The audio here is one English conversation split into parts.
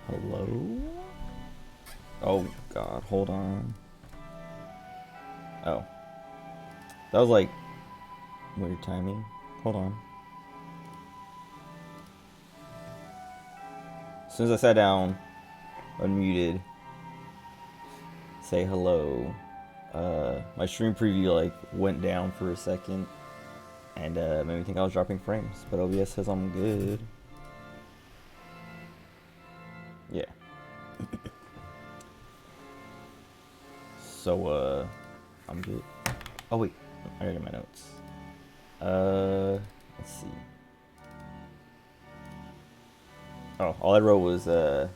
Hello? Oh god, hold on. Oh. That was like weird timing. Hold on. As soon as I sat down, unmuted, say hello, my stream preview like went down for a second and made me think I was dropping frames, but OBS says I'm good. Yeah. So I'm good. Oh wait, I gotta get my notes. Let's see. Oh, all I wrote was the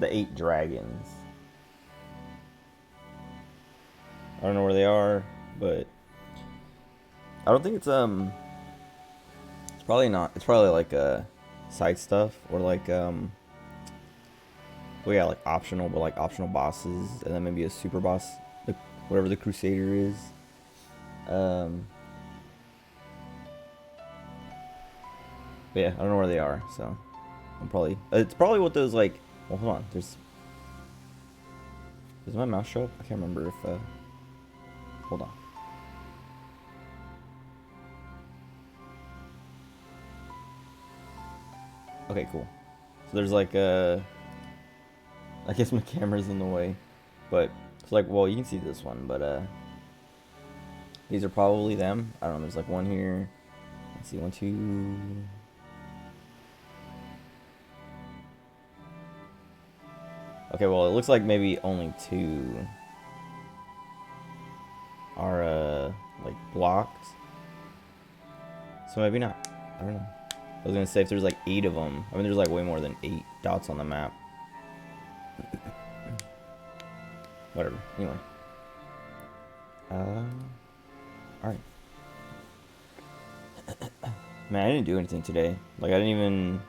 8 dragons. I don't know where they are, but I don't think it's probably not. It's probably like side stuff or like well yeah, like optional, but like optional bosses, and then maybe a super boss, the, whatever the Crusader is. Um, but yeah, I don't know where they are, so I'm probably it's probably what those like. Well, hold on. Does my mouse show up? I can't remember if hold on. Okay, cool. So there's like I guess my camera's in the way, but it's like, well, you can see this one, but these are probably them. I don't know. There's like one here. Let's see, one, two. Okay, well, it looks like maybe only 2 are like blocked. So maybe not. I don't know. I was gonna say if there's like 8 of them. I mean, there's like way more than 8 dots on the map. Whatever. Anyway. All right. Man, I didn't do anything today. Like I didn't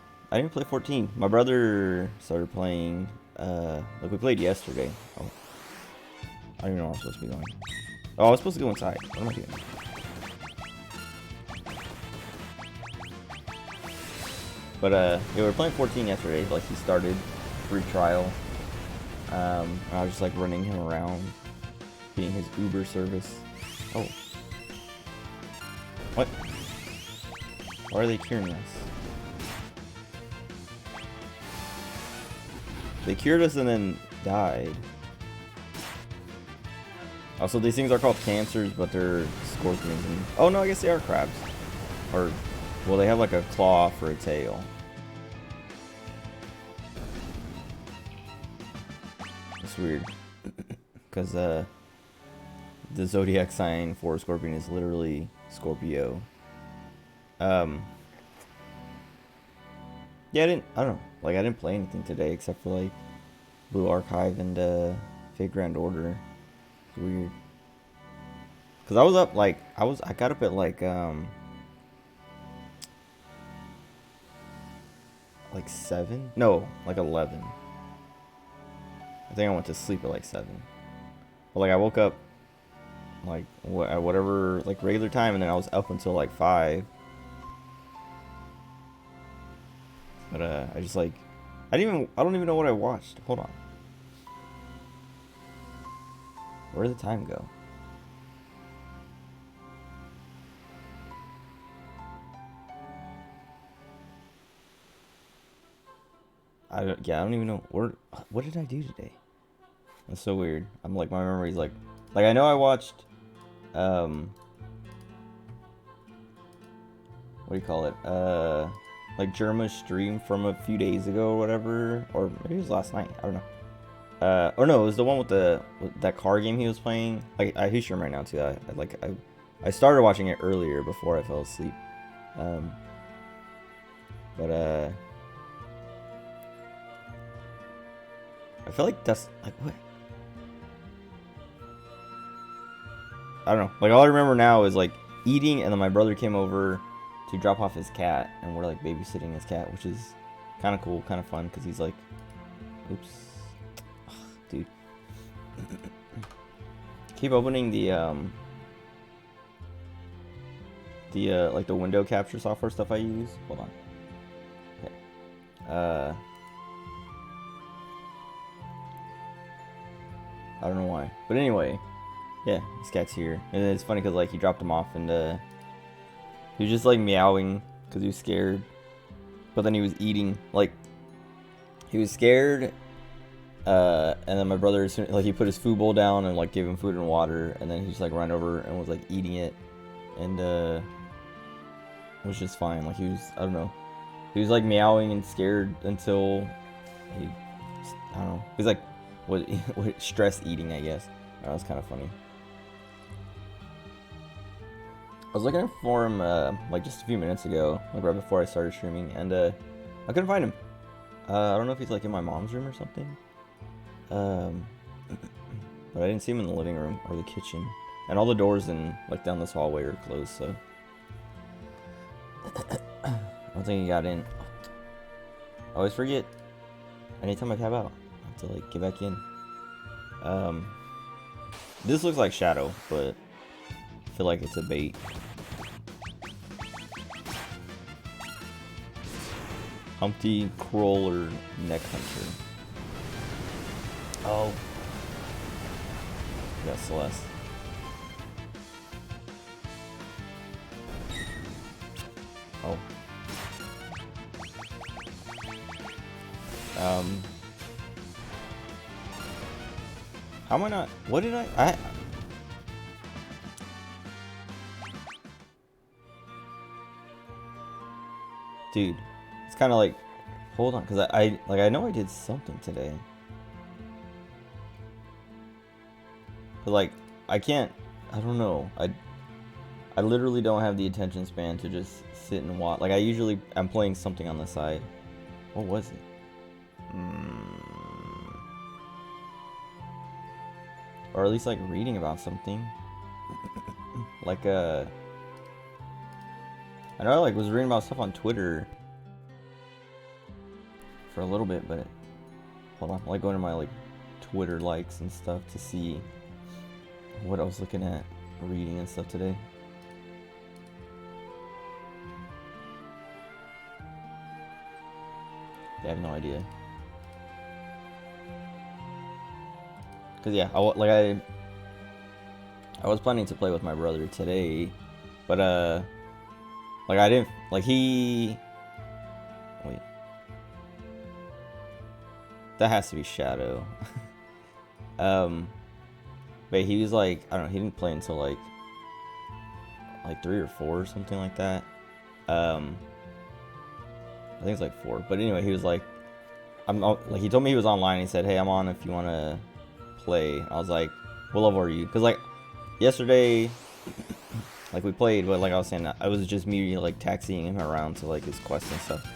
play 14. My brother started playing. Like we played yesterday. Oh, I don't even know where I'm supposed to be going. Oh, I was supposed to go inside. What am I doing? But yeah, we were playing 14 yesterday. Like he started free trial. And I was just like running him around, being his Uber service. Oh, what? Why are they curing us? They cured us and then died. Also, these things are called cancers, but they're scorpions. And, oh no, I guess they are crabs. Or, well, they have like a claw for a tail. It's weird. Because the zodiac sign for a scorpion is literally Scorpio. Yeah, I don't know. Like, I didn't play anything today except for like Blue Archive and Fate Grand Order. It's weird. Cause I was up like I got up at like 7? No, like 11. I think I went to sleep at like 7. But like I woke up like at whatever like regular time, and then I was up until like 5. But I just like I don't even know what I watched. Hold on. Where did the time go? I don't even know what did I do today? That's so weird. I'm like my memory's like I know I watched what do you call it? Like Germa's stream from a few days ago or whatever, or maybe it was last night. I don't know. Or no, it was the one with that car game he was playing. Like I he's stream right now too. I started watching it earlier before I fell asleep. Um, but I feel like that's like what I don't know. Like all I remember now is like eating, and then my brother came over to drop off his cat, and we're like babysitting his cat, which is kind of cool, kind of fun, because he's like, oops, ugh, dude. Keep opening the like the window capture software stuff I use. Hold on. Okay. I don't know why. But anyway, yeah, this cat's here. And it's funny because, like, he dropped him off and he was just, like, meowing because he was scared. But then he was eating, like, he was scared. And then my brother, like, he put his food bowl down and, like, gave him food and water. And then he just, like, ran over and was, like, eating it. And, it was just fine. Like, he was, I don't know. He was, like, meowing and scared until he, I don't know. He's, like, what stress eating, I guess. That was kind of funny. I was looking for him, like, just a few minutes ago, like, right before I started streaming, and, I couldn't find him. I don't know if he's, like, in my mom's room or something. But I didn't see him in the living room or the kitchen. And all the doors in, like, down this hallway are closed, so. I don't think he got in. I always forget. Anytime I tab out, I have to, like, get back in. This looks like Shadow, but I feel like it's a bait. Humpty Crawler Neck Hunter. Oh. We got Celeste. Oh. How am I not? What did I? Dude, it's kind of like, hold on, because I know I did something today. But, like, I can't, I don't know. I literally don't have the attention span to just sit and watch. Like, I'm playing something on the side. What was it? Or at least, like, reading about something. Like, I know I, like, was reading about stuff on Twitter for a little bit, but hold on. I'm, like, going to my, like, Twitter likes and stuff to see what I was looking at reading and stuff today. I have no idea. Cause yeah, I was planning to play with my brother today, but like I didn't, like wait, that has to be Shadow. But he was like, I don't know, he didn't play until like 3 or 4 or something like that. I think it's like 4. But anyway, he was like, like he told me he was online. He said, "Hey, I'm on if you want to play." I was like, "What level are you?" Because like yesterday, like we played, but like I was saying, I was just me like taxiing him around to like his quests and stuff.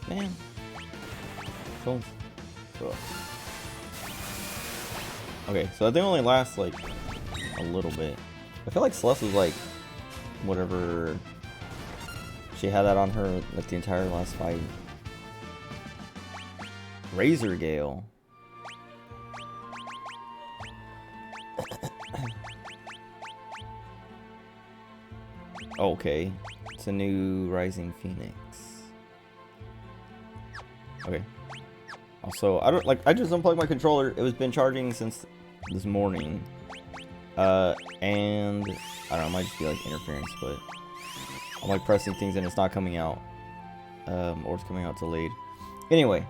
Man. Phones. Cool. Okay, so I think it only lasts like a little bit. I feel like Celeste was like whatever. She had that on her like the entire last fight. Razor Gale. Okay, it's a new Rising Phoenix. Okay. Also, I just unplugged my controller. It was been charging since this morning. And I don't know, it might just be like interference, but I'm like pressing things and it's not coming out. Or it's coming out delayed. Anyway.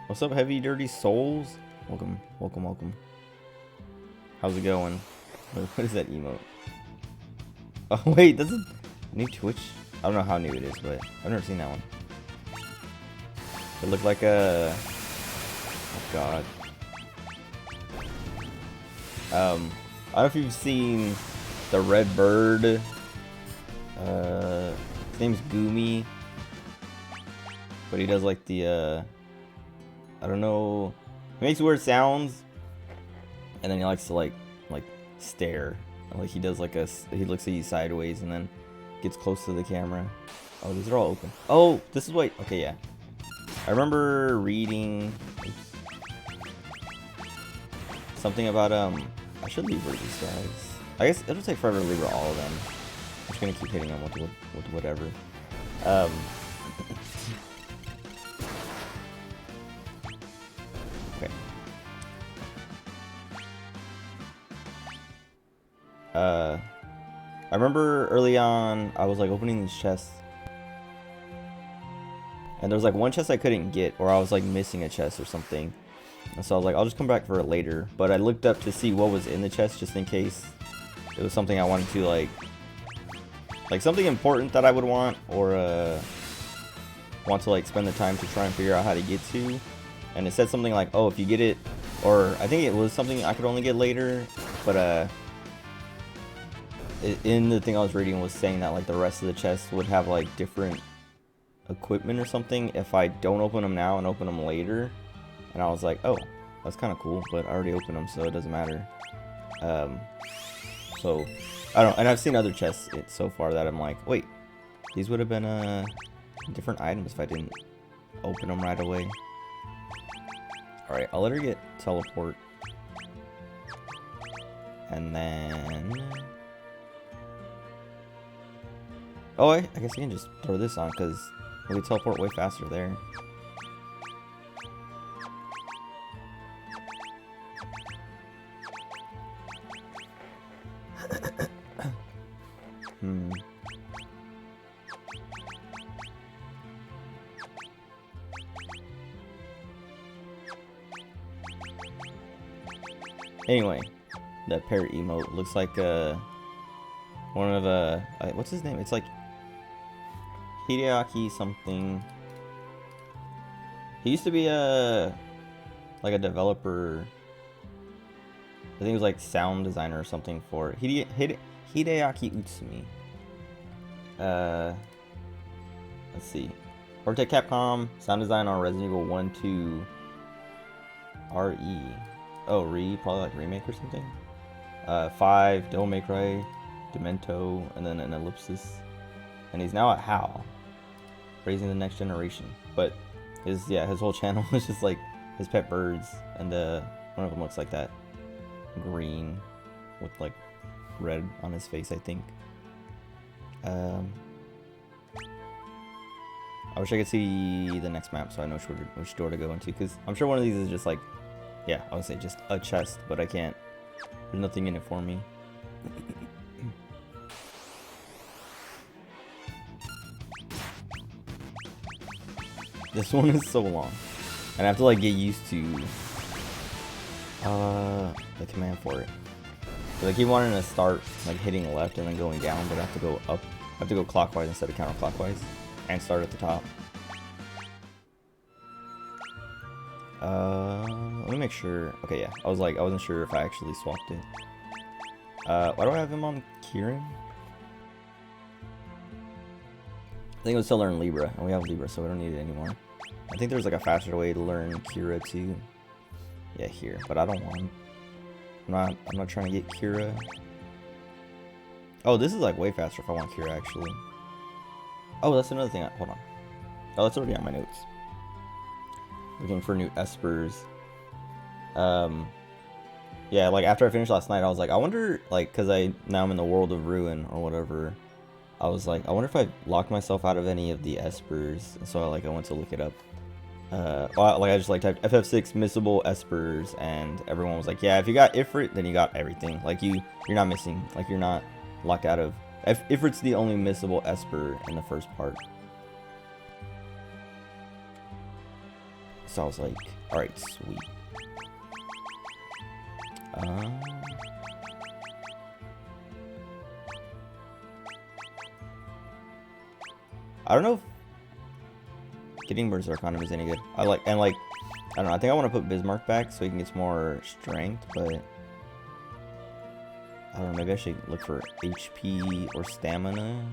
What's up, Heavy Dirty Souls? Welcome, welcome, welcome. How's it going? What is that emote? Oh wait, that's a new Twitch? I don't know how new it is, but I've never seen that one. It looked like a... Oh god. I don't know if you've seen the Red Bird. His name's Goomy. But he does like the, I don't know. He makes weird sounds. And then he likes to like stare. Like he does like he looks at you sideways and then gets close to the camera. Oh, these are all open. Oh, this is what, okay, yeah. I remember reading, oops. something about I should Libra these guys. I guess it'll take forever to Libra all of them. I'm just gonna keep hitting them with whatever. Okay. I remember early on I was like opening these chests, and there was like one chest I couldn't get, or I was like missing a chest or something. And so I was like, I'll just come back for it later. But I looked up to see what was in the chest just in case it was something I wanted to like something important that I would want, or want to like spend the time to try and figure out how to get to. And it said something like, oh, if you get it, or I think it was something I could only get later, but in the thing I was reading was saying that like the rest of the chests would have like different equipment or something if I don't open them now and open them later. And I was like, oh, that's kind of cool, but I already opened them, so it doesn't matter. So I don't know. And I've seen other chests so far that I'm like, wait, these would have been different items if I didn't open them right away. All right, I'll let her get teleport, and then oh, I guess you can just throw this on because we can teleport way faster there. Anyway, that parrot emote looks like one of what's his name? It's like Hideaki something. He used to be like a developer. I think he was like sound designer or something for Hideaki Utsumi. Let's see. Worked at Capcom, sound design on Resident Evil 1, 2, RE. Oh, probably like remake or something. 5, Devil May Cry, Demento, and then an ellipsis. And he's now at HAL, raising the next generation. But his whole channel is just like his pet birds, and one of them looks like that green with like red on his face, I think. I wish I could see the next map so I know which door to go into, because I'm sure one of these is just like, yeah, I would say just a chest, but I can't. There's nothing in it for me. This one is so long, and I have to like get used to the command for it. So I keep wanting to start like hitting left and then going down, but I have to go up. I have to go clockwise instead of counterclockwise, and start at the top. Let me make sure. Okay, yeah. I wasn't sure if I actually swapped it. Why do I have him on Kieran? I think it was to learn Libra, and we have Libra, so we don't need it anymore. I think there's like a faster way to learn Kira too. Yeah, here, but I don't want him. I'm not trying to get Kira. Oh, this is like way faster if I want Kira actually. Oh, that's another thing. Hold on. Oh, that's already on my notes. Looking for new espers. Yeah, like after I finished last night, I was like, I wonder, like, because now I'm in the world of Ruin or whatever. I was like, I wonder if I locked myself out of any of the espers. So I went to look it up. Like I just like typed FF6 missable espers, and everyone was like, yeah, if you got Ifrit, then you got everything. Like you're not missing. Like you're not locked out of. Ifrit's the only missable esper in the first part. So I was like, all right, sweet. I don't know if getting Berserk on him is any good. I don't know, I think I want to put Bismarck back so he can get some more strength, but I don't know, maybe I should look for HP or stamina.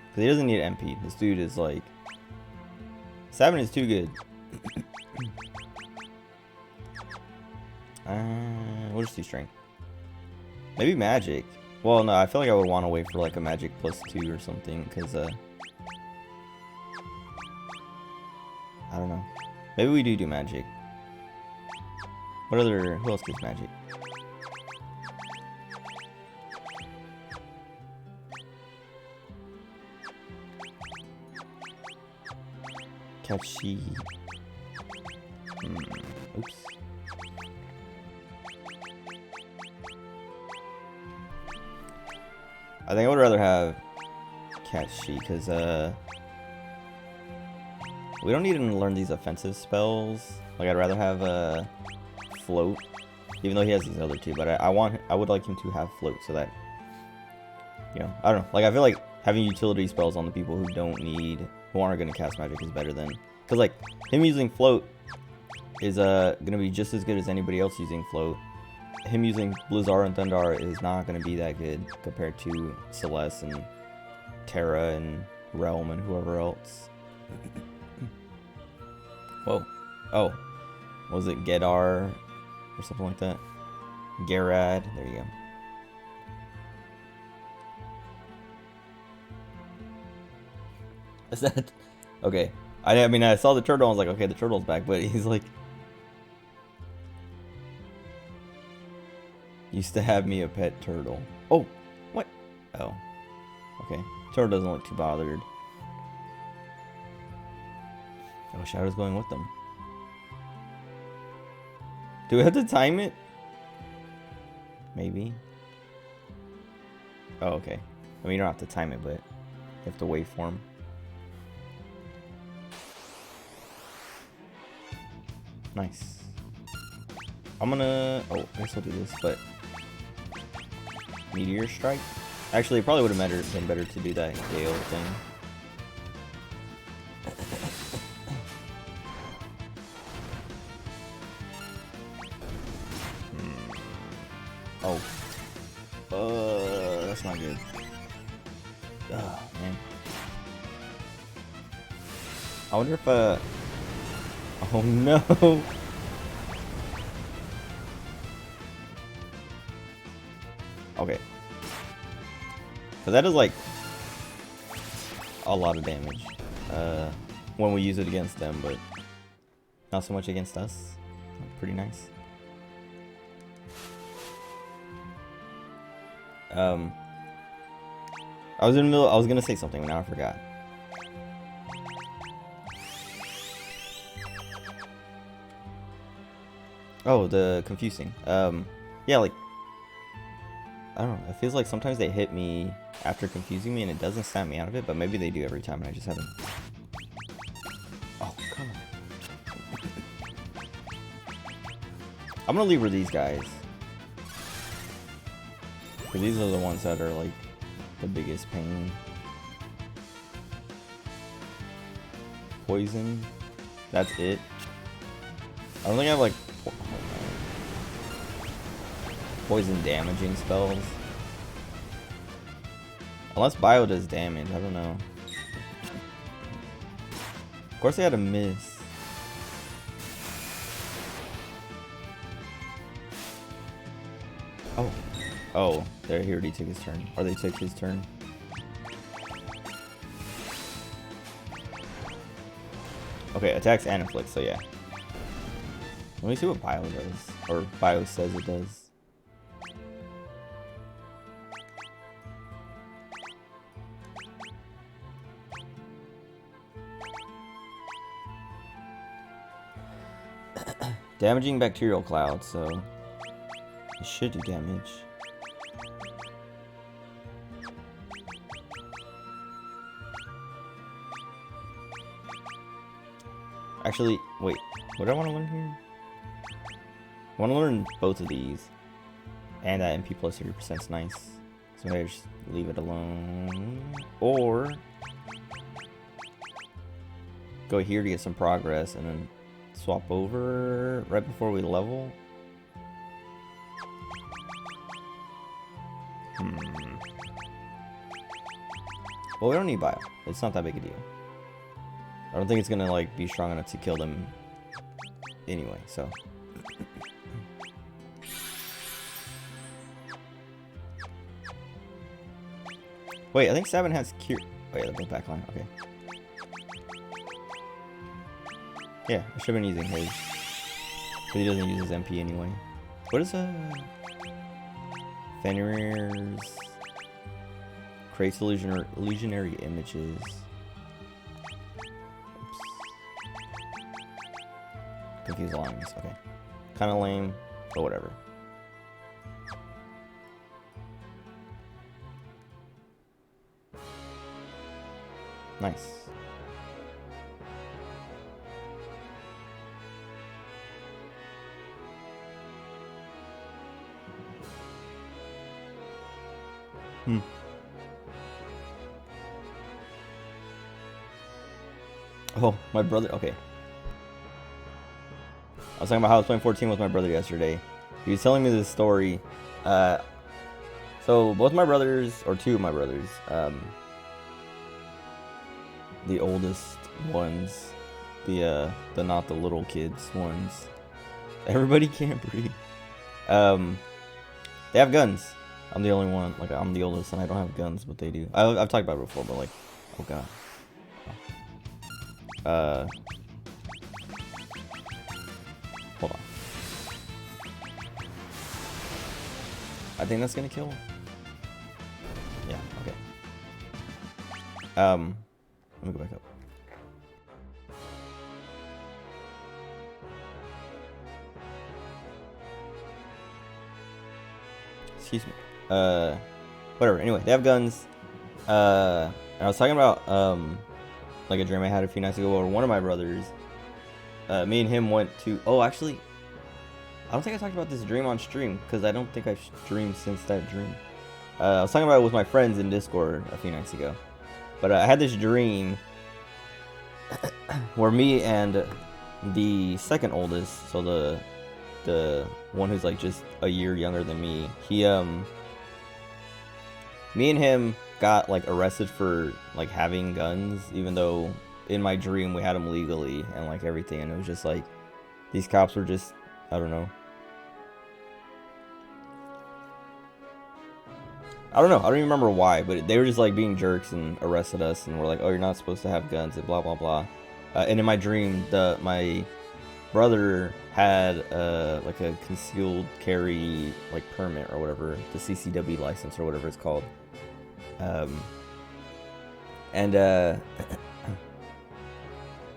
Because he doesn't need MP. This dude is like... Sabin is too good. We'll just do strength. Maybe magic. Well, no, I feel like I would want to wait for like a magic +2 or something, because I don't know. Maybe we do magic. Who else gets magic? Catchy. Oops. I think I would rather have Catchy, because we don't need him to learn these offensive spells. Like, I'd rather have Float, even though he has these other two, but I would like him to have Float, so that, you know, I don't know. Like, I feel like having utility spells on the people who aren't going to cast magic is better than, because like him using Float is going to be just as good as anybody else using Float. Him using Blizzard and Thundar is not going to be that good compared to Celeste and Terra and Realm and whoever else. Whoa. Oh. Was it Gedar or something like that? Garad. There you go. Is that... Okay. I mean, I saw the turtle, I was like, okay, the turtle's back, but he's like... Used to have me a pet turtle. Oh! What? Oh. Okay. Turtle doesn't look too bothered. Oh, Shadow's going with them. Do we have to time it? Maybe. Oh, okay. I mean, you don't have to time it, but you have to wait for him. Nice. I'm gonna... Oh, I guess I'll do this, but... Meteor Strike? Actually, it probably would have been better to do that Gale thing. Oh. That's not good. Oh, man. I wonder if, Oh, no! Okay. Because that is, like, a lot of damage. When we use it against them, but not so much against us. Pretty nice. I was in the middle. I was gonna say something, but now I forgot. Oh, the confusing. Yeah, like I don't know. It feels like sometimes they hit me after confusing me, and it doesn't snap me out of it. But maybe they do every time, and I just haven't. Oh, come on. I'm gonna leave her these guys. Because these are the ones that are like the biggest pain. Poison. That's it. I don't think I have like poison damaging spells. Unless Bio does damage, I don't know. Of course I had a miss. Oh. Oh, there, he already took his turn. Or they took his turn. Okay, attacks and inflicts, so yeah. Let me see what Bio does. Or Bio says it does. Damaging bacterial cloud, so it should do damage. Actually, wait, what do I want to learn here? I want to learn both of these. And that MP plus 30% is nice. So maybe I just leave it alone. Or go here to get some progress and then swap over right before we level. Well, we don't need Bio. It's not that big a deal. I don't think it's gonna like be strong enough to kill them anyway, so. Wait, I think Sabin has cure. Wait, let's go back on. Okay. Yeah, I should have been using his. But he doesn't use his MP anyway. What is Fenrir's creates illusionary images. Oops. Confused lines. Okay. Kind of lame, but whatever. Nice. Oh, my brother. Okay. I was talking about how I was playing 14 with my brother yesterday. He was telling me this story. So both my brothers, or two of my brothers, the oldest ones, the not the little kids ones. Everybody can't breathe. They have guns. I'm the only one. Like, I'm the oldest, and I don't have guns, but they do. I've talked about it before, but like, oh god. Hold on. I think that's gonna kill him. Yeah. Okay. Let me go back up. Excuse me. Whatever. Anyway, they have guns. And I was talking about like a dream I had a few nights ago where one of my brothers, me and him went to. Oh, actually, I don't think I talked about this dream on stream because I don't think I've streamed since that dream. I was talking about it with my friends in Discord a few nights ago, but I had this dream where me and the second oldest, so the one who's like just a year younger than me, me and him got like arrested for like having guns, even though in my dream we had them legally and like everything, and it was just like these cops were just, I don't know, I don't even remember why, but they were just like being jerks and arrested us and were like, oh, you're not supposed to have guns and blah blah blah. And in my dream, my brother had like a concealed carry like permit or whatever, the CCW license or whatever it's called. Yeah,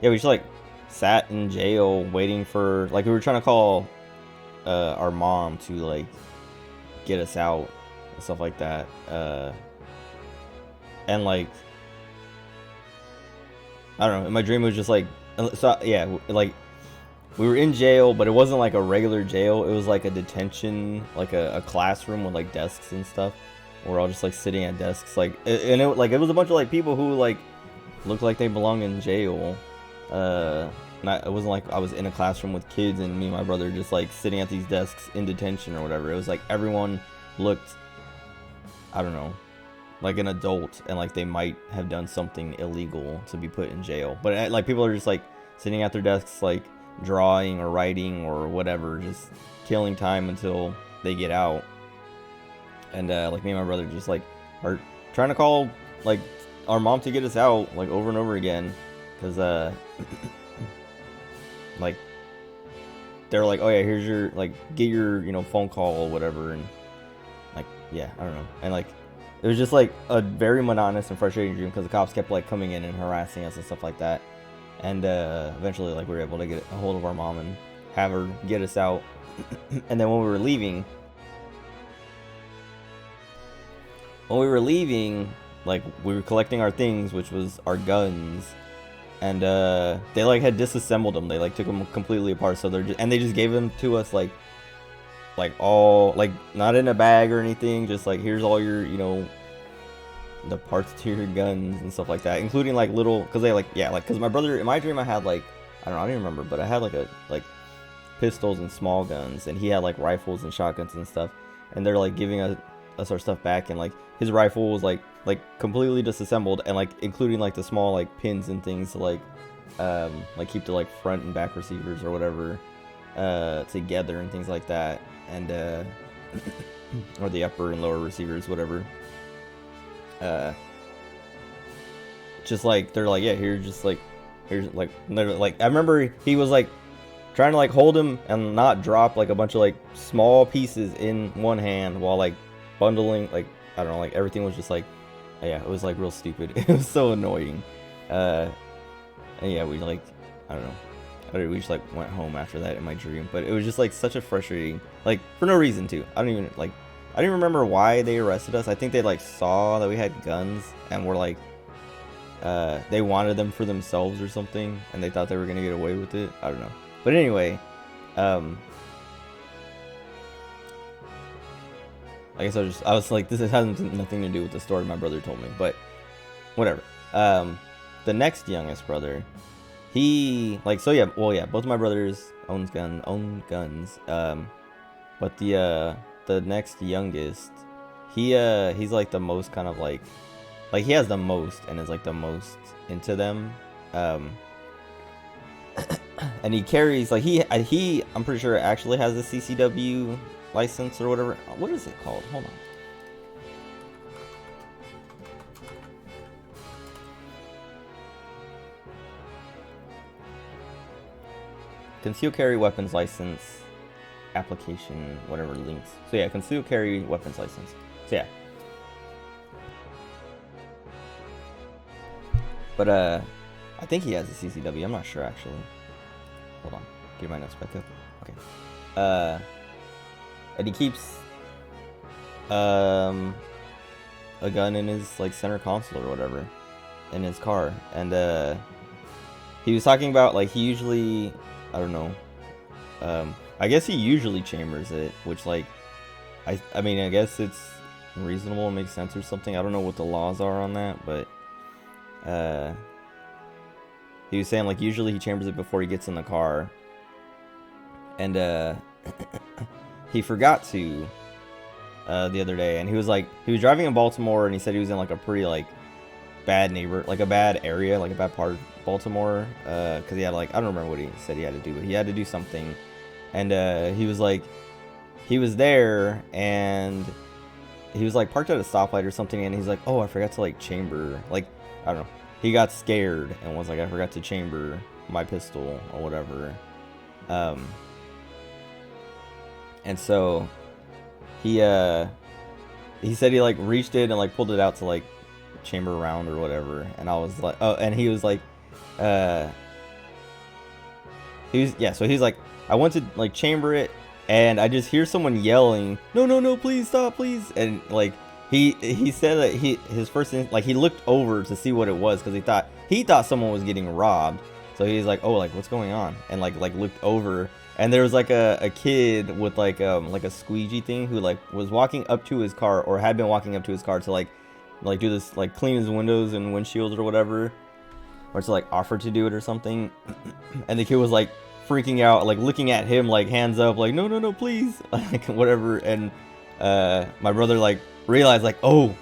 we just like sat in jail waiting for, like, we were trying to call our mom to like get us out and stuff like that. And like, I don't know, in my dream it was just like, so yeah, like we were in jail, but it wasn't like a regular jail. It was like a detention, like a classroom with like desks and stuff. We're all just like sitting at desks, like, and it was a bunch of like people who like looked like they belong in jail. It wasn't like I was in a classroom with kids and me and my brother just like sitting at these desks in detention or whatever. It was like everyone looked, I don't know, like an adult, and like they might have done something illegal to be put in jail. But like people are just like sitting at their desks, like drawing or writing or whatever, just killing time until they get out. And like me and my brother just like are trying to call like our mom to get us out like over and over again, because like they're like, oh yeah, here's your, like, get your, you know, phone call or whatever. And like, yeah, I don't know. And like it was just like a very monotonous and frustrating dream because the cops kept like coming in and harassing us and stuff like that. And eventually like we were able to get a hold of our mom and have her get us out. And then when we were leaving, like we were collecting our things, which was our guns, and they like had disassembled them. They like took them completely apart, so they just gave them to us like all, like, not in a bag or anything, just like, here's all your, you know, the parts to your guns and stuff like that, including like little, because they like, yeah, like, because my brother, in my dream I had like, I don't even remember, but I had like pistols and small guns, and he had like rifles and shotguns and stuff, and they're like giving us our stuff back, and like his rifle was like completely disassembled, and like including like the small like pins and things to like keep the like front and back receivers or whatever together and things like that, and or the upper and lower receivers, whatever. just like they're like, yeah, here's like I remember he was like trying to like hold him and not drop like a bunch of like small pieces in one hand while like bundling, like I don't know, like everything was just like, yeah, it was like real stupid. It was so annoying. And yeah, we like, I don't know, we just like went home after that in my dream, but it was just like such a frustrating, like for no reason too. I didn't remember why they arrested us. I think they like saw that we had guns and were like, they wanted them for themselves or something, and they thought they were gonna get away with it. I don't know. But anyway, I guess I was like, this has nothing to do with the story my brother told me, but whatever. The next youngest brother, he like, so yeah, well yeah, both of my brothers own guns. But the next youngest, he's like the most kind of like he has the most and is like the most into them. And he carries like I'm pretty sure actually has a CCW license or whatever. What is it called? Hold on. Concealed carry weapons license application, whatever links. So yeah, concealed carry weapons license. So yeah. But I think he has a CCW. I'm not sure actually. Hold on. Get my notes back up. Okay. And he keeps a gun in his like center console or whatever in his car, and he was talking about like he usually, I don't know, I guess he usually chambers it, which like I mean I guess it's reasonable and makes sense or something. I don't know what the laws are on that, but he was saying like usually he chambers it before he gets in the car, and he forgot to the other day, and he was driving in Baltimore, and he said he was in like a pretty like bad a bad area, like a bad part of Baltimore, because he had like, I don't remember what he said he had to do, but he had to do something, and he was there, and he was like parked at a stoplight or something, and he's like, oh, I forgot to like chamber, like I don't know, he got scared and was like, I forgot to chamber my pistol or whatever, and so he said he like reached it and like pulled it out to like chamber around or whatever, and I was like, oh, and he was like, so he's like, I went to like chamber it, and I just hear someone yelling, no, please stop, please, and like he said that his first thing, like he looked over to see what it was because he thought someone was getting robbed, so he's like, oh, like what's going on, and like looked over. And there was like a kid with like a squeegee thing who like was walking up to his car, or had been walking up to his car to like do this, like clean his windows and windshields or whatever, or to like offer to do it or something. And the kid was like freaking out, like looking at him, like hands up, like no, please, like whatever. And my brother like realized like, oh,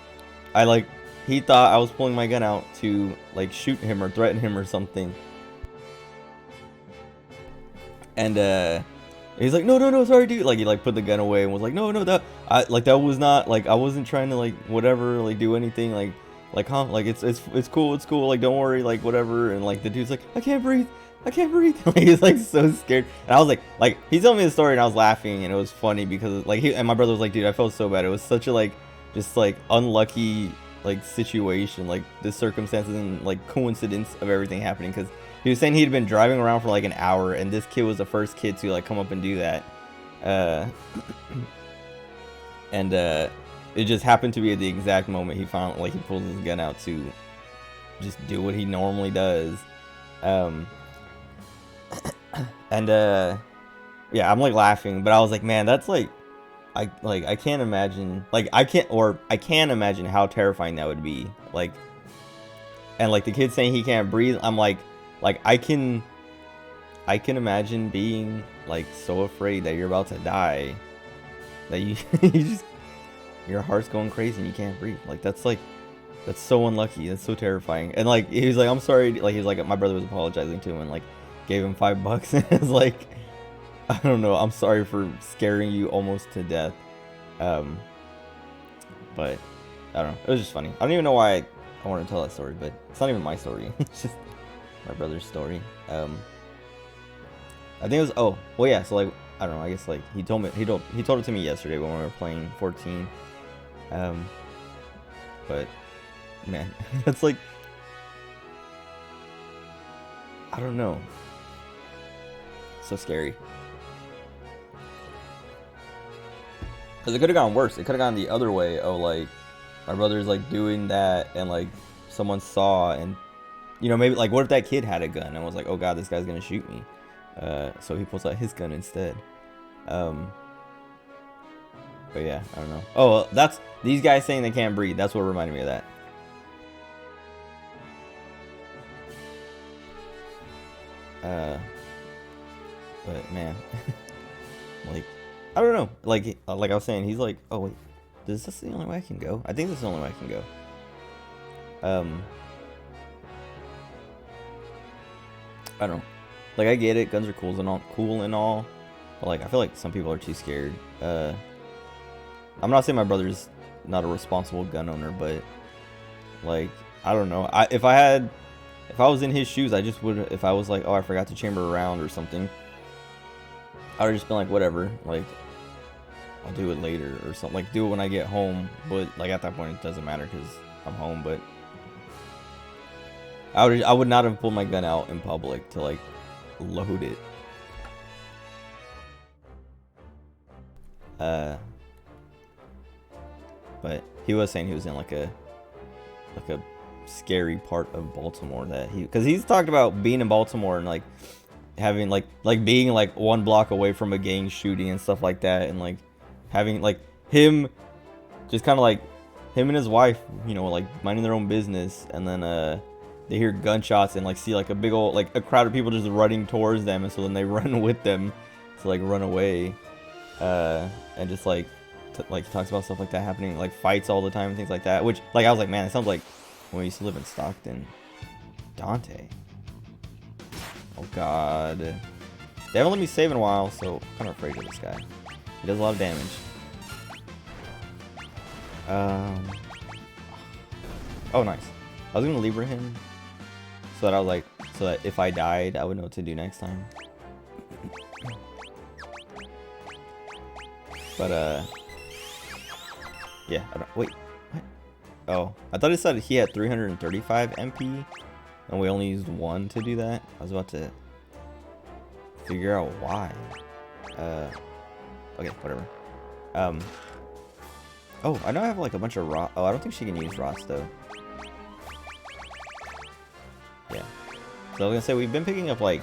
he thought I was pulling my gun out to like shoot him or threaten him or something. And he's like, no, sorry, dude. Like he like put the gun away and was like, no, that was not, like I wasn't trying to like whatever, like do anything, like huh, like it's cool, like don't worry, like whatever. And like the dude's like, I can't breathe. Like he's like so scared. And I was like he told me the story, and I was laughing, and it was funny because like and my brother was like, dude, I felt so bad. It was such a like just like unlucky like situation, like the circumstances and like coincidence of everything happening, because he was saying he'd been driving around for like an hour, and this kid was the first kid to like come up and do that. And it just happened to be at the exact moment he found, like he pulled his gun out to just do what he normally does. And yeah, I'm like laughing, but I was like, man, that's like, I can't imagine, like I can imagine how terrifying that would be. Like, and like the kid saying he can't breathe, I'm like I can imagine being like so afraid that you're about to die that you your heart's going crazy and you can't breathe. Like that's so unlucky. That's so terrifying. And like he was like, I'm sorry. Like he was like, my brother was apologizing to him and like gave him $5, and it's like, I don't know, I'm sorry for scaring you almost to death. But I don't know. It was just funny. I don't even know why I want to tell that story, but it's not even my story. It's just my brother's story. I think it was. Oh, well, yeah. So like, I don't know. I guess like he told it to me yesterday when we were playing 14. But man, it's like, I don't know. So scary. Because it could have gone worse. It could have gone the other way. Oh, like, my brother's, like, doing that, and, like, someone saw, and, you know, maybe, like, what if that kid had a gun and was like, oh, God, this guy's going to shoot me? So he pulls out his gun instead. But, yeah, I don't know. Oh, well, that's, these guys saying they can't breathe. That's what reminded me of that. But, man, like, I don't know. Like I was saying, he's like, oh wait, is this the only way I can go? I think this is the only way I can go. I don't know. Like, I get it, guns are cool and all, but like I feel like some people are too scared. I'm not saying my brother's not a responsible gun owner, but like, I don't know. If I was in his shoes, I just would. If I was like, oh, I forgot to chamber around or something, I would just been like, whatever, like, I'll do it later or something. Like, do it when I get home. But like at that point, it doesn't matter because I'm home. But I would not have pulled my gun out in public to like load it. But he was saying he was in like a scary part of Baltimore that because he's talked about being in Baltimore and like having like being like 1 block away from a gang shooting and stuff like that, and like having like him just kind of like him and his wife, you know, like minding their own business, and then they hear gunshots and like see like a big old like a crowd of people just running towards them, and so then they run with them to like run away, and just like like talks about stuff like that happening, like fights all the time and things like that, which like I was like, man, it sounds like when we used to live in Stockton. Dante. Oh god. They haven't let me save in a while, so I'm kind of afraid of this guy. He does a lot of damage. Oh, nice. I was gonna Libra him so that I was like, so that if I died, I would know what to do next time. But yeah. Wait. What? Oh, I thought it said he had 335 MP, and we only used 1 to do that. I was about to figure out why. Okay, whatever. Oh, I know I have like a bunch of rot. Oh, I don't think she can use rots though. Yeah. So I was gonna say we've been picking up like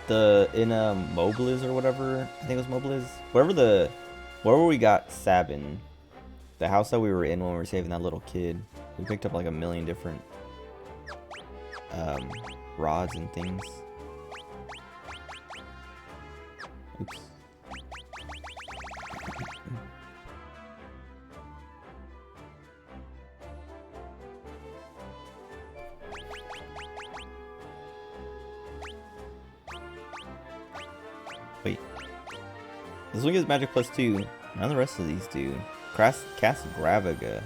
in Mobliz or whatever. I think it was Mobliz. Wherever we got Sabin, the house that we were in when we were saving that little kid. We picked up like a million different rods and things. Oops. Wait. This one gets magic +2. None of the rest of these do. Cast Gravaga.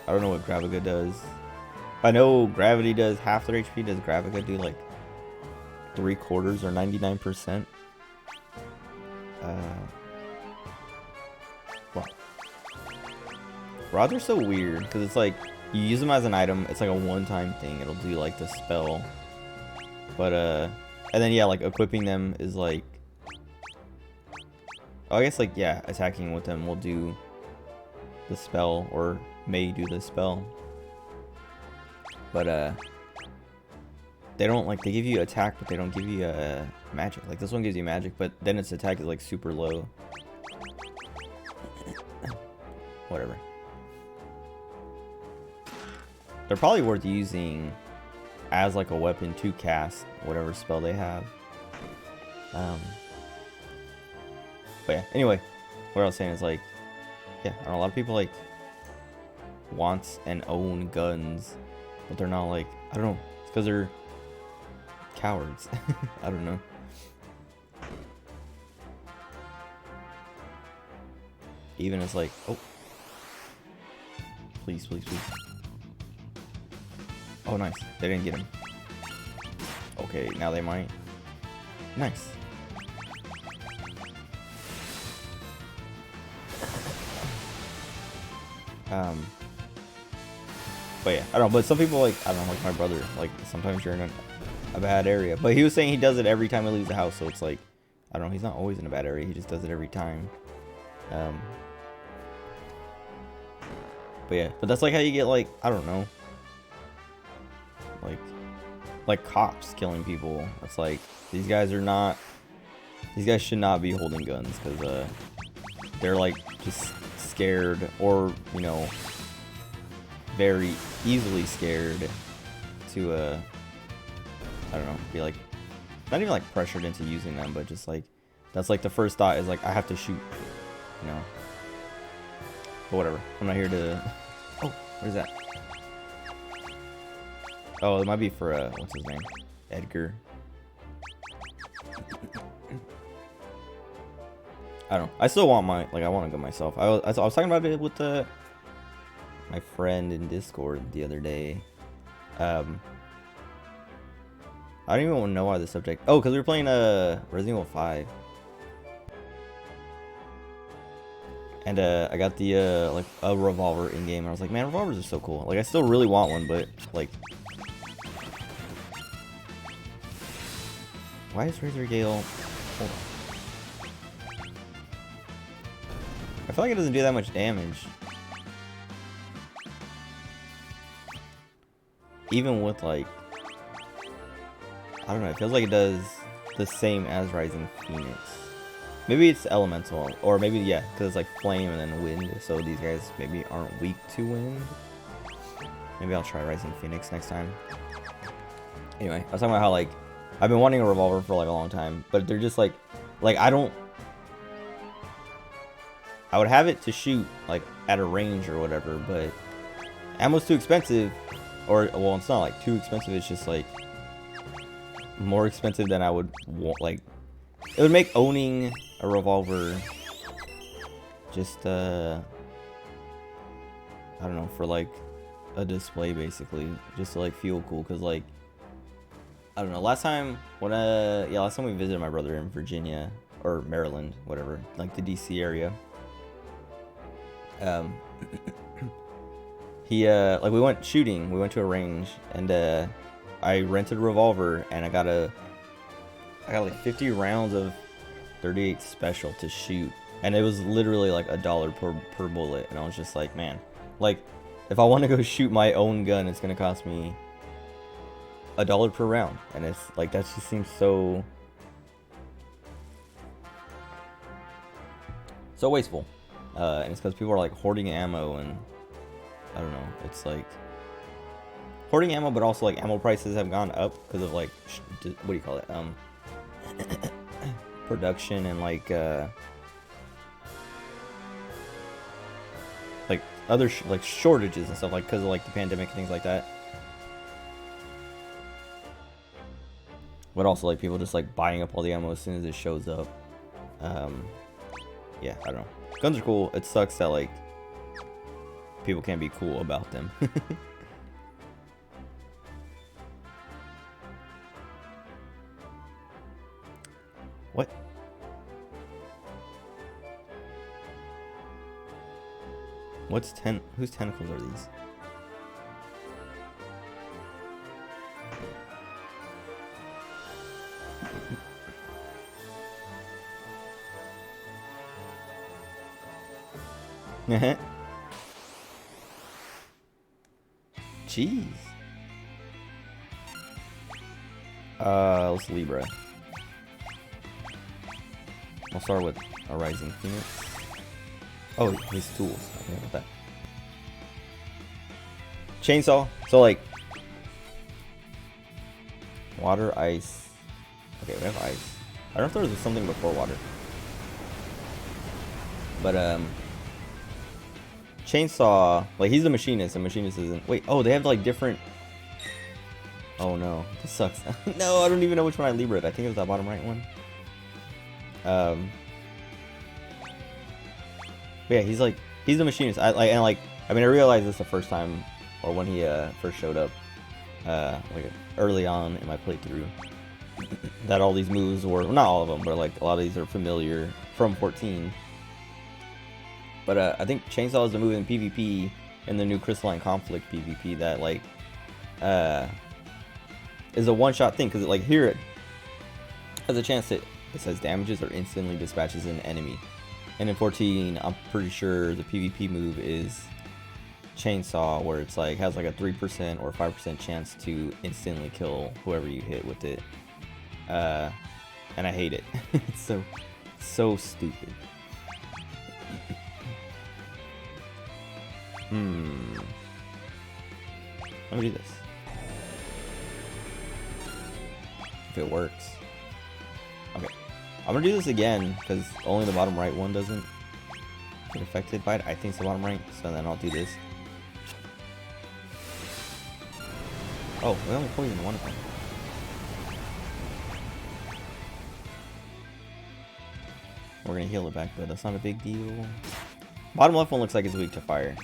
I don't know what Gravaga does. I know Gravity does half their HP. Does Gravaga do like 3/4 or 99%? Well, rods are so weird because it's like you use them as an item. It's like a one-time thing. It'll do like the spell, but and then yeah, like equipping them is like, oh, I guess like yeah, attacking with them will do the spell or may do the spell. But they don't like, they give you attack, but they don't give you magic. Like this one gives you magic, but then its attack is like super low. Whatever. They're probably worth using as like a weapon to cast whatever spell they have. But yeah, anyway, what I was saying is like, yeah, I don't know, a lot of people like want and own guns, but they're not like, I don't know, it's because they're cowards. I don't know. Even it's like, oh, please, please, please. Oh, nice. They didn't get him. Okay, now they might. Nice. But yeah, I don't know. But some people like, I don't know, like my brother, like sometimes you're in a bad area. But he was saying he does it every time he leaves the house. So it's like, I don't know. He's not always in a bad area. He just does it every time. But yeah, but that's like how you get like, I don't know, like cops killing people. It's like these guys should not be holding guns because they're like just scared, or you know, very easily scared to I don't know, be like not even like pressured into using them, but just like that's like the first thought is like I have to shoot, you know. But whatever. I'm not here to. Oh, what is that? Oh, it might be for what's his name? Edgar. I don't know. I still want my, like, I want to go myself. I was talking about it with my friend in Discord the other day. I don't even know why the subject. Oh, because we were playing Resident Evil 5. And I got the like a revolver in game, and I was like, man, revolvers are so cool. Like, I still really want one, but like, why is Razor Gale? Hold on. I feel like it doesn't do that much damage, even with like, I don't know. It feels like it does the same as Rising Phoenix. Maybe it's elemental, or maybe, yeah, because it's like flame and then wind, so these guys maybe aren't weak to wind. Maybe I'll try Rising Phoenix next time. Anyway, I was talking about how, like, I've been wanting a revolver for like a long time, but they're just like I would have it to shoot like at a range or whatever, but ammo's too expensive, or, well, it's not like too expensive, it's just like more expensive than I would want. Like, it would make owning a revolver just I don't know, for like a display, basically, just to like feel cool, because like, I don't know, last time when last time we visited my brother in Virginia or Maryland, whatever, like the DC area, he like, we went shooting, we went to a range, and I rented a revolver, and I got like 50 rounds of 38 special to shoot, and it was literally like $1 per bullet, and I was just like, man, like, if I want to go shoot my own gun, it's gonna cost me $1 per round, and it's like, that just seems so wasteful, and it's because people are like hoarding ammo, and I don't know, it's like hoarding ammo, but also like ammo prices have gone up because of like what do you call it, production, and like other like shortages and stuff, like because of like the pandemic and things like that. But also like people just like buying up all the ammo as soon as it shows up. Yeah, I don't know. Guns are cool. It sucks that like people can't be cool about them. What? Whose tentacles are these? Jeez. Let's Libra. I'll start with a Rising Phoenix. Oh, his tools. I forgot about that. Chainsaw. So like, water, ice. Okay, we have ice. I don't know if there was something before water. But Chainsaw, like, he's the machinist, and machinist isn't. Wait, oh, they have like different. Oh no, this sucks. No, I don't even know which one I Libra'd. I think it was that bottom right one. But yeah, he's the machinist. I mean I realized this the first time, or when he first showed up, like early on in my playthrough, that all these moves were, well, not all of them, but like a lot of these are familiar from 14. But I think Chainsaw is the move in PvP in the new Crystalline Conflict PvP that like is a one-shot thing, because like here it has a chance that it says damages or instantly dispatches an enemy, and in 14 I'm pretty sure the PvP move is Chainsaw, where it's like has like a 3% or 5% chance to instantly kill whoever you hit with it, and I hate it. It's so stupid. Let me do this. If it works. Okay. I'm gonna do this again, because only the bottom right one doesn't get affected by it. I think it's the bottom right, so then I'll do this. Oh, we only poisoned one of them. We're gonna heal it back, but that's not a big deal. Bottom left one looks like it's weak to fire.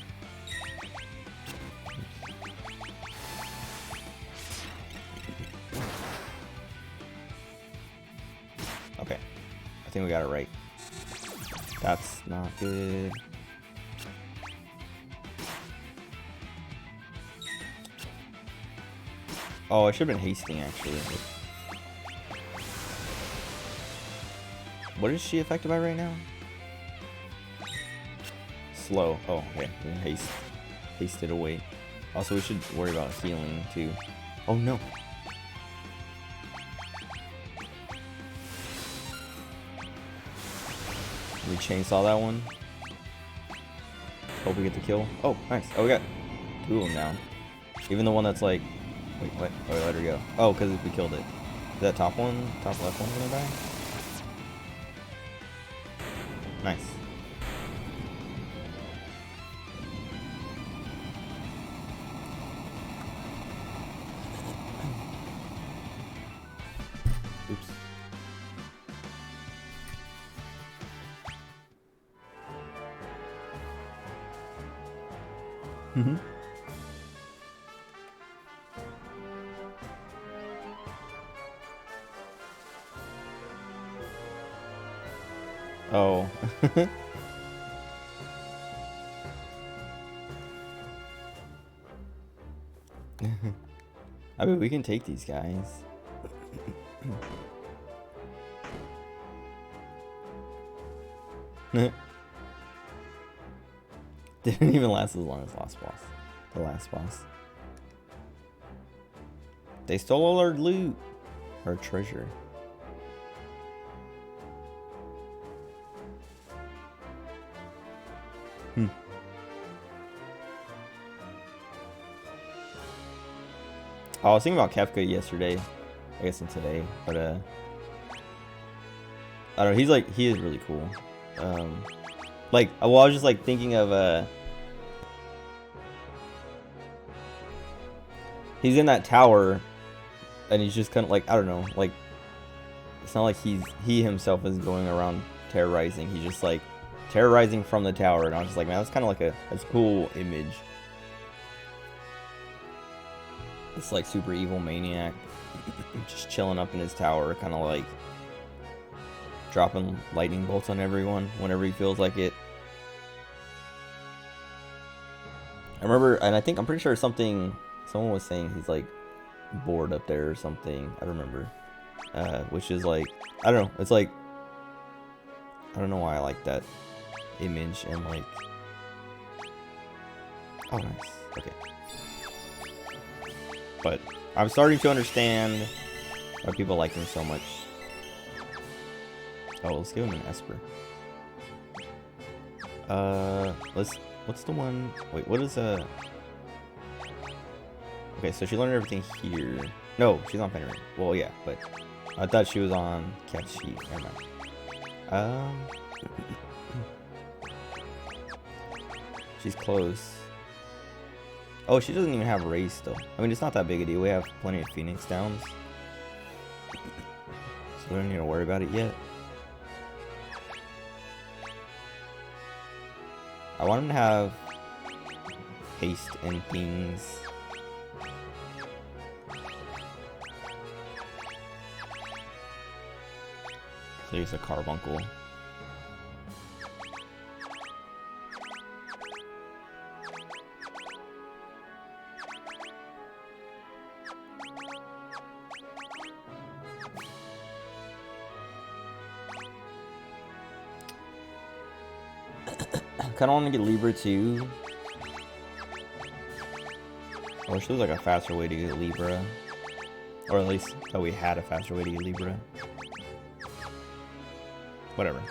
Okay, I think we got it right. That's not good. Oh, I should have been hasting actually. What is she affected by right now? Slow. Oh, okay. Haste it away. Also, we should worry about healing too. Oh no. We chainsaw that one. Hope we get the kill. Oh, nice. Oh, we got 2 of them now. Even the one that's like, wait, what? Oh, we let her go. Oh, because we killed it. Is that top one, top left one gonna die? Nice. Oops. Oh. I mean, we can take these guys. Didn't even last as long as the last boss. They stole all our loot, our treasure. Oh, I was thinking about Kefka yesterday, I guess, and today, but I don't know. He is really cool. Like, well, I was just like thinking of he's in that tower, and he's just kind of like, I don't know, like, it's not like he himself is going around terrorizing. He's just like terrorizing from the tower, and I was just like, man, that's kind of like that's a cool image. This like super evil maniac just chilling up in his tower, kind of like dropping lightning bolts on everyone whenever he feels like it. I remember, and I'm pretty sure someone was saying he's like bored up there or something. I don't remember. Which is like, I don't know. It's like, I don't know why I like that image, and like, oh nice, okay. But I'm starting to understand why people like him so much. Oh, let's give him an Esper. What's the one? Wait, what is okay, so she learned everything here. No, she's on Penny. Well, yeah, but I thought she was on Cat's Sheet. Never mind. She's close. Oh, she doesn't even have race still. I mean, it's not that big a deal. We have plenty of Phoenix Downs, so we don't need to worry about it yet. I want him to have haste and things. So he's a carbuncle. I kinda wanna get Libra too. I wish there was like a faster way to get Libra. Or at least that we had a faster way to get Libra. Whatever. I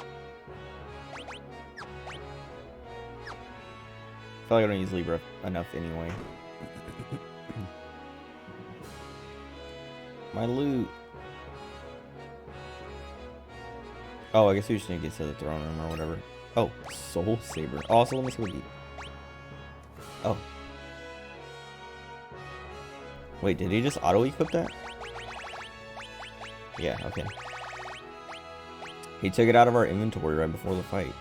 feel like I don't use Libra enough anyway. My loot. Oh, I guess we just need to get to the throne room or whatever. Oh, Soul Saber. Also, let me see what he... Oh. Wait, did he just auto-equip that? Yeah, okay. He took it out of our inventory right before the fight.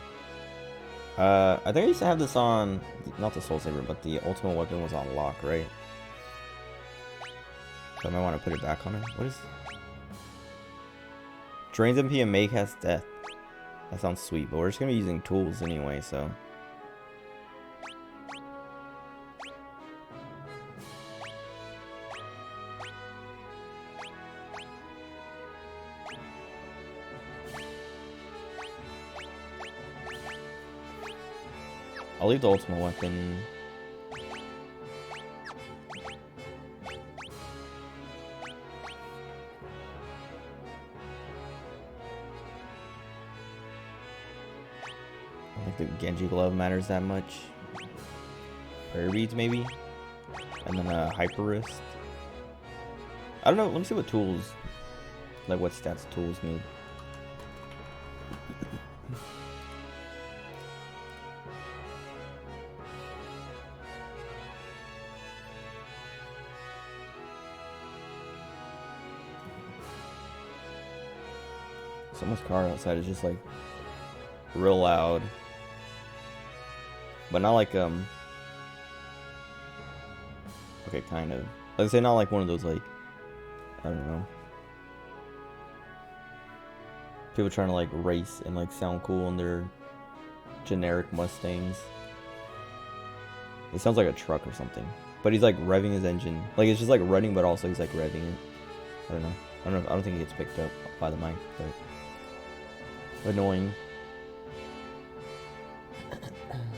I think I used to have this on... Not the Soul Saber, but the ultimate weapon was on lock, right? So I might want to put it back on him. What is... Drains MP and May cast Death. That sounds sweet, but we're just going to be using tools anyway, so... I'll leave the ultimate weapon. I don't think the Genji glove matters that much. Prayer beads maybe? And then a hyper wrist. I don't know, let me see what tools, like what stats tools need. Someone's car outside is just like real loud, but not like okay, kind of. Like say not like one of those like, I don't know, people trying to like race and like sound cool in their generic Mustangs. It sounds like a truck or something, but he's like revving his engine, like it's just like running, but also he's like revving it. I don't know. I don't think it gets picked up by the mic, but. Annoying.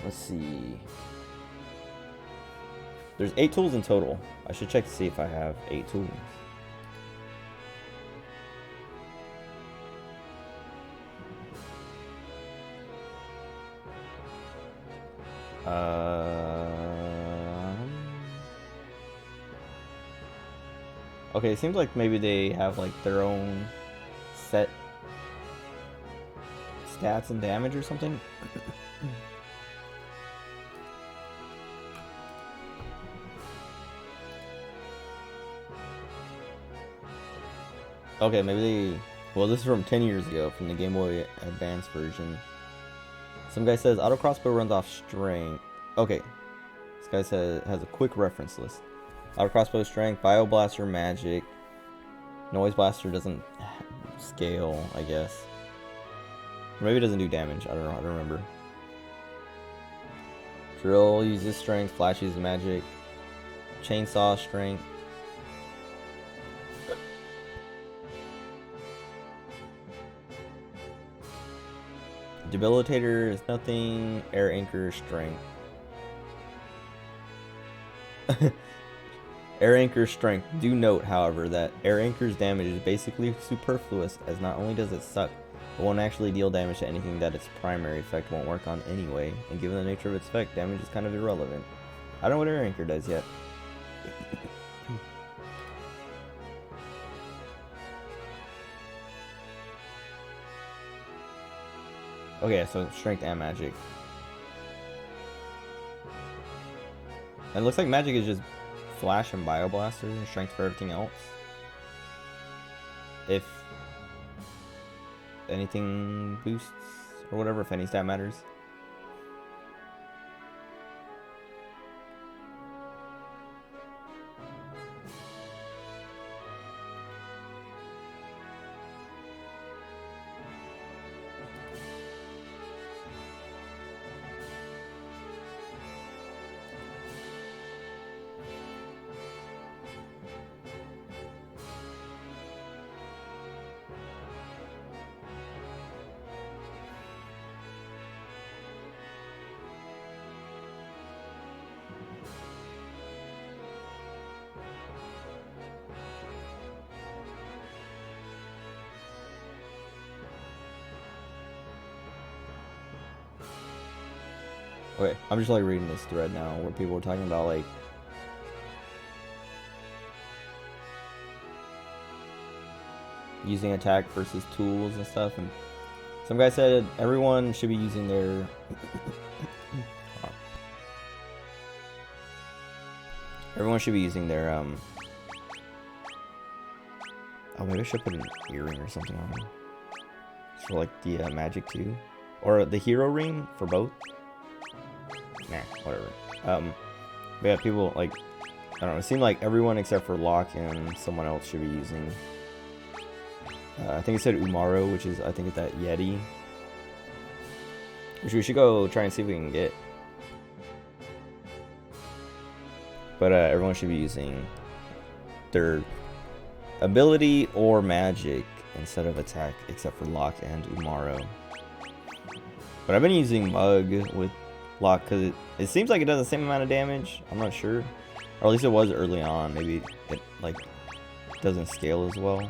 Let's see. There's 8 tools in total. I should check to see if I have 8 tools. Okay, it seems like maybe they have like their own set stats and damage or something. Okay, maybe they... Well, this is from 10 years ago, from the Game Boy Advance version. Some guy says, auto crossbow runs off strength. Okay. This guy says, has a quick reference list. Auto crossbow strength, bio blaster magic. Noise blaster doesn't scale, I guess. Or maybe it doesn't do damage. I don't know. I don't remember. Drill uses strength. Flash uses magic. Chainsaw strength. Debilitator is nothing. Air anchor strength. Air anchor strength. Do note, however, that air anchor's damage is basically superfluous, as not only does it suck, but won't actually deal damage to anything that its primary effect won't work on anyway, and given the nature of its effect, damage is kind of irrelevant. I don't know what air anchor does yet. Okay, so strength and magic. And it looks like magic is just flash and bio blaster, and strength for everything else. If anything boosts or whatever, if any stat matters. Okay, I'm just like reading this thread now where people are talking about like using attack versus tools and stuff, and some guy said everyone should be using their everyone should be using their oh, maybe I should put an earring or something on them. For like the magic too, or the hero ring for both. Nah, whatever. But yeah, people like, I don't know. It seemed like everyone except for Locke and someone else should be using. I think it said Umaro, which is I think it's that Yeti, which we should go try and see if we can get. But everyone should be using their ability or magic instead of attack, except for Locke and Umaro. But I've been using Mug with Locke because it seems like it does the same amount of damage. I'm not sure, or at least it was early on. Maybe it like doesn't scale as well.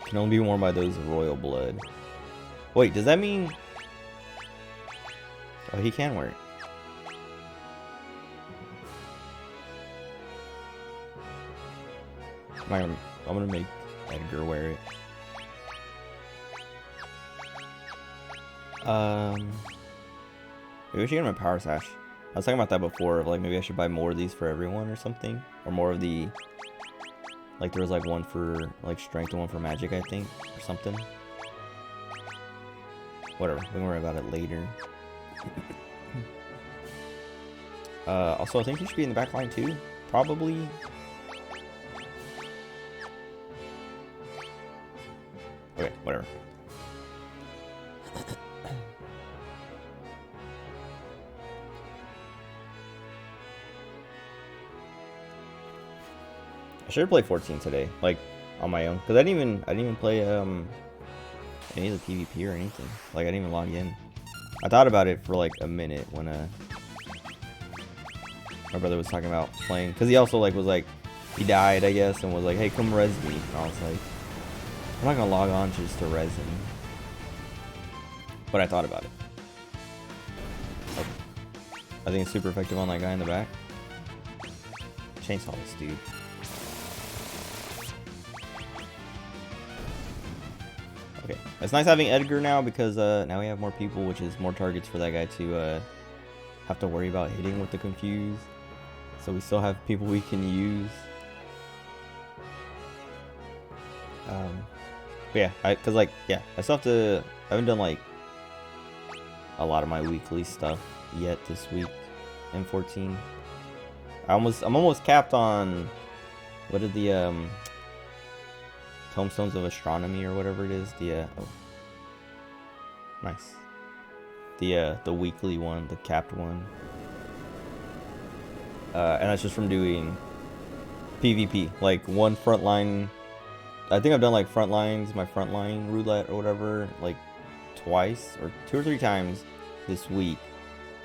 Can only be worn by those royal blood. Wait, does that mean? Oh, he can wear it. I'm gonna make Edgar wear it. Maybe I should get him a power sash. I was talking about that before, of like maybe I should buy more of these for everyone or something, or more of the, like there was like one for like strength and one for magic, I think, or something. Whatever, we can worry about it later. Also, I think he should be in the back line too, probably. Okay, whatever. I should have played 14 today, like on my own, because I didn't even play any of the PvP or anything. Like I didn't even log in. I thought about it for like a minute when my brother was talking about playing, because he also like was like, he died I guess and was like, hey, come res me, and I was like, I'm not gonna log on just to res him. But I thought about it. I think it's super effective on that guy in the back. Chainsaw this dude. Okay, it's nice having Edgar now because now we have more people, which is more targets for that guy to have to worry about hitting with the confuse. So we still have people we can use. But yeah, I still have to. I haven't done like a lot of my weekly stuff yet this week in 14. I'm almost capped on what are the Tomestones of Astronomy or whatever it is. The oh, nice. The weekly one, the capped one. And that's just from doing PvP, like one frontline. I think I've done like my frontline roulette or whatever, like twice or 2 or 3 times this week,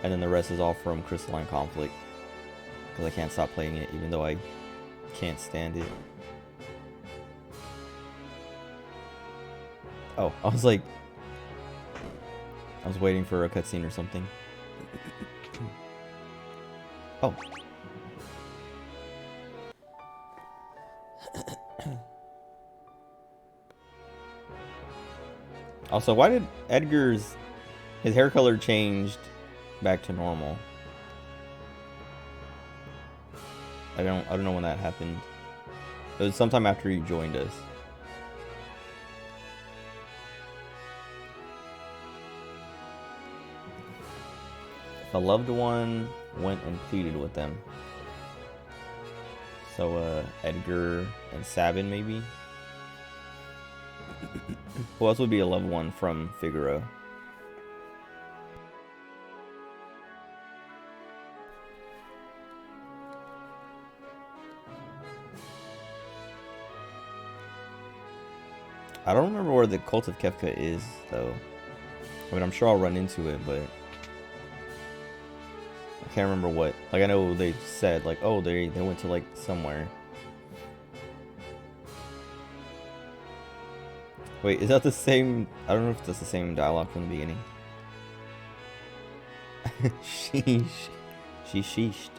and then the rest is all from Crystalline Conflict because I can't stop playing it even though I can't stand it. Oh, I was waiting for a cutscene or something. Oh. Also, why did his hair color changed back to normal? I don't know when that happened. It was sometime after you joined us. A loved one went and pleaded with them. So Edgar and Sabin maybe. Who else would be a loved one from Figaro? I don't remember where the Cult of Kefka is, though. I mean, I'm sure I'll run into it, but I can't remember what. Like, I know they said, like, oh, they went to, like, somewhere. Wait, is that the same? I don't know if that's the same dialogue from the beginning. Sheesh. She sheeshed.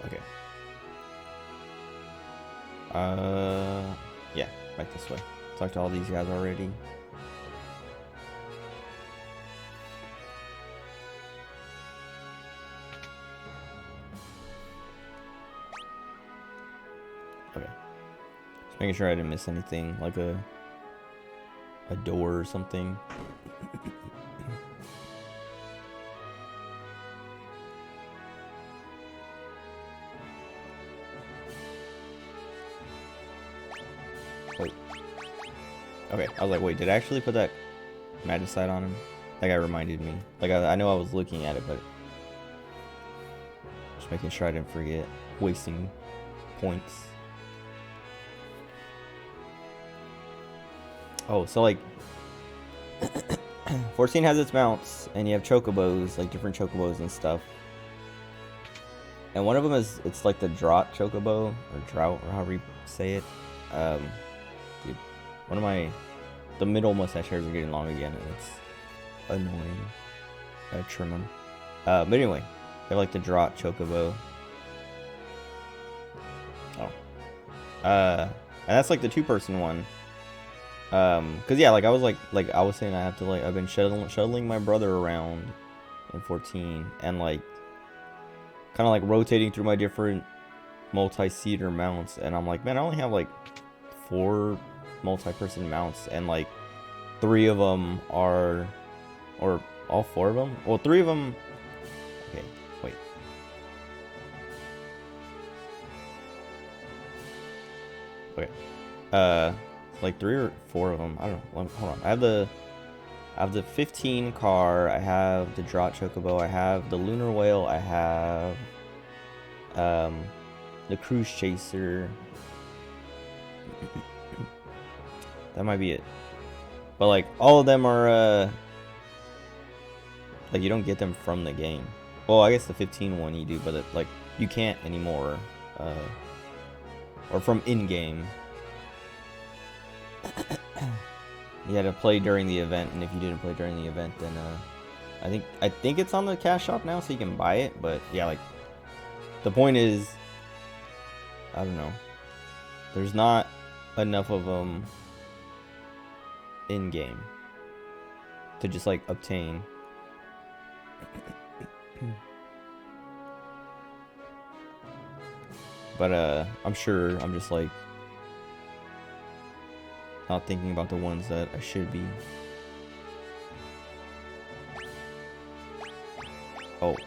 Okay. Yeah, right this way. Talked to all these guys already. Okay. Just making sure I didn't miss anything, like a door or something. Wait. Okay, I was like, wait, did I actually put that magicite on him? That guy reminded me. Like, I know I was looking at it, but just making sure I didn't forget. Wasting points. Oh, so like 14 has its mounts, and you have chocobos, like different chocobos and stuff. And one of them is, it's like the Drought chocobo, or Drought, or however you say it. Dude, one of the middle mustache hairs are getting long again, and it's annoying. Gotta trim them. But anyway, they're like the Drought chocobo. Oh. And that's like the 2-person one. Cause yeah, like I was saying, I have to I've been shuttling my brother around in 14, and like kind of like rotating through my different multi-seater mounts, and I'm like, man, I only have like 4 multi-person mounts, and like 3 of them are, or all 4 of them, well, 3 of them. Okay, wait. Okay. Like 3 or 4 of them. I don't know. Hold on. I have the 15 car. I have the Drought chocobo. I have the Lunar Whale. I have the Cruise Chaser. That might be it. But like all of them are like you don't get them from the game. Well, I guess the 15 one you do, but like you can't anymore. Or from in-game. You had to play during the event, and if you didn't play during the event, then I think it's on the cash shop now, so you can buy it. But yeah, like the point is, I don't know, there's not enough of them in game to just like obtain. But I'm sure I'm just like not thinking about the ones that I should be. Oh,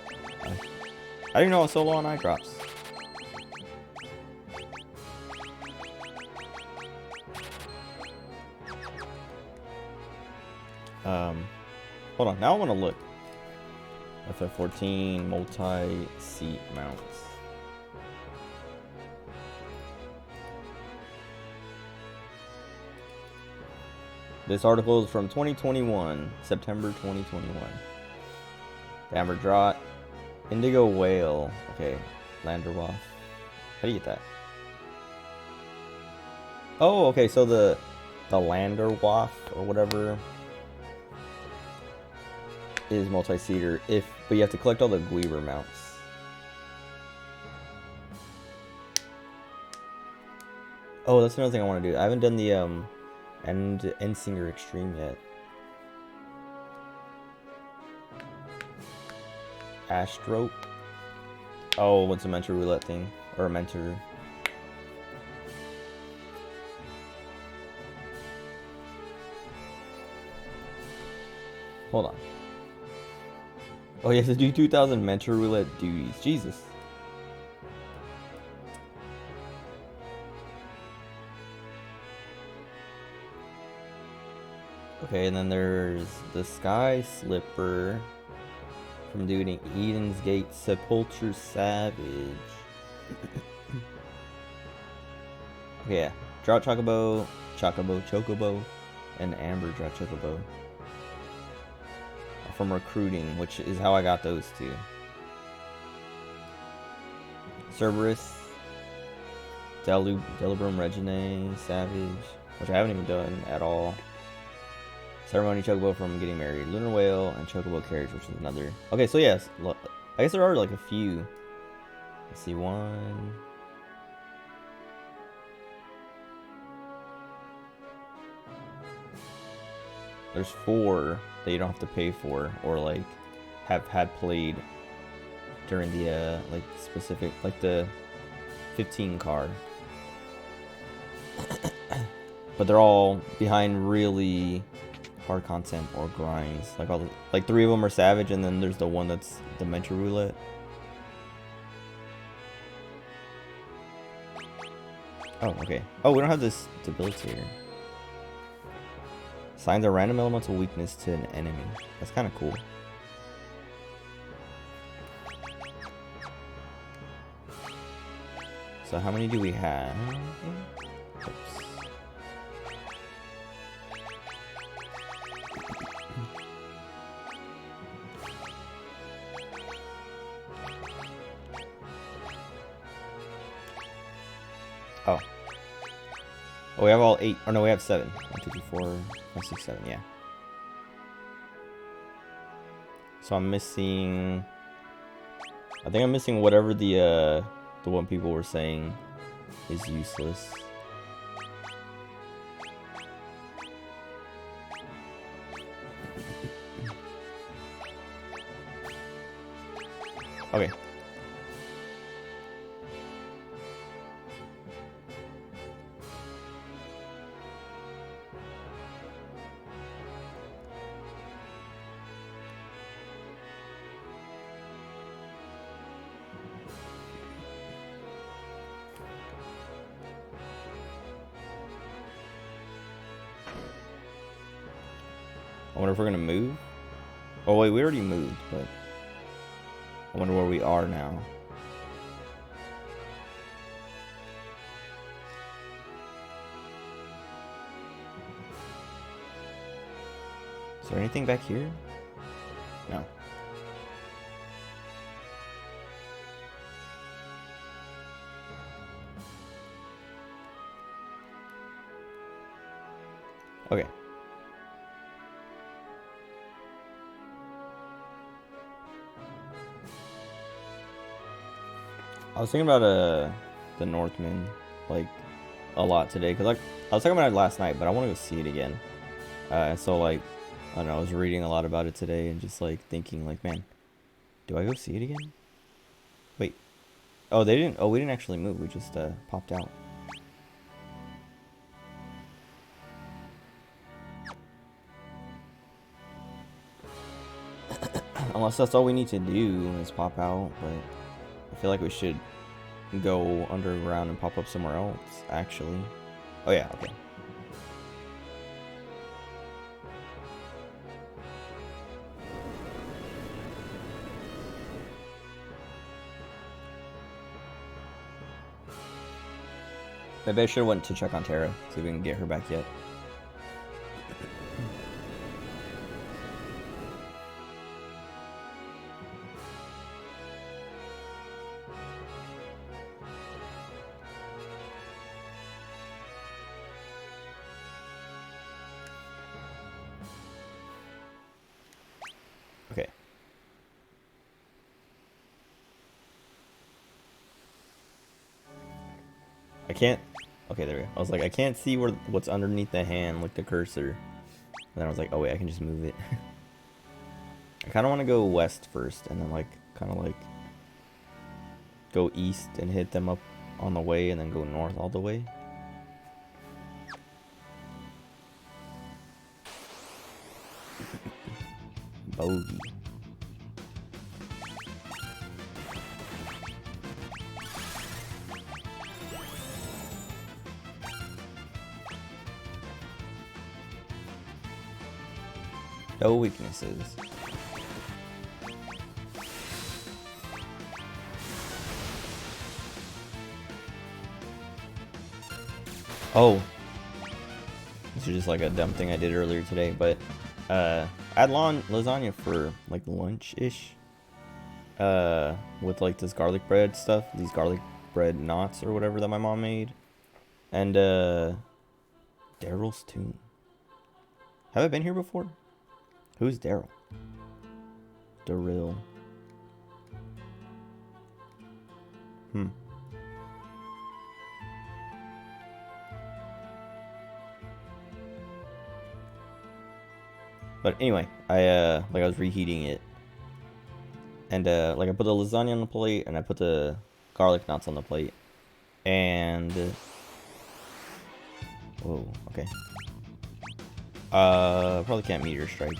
I didn't know I was so low on eye drops. Hold on, now I want to look. FF14 multi-seat mounts. This article is from 2021, September 2021. Amber Drought, Indigo Whale. Okay, Landerwolf. How do you get that? Oh, okay, so the Landerwolf or whatever is multi-seater, but you have to collect all the Guiber mounts. Oh, that's another thing I want to do. I haven't done the Endsinger Extreme yet. Astro. Oh, what's a mentor roulette thing? Or a mentor. Hold on. Oh, you have to do 2,000 mentor roulette duties. Jesus. Okay, and then there's the Sky Slipper from doing Eden's Gate Sepulture Savage. Okay, yeah. Drought Chocobo, Chocobo, and Amber Drought Chocobo. from recruiting, which is how I got those two. Cerberus, Delibrum, Regine, Savage, which I haven't even done at all. Ceremony Chocobo from Getting Married, Lunar Whale, and Chocobo Carriage, which is another. Okay, so yes, I guess there are like a few. Let's see, one. There's 4 that you don't have to pay for, or like have had played during the like specific, like the 15 card. But they're all behind really hard content or grinds. Like all the, like 3 of them are Savage, and then there's the one that's Dementia Roulette. Oh, okay. Oh, we don't have this Debilitator. Assigns a random elemental weakness to an enemy. That's kind of cool. So how many do we have? Oops. Oh. Oh, we have all 8. Or no, we have 7. 1, 2, 3, 4, 5, 6, 7. Yeah. So I'm missing. I think I'm missing whatever the one people were saying is useless. Okay. I wonder if we're gonna move. Oh wait, we already moved, but I wonder where we are now. Is there anything back here? No. Okay. I was thinking about the Northman like a lot today, because like I was talking about it last night, but I want to go see it again. So like I don't know, I was reading a lot about it today and just like thinking like, man, do I go see it again? Wait, oh they didn't. Oh, we didn't actually move. We just popped out. Unless that's all we need to do is pop out, but I feel like we should go underground and pop up somewhere else, actually. Oh yeah, okay. Maybe I should have went to check on Terra, see if we can get her back yet. Okay. I can't. Okay, there we go. I was like, I can't see what's underneath the hand, like the cursor. And then I was like, oh wait, I can just move it. I kind of want to go west first, and then like kind of like go east and hit them up on the way, and then go north all the way. Bogey. No weaknesses. Oh. This is just like a dumb thing I did earlier today, but I I had lasagna for like lunch-ish. With like this garlic bread stuff, these garlic bread knots or whatever that my mom made. And Daryl's Tomb. Have I been here before? Who's Daryl? Daryl. But anyway, I was reheating it. And like I put the lasagna on the plate and I put the garlic knots on the plate. And whoa, okay. Probably can't meteor strike.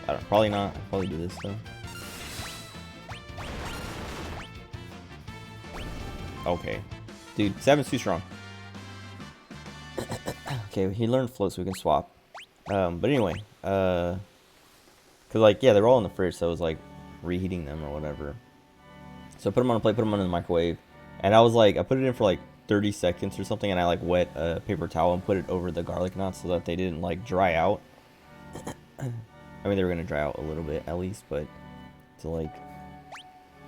I don't, probably not. I'll probably do this though. Okay. Dude, 7's too strong. Okay, he learned float so we can swap. But anyway, cause like, yeah, they're all in the fridge, so I was like reheating them or whatever. So I put them on a plate, put them in the microwave, and I was like, I put it in for like 30 seconds or something, and I like wet a paper towel and put it over the garlic knots so that they didn't like dry out. I mean, they were gonna dry out a little bit at least, but to like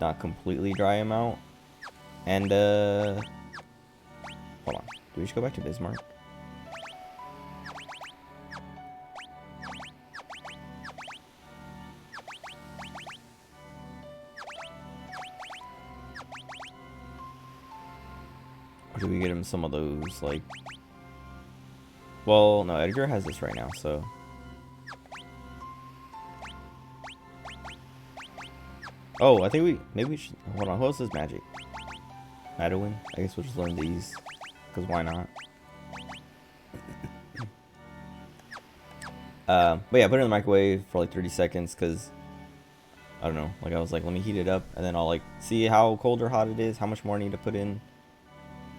not completely dry them out. And hold on, do we just go back to Bismarck? Or do we get him some of those, like... Well, no, Edgar has this right now, so... Oh, I think maybe we should... Hold on, who else is magic? Madeline? I guess we'll just learn these, because why not? But yeah, put it in the microwave for like 30 seconds, because... I don't know, like I was like, let me heat it up, and then I'll like, see how cold or hot it is, how much more I need to put in.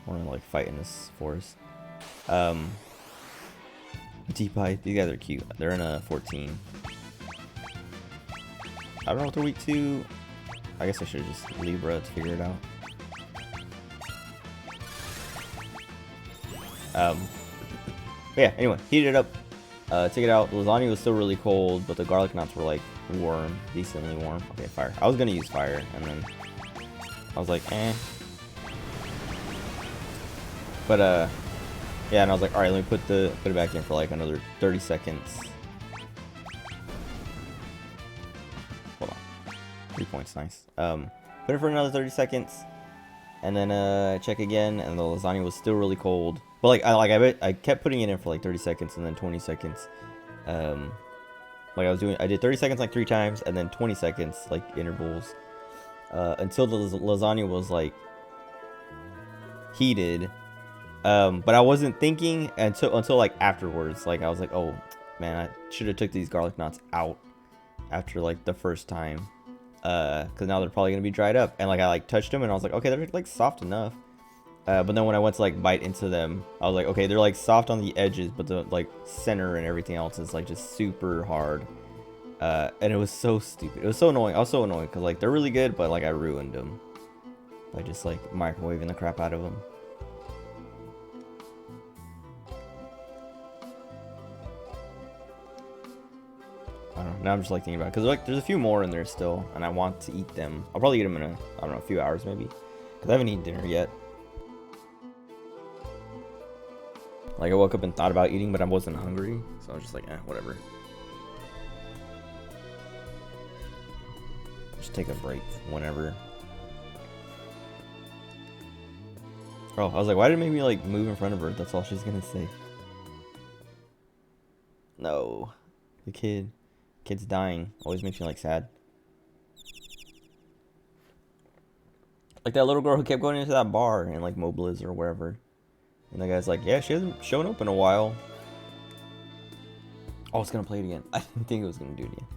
I want to like fight in this forest. T-Pipe, these guys are cute. They're in a 14. I don't know what they're weak to. I guess I should just Libra to figure it out. But yeah, anyway, heat it up. Take it out. The lasagna was still really cold, but the garlic knots were like warm, decently warm. Okay, fire. I was gonna use fire, and then I was like, eh. But yeah, and I was like, all right, let me put it back in for like another 30 seconds. Hold on, 3 points, nice. Put it for another 30 seconds, and then check again, and the lasagna was still really cold. But like I kept putting it in for like 30 seconds and then 20 seconds. Like I did 30 seconds like 3 times, and then 20 seconds like intervals, until the lasagna was like heated. But I wasn't thinking until like afterwards. Like I was like, oh man, I should have took these garlic knots out after like the first time, because now they're probably gonna be dried up. And like I like touched them and I was like, okay, they're like soft enough. But then when I went to like bite into them, I was like, okay, they're like soft on the edges, but the like center and everything else is like just super hard. And it was so stupid. It was so annoying. I was so annoyed because like they're really good, but like I ruined them by just like microwaving the crap out of them. I don't know. Now I'm just like thinking about it because like there's a few more in there still, and I want to eat them. I'll probably eat them in I don't know, a few hours maybe, because I haven't eaten dinner yet. Like I woke up and thought about eating, but I wasn't hungry, so I was just like, whatever. Just take a break whenever. Oh, I was like, why did it make me like move in front of her? That's all she's gonna say. No, the kid's dying. Always makes me like sad. Like that little girl who kept going into that bar in like Mobliz or wherever. And the guy's like, yeah, she hasn't shown up in a while. Oh, it's gonna play it again. I didn't think it was gonna do it again.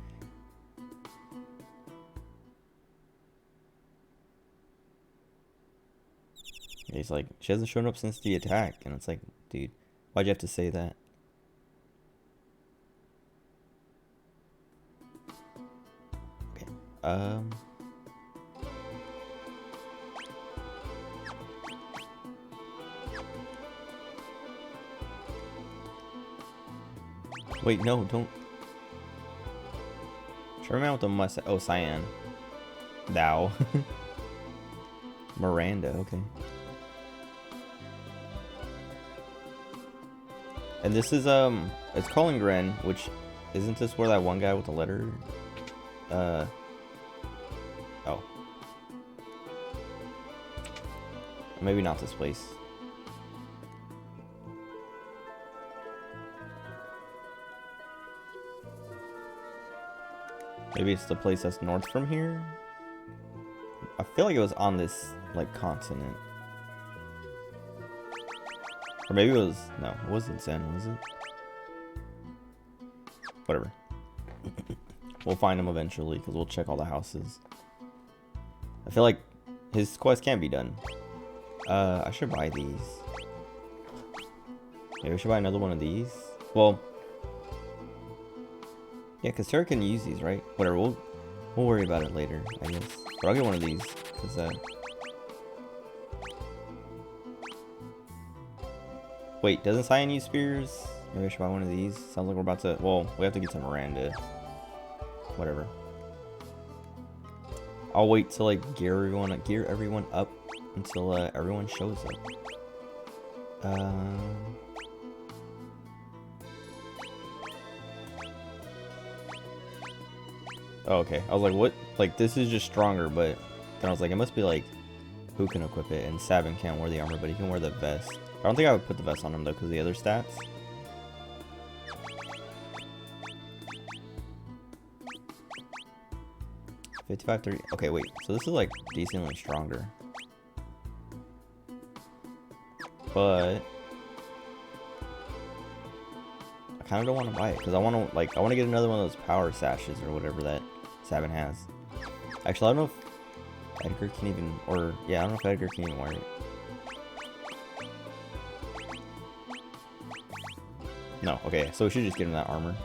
Yeah, he's like, she hasn't shown up since the attack. And it's like, dude, why'd you have to say that? Okay. Wait, no, don't. Sherman with the mustache. Oh, Cyan. Thou. Miranda, okay. And this is, it's Colingren, which, isn't this where that one guy with the letter? Oh. Maybe not this place. Maybe it's the place that's north from here? I feel like it was on this, like, continent. Or maybe it was... No, it wasn't Zen, was it? Whatever. We'll find him eventually, because we'll check all the houses. I feel like his quest can be done. I should buy these. Maybe we should buy another one of these. Well... Yeah, because Terra can use these, right? Whatever, we'll worry about it later, I guess. But I'll get one of these, because, Wait, doesn't Cyan use spears? Maybe I should buy one of these. Sounds like we're about to... Well, we have to get to Miranda. Whatever. I'll wait till, like, gear everyone up until, everyone shows up. Oh, okay. I was like, what? Like, this is just stronger, but then I was like, it must be like, who can equip it? And Sabin can't wear the armor, but he can wear the vest. I don't think I would put the vest on him, though, because of the other stats. $55.30. Okay, wait. So this is, like, decently stronger. But... I kind of don't want to buy it, because I want to, like, I want to get another one of those power sashes, or whatever that Sabin has. Actually, I don't know if Edgar can even, or, yeah, I don't know if Edgar can even wear it. No, okay, so we should just get him that armor.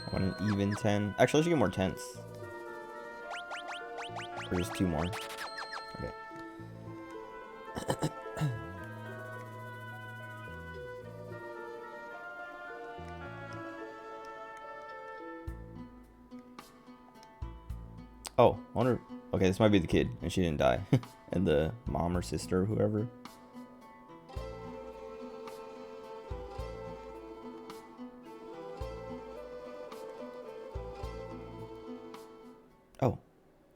I want an even 10. Actually, let's get more tents. Or just 2 more. Okay. Oh, I wonder... Okay, this might be the kid, and she didn't die. And the mom or sister or whoever. Oh,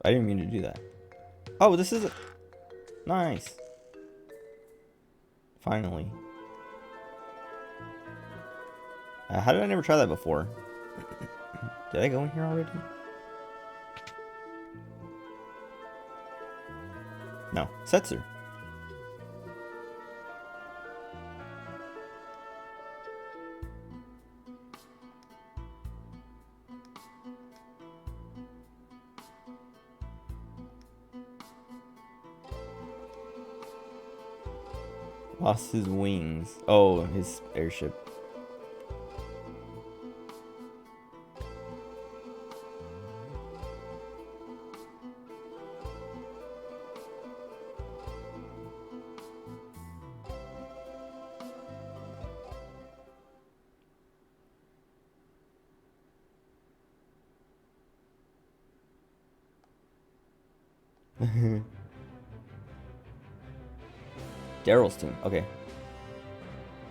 I didn't mean to do that. Oh, this is... Nice. Finally. How did I never try that before? Did I go in here already? No. Setzer. Lost his wings. Oh, his airship. Daryl's tomb. Okay.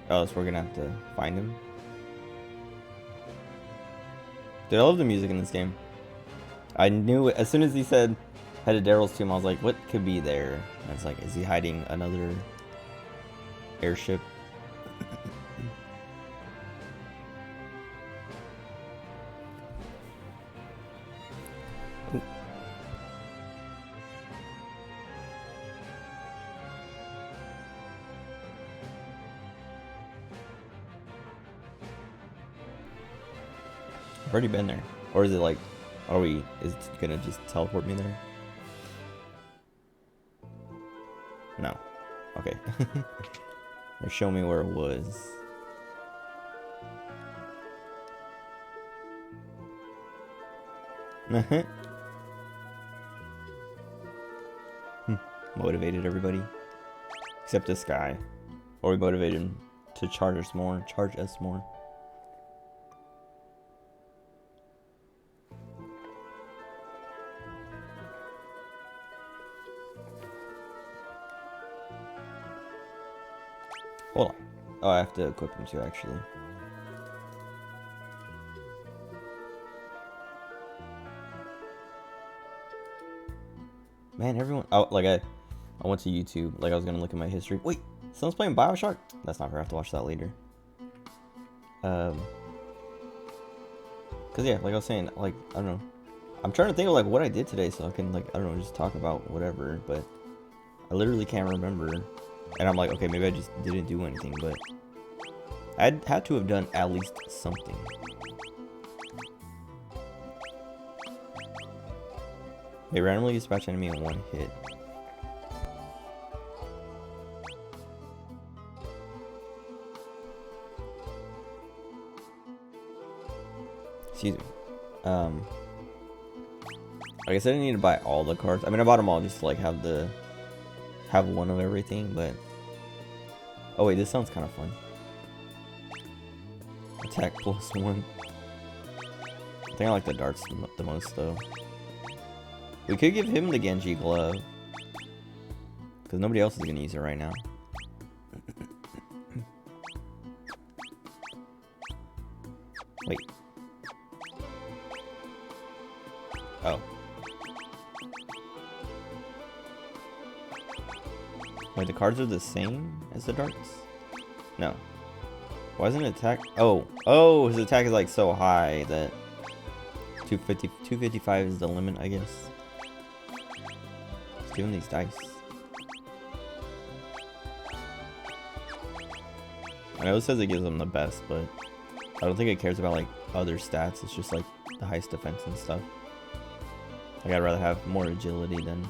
Oh, so we're gonna have to find him. Dude, I love the music in this game. I knew it as soon as he said head to Daryl's tomb. I was like, what could be there? And it's like, is he hiding another airship? I've already been there. Or is it like, is it gonna just teleport me there? No. Okay. Or show me where it was. Motivated everybody. Except this guy. Or we motivated him to charge us more. Hold on. Oh, I have to equip him too, actually. Man, everyone... Oh, like I went to YouTube. Like, I was gonna look at my history. Wait, someone's playing Bioshock? That's not fair. I have to watch that later. Because, yeah, like I was saying, like, I don't know. I'm trying to think of, like, what I did today so I can, like, I don't know, just talk about whatever. But I literally can't remember. And I'm like, okay, maybe I just didn't do anything. But I had to have done at least something. They randomly dispatch enemy in one hit. Excuse me. I guess I didn't need to buy all the cards. I mean, I bought them all just to like have one of everything. But oh wait, this sounds kind of fun. Attack +1. I think I like the darts the most though. We could give him the Genji glove. Because nobody else is going to use it right now. Wait. Oh. Wait, the cards are the same as the darts? No. Why isn't it attack? Oh, his attack is like so high that 255 is the limit, I guess. Let's give him these dice. I know it says it gives them the best, but I don't think it cares about like other stats. It's just like the highest defense and stuff. Like I'd rather have more agility than.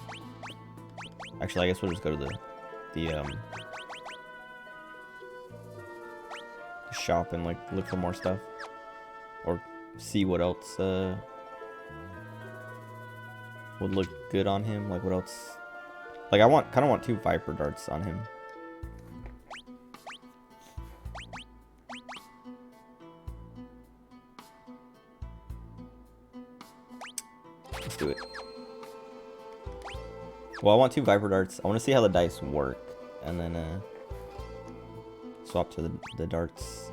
Actually, I guess we'll just go to the shop and like look for more stuff, or see what else would look good on him. Like what else? Like I kind of want 2 Viper darts on him. Let's do it. Well, I want 2 Viper darts. I want to see how the dice work, and then swap to the darts.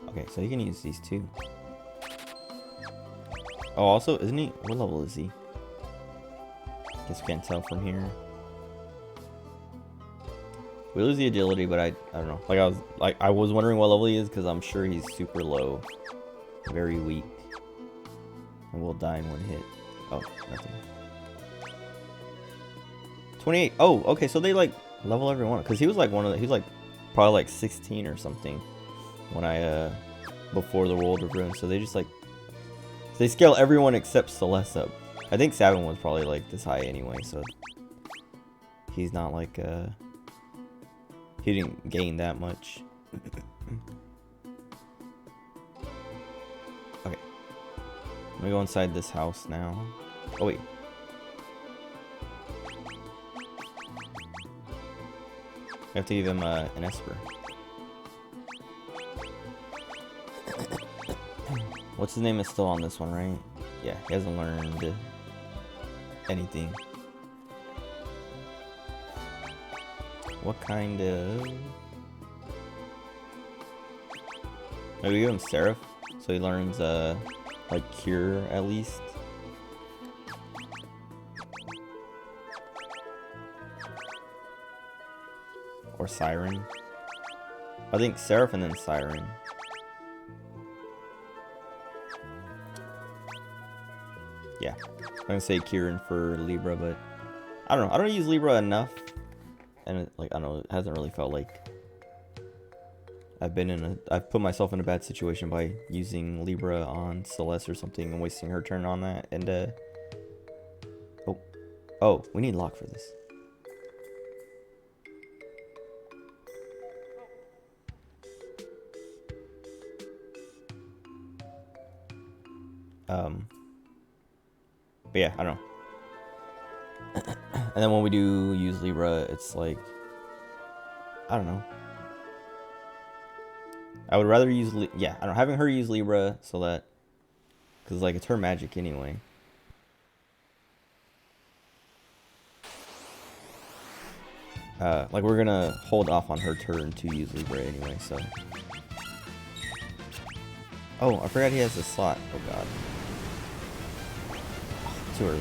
Okay, so you can use these too. Oh, also, isn't he? What level is he? Guess we can't tell from here. We lose the agility, but I don't know. Like I was wondering what level he is because I'm sure he's super low, very weak, and will die in one hit. Oh, nothing. 28. Oh, okay. So they like level everyone because he was like he was like probably like 16 or something when I before the World of Ruin. So they just like they scale everyone except Celeste up. I think Sabin was probably like this high anyway, so he's not like he didn't gain that much. Okay. Let me go inside this house now. Oh, wait. I have to give him an Esper. What's his name is still on this one, right? Yeah, he hasn't learned anything. What kind of... Maybe give him Seraph, so he learns, like, Cure, at least. Or Siren. I think Seraph and then Siren. Yeah. I'm gonna say Kieran for Libra, but... I don't know. I don't use Libra enough. And it, like, I don't know, it hasn't really felt like I've put myself in a bad situation by using Libra on Celeste or something and wasting her turn on that. And oh, we need lock for this. But yeah, I don't know. And then when we do use Libra, it's like, I don't know. I would rather use, yeah, I don't know, having her use Libra so that, because like it's her magic anyway. Like we're gonna hold off on her turn to use Libra anyway, so. Oh, I forgot he has a slot. Oh god. Too early.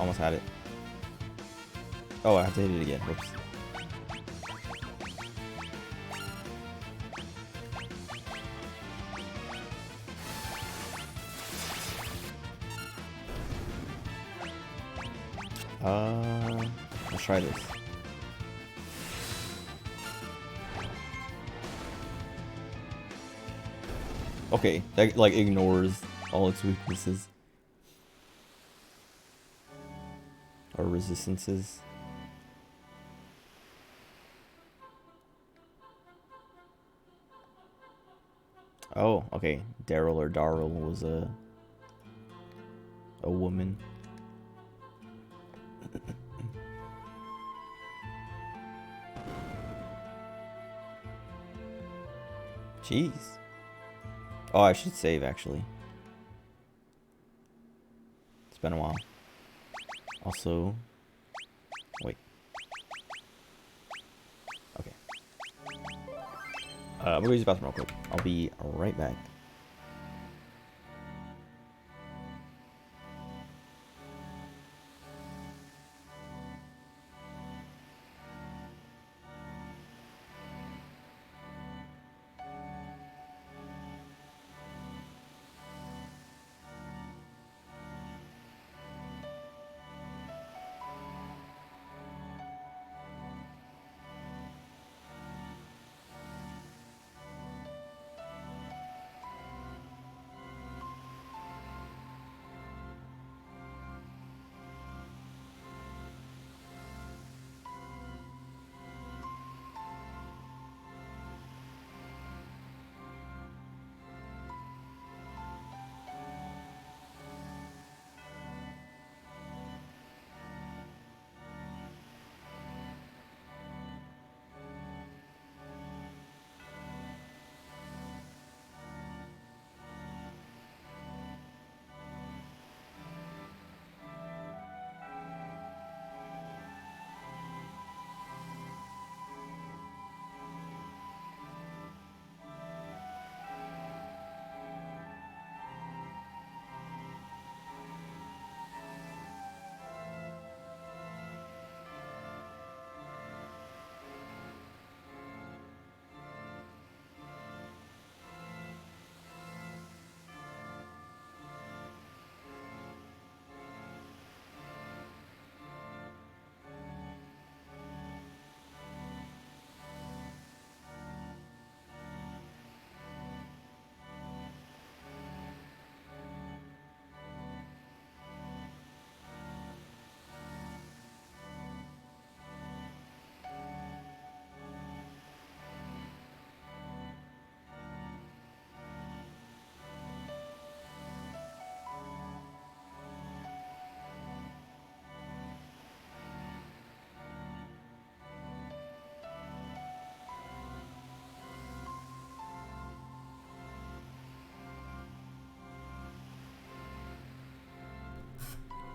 Almost had it. Oh, I have to hit it again. Whoops. Let's try this. Okay, that like ignores all its weaknesses. Or resistances. Oh, okay. Daryl or Darryl was a woman. Jeez. Oh, I should save actually. It's been a while. Also, wait. Okay. I'm gonna use the bathroom real quick. I'll be right back.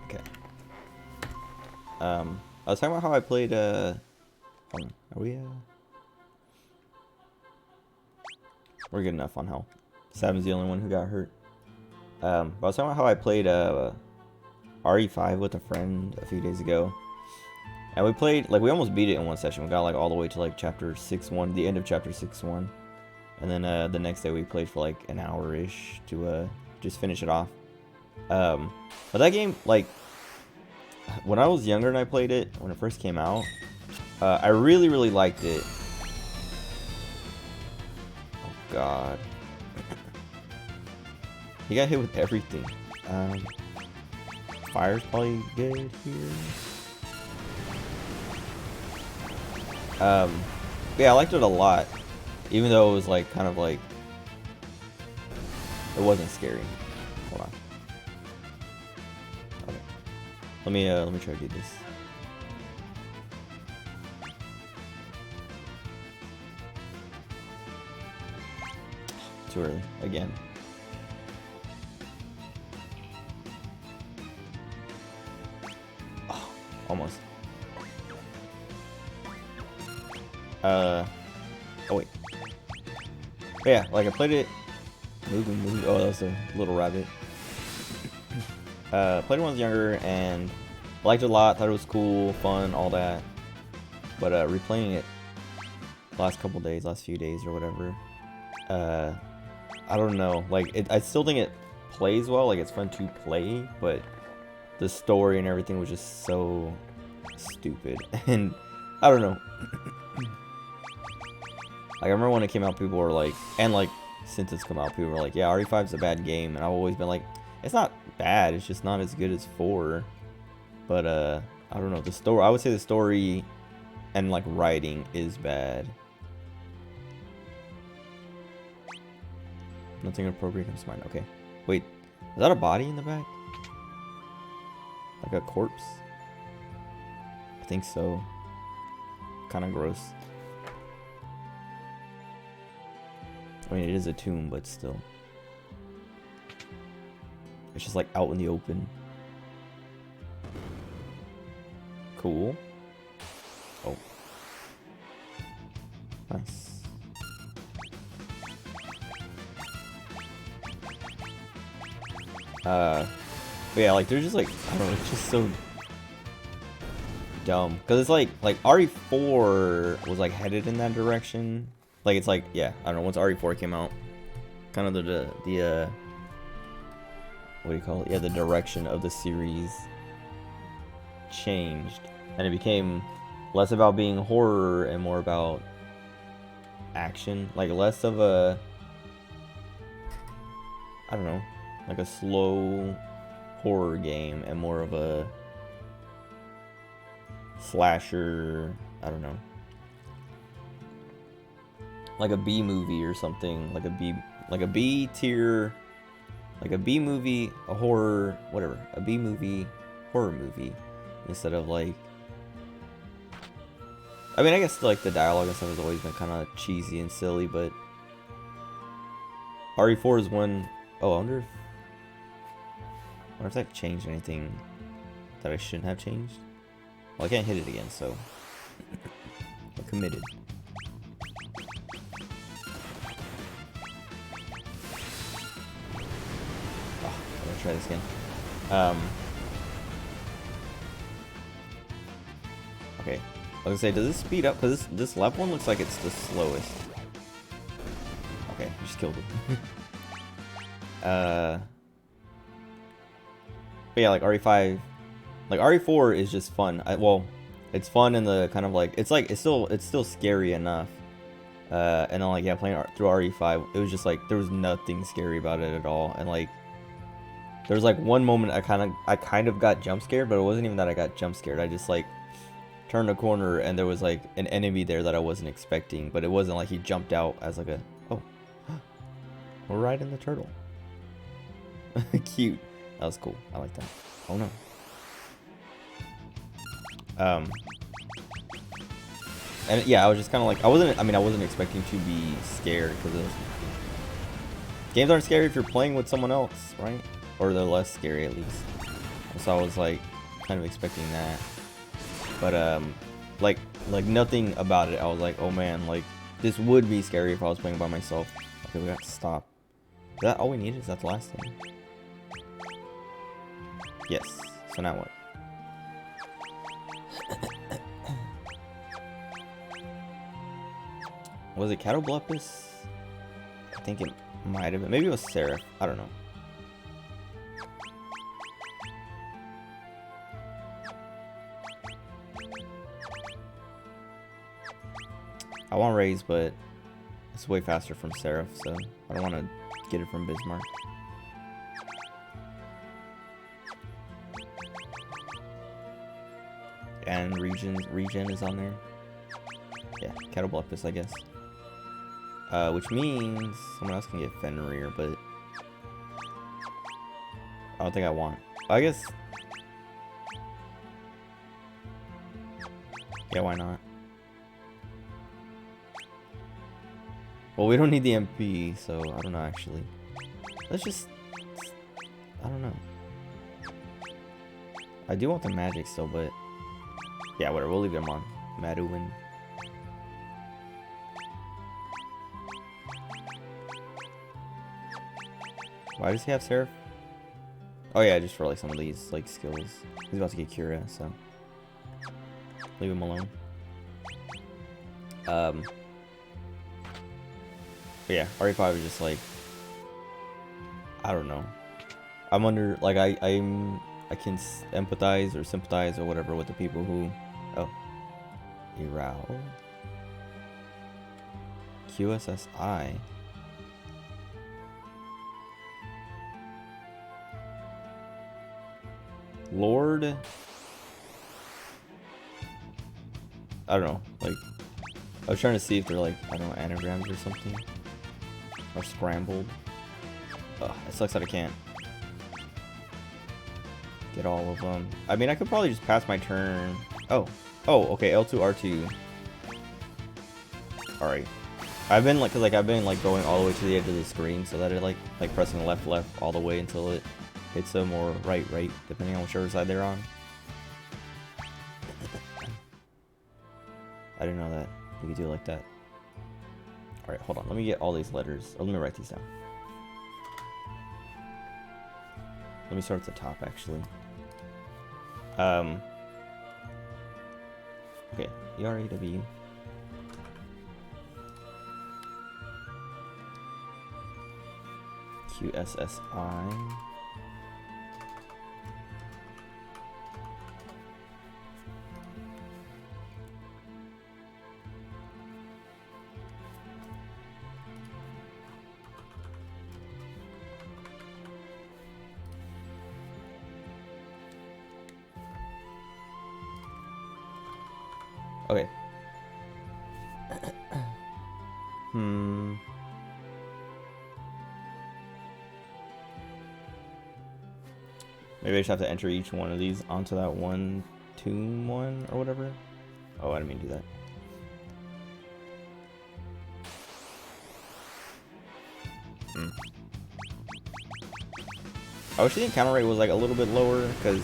Okay. I was talking about how I played, hold on, are we, we're good enough on health. Savin's the only one who got hurt. But I was talking about how I played, RE5 with a friend a few days ago. And we played, like, we almost beat it in one session. We got, like, all the way to, like, chapter 6-1, the end of chapter 6-1. And then, the next day we played for, like, an hour-ish to, just finish it off. But that game, like, when I was younger and I played it, when it first came out, I really, really liked it. Oh, God. He got hit with everything. Fire's probably good here. Yeah, I liked it a lot. Even though it was like kind of like it wasn't scary. Hold on. Okay. Let me try to do this. Too early again. Oh, almost. Oh wait. But yeah, like I played it. Moving. Oh, that was a little rabbit. Played it when I was younger and liked it a lot. Thought it was cool, fun, all that. But replaying it last few days or whatever. I don't know. Like I still think it plays well. Like it's fun to play, but the story and everything was just so stupid. And I don't know. Like, I remember when it came out, people were like, and like, since it's come out, people were like, yeah, RE5's a bad game. And I've always been like, it's not bad, it's just not as good as 4. But, I don't know, the story, I would say the story and, like, writing is bad. Nothing appropriate comes to mind. Okay. Wait, is that a body in the back? Like a corpse? I think so. Kind of gross. I mean, it is a tomb, but still. It's just like out in the open. Cool. Oh. Nice. But yeah, like there's just like, I don't know, it's just so dumb. Cause it's like RE4 was like headed in that direction. Like it's like, yeah, I don't know, once RE4 came out, kind of the what do you call it? Yeah, the direction of the series changed. And it became less about being horror and more about action. Like less of a, I don't know, like a slow horror game and more of a slasher, I don't know. Like a B movie or something, like a B tier, like a B movie, a horror, whatever, a B movie, horror movie, instead of like, I mean, I guess like the dialogue and stuff has always been kind of cheesy and silly, but RE4 is one. Oh, I wonder if that changed anything that I shouldn't have changed. Well, I can't hit it again, so I'm committed. Try this again. Okay. I was gonna say, does this speed up? Because this left one looks like it's the slowest. Okay, I just killed it. But yeah, like RE5, like RE4 is just fun. Well, it's fun in the kind of like it's still scary enough. And then like yeah, playing through RE5, it was just like there was nothing scary about it at all, and like. There was like one moment I kind of got jump scared, but it wasn't even that I got jump scared. I just like turned a corner and there was like an enemy there that I wasn't expecting, but it wasn't like he jumped out as like a, oh, we're riding the turtle. Cute. That was cool. I like that. Oh no. And yeah, I was just kind of like, I wasn't expecting to be scared because games aren't scary if you're playing with someone else, right? Or they're less scary at least. So I was like kind of expecting that. But like nothing about it. I was like, oh man, like this would be scary if I was playing by myself. Okay, we got to stop. Is that all we needed? Is that the last thing? Yes. So now what? Was it Catoblepas? I think it might have been. Maybe it was Seraph. I don't know. I want Raise, but it's way faster from Seraph, so I don't want to get it from Bismarck. And Regen is on there. Yeah, Catoblepas, I guess. Which means someone else can get Fenrir, but I don't think I want. I guess. Yeah, why not? Well, we don't need the MP, so I don't know actually. Let's just. I don't know. I do want the magic still, but yeah, whatever. We'll leave them on. Maduin. Why does he have Seraph? Oh yeah, just for like some of these like skills. He's about to get Kira, so leave him alone. But yeah, RE5 is just like, I don't know. I'm under like I can empathize or sympathize or whatever with the people who Irao QSSI. Lord, I don't know, like, I was trying to see if they're like, I don't know, anagrams or something, or scrambled. Ugh, it sucks that I can't get all of them. I mean, I could probably just pass my turn. Oh, okay, L2, R2. Alright. I've been like, I've been like going all the way to the edge of the screen so that it like pressing left all the way until it hits them, or right, depending on whichever side they're on. I didn't know that you could do it like that. Alright, hold on. Let me get all these letters. Or let me write these down. Let me start at the top, actually. Okay, ERAW. QSSI. Okay. Maybe I just have to enter each one of these onto that one tomb one or whatever. Oh, I didn't mean to do that. I wish the encounter rate was like a little bit lower, because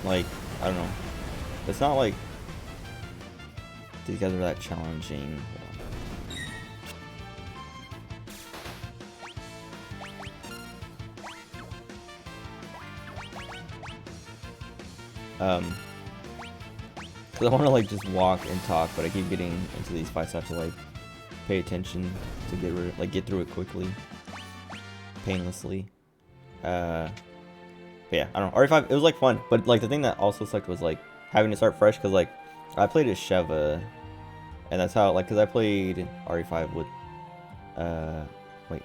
like, I don't know. It's not like these guys are that challenging. Cause I want to like just walk and talk, but I keep getting into these fights. I have to like pay attention to get through it quickly, painlessly. But yeah, I don't know. RE5, it was like fun, but like the thing that also sucked was like having to start fresh, cause like I played as Sheva, and that's how like, cause I played RE5 with wait.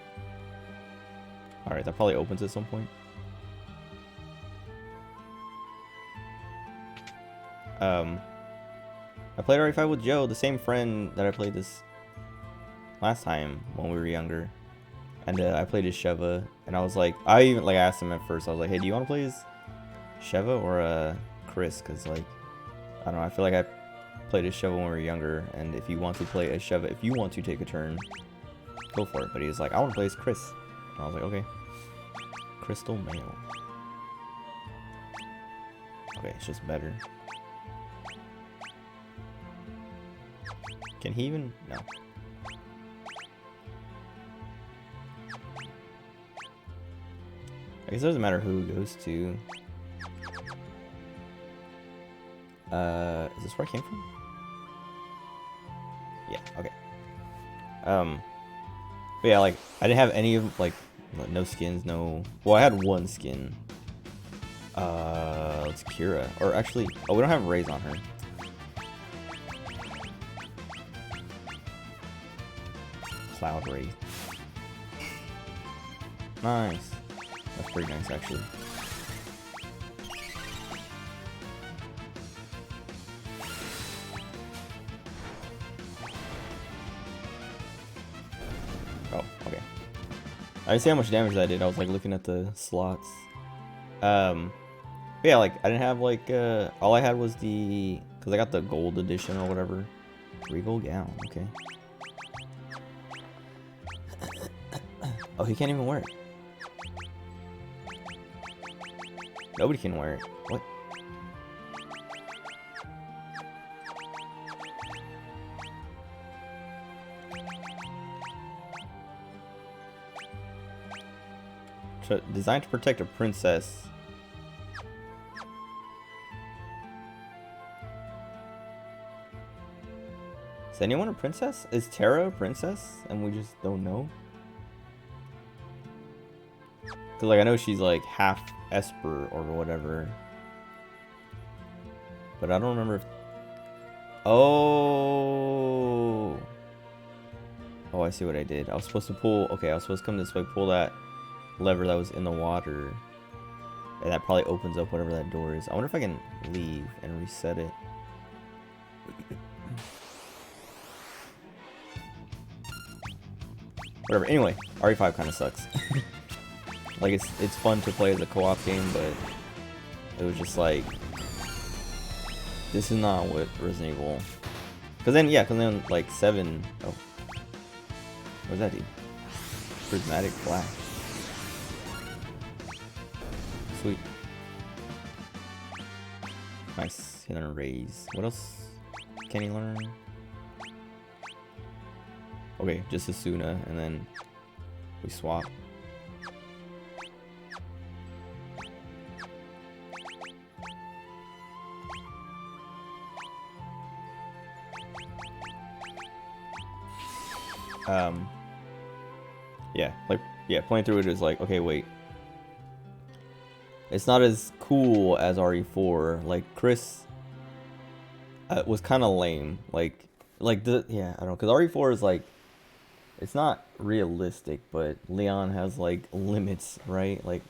All right, that probably opens at some point. I played RE5 with Joe, the same friend that I played this last time when we were younger, and I played as Sheva, and I was like, I even like asked him at first, I was like, hey, do you want to play as Sheva or Chris? Because like, I don't know, I feel like I played as Sheva when we were younger, and if you want to play as Sheva, if you want to take a turn, go for it. But he was like, I want to play as Chris, and I was like, okay. Crystal Mail. Okay, it's just better. Can he even? No. I guess it doesn't matter who it goes to. Is this where I came from? Yeah, okay. But yeah, like, I didn't have any of, like, no skins, no... Well, I had one skin. It's Kira. Or actually, oh, we don't have Raze on her. Cloud Wraith. Nice. That's pretty nice, actually. Oh, okay. I didn't see how much damage that did. I was like looking at the slots. But yeah, like I didn't have like all I had was the, because I got the gold edition or whatever. Regal gown, okay. Oh, he can't even wear it. Nobody can wear it. What? Designed to protect a princess. Is anyone a princess? Is Terra a princess and we just don't know? Cause like I know she's like half Esper or whatever, but I don't remember if... Oh, I see what I did. I was supposed to pull. Okay, I was supposed to come this way, pull that lever that was in the water, and that probably opens up whatever that door is. I wonder if I can leave and reset it. Whatever. Anyway, RE5 kind of sucks. Like it's fun to play as a co-op game, but it was just like, this is not what Resident Evil. Cause then like 7. Oh, what does that do? Prismatic flash. Sweet. Nice. He learned raise. What else can he learn? Okay, just Asuna, and then we swap. Yeah, playing through it is like, okay, wait. It's not as cool as RE4. Like, Chris was kind of lame. I don't know, because RE4 is like, it's not realistic, but Leon has like limits, right? Like,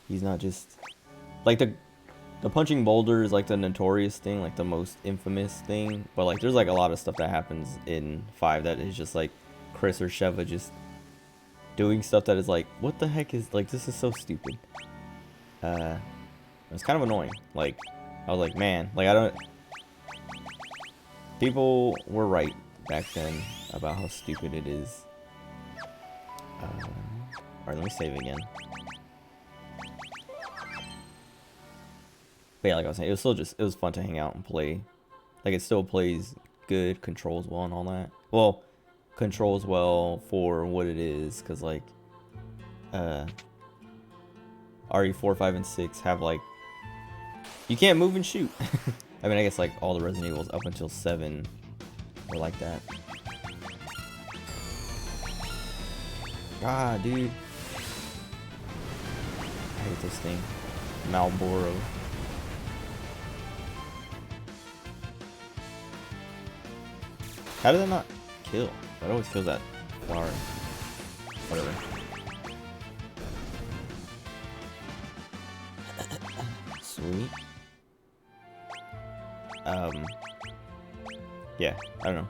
he's not just like the punching boulder is like the notorious thing, like the most infamous thing, but like there's like a lot of stuff that happens in 5 that is just like Chris or Sheva just doing stuff that is like, what the heck is, like, this is so stupid. It's kind of annoying. Like, I was like, man, like, I don't... People were right back then about how stupid it is. Alright, let me save again. But yeah, like I was saying, it was still just, it was fun to hang out and play. Like, it still plays good, controls well and all that. Well, controls well for what it is, because like RE4, 5, and 6 have like, you can't move and shoot. I mean, I guess like all the Resident Evils up until 7 were like that. God, dude, I hate this thing. Malboro. How did that not kill? That always kills that flower. Whatever. Sweet. Yeah, I don't know.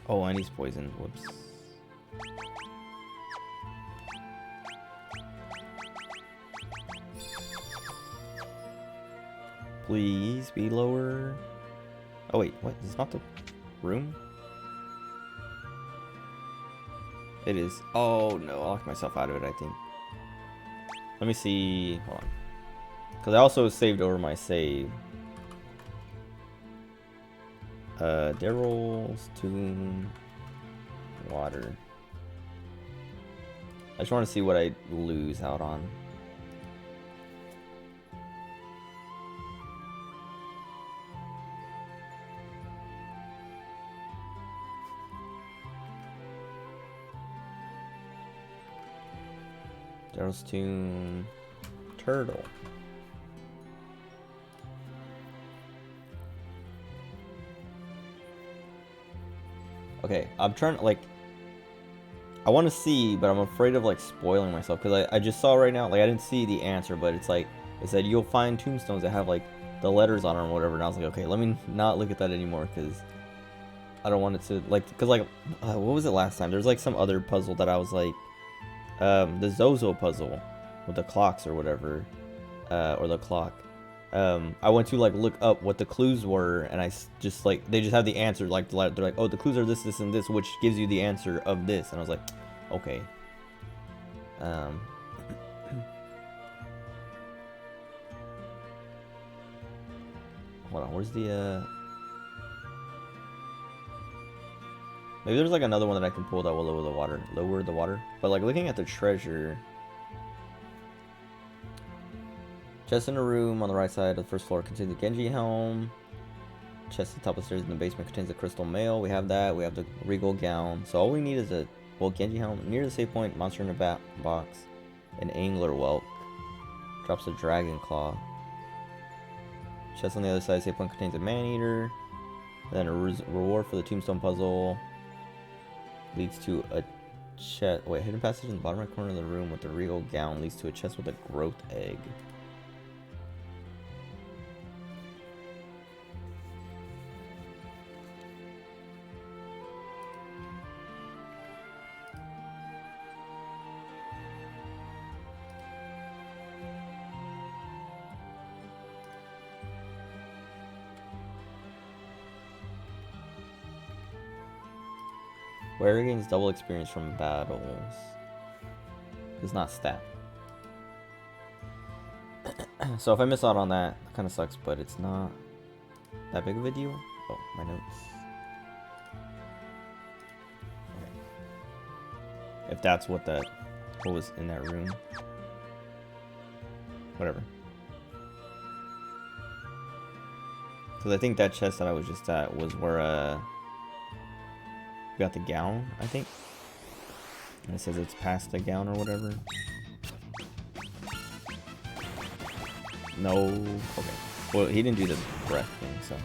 Oh, and he's poisoned. Whoops. Please be lower. Oh wait, what? Is this not the room? It is. Oh no, I locked myself out of it, I think. Let me see. Hold on. Because I also saved over my save. Daryl's tomb. Water. I just want to see what I lose out on. Daryl's tomb. Turtle. Okay, I'm trying to, like, I want to see, but I'm afraid of, like, spoiling myself, because I just saw right now, like, I didn't see the answer, but it's like, it said you'll find tombstones that have, like, the letters on them or whatever, and I was like, okay, let me not look at that anymore, because I don't want it to like, cause like, what was it last time? There's like some other puzzle that I was like, the Zozo puzzle with the clocks or whatever, or the clock. I went to like look up what the clues were, and just like they just have the answer. Like they're like, oh, the clues are this, this, and this, which gives you the answer of this. And I was like, okay. Hold on, where's the maybe there's like another one that I can pull that will lower the water. But like looking at the treasure, chest in a room on the right side of the first floor contains the Genji helm. Chest at the top of the stairs in the basement contains the crystal mail. We have that. We have the regal gown. So all we need is a Genji helm. Near the save point, monster in a bat box, an angler whelk, drops a dragon claw. Chest on the other side, save point contains a man-eater. Then a reward for the tombstone puzzle leads to a chest. Wait, hidden passage in the bottom right corner of the room with the regal gown leads to a chest with a growth egg. Where gains double experience from battles. Does not stat. So if I miss out on that, it kind of sucks, but it's not that big of a deal. Oh, my notes. Okay. If that's what was in that room. Whatever. Because I think that chest that I was just at was where we got the gown, I think. And it says it's past the gown or whatever. No. Okay. Well, he didn't do the breath thing, so.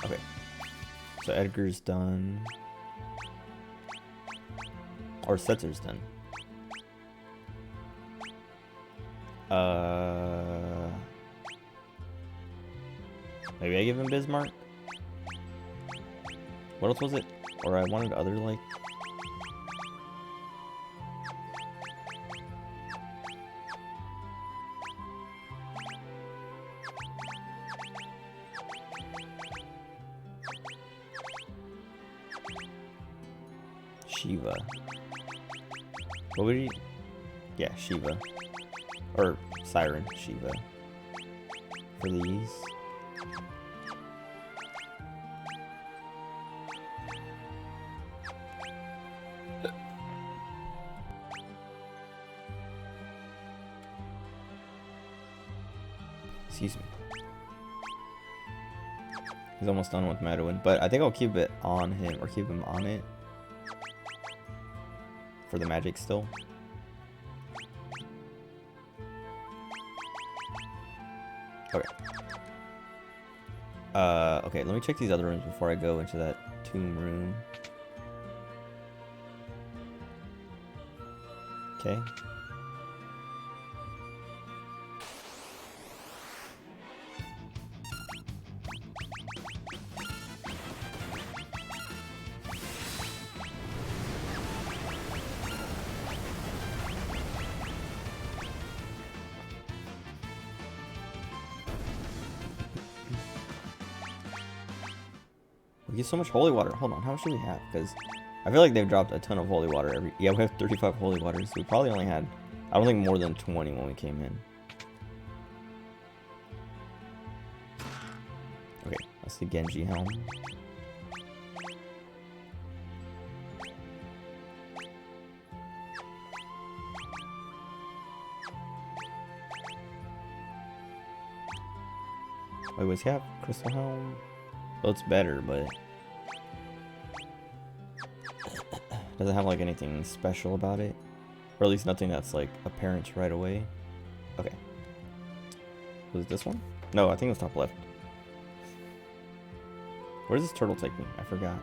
Okay. So Edgar's done. Or Setzer's done. Maybe I give him Bismarck? What else was it? Or I wanted other, like... Shiva. What would he... Yeah, Shiva. Or Siren Shiva. For these. Excuse me. He's almost done with Medowin, but I think I'll keep it on him, or keep him on it. For the magic still. Okay. Okay, let me check these other rooms before I go into that tomb room. Okay. We get so much holy water. Hold on, how much do we have? Because I feel like they've dropped a ton of holy water every... Yeah, we have 35 holy waters. So we probably only had, I don't think, more than 20 when we came in. Okay, that's the Genji helm. Wait, does he have crystal helm? Well, it's better, but doesn't have like anything special about it, or at least nothing that's like apparent right away. Okay, was it this one? No, I think it was top left. Where does this turtle take me? I forgot.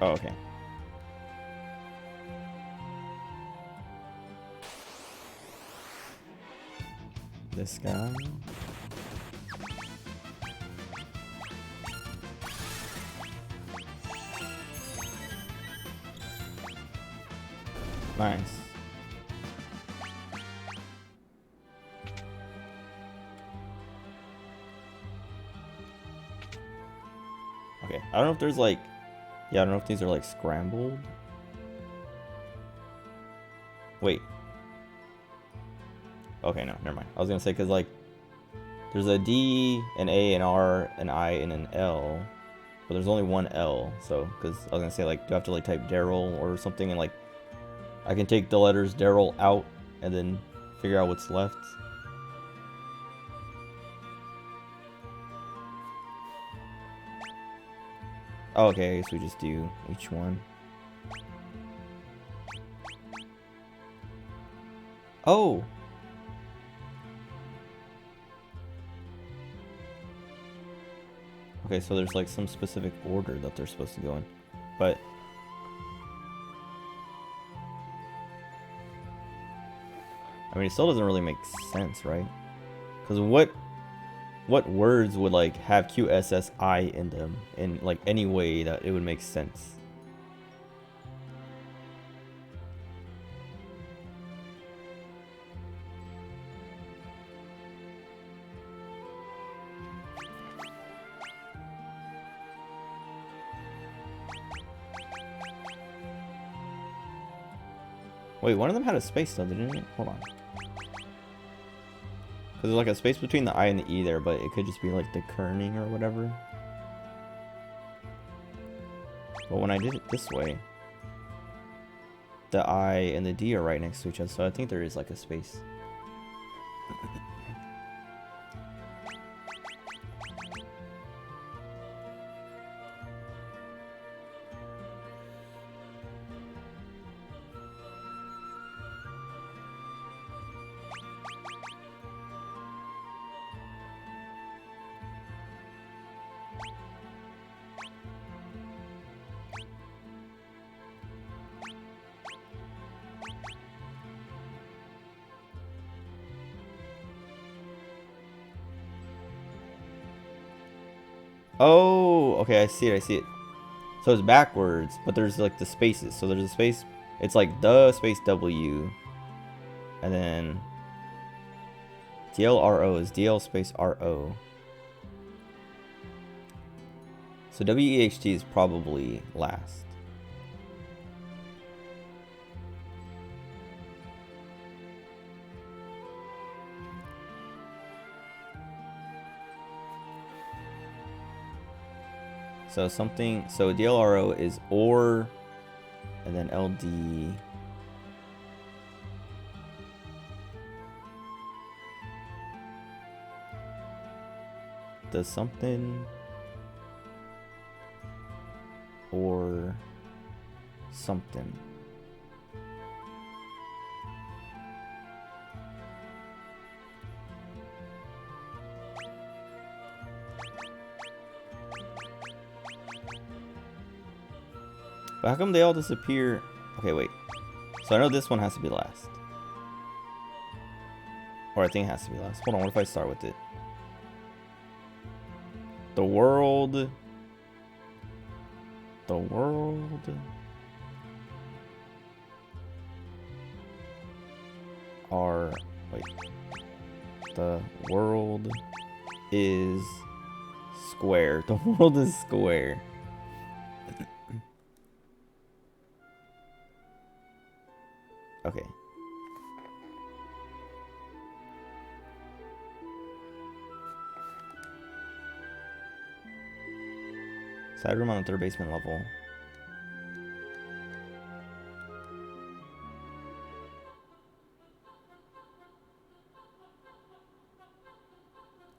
Oh, okay. This guy. Nice. Okay, I don't know if there's like, yeah, I don't know if these are like scrambled. Wait. Okay, no, never mind. I was gonna say, cause like, there's a D, an A, an R, an I, and an L, but there's only one L. So, cause I was gonna say like, do I have to like type Daryl or something, and like, I can take the letters Daryl out and then figure out what's left. Oh, okay, I guess we just do each one. Oh! Okay, so there's like some specific order that they're supposed to go in. But I mean, it still doesn't really make sense, right? Because what words would like have QSSI in them in like any way that it would make sense? Wait, one of them had a space though, didn't it? Hold on. Because there's like a space between the I and the E there, but it could just be like the kerning or whatever. But when I did it this way, the I and the D are right next to each other, so I think there is like a space. Oh, okay, I see it, I see it. So it's backwards, but there's like the spaces. So there's a space, it's like the space W, and then DLRO is DL space RO. So WEHT is probably last. So something, so DLRO is OR, and then LD. Does something or something. But how come they all disappear? Okay, wait. So I know this one has to be last. Or I think it has to be last. Hold on, what if I start with it? The world are, wait, the world is square. The world is square. Okay. Side room on the third basement level.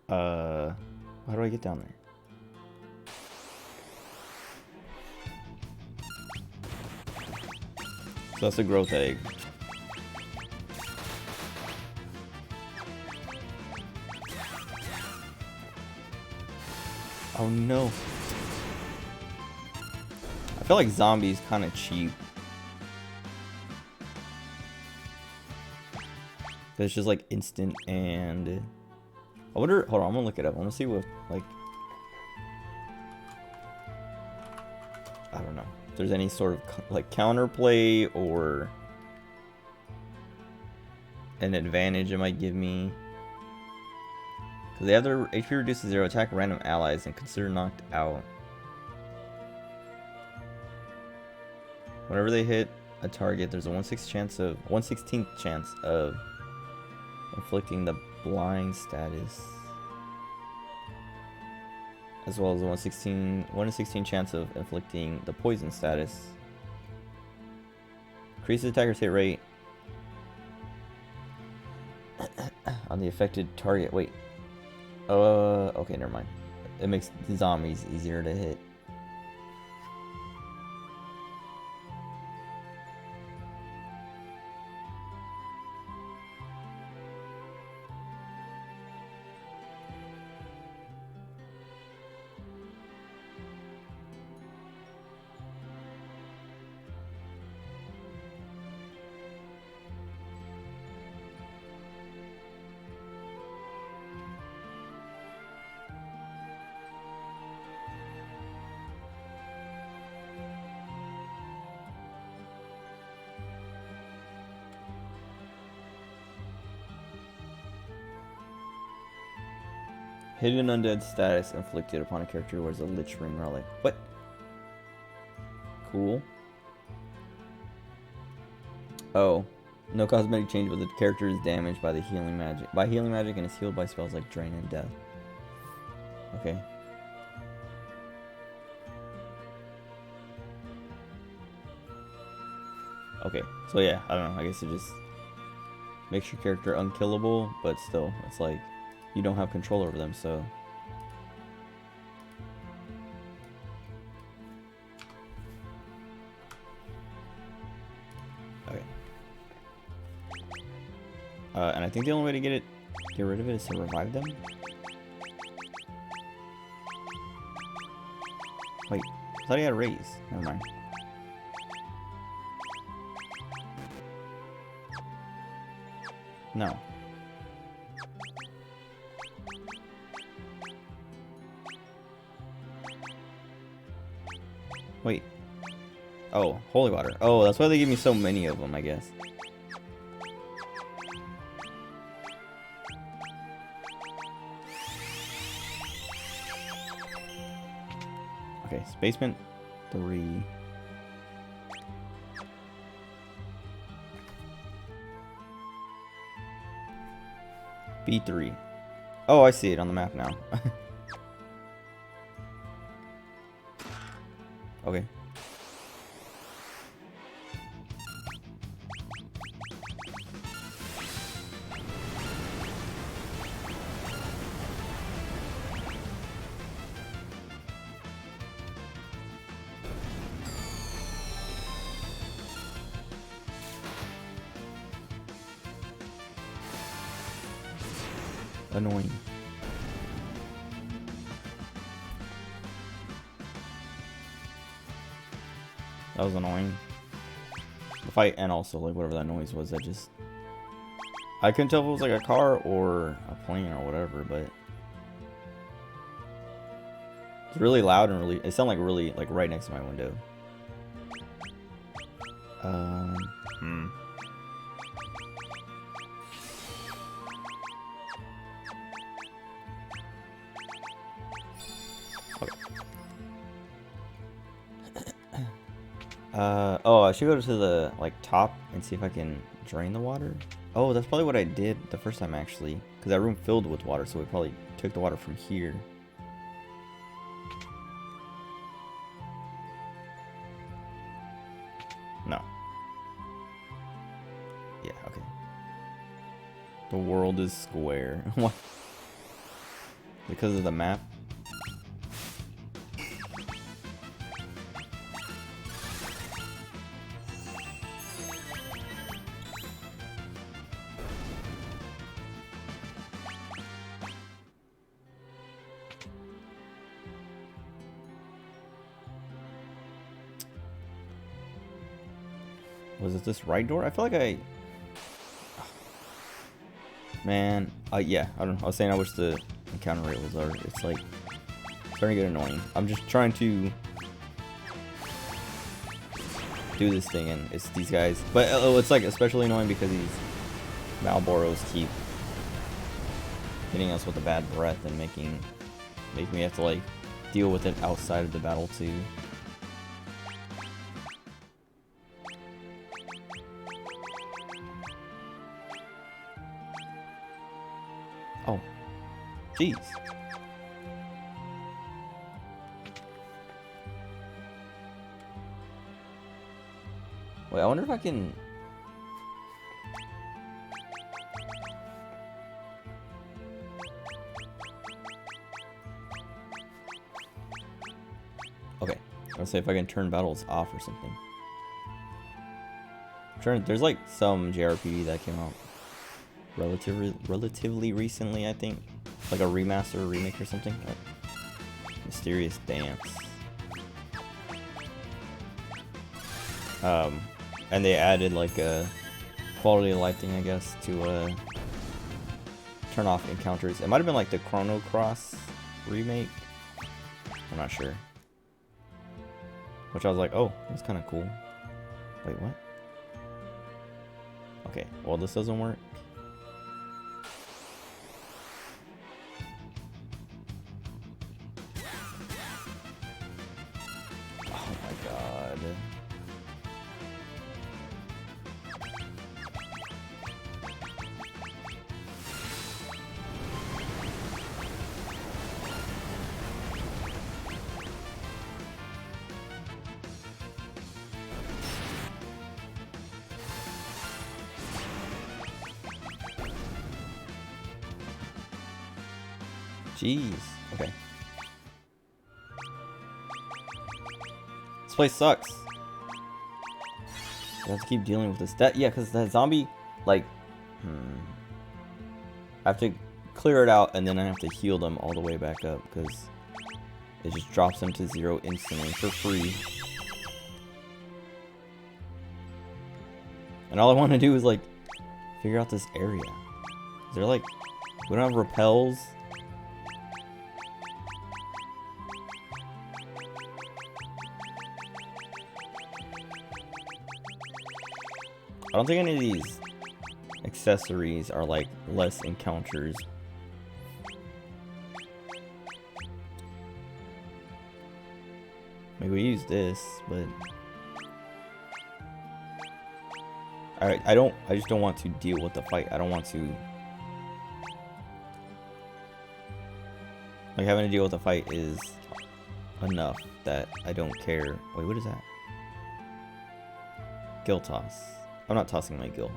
How do I get down there? So that's a growth egg. Oh no. I feel like zombies kind of cheap. It's just like instant and... I wonder... Hold on, I'm gonna look it up. I wanna see what, like... I don't know. If there's any sort of, like, counterplay or... an advantage it might give me. Because they have their HP reduced to 0, attack random allies, and consider knocked out. Whenever they hit a target, there's a 1/16th chance of inflicting the blind status, as well as a 1 in 16 chance of inflicting the poison status. Increases attacker's hit rate on the affected target. Wait. Okay, never mind. It makes the zombies easier to hit. Hidden undead status inflicted upon a character who wears a Lich Ring relic. What? Cool. Oh. No cosmetic change, but the character is damaged by the healing magic. By healing magic and is healed by spells like Drain and Death. Okay. Okay. So yeah, I don't know. I guess it just makes your character unkillable, but still, it's like you don't have control over them, so... Okay. And I think the only way to get rid of it is to revive them? Wait, I thought he had a raise. Never mind. No. Wait. Oh, holy water. Oh, that's why they give me so many of them, I guess. Okay, basement 3. B3. Oh, I see it on the map now. Okay. Annoying. That was annoying. The fight and also like whatever that noise was, I couldn't tell if it was like a car or a plane or whatever, but it's really loud and really, it sounded like really like right next to my window. Oh, I should go to the like top and see if I can drain the water. Oh, that's probably what I did the first time actually, because that room filled with water, so we probably took the water from here. No. Yeah, okay. The world is square. What? Because of the map? Was it this right door? I feel like I... Man, yeah, I don't know. I was saying I wish the encounter rate was lower. It's like starting to get annoying. I'm just trying to do this thing, and it's these guys. But it's like especially annoying because these Malboros keep hitting us with a bad breath and making me have to like deal with it outside of the battle too. Oh, jeez. Wait, I wonder if I can... Okay, I'll say if I can turn battles off or something. There's like some JRPG that came out relatively recently, I think. Like a remaster or remake or something. Like Mysterious Dance. And they added like a quality of life thing, I guess, to turn off encounters. It might have been like the Chrono Cross remake. I'm not sure. Which I was like, oh, that's kind of cool. Wait, what? Okay, well this doesn't work. Oh my god. Jeez. Okay. This place sucks. I have to keep dealing with this. Yeah, because that zombie, like, I have to clear it out, and then I have to heal them all the way back up, because it just drops them to 0 instantly for free. And all I want to do is, like, figure out this area. Is there, like, we don't have repels? I don't think any of these accessories are like less encounters. Maybe we use this, but I just don't want to deal with the fight. I don't want to like having to deal with the fight is enough that I don't care. Wait, what is that? Gill toss. I'm not tossing my gill.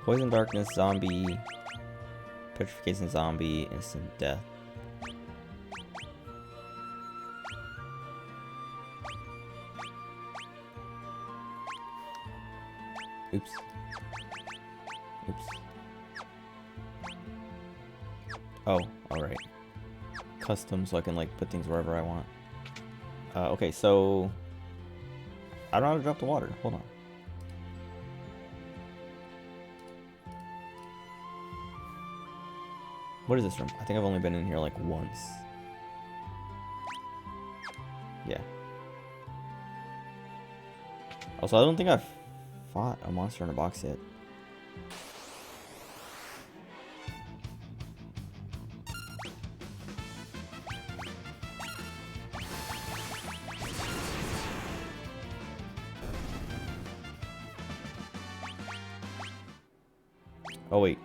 Poison darkness, zombie, petrification zombie, instant death. Oops. Oops. Oh, alright. Custom, so I can like put things wherever I want. Okay, so I don't know how to drop the water. Hold on. What is this room? I think I've only been in here like once. Yeah. Also, I don't think I've fought a monster in a box yet. Oh wait.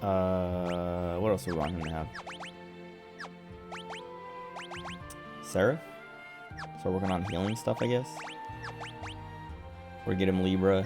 What else do we want him to have? Seraph? So we're working on healing stuff, I guess. Or get him Libra.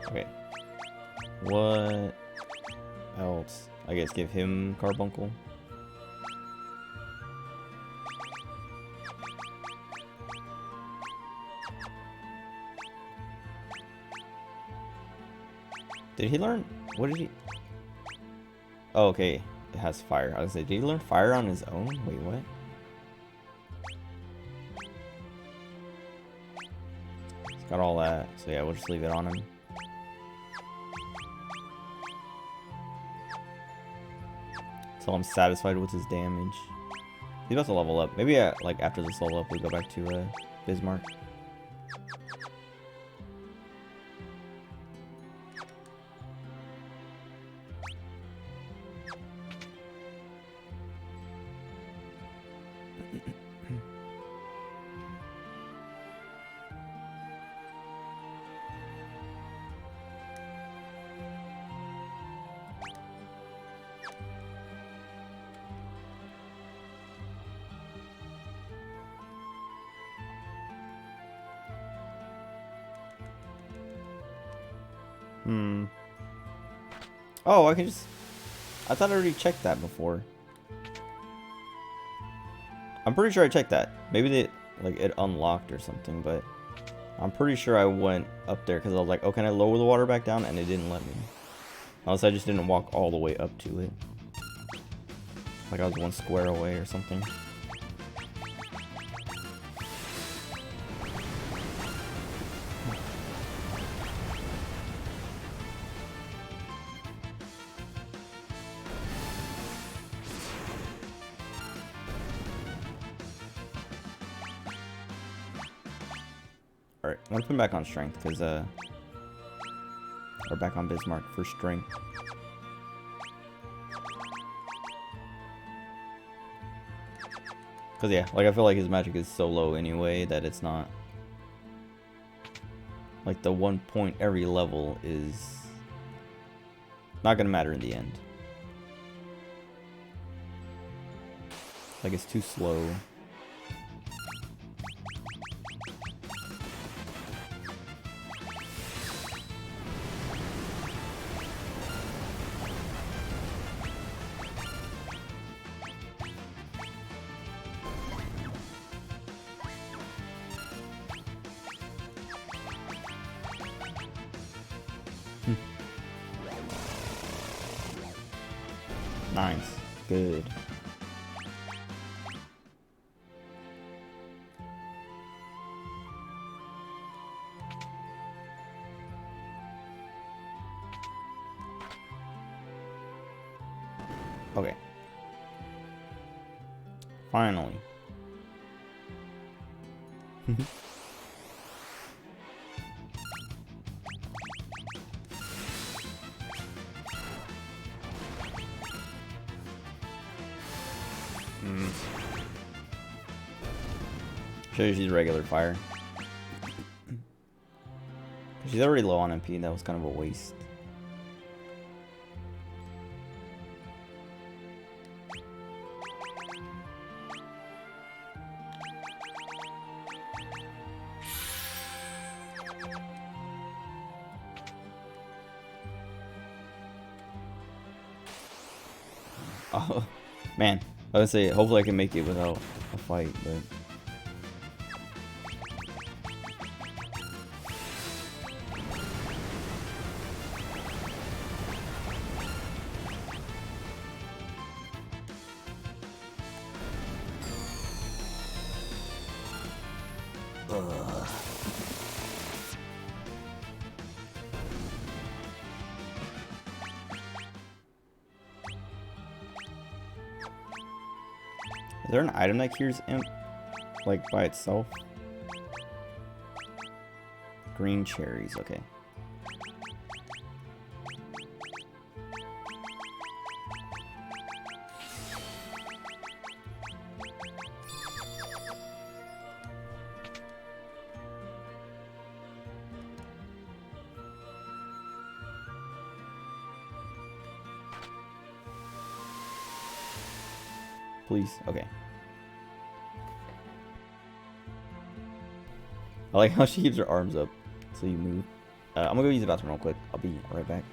Okay. What else? I guess give him Carbuncle. Did he learn? What did he? Oh, okay. It has fire. I was gonna say, did he learn fire on his own? Wait, what? It's got all that. So yeah, we'll just leave it on him. Until I'm satisfied with his damage. He's about to level up. Maybe like after this level up, we go back to Bismarck. Oh, I can just... I thought I already checked that before. I'm pretty sure I checked that. Maybe they, like, it unlocked or something, but... I'm pretty sure I went up there because I was like, oh, can I lower the water back down? And it didn't let me. Unless I just didn't walk all the way up to it. Like I was 1 square away or something. Alright, I'm gonna put him back on strength, because, or back on Bismarck for strength. Because, yeah, like, I feel like his magic is so low anyway that it's not... Like, the 1 point every level is... not gonna matter in the end. Like, it's too slow. Nice. Good. Okay. Finally. Should have used regular fire. She's already low on MP, that was kind of a waste. Oh, man. I would say, hopefully I can make it without a fight, but... Is there an item that cures imp, like, by itself? Green cherries, okay. Please, okay. I like how she keeps her arms up so you move. I'm gonna go use the bathroom real quick. I'll be right back.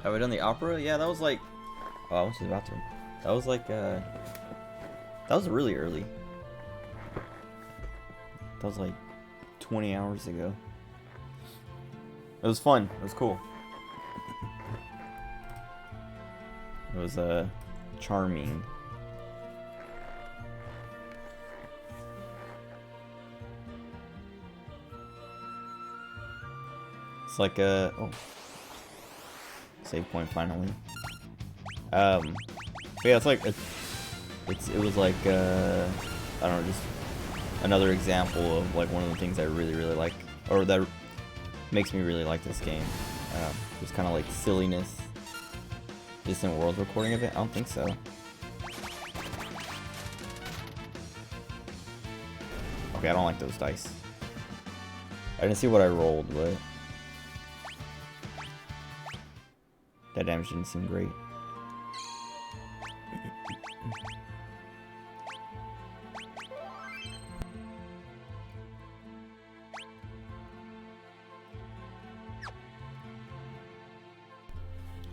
Have we done the opera? Yeah, that was like... Oh, I went to the bathroom. That was like, that was really early. That was like 20 hours ago. It was fun. It was cool. It was, charming. It's like a... Oh. Save point finally. But yeah, it's like it was like I don't know, just another example of like one of the things I really like, or that makes me really like this game. Just kind of like silliness. Distant World recording of it? I don't think so. Okay, I don't like those dice. I didn't see what I rolled, but that damage didn't seem great.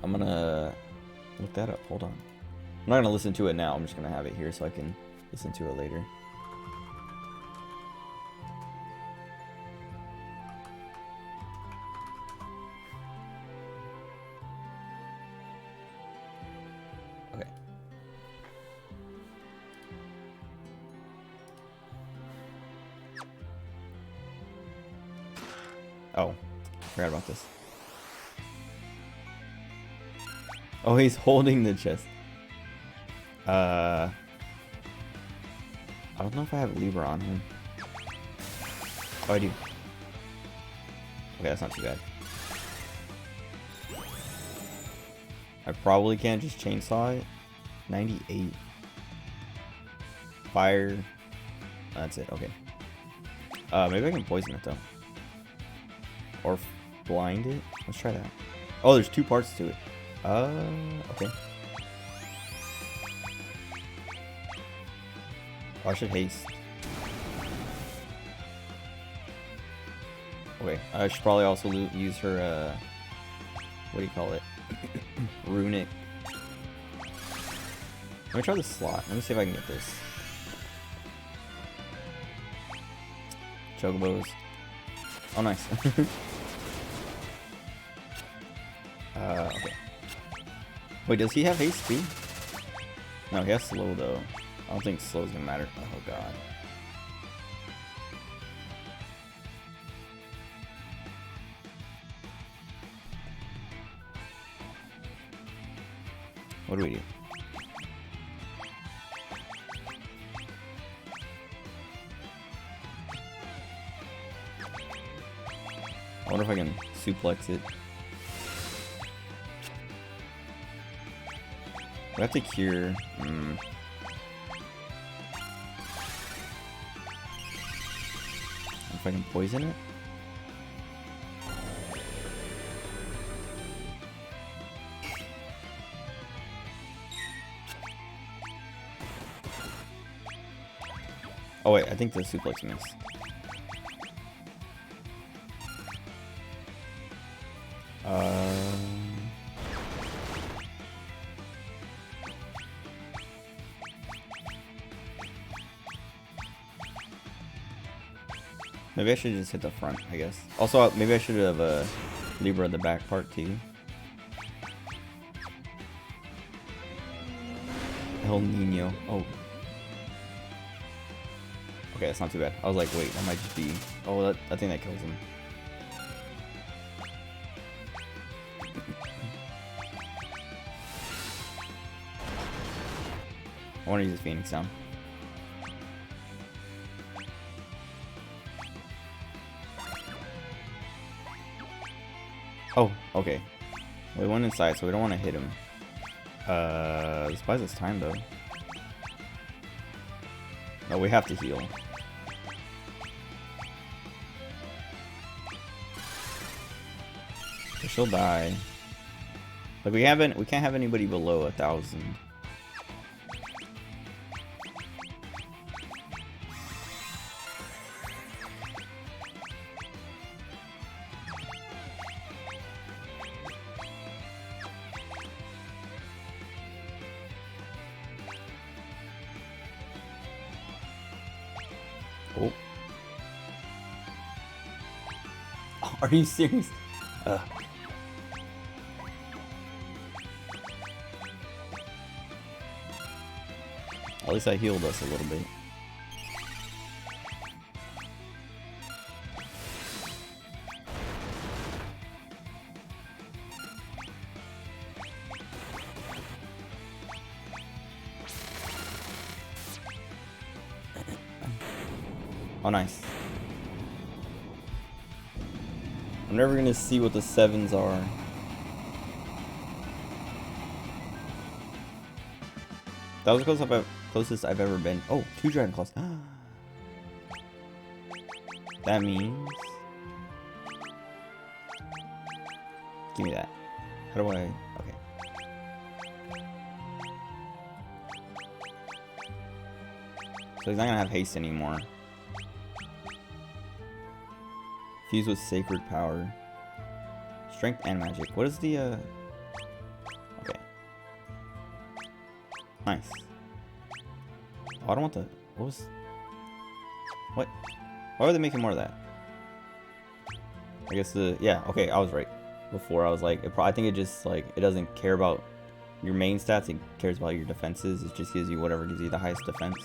I'm gonna look that up. Hold on. I'm not gonna listen to it now. I'm just gonna have it here so I can listen to it later. Okay. Oh, forgot about this. Oh, he's holding the chest. I don't know if I have Libra on him. Oh, I do. Okay, that's not too bad. I probably can't just chainsaw it. 98. Fire. That's it, okay. Maybe I can poison it though. Or blind it? Let's try that. Oh, there's two parts to it. Okay. Oh, I should haste. Okay, I should probably also use her, what do you call it? Runic. Let me try the slot. Let me see if I can get this. Chocobos. Oh, nice. Okay. Wait, does he have haste too? No, he has slow though. I don't think slow's gonna matter. Oh god. What do we do? I wonder if I can suplex it. We have to cure. If I can poison it? Oh wait, I think the suplex missed. Maybe I should just hit the front, I guess. Also, maybe I should have Libra the back part too. El Nino. Oh. Okay, that's not too bad. I was like, wait, that might just be... Oh, I think that kills him. I want to use Phoenix down. Oh, okay. We went inside, so we don't want to hit him. This buys us time, though. No, we have to heal. So she'll die. Like, we can't have anybody below 1,000. Oh. Are you serious? At least I healed us a little bit. Oh, nice. I'm never gonna see what the 7s are. That was the closest I've ever been. Oh, 2 Dragon Claws. That means... Give me that. How do I... Okay. So he's not gonna have haste anymore. Fuse with sacred power. Strength and magic. What is the Okay. Nice. Oh, I don't want the... What was... What? Why are they making more of that? I guess the... Yeah, okay, I was right. Before I was like... I think it just, like... It doesn't care about your main stats. It cares about your defenses. It just gives you whatever gives you the highest defense.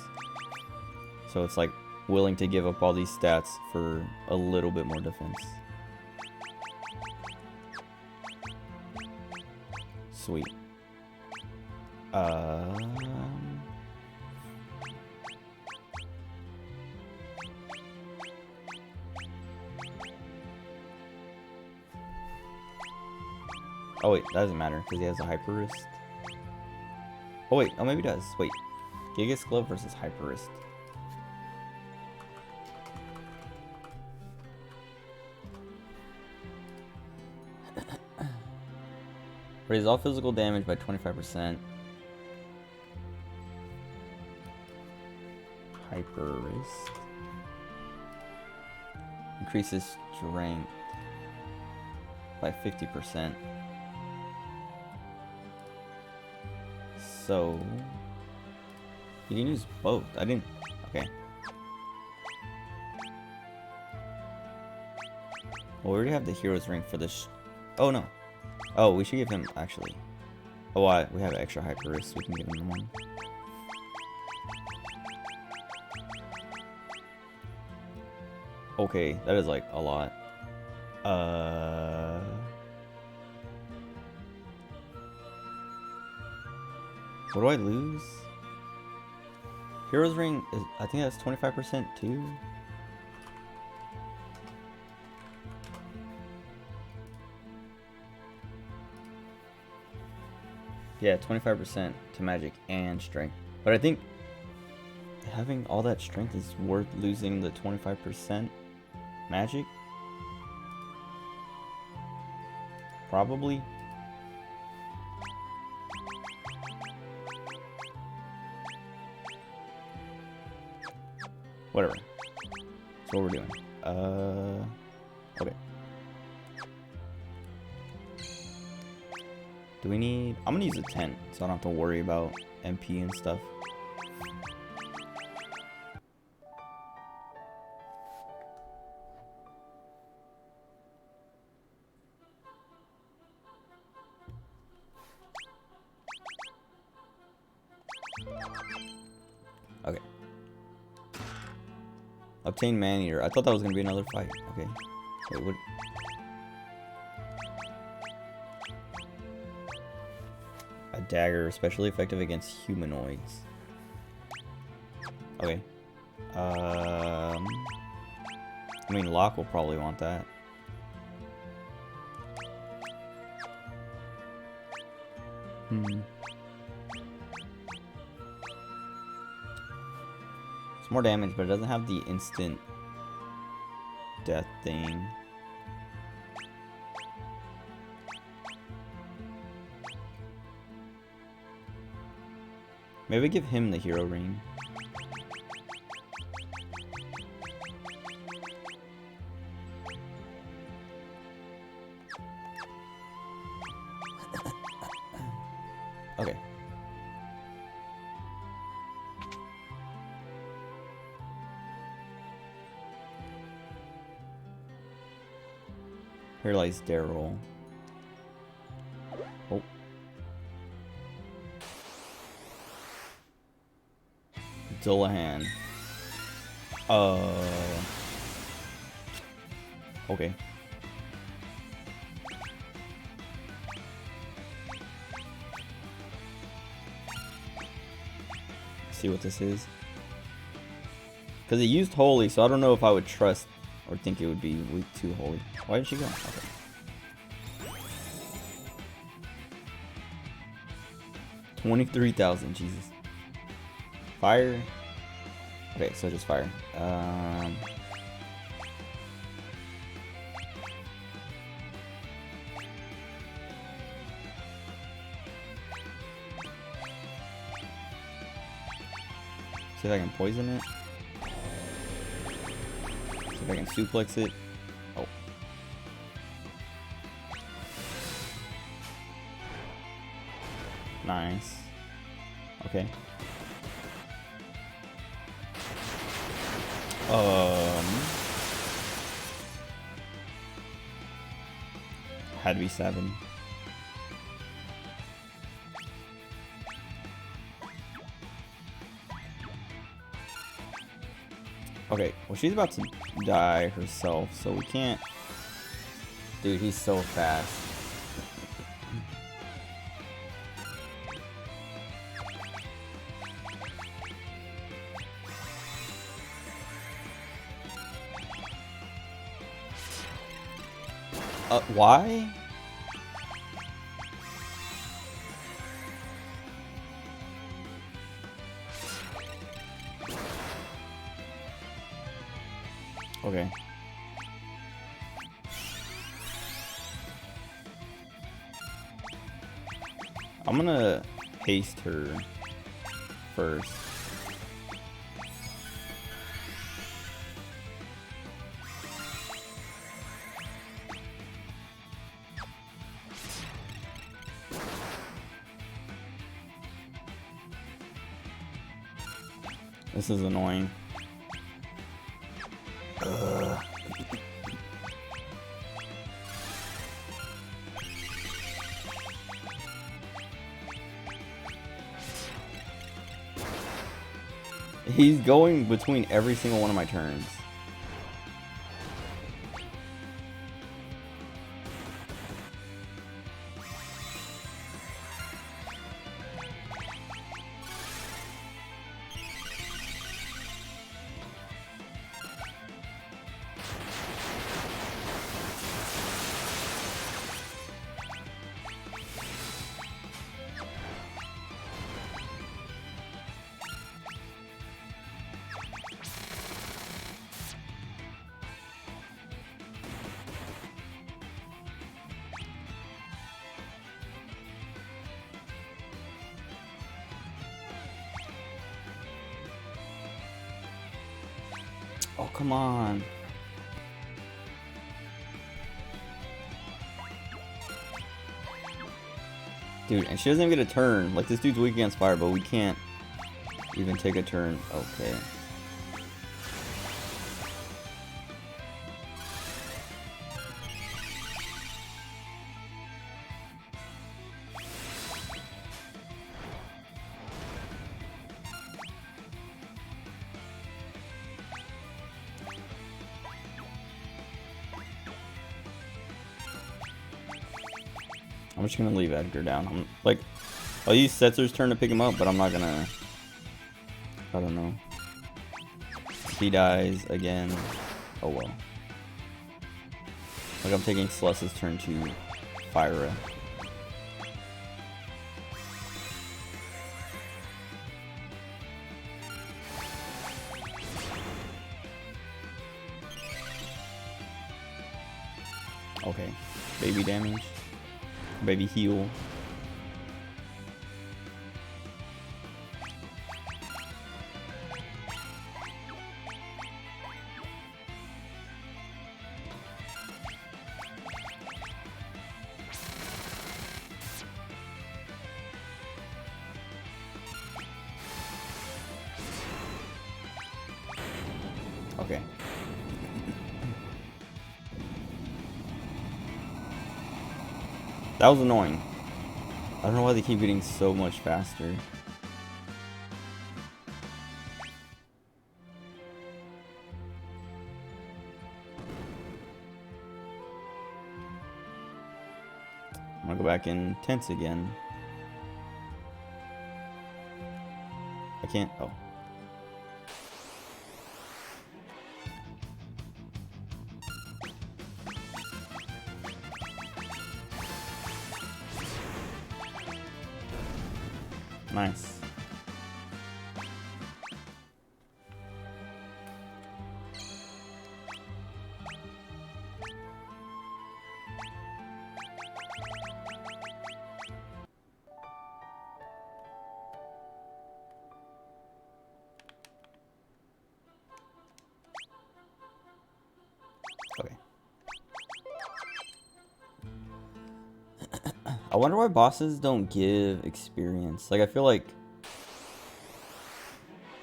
So it's like... willing to give up all these stats for a little bit more defense. Sweet. Oh wait, that doesn't matter because he has a Hyper Wrist. Oh wait, oh maybe it does. Wait, Gigas Glove versus Hyper Wrist. Raise all physical damage by 25%. Hyper Wrist. Increases strength by 50%. So you can use both. I didn't. Okay. Well, we already have the hero's ring for this. Oh no. Oh, we should give him actually. Oh, we have extra Hyperus. We can give him the one. Okay, that is like a lot. What do I lose? Heroes Ring is, I think that's 25% too. Yeah, 25% to magic and strength. But I think having all that strength is worth losing the 25% magic. Probably. Whatever. That's what we're doing. Okay. Do we need... I'm gonna use a tent, so I don't have to worry about MP and stuff. Okay. Obtain Man-Eater. I thought that was gonna be another fight. Okay. Wait, what? A dagger, especially effective against humanoids. Okay. I mean, Locke will probably want that. It's more damage, but it doesn't have the instant death thing. Maybe give him the hero ring. Okay. Here lies Daryl. Oh. Dullahan. Okay. See what this is. Because it used holy, so I don't know if I would trust or think it would be weak to holy. Why did she go? Okay. 23,000, Jesus. Fire. Okay, so just fire. See if I can poison it. See if I can suplex it. Oh. Nice. Okay. Had to be 7. Okay, well she's about to die herself, so we can't... Dude, he's so fast. Why? Okay. I'm gonna haste her first. This is annoying. He's going between every single one of my turns. Oh, come on. Dude, and she doesn't even get a turn. Like, this dude's weak against fire, but we can't even take a turn. Okay. I'm just gonna leave Edgar down. I'll use Setzer's turn to pick him up, but I'm not gonna... I don't know. If he dies again, oh well. Like, I'm taking Celeste's turn to Fyra. Okay. Baby damage. Baby heal. Okay. That was annoying. I don't know why they keep getting so much faster. I'm gonna go back in tense again. I can't. Oh. Nice. Okay. I wonder why bosses don't give experience. Like, I feel like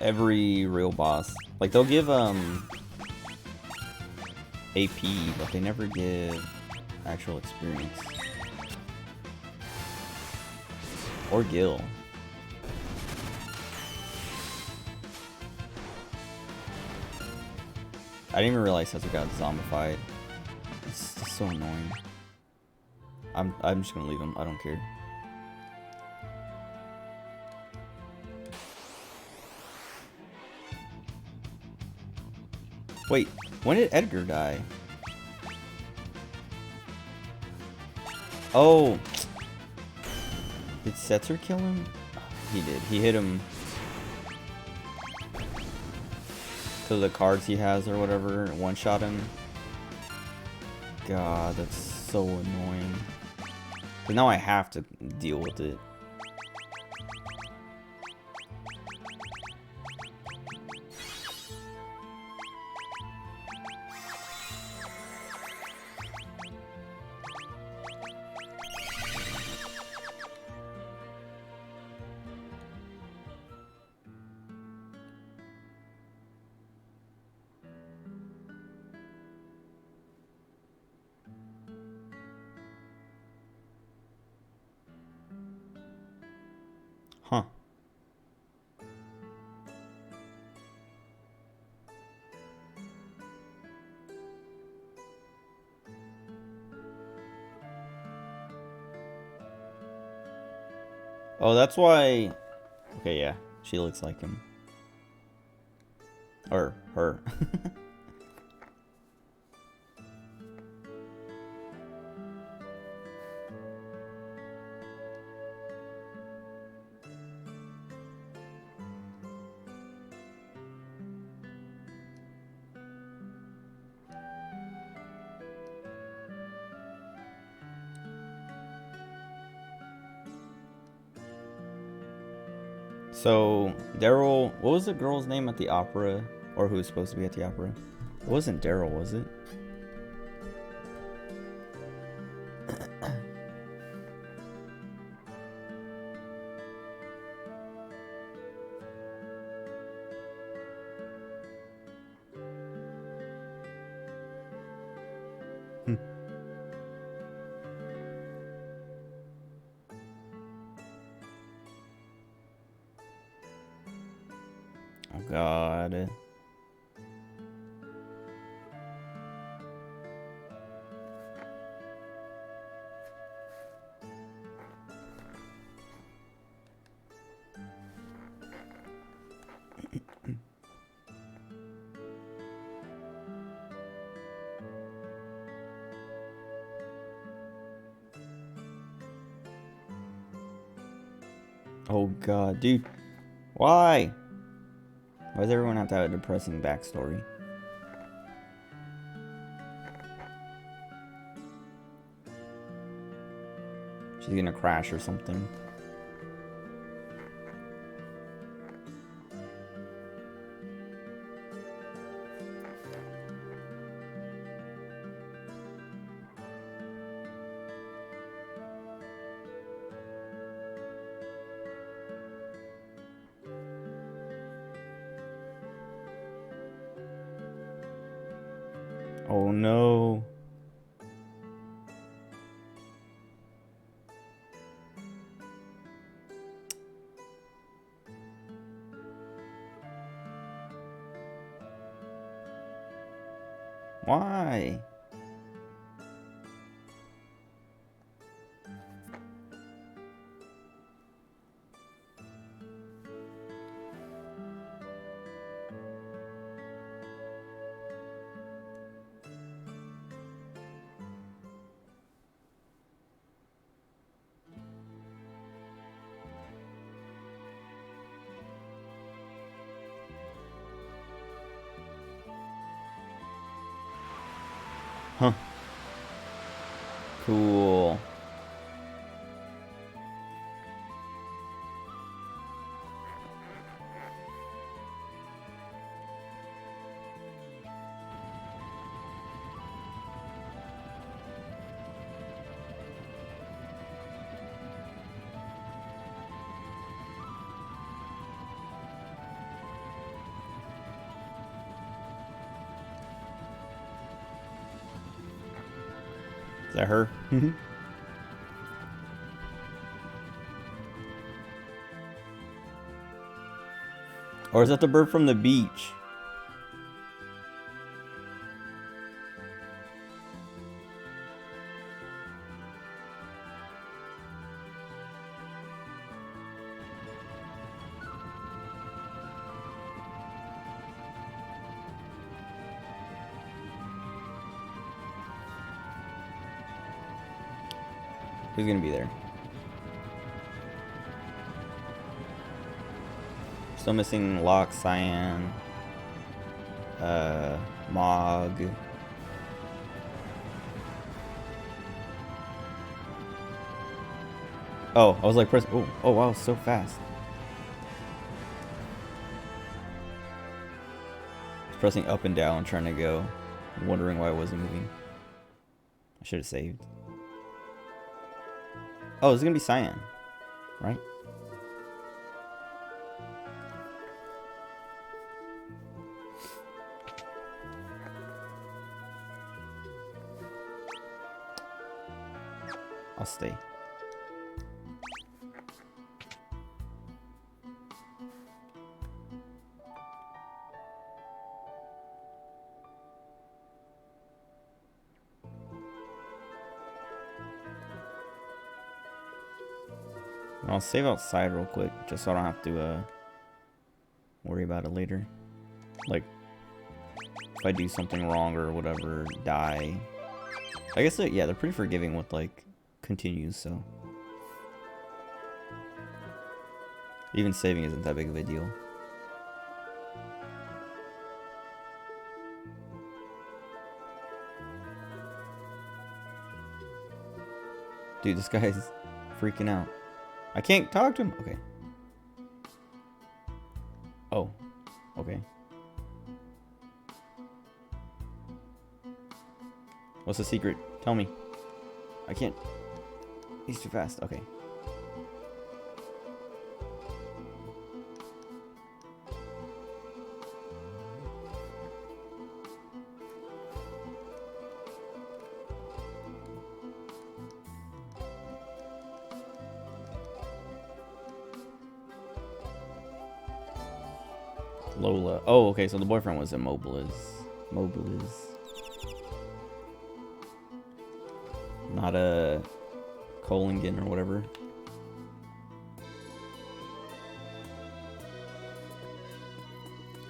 every real boss, like, they'll give AP, but they never give actual experience. Or Gil. I didn't even realize Setzer got zombified. It's just so annoying. I'm just gonna leave him. I don't care. Wait, when did Edgar die? Oh, did Setzer kill him? He did. He hit him because of the cards he has or whatever. One-shot him. God, that's so annoying. But now I have to deal with it. Huh. Oh, that's why. Okay, yeah, she looks like him. Or her. So, Daryl, what was the girl's name at the opera? Or who was supposed to be at the opera? It wasn't Daryl, was it? Oh, God. Oh, God, dude. Why? Why does everyone have to have a depressing backstory? She's gonna crash or something. Oh, no. Why? Huh. Cool. Is that her? Or is that the bird from the beach? Who's gonna be there? Still missing Locke, Cyan, Mog. Oh, I was like, press. Oh, wow, so fast. I was pressing up and down, trying to go, wondering why I wasn't moving. I should have saved. Oh, it's gonna be Cyan, right? I'll stay. I'll save outside real quick, just so I don't have to worry about it later. Like, if I do something wrong or whatever, die. I guess, yeah, they're pretty forgiving with, like, continues, so. Even saving isn't that big of a deal. Dude, this guy's freaking out. I can't talk to him. Okay. Oh. Okay. What's the secret? Tell me. I can't. He's too fast. Okay. Lola. Oh, okay, so the boyfriend was Immobiliz. Mobiliz. Not a Colingen or whatever.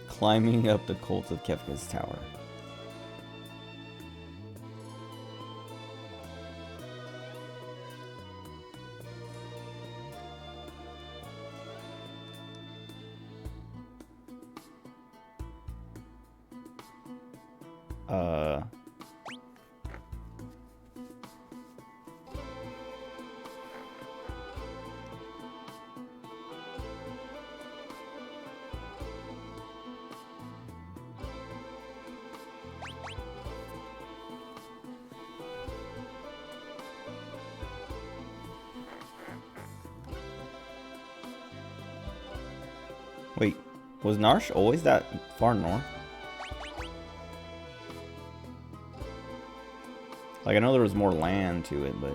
Climbing up the Cult of Kefka's tower. Wait, was Narshe always that far north? Like, I know there was more land to it, but...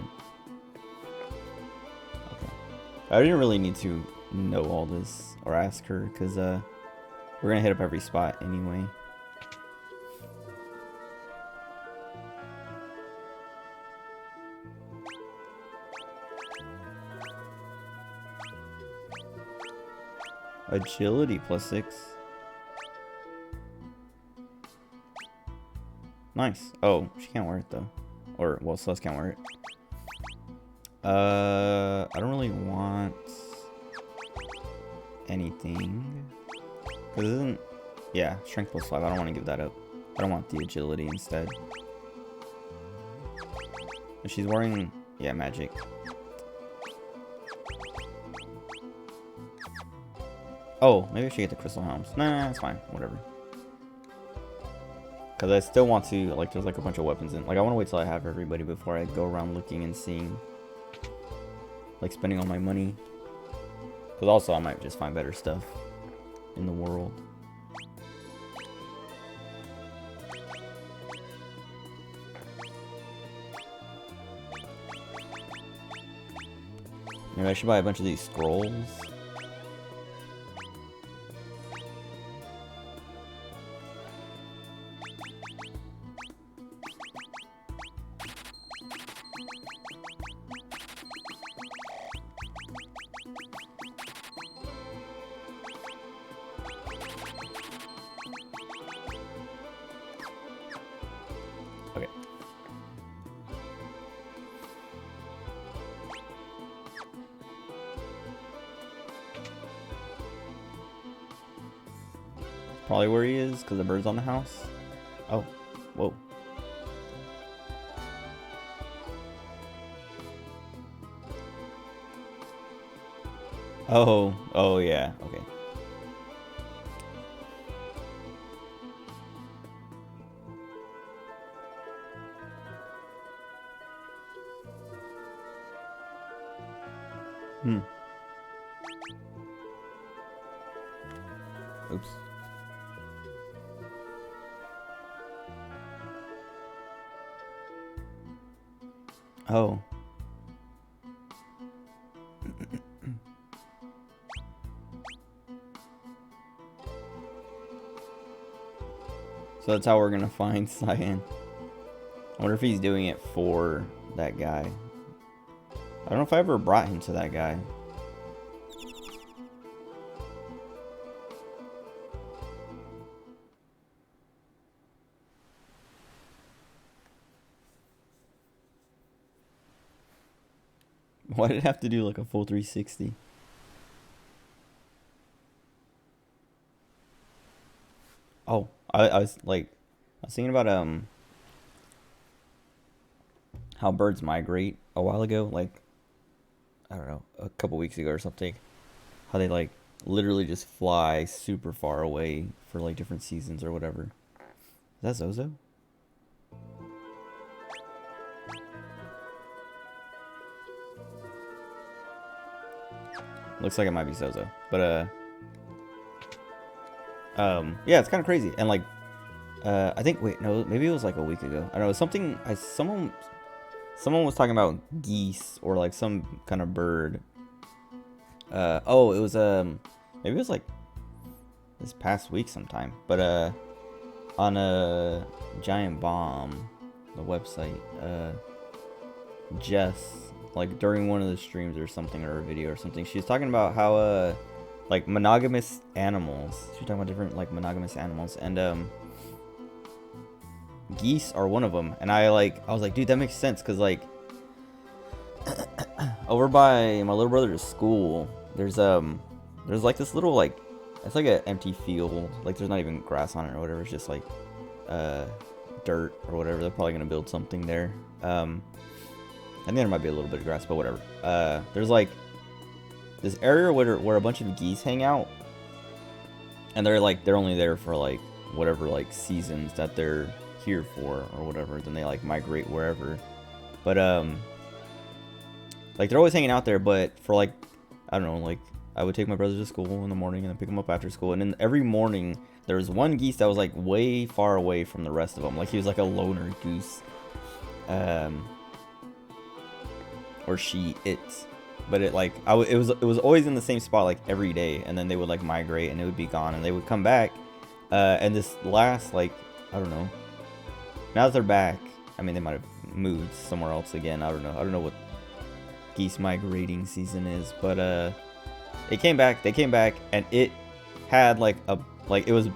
Okay. I didn't really need to know all this, or ask her, because, we're gonna hit up every spot anyway. Agility +6. Nice. Oh, she can't wear it though. Or, well, Celeste can't wear it. I don't really want anything. Cause it isn't, yeah, strength +5. I don't want to give that up. I don't want the agility instead. If she's wearing, yeah, magic. Oh, maybe I should get the crystal helms. Nah, it's fine. Whatever. Because I still want to, like, there's like a bunch of weapons in. Like, I want to wait till I have everybody before I go around looking and seeing. Like, spending all my money. Because also I might just find better stuff in the world. Maybe I should buy a bunch of these scrolls. Okay. Probably where he is, because the bird's on the house. Oh, whoa. Oh yeah, okay. Oops. Oh. So that's how we're gonna find Cyan. I wonder if he's doing it for that guy. I don't know if I ever brought him to that guy. Why did it have to do like a full 360? Oh, I was like, I was thinking about how birds migrate a while ago, like I don't know, a couple weeks ago or something. How they like literally just fly super far away for like different seasons or whatever. Is that Zozo? Looks like it might be Zozo, but yeah, it's kind of crazy. And like, I think wait, no, maybe it was like a week ago. I don't know, something. Someone was talking about geese or like some kind of bird. Oh, it was maybe it was like this past week sometime, but on a Giant Bomb, the website, Jess, like during one of the streams or something, or a video or something, she was talking about how like monogamous animals. She was talking about different like monogamous animals, and geese are one of them. And I was like, dude, that makes sense, because like over by my little brother's school, there's like this little like, it's like an empty field, like there's not even grass on it or whatever, it's just like dirt or whatever. They're probably gonna build something there. I think there might be a little bit of grass, but whatever. There's like this area where a bunch of geese hang out, and they're only there for like whatever like seasons that they're here for or whatever. Then they like migrate wherever. But like they're always hanging out there. But for like, I don't know, like I would take my brother to school in the morning and then pick him up after school. And then every morning there was one geese that was like way far away from the rest of them. Like he was like a loner goose. Or but it like it was always in the same spot like every day, and then they would like migrate and it would be gone, and they would come back, and this last like, I don't know, now that they're back, I mean they might have moved somewhere else again, I don't know what geese migrating season is, but they came back, and it had like it was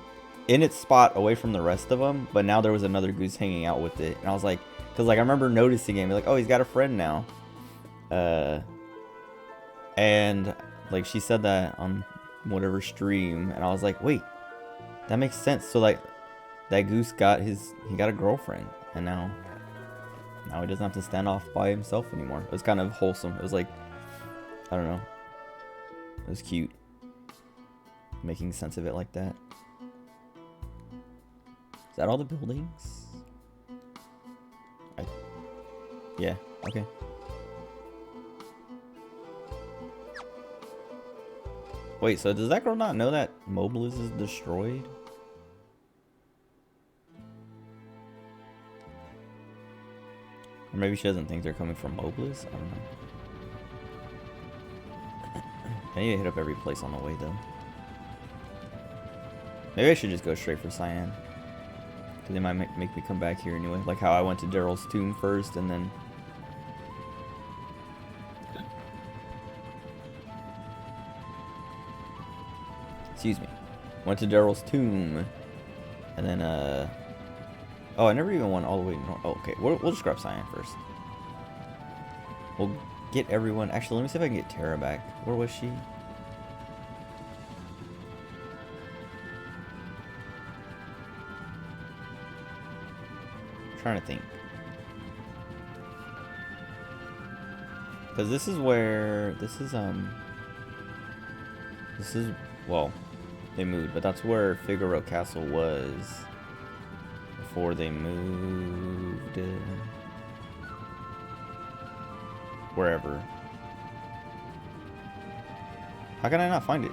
in its spot away from the rest of them, but now there was another goose hanging out with it, and I was like, because like I remember noticing him like, oh, he's got a friend now. And like she said that on whatever stream, and I was like, wait, that makes sense. So like that goose got a girlfriend, and now he doesn't have to stand off by himself anymore. It was kind of wholesome. It was like, I don't know, it was cute making sense of it like that. Is that all the buildings? Yeah, okay. Wait, so does that girl not know that Mobliz is destroyed? Or maybe she doesn't think they're coming from Mobliz? I don't know. I need to hit up every place on the way, though. Maybe I should just go straight for Cyan. Because they might make me come back here anyway. Like how I went to Daryl's tomb first, and then... Excuse me. Went to Daryl's tomb, and then oh, I never even went all the way north. Oh, okay, we'll just grab Cyan first. We'll get everyone. Actually, let me see if I can get Terra back. Where was she? I'm trying to think. Because this is where well, they moved, but that's where Figaro Castle was before they moved wherever. How can I not find it?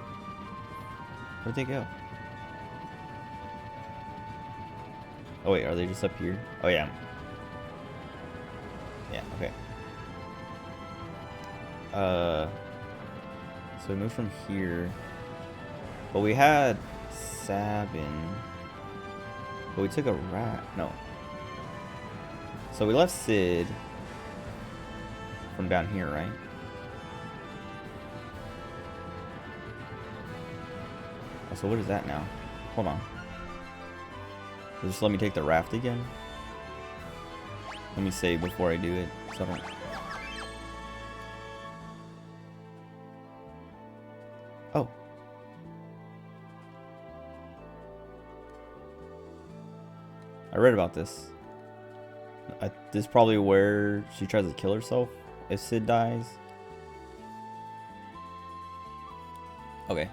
Where'd they go? Oh wait, are they just up here? Oh yeah. Yeah, okay. So we moved from here. But we had Sabin. But we took a rat. No. So we left Sid from down here, right? Oh, so what is that now? Hold on. Just let me take the raft again. Let me save before I do it. So I don't... Oh. I read about this. This is probably where she tries to kill herself if Sid dies. Okay.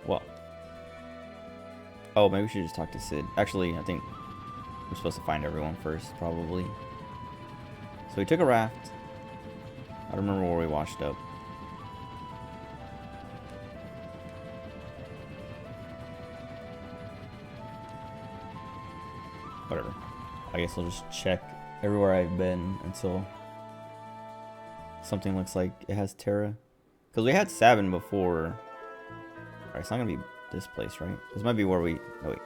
Well. Oh, maybe we should just talk to Sid. Actually, I think we're supposed to find everyone first, probably. So we took a raft. I don't remember where we washed up. Whatever. I guess I'll just check everywhere I've been until something looks like it has Terra. Because we had Sabin before. Alright, it's not going to be this place, right? This might be where we... Oh, wait.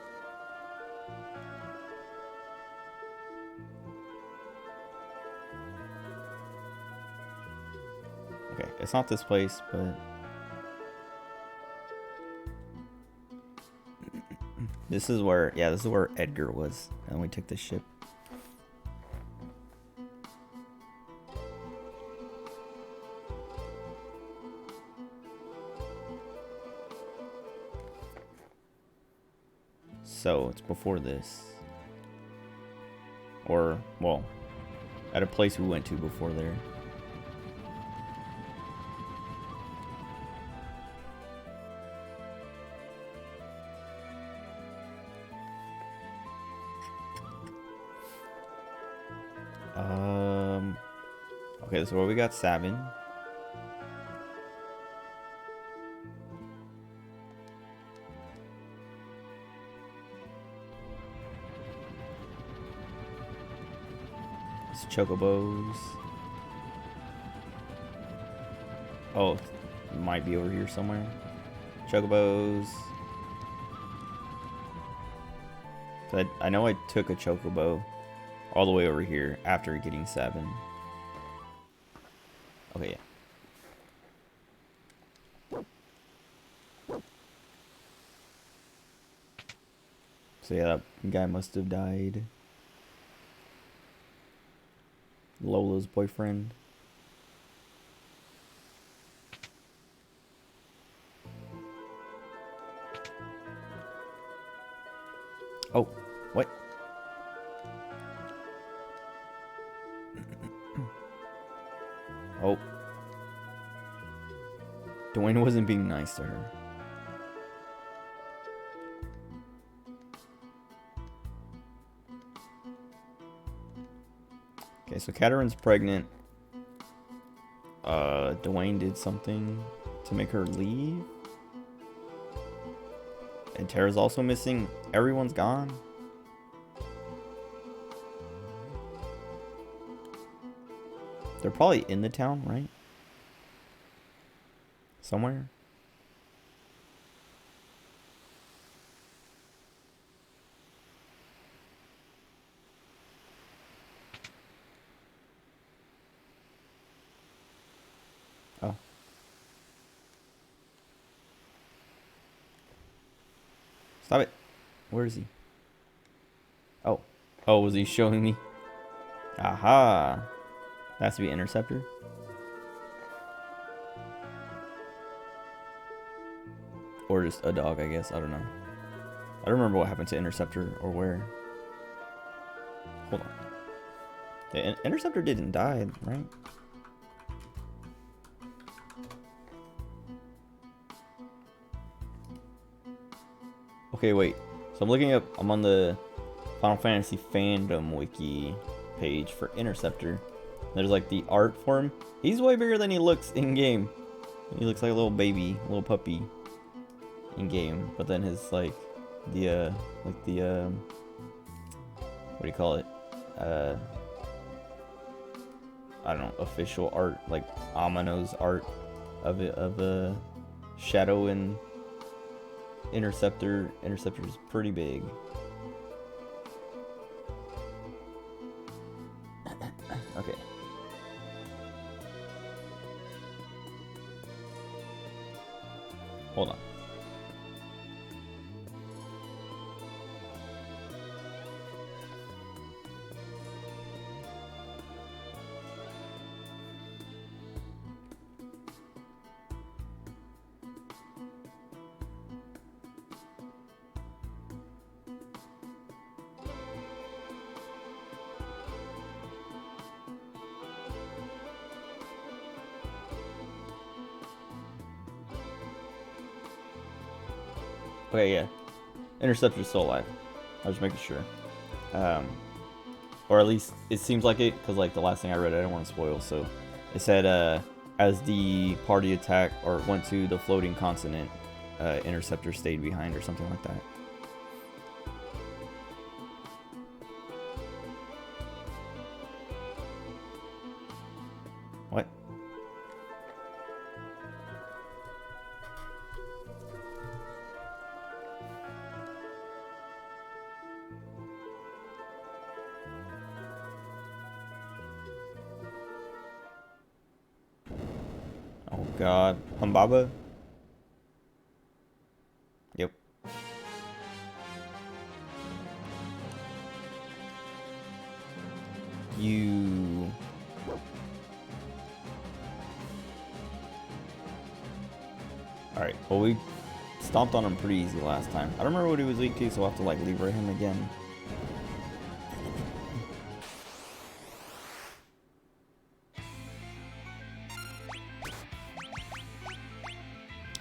Okay, it's not this place, but... This is where... Yeah, this is where Edgar was. And we took the ship. So, it's before this. Or, well, at a place we went to before there. Okay, so where we got Sabin. It's Chocobos. Oh, it might be over here somewhere. Chocobos. So I know I took a Chocobo all the way over here after getting Sabin. Okay, yeah. So yeah, that guy must have died. Lola's boyfriend. Oh, what? Oh. Dwayne wasn't being nice to her. Okay, so Katarin's pregnant. Dwayne did something to make her leave. And Terra's also missing. Everyone's gone. They're probably in the town, right? Somewhere. Oh. Stop it. Where is he? Oh. Oh, was he showing me? Aha. That has to be Interceptor. Or just a dog, I guess. I don't know. I don't remember what happened to Interceptor or where. Hold on. The Interceptor didn't die, right? Okay, wait. So I'm looking up, I'm on the Final Fantasy fandom wiki page for Interceptor. There's like the art for him. He's way bigger than he looks in game. He looks like a little baby, a little puppy in game. But then his like the what do you call it? I don't know, official art, like Amano's art of it, of Shadow and Interceptor. Interceptor is pretty big. Okay. Hold on. Okay, yeah. Interceptor's still alive. I was making sure. Or at least it seems like it, because like the last thing I read, I didn't want to spoil. So it said as the party attacked or went to the floating continent, Interceptor stayed behind or something like that. What? Oh god. Humbaba? Yep. You... Alright, well we stomped on him pretty easy last time. I don't remember what he was weak to, so I'll have to like lever him again.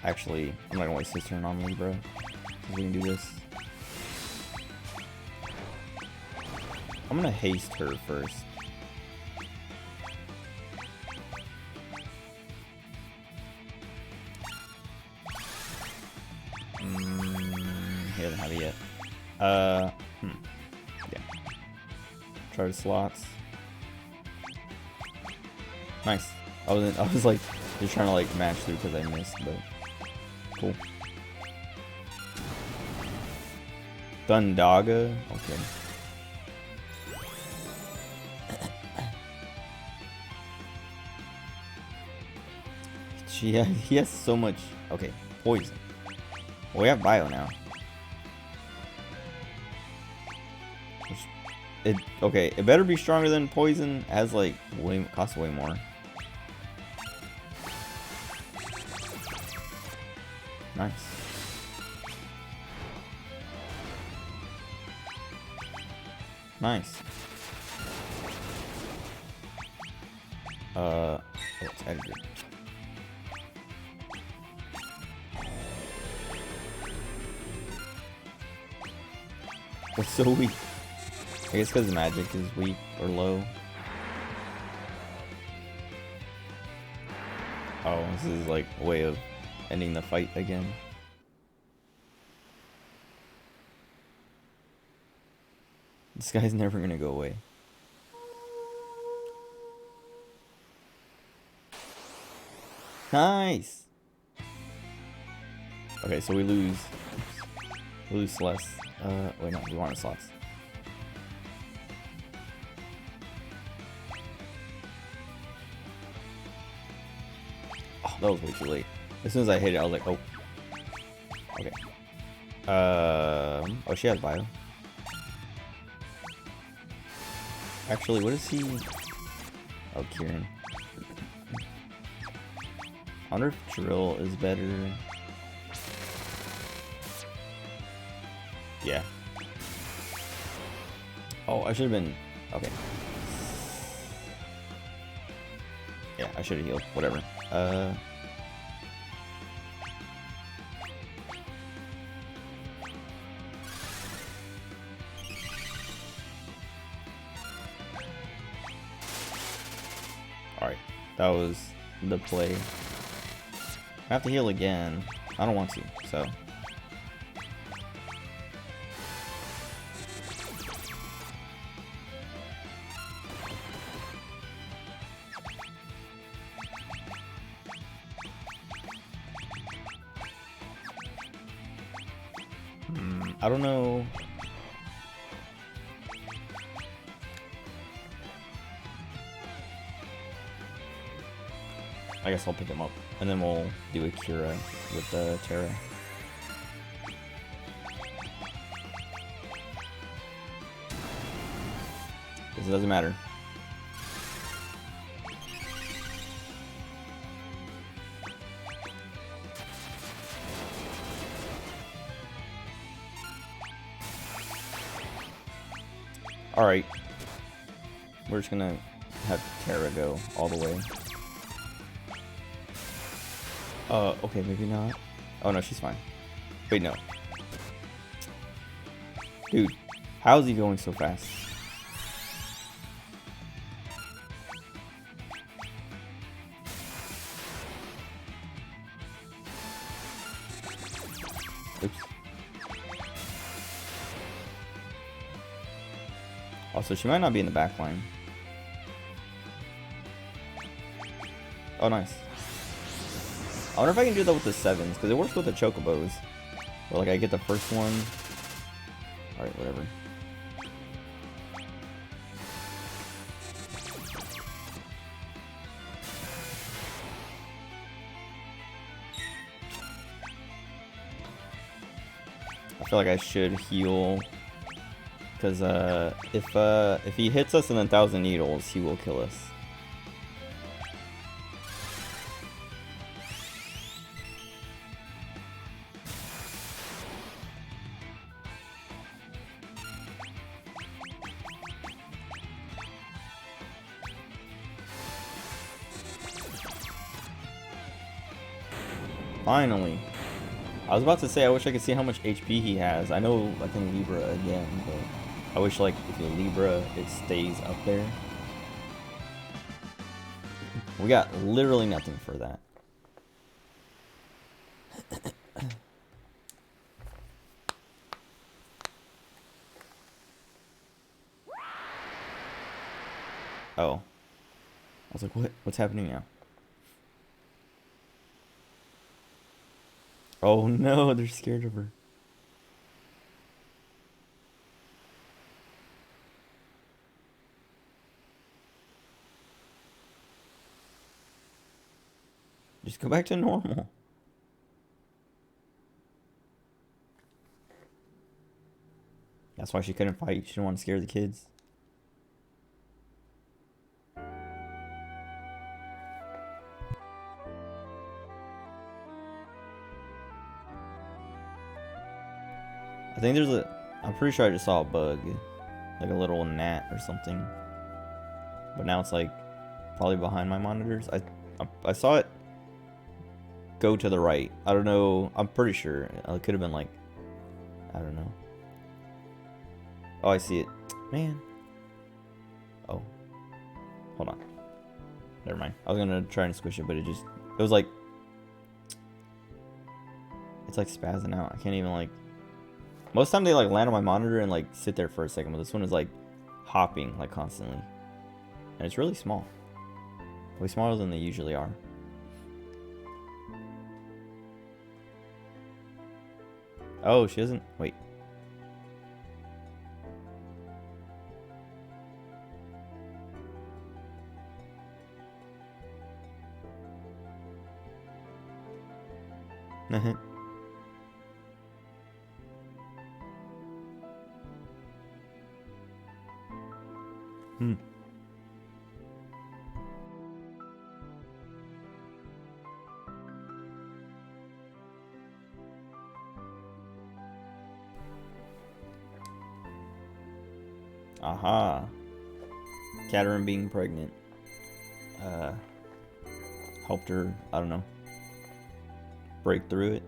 Actually, I'm not gonna waste his turn on Libra. We can do this. I'm gonna haste her first. He doesn't have it yet. Yeah. Try the slots. Nice. I was like just trying to like match through because I missed, but cool. Thundaga? Okay. He has so much. Okay, poison. Well, we have bio now. Okay, it better be stronger than poison. As like costs way more. Nice. Nice. It's Edgar. It's so weak. I guess because magic is weak or low. Oh, this is like a way of ending the fight again. This guy's never gonna go away. Nice! Okay, so we lose Celeste. Wait, no, we wanted slots. Oh, that was way too late. As soon as I hit it, I was like, oh. Okay. Oh, she has bio. Actually, what is he? Oh, Kieran. I wonder if Drill is better. Yeah. Oh, I should have been... Okay. Yeah, I should have healed. Whatever. Alright. That was the play. I have to heal again. I don't want to, so... I don't know. I guess I'll pick him up, and then we'll do a Kira with Terra. Because it doesn't matter. Alright. We're just gonna have Terra go all the way. Okay, maybe not. Oh no, she's fine. Wait, no. Dude, how's he going so fast? Oops. Also, she might not be in the back line. Oh, nice. I wonder if I can do that with the 7s, because it works with the chocobos. Where, like, I get the first one. Alright, whatever. I feel like I should heal. Because, if he hits us in 1,000 needles, he will kill us. Finally. I was about to say I wish I could see how much HP he has. I know I can Libra again, but I wish like if you Libra it stays up there. We got literally nothing for that. Oh. I was like, what's happening now? Oh no, they're scared of her. Just go back to normal. That's why she couldn't fight. She didn't want to scare the kids. I think there's I'm pretty sure I just saw a bug. Like a little gnat or something. But now it's like probably behind my monitors. I saw it go to the right. I don't know. I'm pretty sure. It could have been like, I don't know. Oh, I see it. Man. Oh. Hold on. Never mind. I was gonna try and squish it, but it was like, it's like spazzing out. I can't even like, most of the time they like land on my monitor and like sit there for a second, but this one is like hopping like constantly. And it's really small. Way smaller than they usually are. Oh, she doesn't, wait. Hmm. Aha. Katerin being pregnant. Helped her, I don't know, break through it.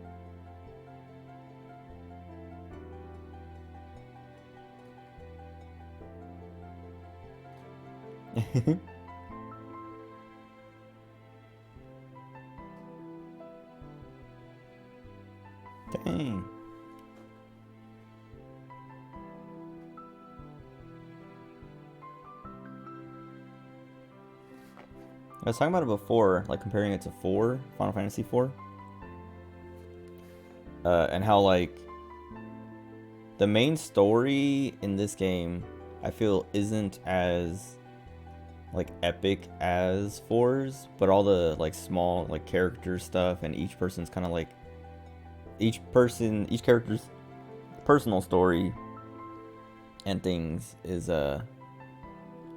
Dang. I was talking about it before, like comparing it to 4, Final Fantasy 4. And how like the main story in this game I feel isn't as like epic as 4's, but all the like small like character stuff and each person's kind of like each character's personal story and things is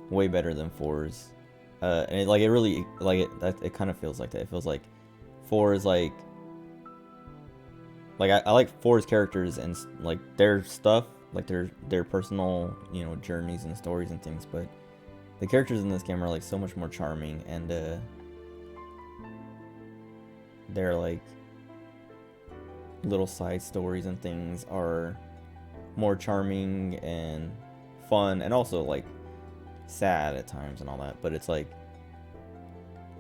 way better than 4's. And it really it kind of feels like that. It feels like 4 is like I like 4's characters and like their stuff, like their personal, you know, journeys and stories and things, but the characters in this game are like so much more charming, and their like little side stories and things are more charming and fun, and also like sad at times and all that. But it's like,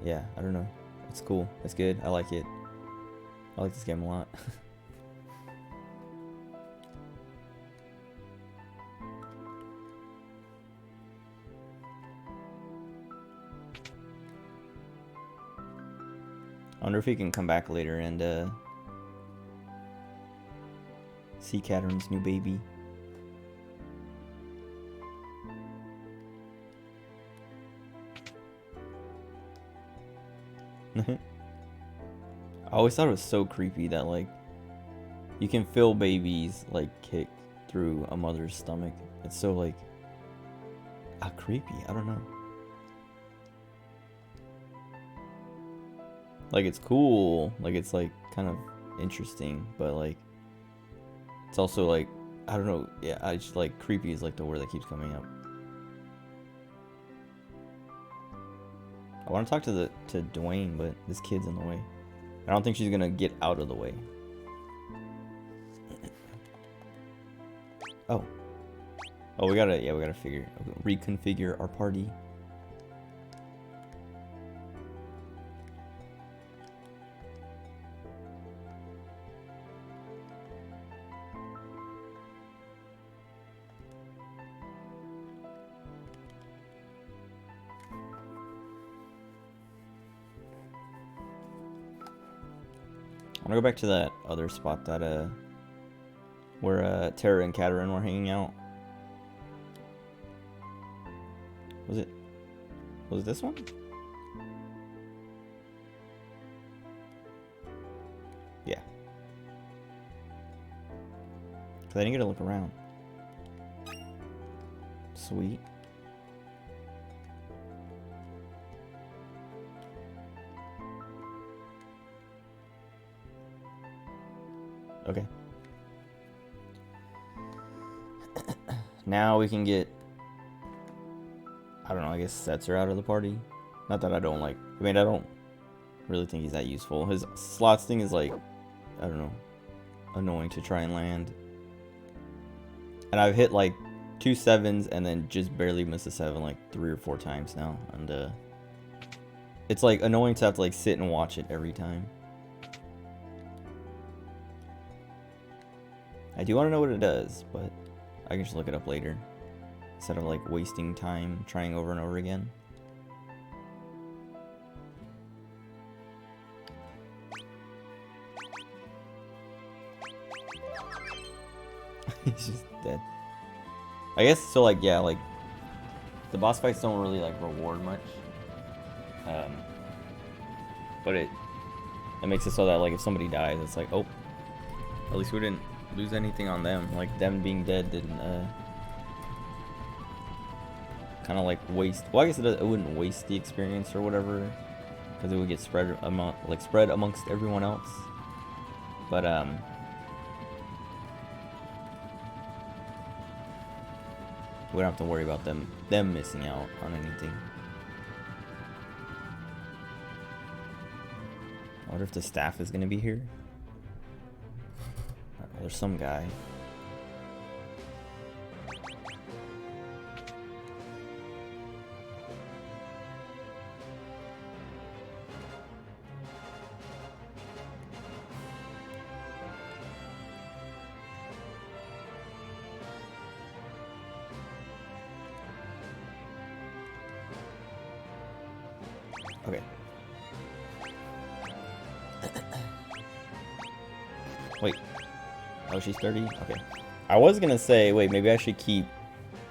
yeah, I don't know. It's cool. It's good. I like it. I like this game a lot. I wonder if he can come back later and see Catherine's new baby. I always thought it was so creepy that like you can feel babies like kick through a mother's stomach. It's so like creepy. I don't know. Like it's cool, like it's like kind of interesting, but like it's also like, I don't know, yeah, I just like creepy is like the word that keeps coming up. I want to talk to Dwayne, but this kid's in the way. I don't think she's gonna get out of the way. Oh, we gotta reconfigure our party. I wanna go back to that other spot that where Tara and Catherine were hanging out. Was it this one? Yeah. Cause I didn't get to look around. Sweet. Okay. Now we can get, I don't know, I guess Setzer out of the party. Not that I don't like, I mean, I don't really think he's that useful. His slots thing is like, I don't know, annoying to try and land. And I've hit like 2 7s and then just barely missed a 7 like 3 or 4 times now. And it's like annoying to have to like sit and watch it every time. I do want to know what it does, but I can just look it up later instead of like wasting time trying over and over again. He's just dead. I guess so. Like, yeah, like the boss fights don't really like reward much, but it makes it so that like if somebody dies, it's like, oh, at least we didn't lose anything on them. Like them being dead didn't kind of like waste. Well, I guess it wouldn't waste the experience or whatever, because it would get spread amongst everyone else. But we don't have to worry about them missing out on anything. I wonder if the staff is gonna be here. There's some guy. Okay. Wait. Oh, she's 30? Okay. I was gonna say, wait, maybe I should keep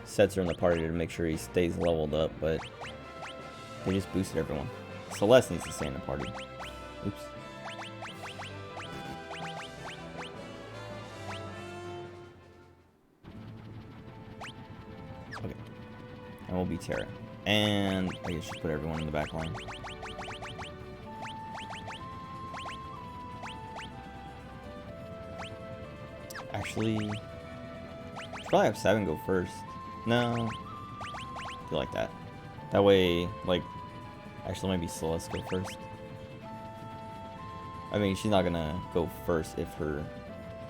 Setzer in the party to make sure he stays leveled up, but they just boosted everyone. Celeste needs to stay in the party. Oops. Okay. And we'll be Tara. And I guess just put everyone in the back line. Actually, probably have 7 go first. No, I feel like that. That way, like, actually maybe Celeste go first. I mean, she's not gonna go first if her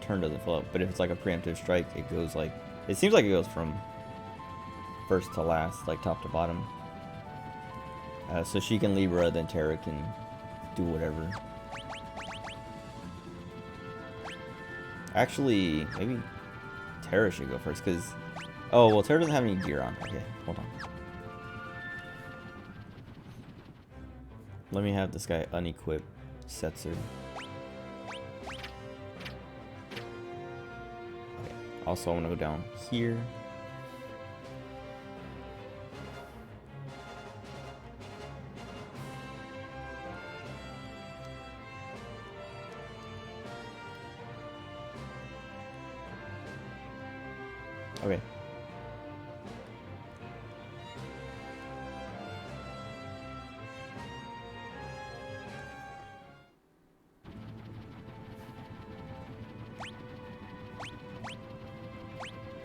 turn doesn't fill up. But if it's like a preemptive strike, it goes like, it seems like it goes from first to last, like top to bottom. So she can Libra, then Terra can do whatever. Actually, maybe Terra should go first, because... Oh, well, Terra doesn't have any gear on. Okay, hold on. Let me have this guy unequip Setzer. Okay. Also, I'm going to go down here. Okay.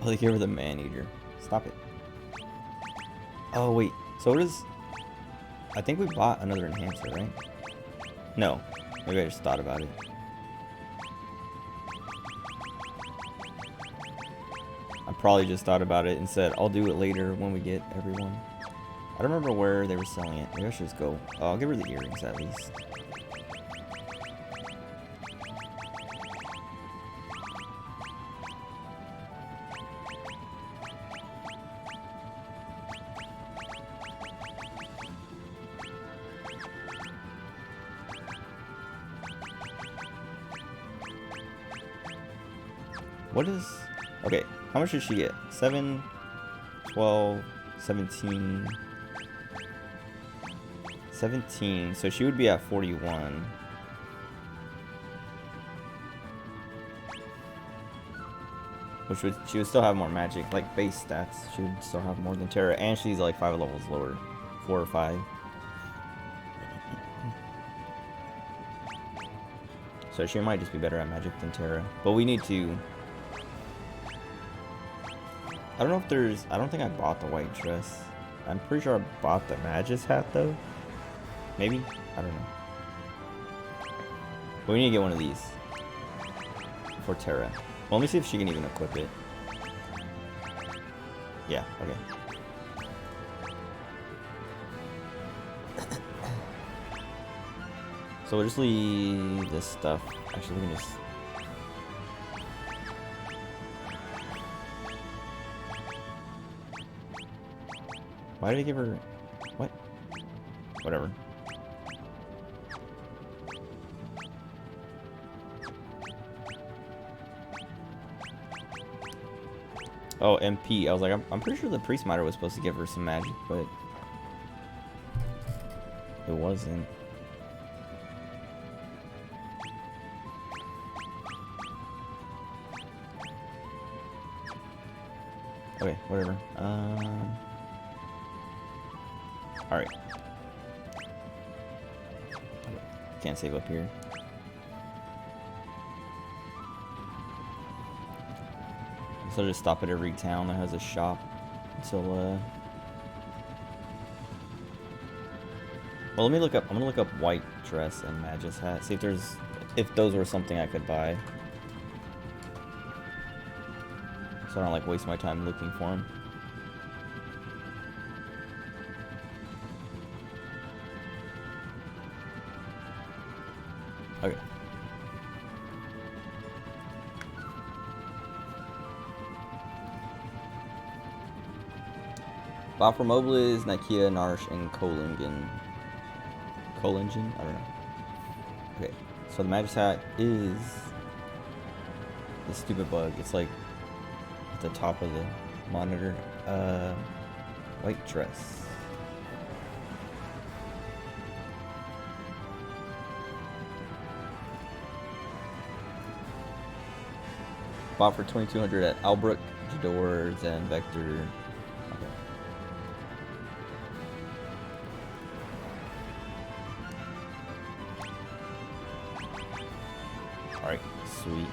Oh, they gave her the Man-Eater. Stop it. Oh, wait. So what is... I think we bought another enhancer, right? No. Maybe I just thought about it. I probably just thought about it and said, I'll do it later when we get everyone. I don't remember where they were selling it. Maybe I should just go. Oh, I'll give her the earrings at least. What is... Okay, how much did she get? 7, 12, 17... 17, so she would be at 41. Which would, she would still have more magic, like base stats. She would still have more than Terra, and she's like 5 levels lower. 4 or 5. So she might just be better at magic than Terra. But we need to... I don't know if there's... I don't think I bought the white dress. I'm pretty sure I bought the Magus hat though. Maybe? I don't know. But we need to get one of these. For Terra. Well, let me see if she can even equip it. Yeah, okay. So we'll just leave this stuff. Actually, we can just... Why did I give her... What? Whatever. Oh, MP. I was like, I'm pretty sure the Priest Miter was supposed to give her some magic, but... it wasn't. Okay, whatever. Alright. Can't save up here. So just stop at every town that has a shop until well, let me look up. I'm gonna look up white dress and Magus hat. See if those were something I could buy. So I don't like waste my time looking for them. Okay. Bopper Mobliz, Nikia, Narsh, and Kolingen. Kolingen? I don't know. Okay, so the Magus hat is the stupid bug. It's like at the top of the monitor. White dress. Bought for 2,200 at Albrook, Jador, Zen, Vector. Okay. Alright, sweet.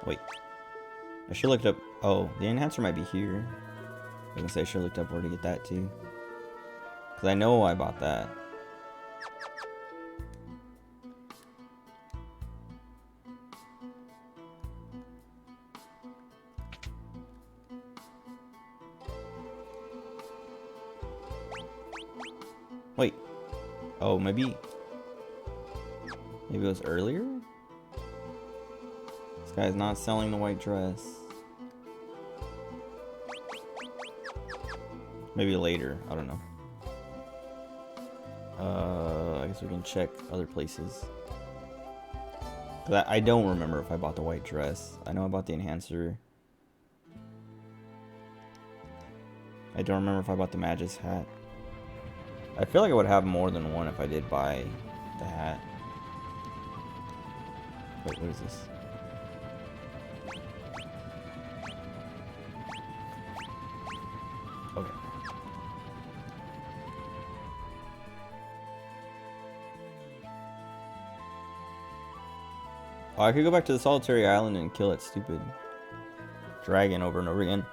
Wait. I should look up. Oh, the enhancer might be here. I was gonna say I should have looked up where to get that too. Because I know I bought that. Wait. Oh, maybe it was earlier? This guy's not selling the white dress. Maybe later. I don't know. I guess we can check other places. I don't remember if I bought the white dress. I know I bought the enhancer. I don't remember if I bought the Magus hat. I feel like I would have more than one if I did buy the hat. Wait, what is this? Okay. Oh, I could go back to the solitary island and kill that stupid dragon over and over again.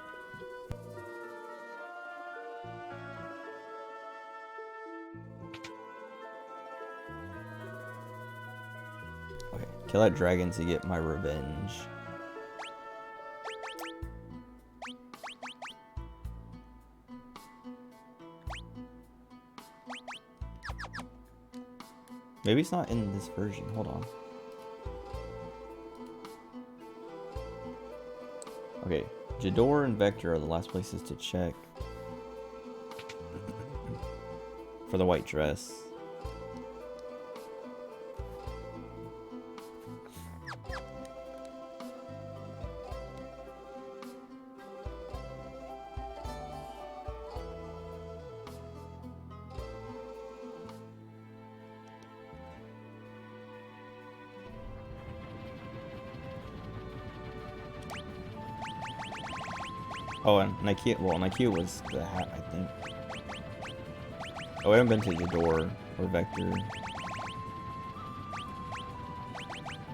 Okay, kill that dragon to get my revenge. Maybe it's not in this version. Hold on. Okay, Jador and Vector are the last places to check for the white dress. Oh, and Nikea, well, Nikea was the hat, I think. Oh, I haven't been to Jador or Vector.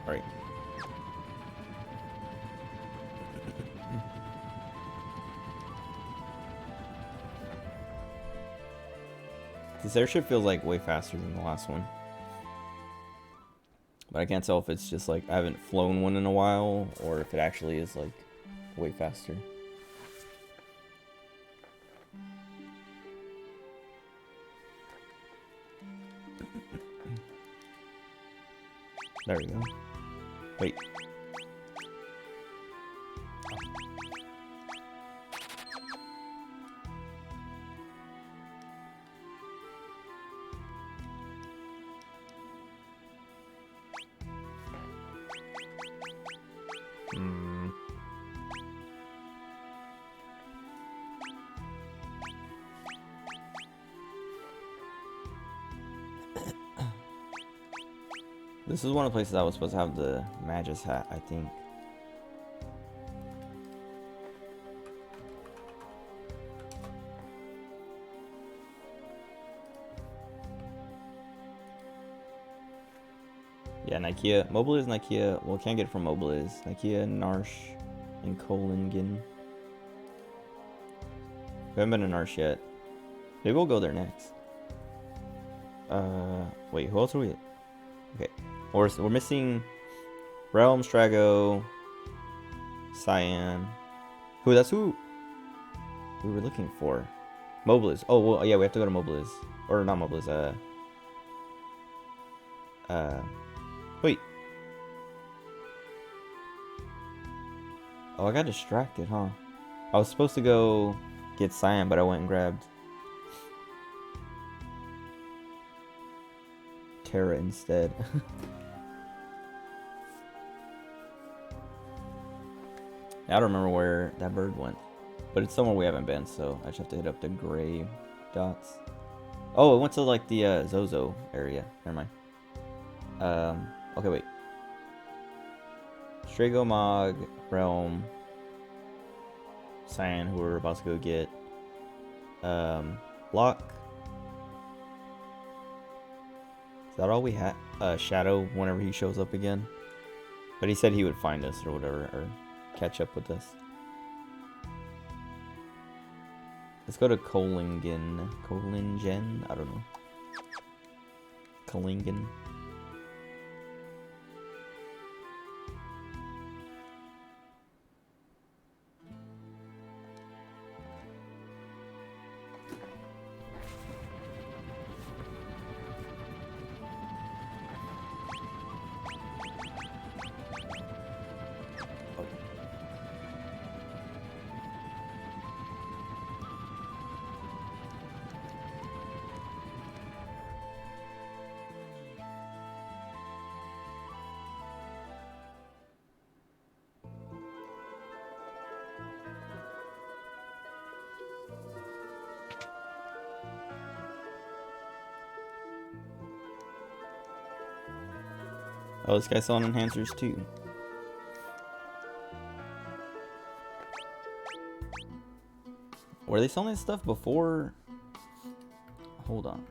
Alright. This airship feels like way faster than the last one. But I can't tell if it's just like I haven't flown one in a while or if it actually is like way faster. There we go. Wait. This is one of the places I was supposed to have the Magus hat, I think. Yeah, Nikea. Mobiliz, Nikea. Well, can't get it from Mobiliz. Nikea, Narsh, and Kolingen. We haven't been to Narsh yet. Maybe we'll go there next. Wait, who else are we? Okay. We're missing Realm, Strago, Cyan. That's who we were looking for. Mobiliz. Oh, well, yeah, we have to go to Mobiliz. Or not Mobiliz, wait. Oh, I got distracted, huh? I was supposed to go get Cyan, but I went and grabbed Terra instead. I don't remember where that bird went, but it's somewhere we haven't been, so I just have to hit up the gray dots. Oh, it went to like the Zozo area. Never mind. Okay, wait. Strago, Mog, Realm, Cyan, who we're about to go get. Block. Is that all we had? Shadow, whenever he shows up again. But he said he would find us or whatever, or catch up with us. Let's go to Kolingen. Kolingen? I don't know. Kolingen. Oh, this guy's selling enhancers too. Were they selling this stuff before? Hold on.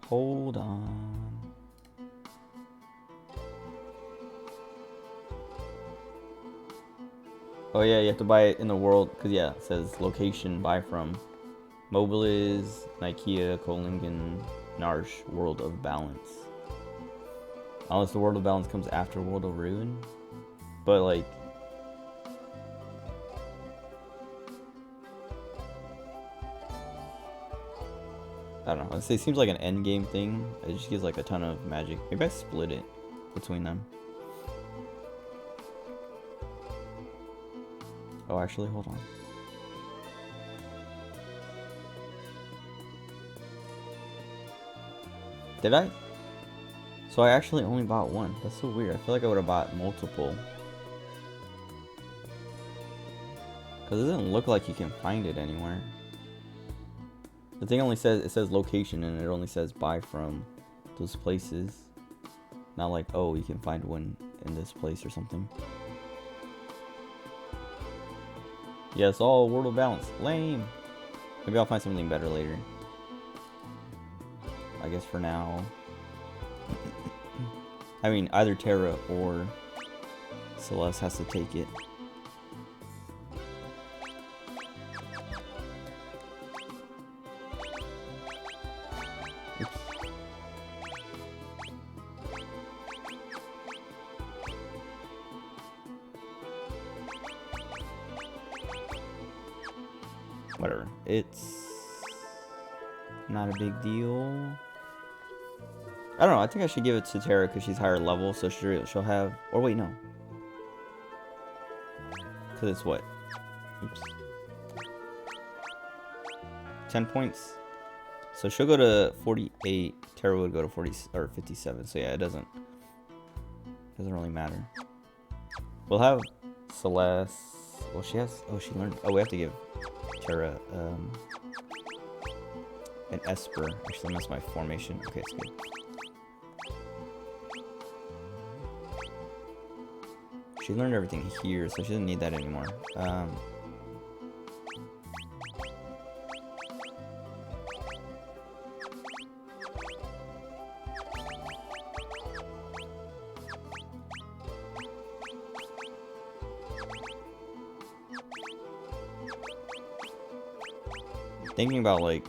Hold on. Oh yeah, you have to buy it in the world, because yeah, it says location, buy from. Mobiliz, Nikea, Kolingen, Narsh, World of Balance. Unless the World of Balance comes after World of Ruin. But like... I don't know. It seems like an end game thing. It just gives like a ton of magic. Maybe I split it between them. Oh, actually, hold on. Did I? So I actually only bought one. That's so weird. I feel like I would have bought multiple. Because it doesn't look like you can find it anywhere. The thing only says, it says location, and it only says buy from those places. Not like, oh, you can find one in this place or something. Yeah, it's all World of Balance. Lame. Maybe I'll find something better later. I guess for now. I mean, either Terra or Celeste has to take it. Oops. Whatever. It's not a big deal. I don't know, I think I should give it to Terra because she's higher level, so she'll have... Or wait, no. Because it's what? Oops. 10 points. So she'll go to 48. Terra would go to 40 or 57. So yeah, it doesn't really matter. We'll have Celeste. Well, she has... Oh, she learned... Oh, we have to give Terra an Esper. Actually, that's my formation. Okay, it's good. She learned everything here, so she doesn't need that anymore. Thinking about like,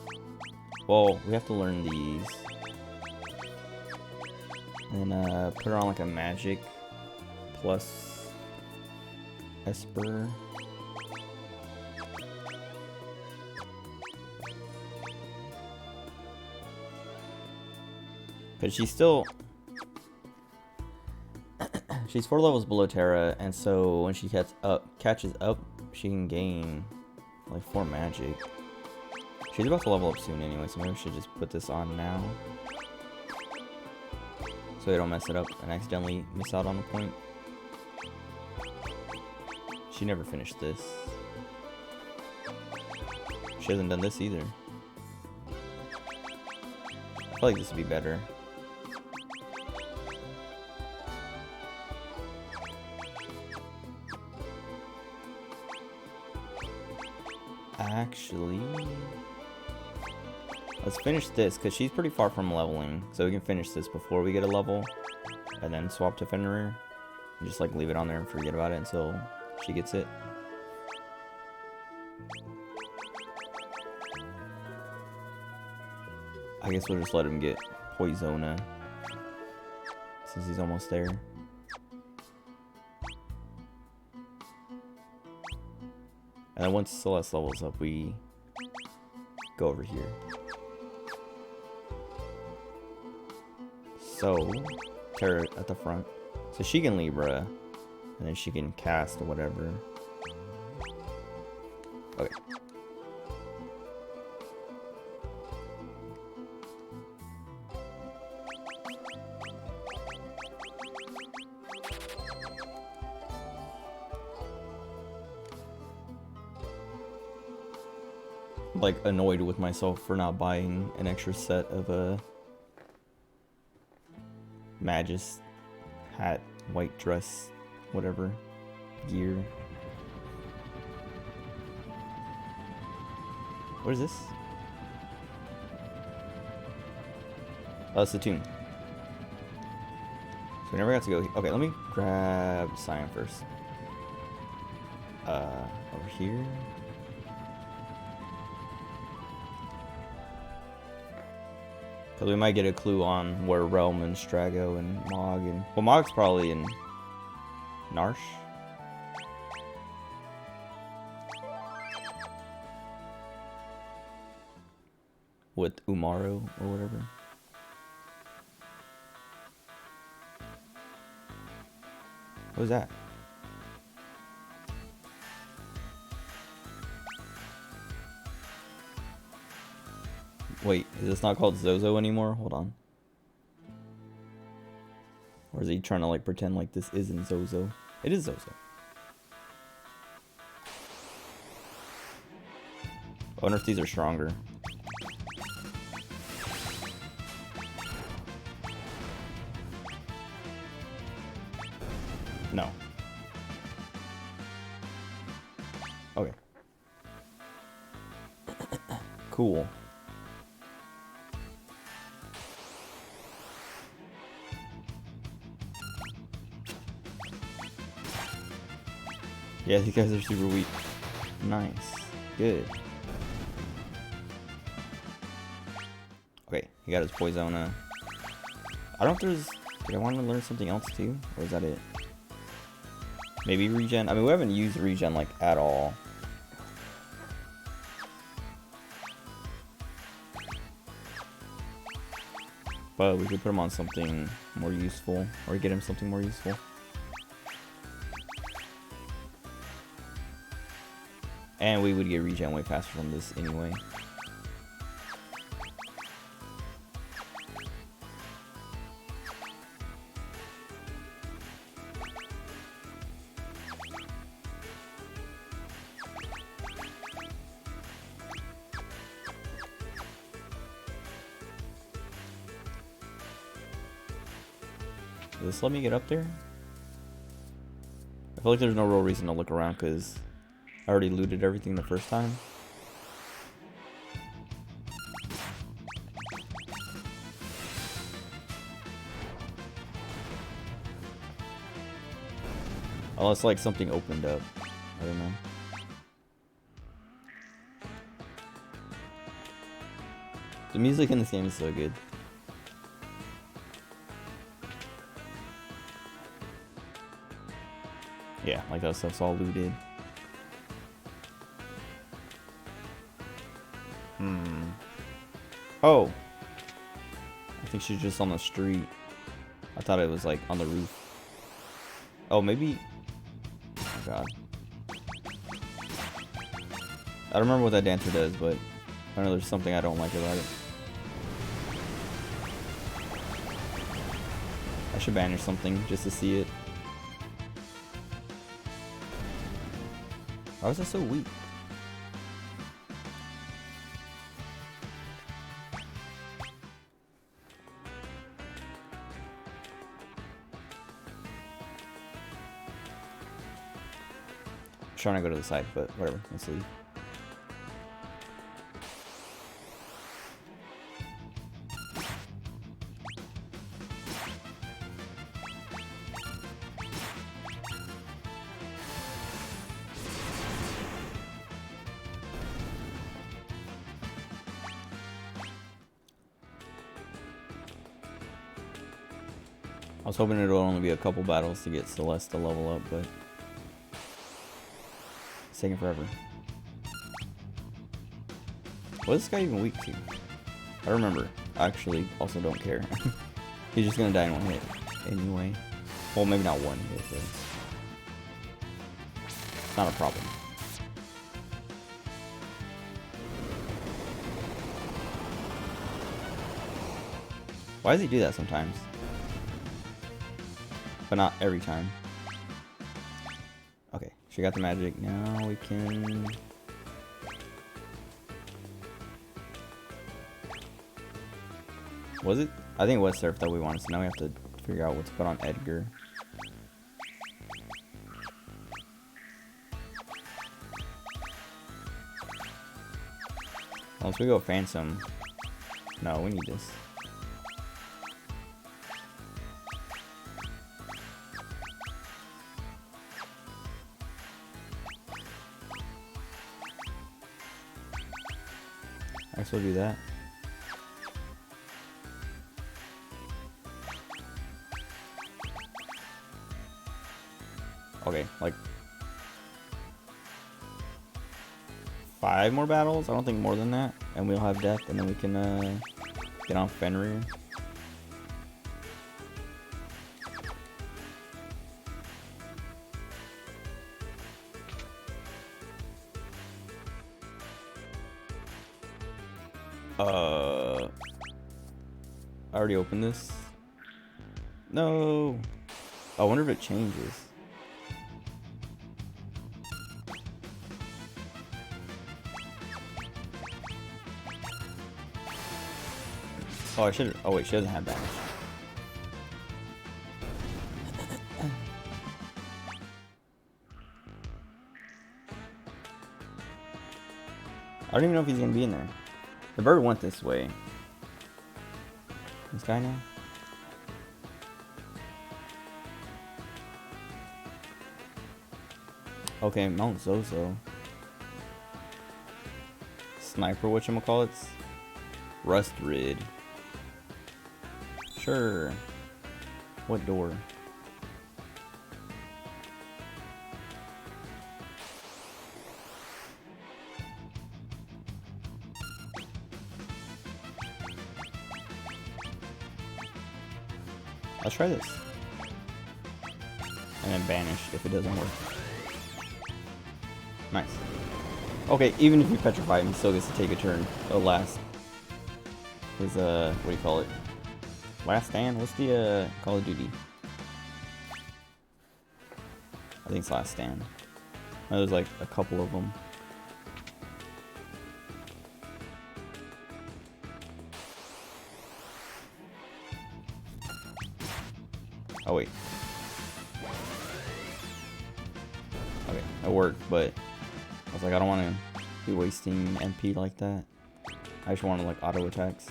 well, we have to learn these. And put her on like a magic plus Esper. Because she's still... she's 4 levels below Terra, and so when she catches up, she can gain like 4 magic. She's about to level up soon anyway, so maybe we should just put this on now. So we don't mess it up and accidentally miss out on a point. She never finished this. She hasn't done this either. I feel like this would be better. Actually, let's finish this because she's pretty far from leveling. So we can finish this before we get a level and then swap to Fenrir. Just like leave it on there and forget about it until she gets it. I guess we'll just let him get Poisona since he's almost there. And then once Celeste levels up, we go over here. So, Terra at the front. So she can Libra, and then she can cast or whatever. Okay. Like annoyed with myself for not buying an extra set of a Magus hat, white dress, whatever gear. What is this? Oh, it's the tune. So we never got to go. Okay, let me grab Cyan first. Over here. Because we might get a clue on where Realm and Strago and Mog and... Well, Mog's probably in Narshe. With Umaro or whatever. What was that? Wait, is this not called Zozo anymore? Hold on. Or is he trying to like pretend like this isn't Zozo? It is Zozo. I wonder if these are stronger. No. Okay. Cool. Yeah, these guys are super weak. Nice. Good. Okay, he got his Poisona. I don't know if there's... Did I want to learn something else too? Or is that it? Maybe regen? I mean, we haven't used regen like at all. But we could put him on something more useful. Or get him something more useful. And we would get regen way faster from this anyway. Does this let me get up there? I feel like there's no real reason to look around because I already looted everything the first time. Unless like something opened up. I don't know. The music in this game is so good. Yeah, like that stuff's all looted. Oh! I think she's just on the street. I thought it was like on the roof. Oh, maybe... Oh god. I don't remember what that dancer does, but I know there's something I don't like about it. I should banish something just to see it. Why was that so weak? I'm trying to go to the side, but whatever. Let's leave. I was hoping it'll only be a couple battles to get Celeste to level up, but it's taking forever. What is this guy even weak to? I don't remember. I actually also don't care. He's just gonna die in one hit anyway. Well, maybe not one hit, but it's not a problem. Why does he do that sometimes? But not every time. Okay, she got the magic. Now we can... Was it? I think it was Surf that we wanted, so now we have to figure out what to put on Edgar. Once we go Phantom... No, we need this. I guess we'll do that. Okay, like 5 more battles? I don't think more than that. And we'll have death, and then we can get on Fenrir. I already opened this. No. I wonder if it changes. Oh, I should. Oh wait, she doesn't have damage. I don't even know if he's gonna be in there. The bird went this way. This guy now? Okay, Mount Zozo. Sniper, whatchamacallits? Rust Rid. Sure. What door? Let's try this. And then banish if it doesn't work. Nice. Okay, even if you petrify him, he still gets to take a turn. Oh, last. His, what do you call it? Last Stand? What's the, Call of Duty? I think it's Last Stand. There's like a couple of them. Oh wait. Okay, that worked, but I was like, I don't want to be wasting MP like that. I just want to like auto attacks.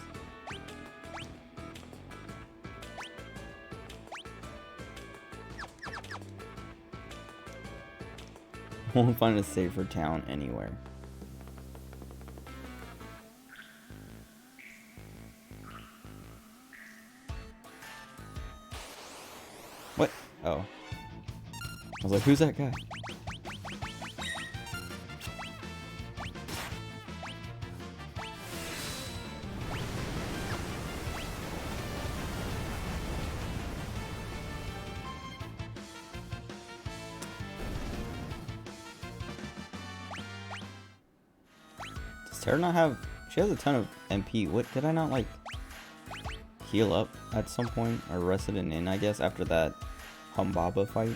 Won't find a safer town anywhere. What? Oh. I was like, who's that guy? Does Terra not have... She has a ton of MP. What? Did I not, like, heal up at some point? Or Resident in, I guess, after that Humbaba fight?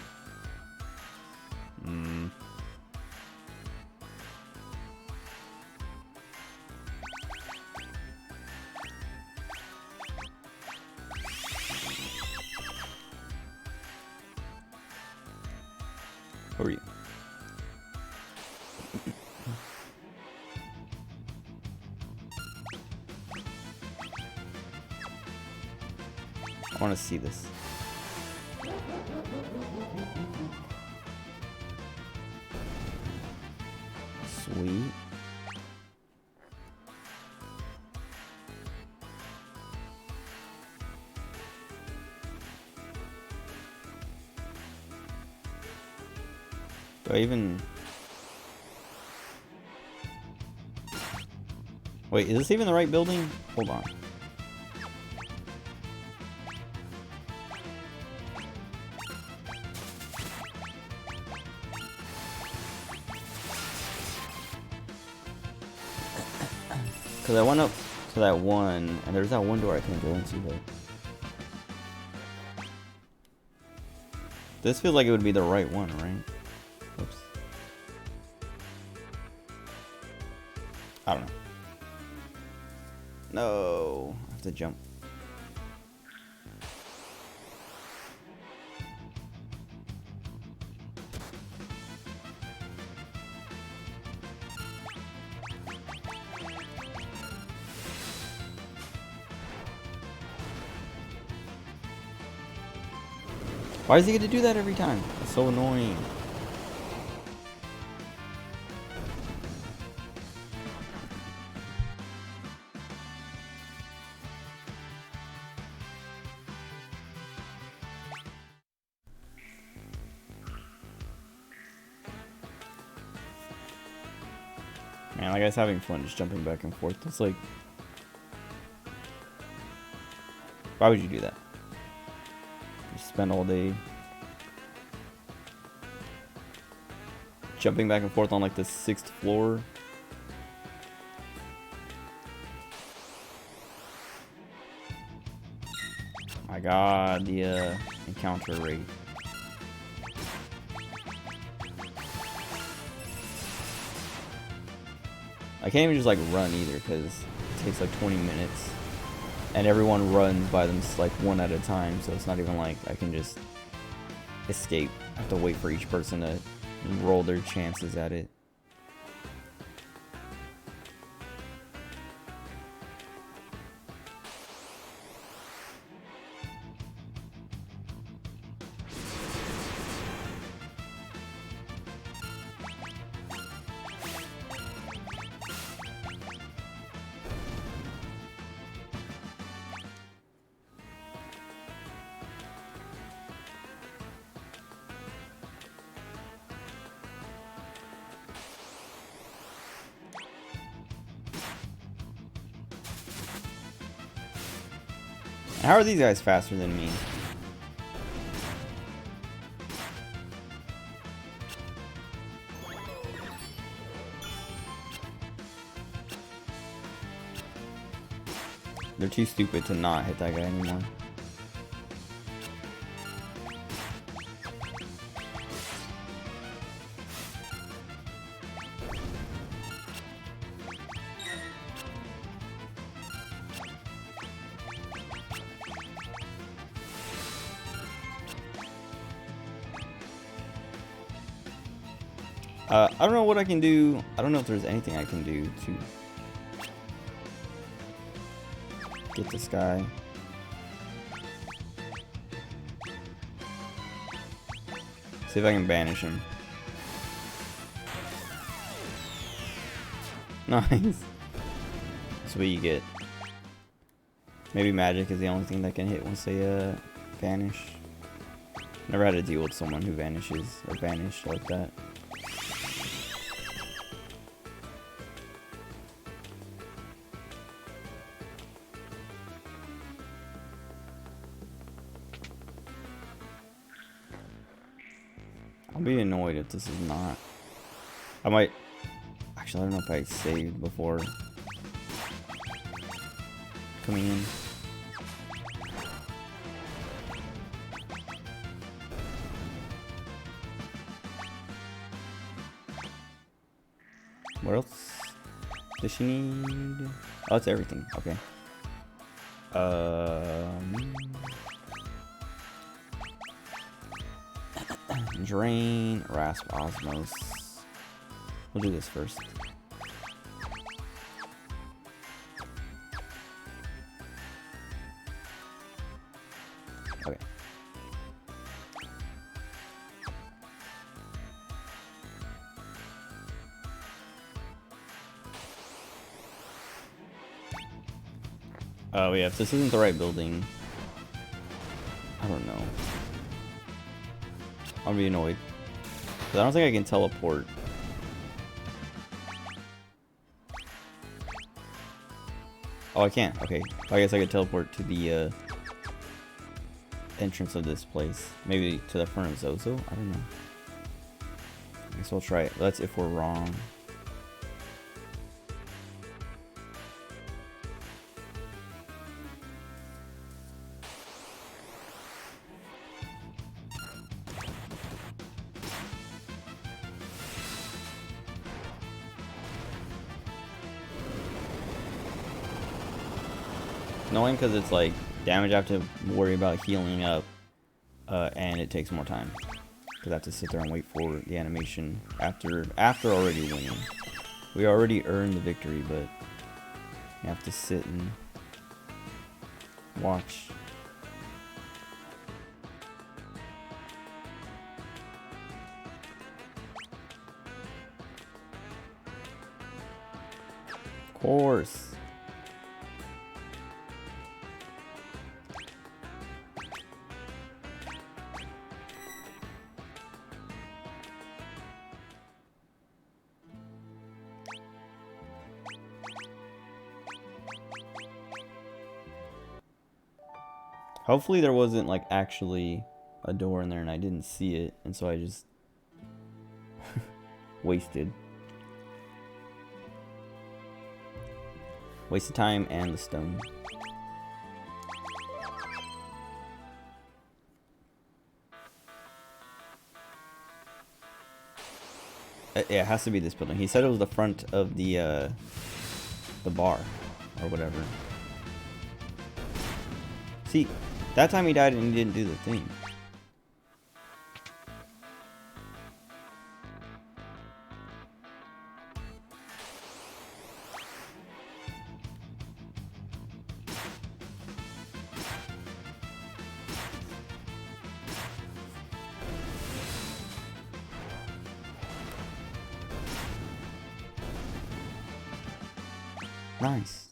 Who are you? I want to see this. Sweet. Do I even... Wait, is this even the right building? Hold on. Because I went up to that one, and there's that one door I couldn't go into, but... This feels like it would be the right one, right? Oops. I don't know. No, I have to jump. Why does he get to do that every time? It's so annoying. Man, like I was having fun just jumping back and forth. It's like, why would you do that? Just spend all day jumping back and forth on like the 6th floor. My God, the encounter rate. I can't even just like run either because it takes like 20 minutes and everyone runs by them like one at a time, so it's not even like I can just escape. I have to wait for each person to roll their chances at it. How are these guys faster than me? They're too stupid to not hit that guy anymore. I don't know what I can do. I don't know if there's anything I can do to get this guy. See if I can banish him. Nice. That's what you get. Maybe magic is the only thing that can hit once they vanish. Never had to deal with someone who vanishes or vanished like that. I'll be annoyed if this is not. I might. Actually, I don't know if I saved before coming in. What else does she need? Oh, it's everything. Okay. Drain, Rasp, Osmos. We'll do this first. Okay. Oh yeah, if this isn't the right building, I don't know. I'll be annoyed. 'Cause I don't think I can teleport. Oh, I can't. Okay. I guess I could teleport to the entrance of this place. Maybe to the front of Zozo? I don't know. I guess we'll try it. That's if we're wrong. Annoying because it's like damage I have to worry about healing up, and it takes more time because I have to sit there and wait for the animation after already winning. We already earned the victory, but you have to sit and watch. Of course. Hopefully there wasn't like actually a door in there and I didn't see it, and so I just wasted time and the stone. Yeah, it has to be this building. He said it was the front of the bar or whatever. See, that time he died and he didn't do the thing. Nice.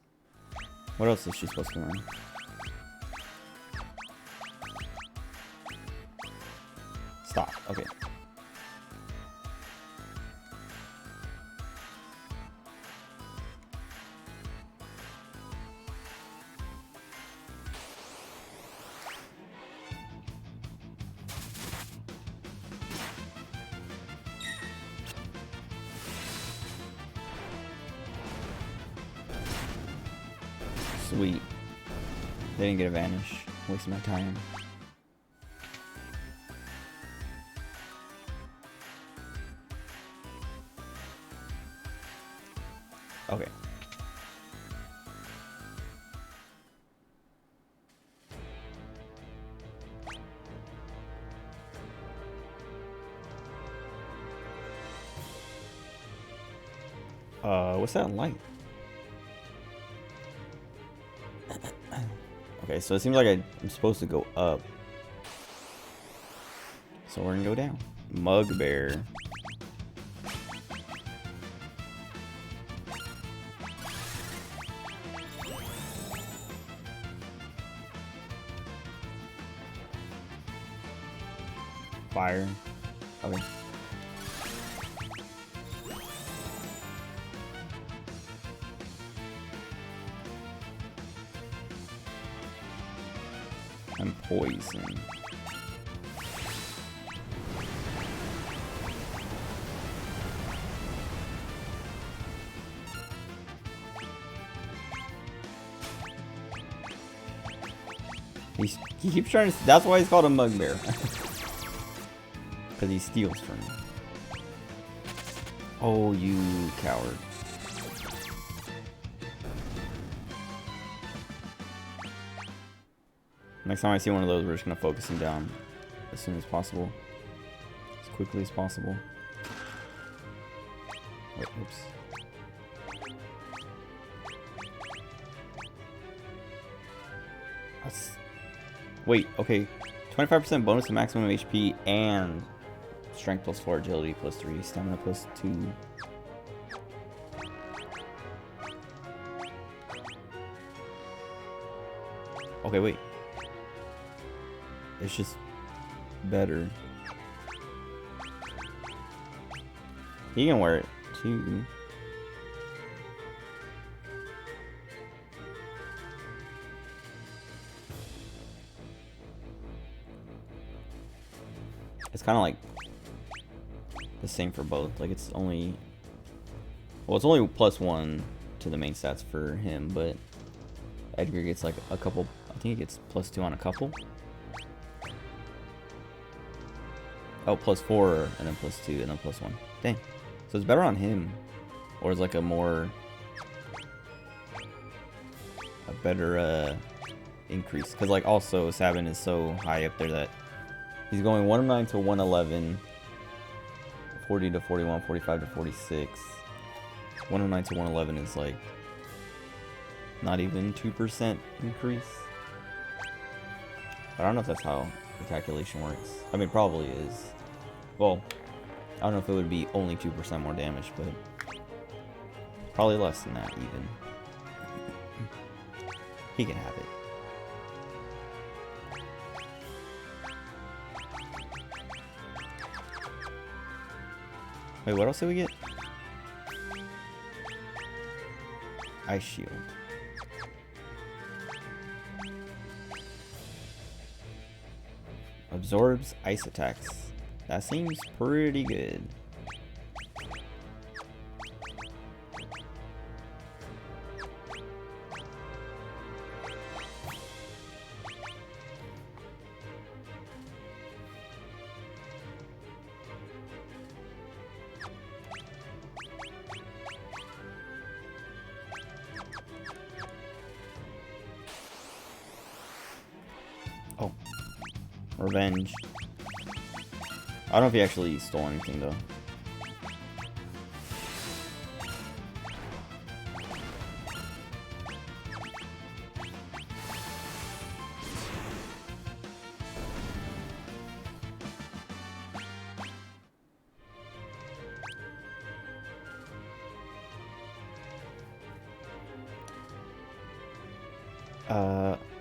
What else is she supposed to learn? Stop. Okay. Sweet. They didn't get a vanish. Wasting my time. Okay. What's that light? Okay, so it seems like I'm supposed to go up. So we're gonna go down. Mugbear. Fire. Okay. And poison. He keeps trying to. That's why he's called a Mugbear. Because he steals from me. Oh, you coward. Next time I see one of those, we're just going to focus him down as soon as possible. As quickly as possible. Wait, oops. Wait, okay. 25% bonus to maximum HP and strength plus 4, agility plus 3, stamina plus 2. Okay, wait. It's just better. He can wear it too. It's kind of like the same for both. Like it's only, well, it's only +1 to the main stats for him, but Edgar gets like a couple. I think he gets +2 on a couple. Oh, +4 and then +2 and then +1. Dang. So it's better on him, or is like a better increase, because like also Sabin is so high up there that he's going 109 to 111, 40 to 41, 45 to 46. 109 to 111 is like not even 2% increase. I don't know if that's how the calculation works. I mean, probably is. Well, I don't know if it would be only 2% more damage, but probably less than that even. He can have it. Wait, what else did we get? Ice Shield. Absorbs ice attacks. That seems pretty good. Oh. Revenge. I don't know if he actually stole anything though.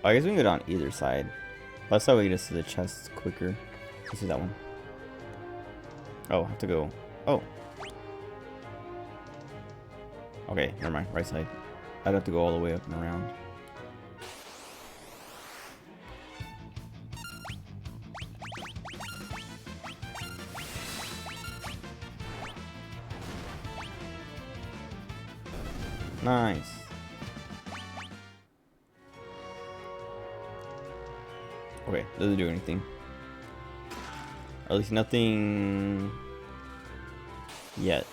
I guess we can go down either side. That's how we get us to the chests quicker. Let's do that one. Oh, I have to go. Oh. Okay, never mind. Right side. I'd have to go all the way up and around. Nice. Okay, doesn't do anything. Or at least nothing yet.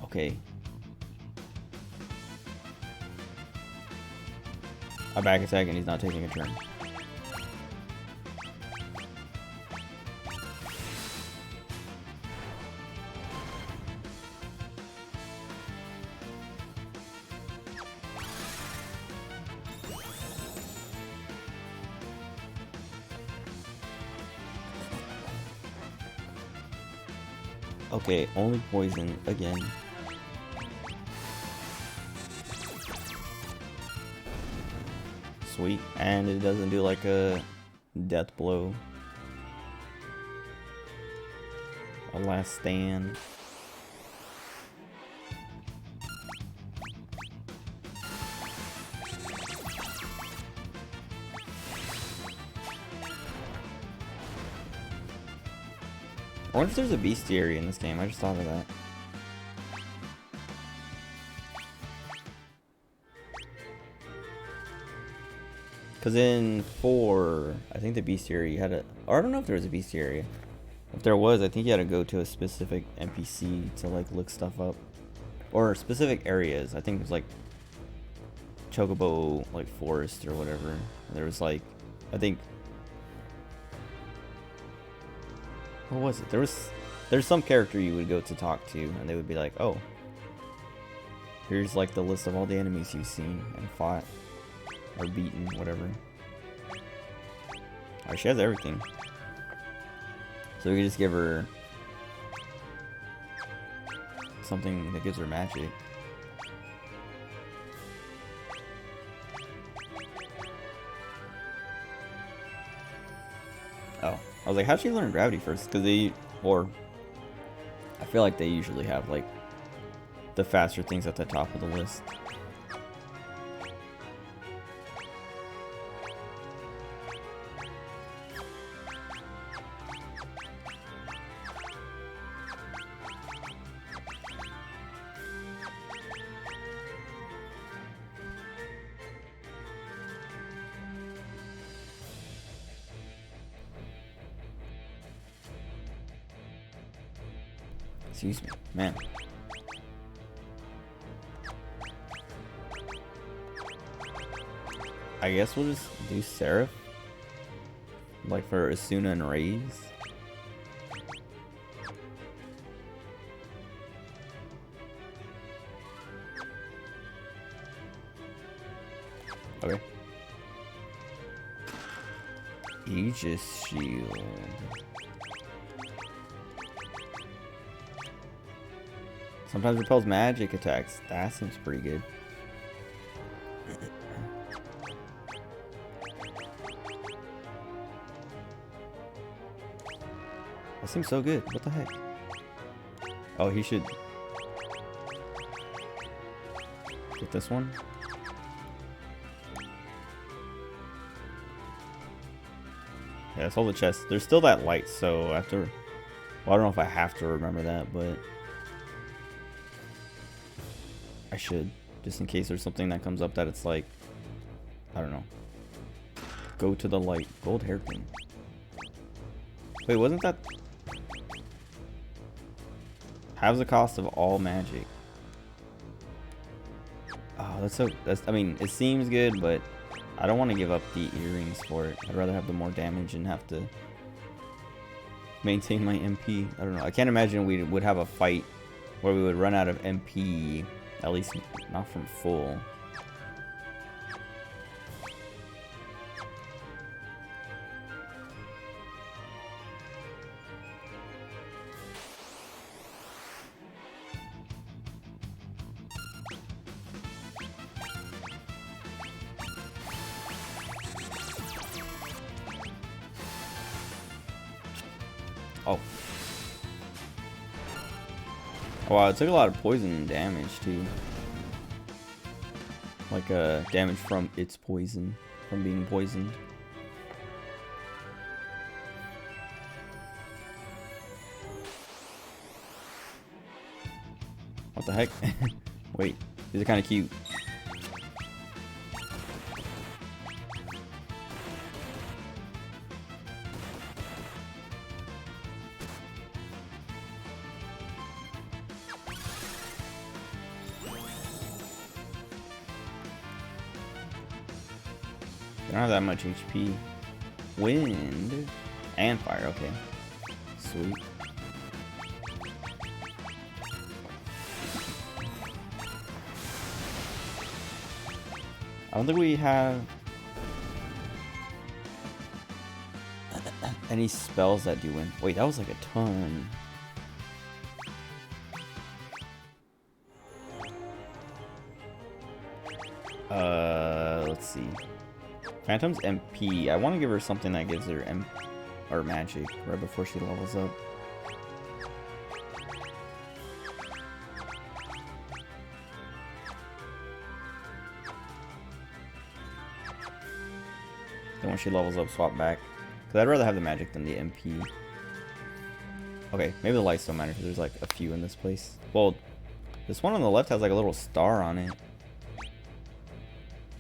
Okay. A back attack and he's not taking a turn. Okay, only poison again. Sweet, and it doesn't do like a death blow. A last stand. I wonder if there's a bestiary in this game. I just thought of that. Because in 4, I think the bestiary had a... Or I don't know if there was a bestiary. If there was, I think you had to go to a specific NPC to like look stuff up. Or specific areas. I think it was like Chocobo like forest or whatever. There was like... I think... What was it? There's some character you would go to talk to and they would be like, oh, here's like the list of all the enemies you've seen and fought or beaten, whatever. Alright, she has everything. So we can just give her something that gives her magic. Oh. I was like, how'd she learn gravity first? Because they, or I feel like they usually have like the faster things at the top of the list. Excuse me, man. I guess we'll just do Seraph. Like for Asuna and Raze. Okay. Aegis Shield. Sometimes repels magic attacks. That seems pretty good. That seems so good. What the heck? Oh, he should get this one. Yeah, that's all the chests. There's still that light, so after. Well, I don't know if I have to remember that, but I should, just in case there's something that comes up that it's like, I don't know. Go to the light. Gold hairpin. Wait, wasn't that? Halves the cost of all magic. Oh, that's so. I mean, it seems good, but I don't want to give up the earrings for it. I'd rather have the more damage and have to maintain my MP. I don't know. I can't imagine we would have a fight where we would run out of MP. At least not from full. Oh. Wow, it took a lot of poison damage too. Like damage from its poison, from being poisoned. What the heck? Wait, these are kind of cute. They don't have that much HP. Wind and fire, okay. Sweet. I don't think we have any spells that do wind. Wait, that was like a ton. Let's see. Phantom's MP. I want to give her something that gives her or magic right before she levels up. Then when she levels up, swap back. Because I'd rather have the magic than the MP. Okay, maybe the lights don't matter because there's like a few in this place. Well, this one on the left has like a little star on it.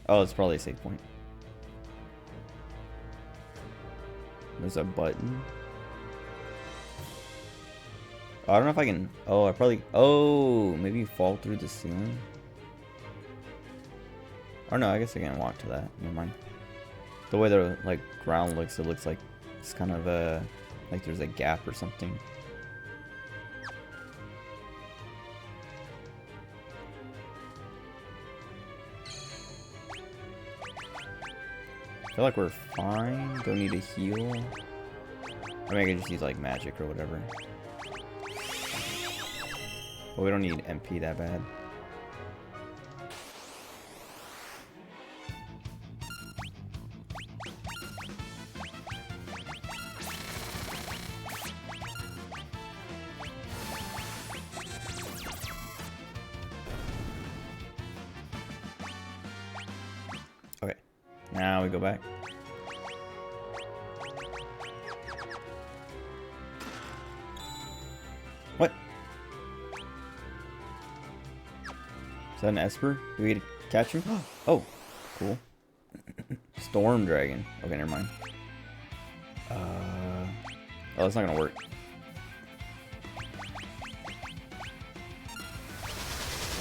Oh, it's probably a save point. There's a button. Oh, I don't know if I can. Oh, I probably. Oh, maybe you fall through the ceiling. Or no, I guess I can walk to that. Never mind. The way the like ground looks, it looks like it's kind of like there's a gap or something. I feel like we're fine. Don't need to heal. I mean, I can just use like magic or whatever. But we don't need MP that bad. now we go back. What? Is that an Esper? Do we get to catch him? Oh, cool. Storm Dragon. Okay, never mind. Oh, that's not gonna work.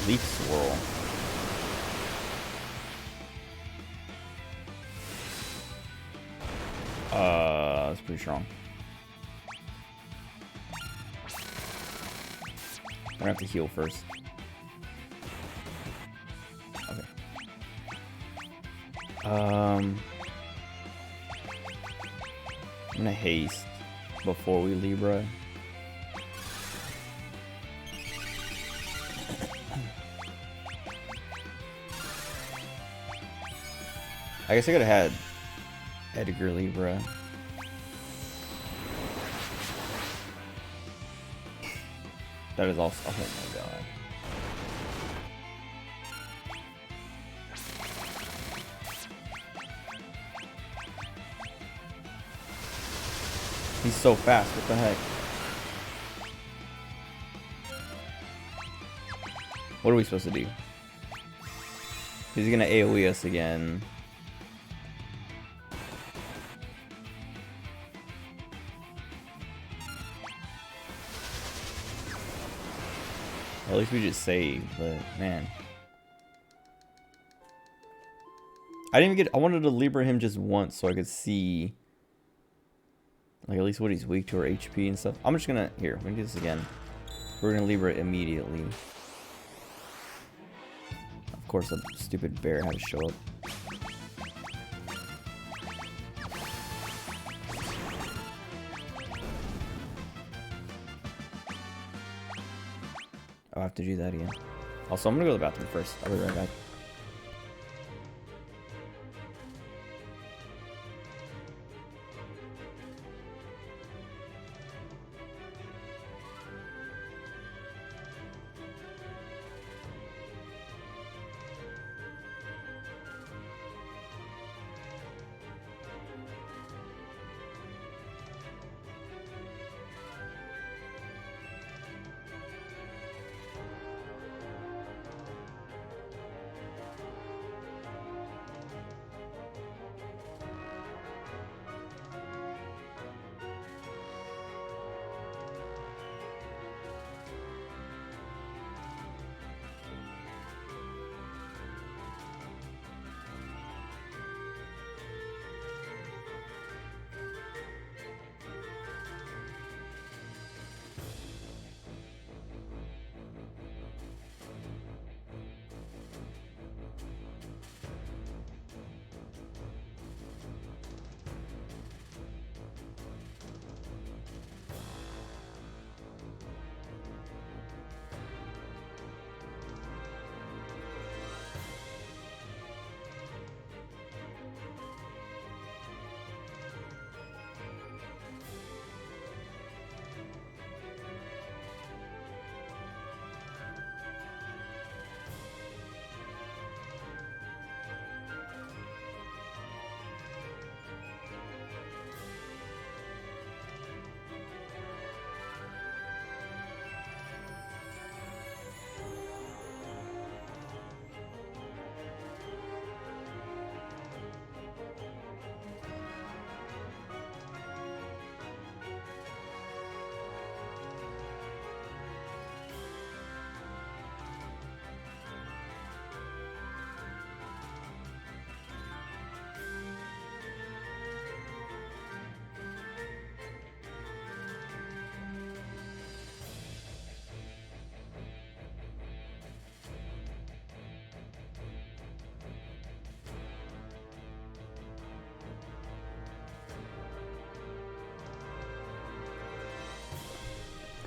Leaf Swirl. That's pretty strong. I'm gonna have to heal first. Okay. I'm gonna haste before we Libra. I guess I could have had Edgar Libra. That is also. Oh my god. He's so fast. What the heck? What are we supposed to do? He's gonna AoE us again. At least we just saved, but man. I didn't even get. I wanted to Libra him just once so I could see, like, at least what he's weak to or HP and stuff. I'm just gonna. Here, we're gonna do this again. We're gonna Libra immediately. Of course, the stupid bear had to show up. I'll have to do that again. Also, I'm gonna go to the bathroom first. I'll be right back.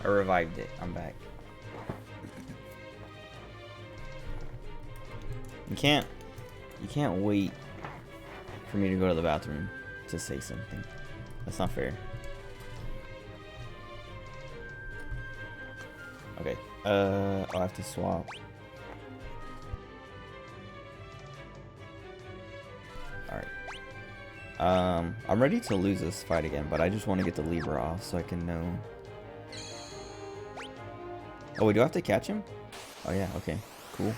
I revived it. I'm back. You can't wait for me to go to the bathroom to say something. That's not fair. Okay. I'll have to swap. Alright. I'm ready to lose this fight again, but I just want to get the Libra off so I can know. Oh, wait, do I have to catch him? Oh, yeah, okay, cool.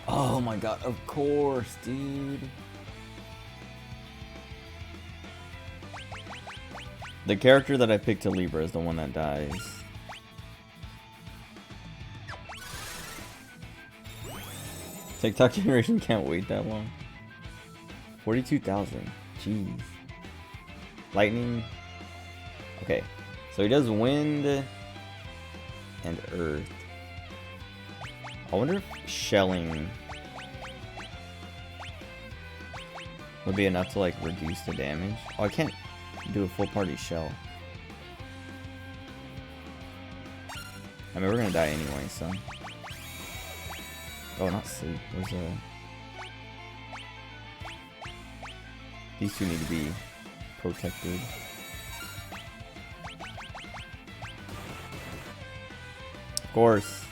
Oh my god, of course, dude. The character that I picked to Libra is the one that dies. TikTok generation can't wait that long. 42,000. Jeez. Lightning. Okay. So he does wind and earth. I wonder if shelling would be enough to like reduce the damage. Oh, I can't do a full party shell. I mean, we're gonna die anyway, so. Oh, not sleep. Where's the... These two need to be protected. Of course.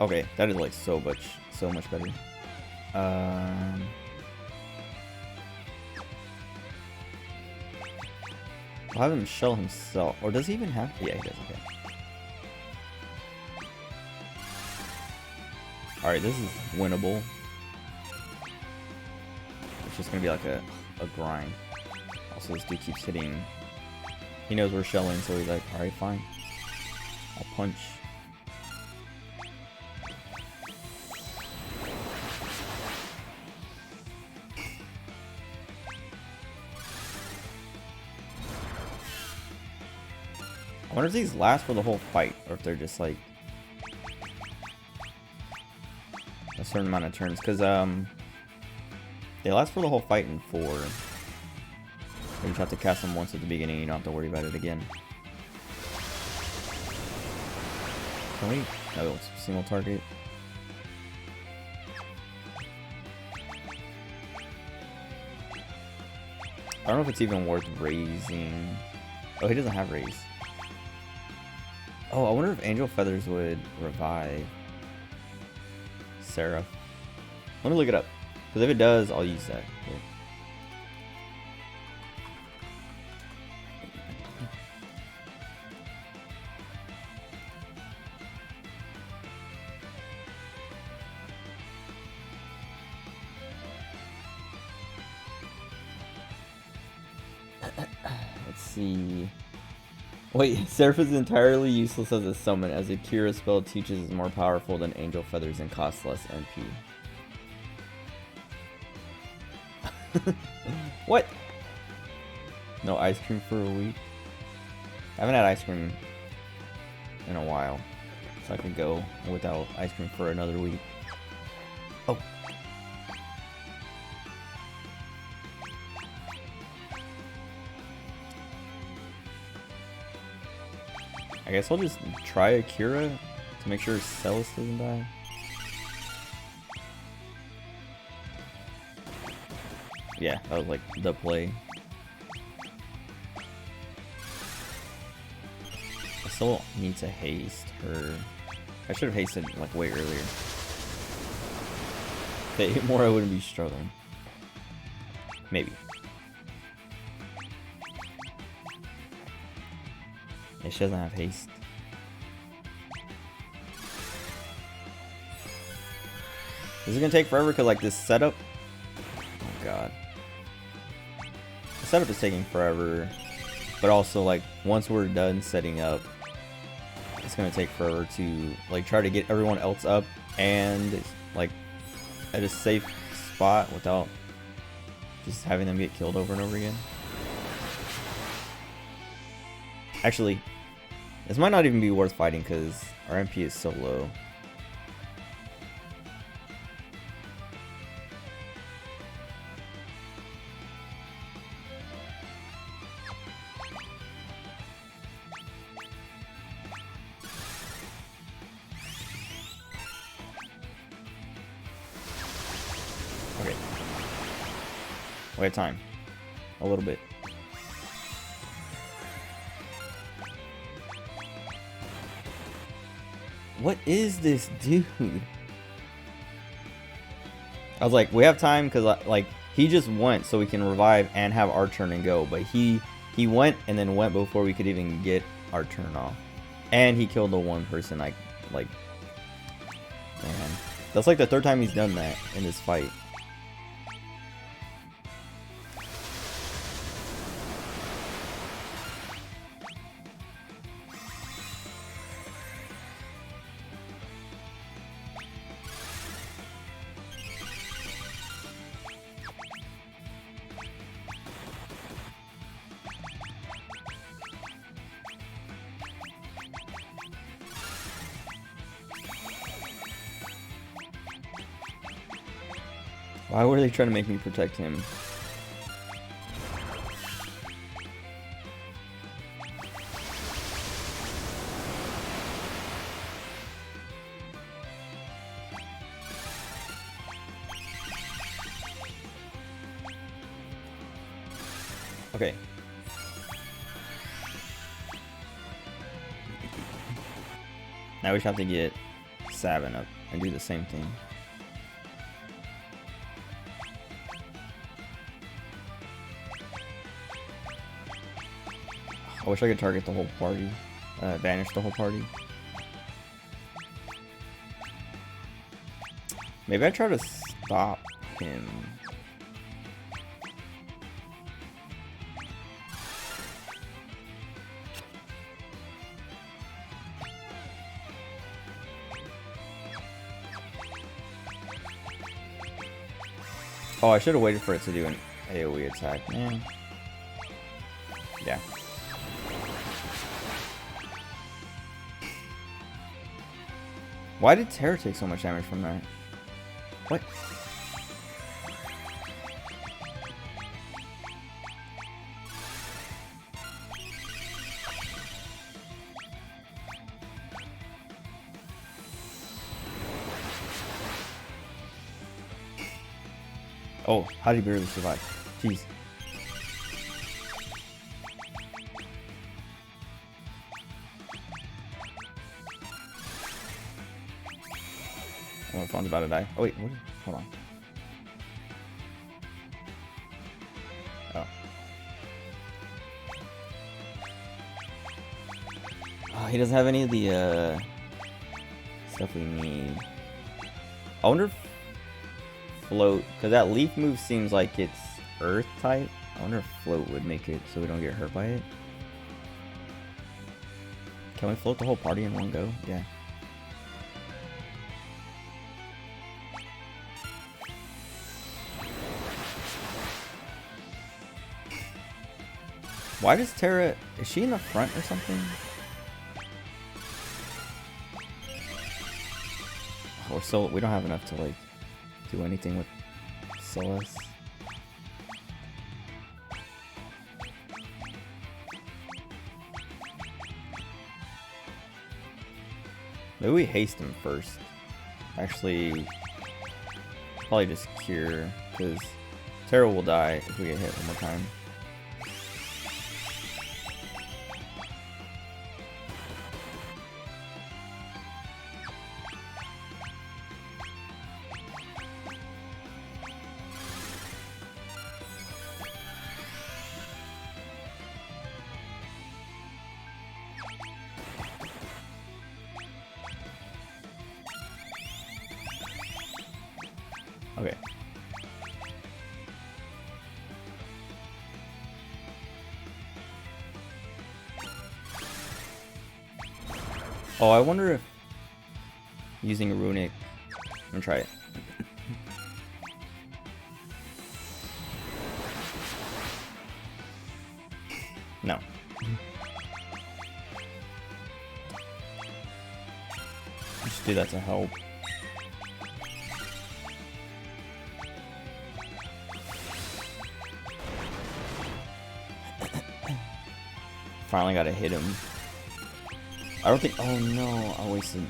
Okay, that is like so much better. I'll have him shell himself, or does he even have? Yeah, he does. Okay. All right, this is winnable. It's just gonna be like a grind. Also, this dude keeps hitting. He knows we're shelling, so he's like, all right, fine. I'll punch. I wonder if these last for the whole fight, or if they're just like a certain amount of turns, because they last for the whole fight in 4. You just have to cast them once at the beginning, you don't have to worry about it again. Can we? No, it's single target. I don't know if it's even worth raising. Oh, he doesn't have raise. Oh, I wonder if Angel Feathers would revive Seraph. Let me look it up. Because if it does, I'll use that. Here. Let's see. Wait, Seraph is entirely useless as a summon, as a Cura spell it teaches is more powerful than Angel Feathers and costs less MP. What? No ice cream for a week? I haven't had ice cream in a while, so I can go without ice cream for another week. Oh. I guess I'll just try a Cura to make sure Celis doesn't die. Yeah, that was like the play. I still need to haste her. I should have hasted like way earlier. If they hit more, I wouldn't be struggling. Maybe. Yeah, she doesn't have haste. This is gonna take forever because like this setup. Oh god. The setup is taking forever. But also like once we're done setting up, it's gonna take forever to like try to get everyone else up and like at a safe spot without just having them get killed over and over again. Actually, this might not even be worth fighting because our MP is so low. We have time. A little bit. What is this dude? I was like, we have time because like he just went so we can revive and have our turn and go. But he went and then went before we could even get our turn off. And he killed the one person. Like, man. That's like the third time he's done that in this fight. Why were they trying to make me protect him? Okay. Now we just have to get Sabin up and do the same thing. I wish I could target the whole party. Banish the whole party. Maybe I try to stop him. Oh, I should have waited for it to do an AoE attack, man. Yeah. Why did Terra take so much damage from that? What? Oh, how did he barely survive? Jeez. Oh, my phone's about to die. Oh wait, what? Hold on. Oh. Oh, he doesn't have any of the stuff we need. I wonder if float, because that leaf move seems like it's earth type. I wonder if float would make it so we don't get hurt by it. Can we float the whole party in one go? Yeah. Why does Terra... Is she in the front or something? Or so we don't have enough to like do anything with Celes. Maybe we haste him first. Actually, probably just cure, because Terra will die if we get hit one more time. Okay. Oh, I wonder if using a runic. I'm gonna try it. No. Just do that to help. Finally got to hit him. I don't think. Oh no, I wasted.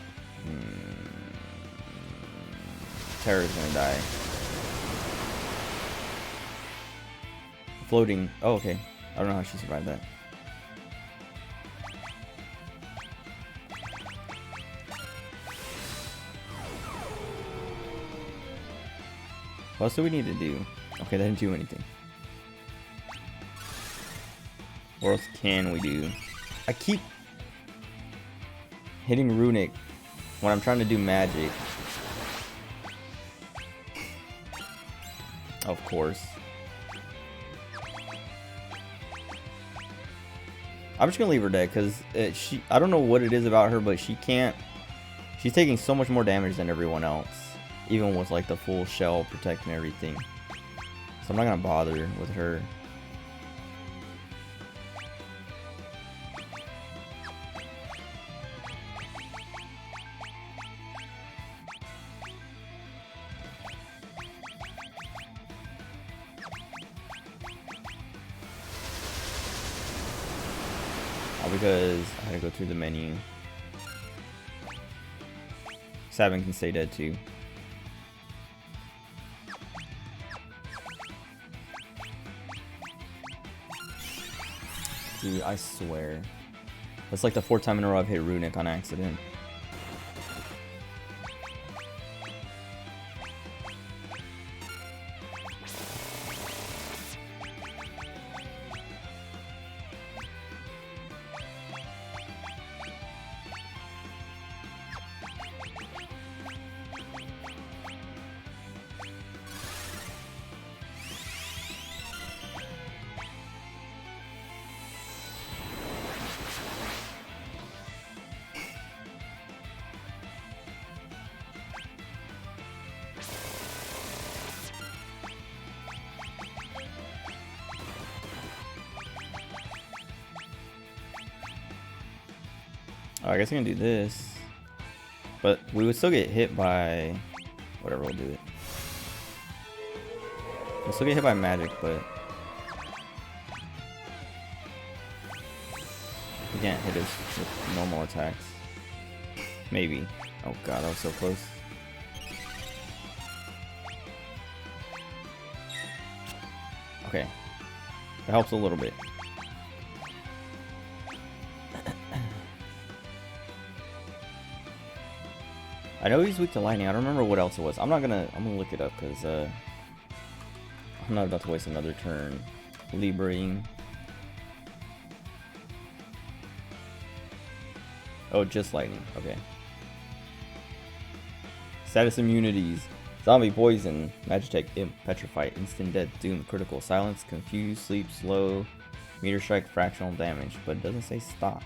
Terra's gonna die. floating. Oh, okay. I don't know how she survived that. What else do we need to do? Okay, that didn't do anything. What else can we do? I keep hitting Runic when I'm trying to do magic. Of course. I'm just gonna leave her dead because I don't know what it is about her, but she's taking so much more damage than everyone else, even with like the full shell protecting everything. So I'm not gonna bother with her. Because I had to go through the menu. Sabin can stay dead too. Dude, I swear. That's like the 4th time in a row I've hit Runic on accident. Oh, I guess I'm gonna do this. But we would still get hit by... Whatever, we'll do it. We'll still get hit by magic, but... we can't hit us with normal attacks. Maybe. Oh god, that was so close. Okay. That helps a little bit. I know he's weak to lightning. I don't remember what else it was. I'm gonna look it up because I'm not about to waste another turn. Libering. Oh, just lightning. Okay. Status immunities. Zombie, poison, Magitech, imp, petrify, instant death, doom, critical, silence, confuse, sleep, slow, meter strike, fractional damage. But it doesn't say stop.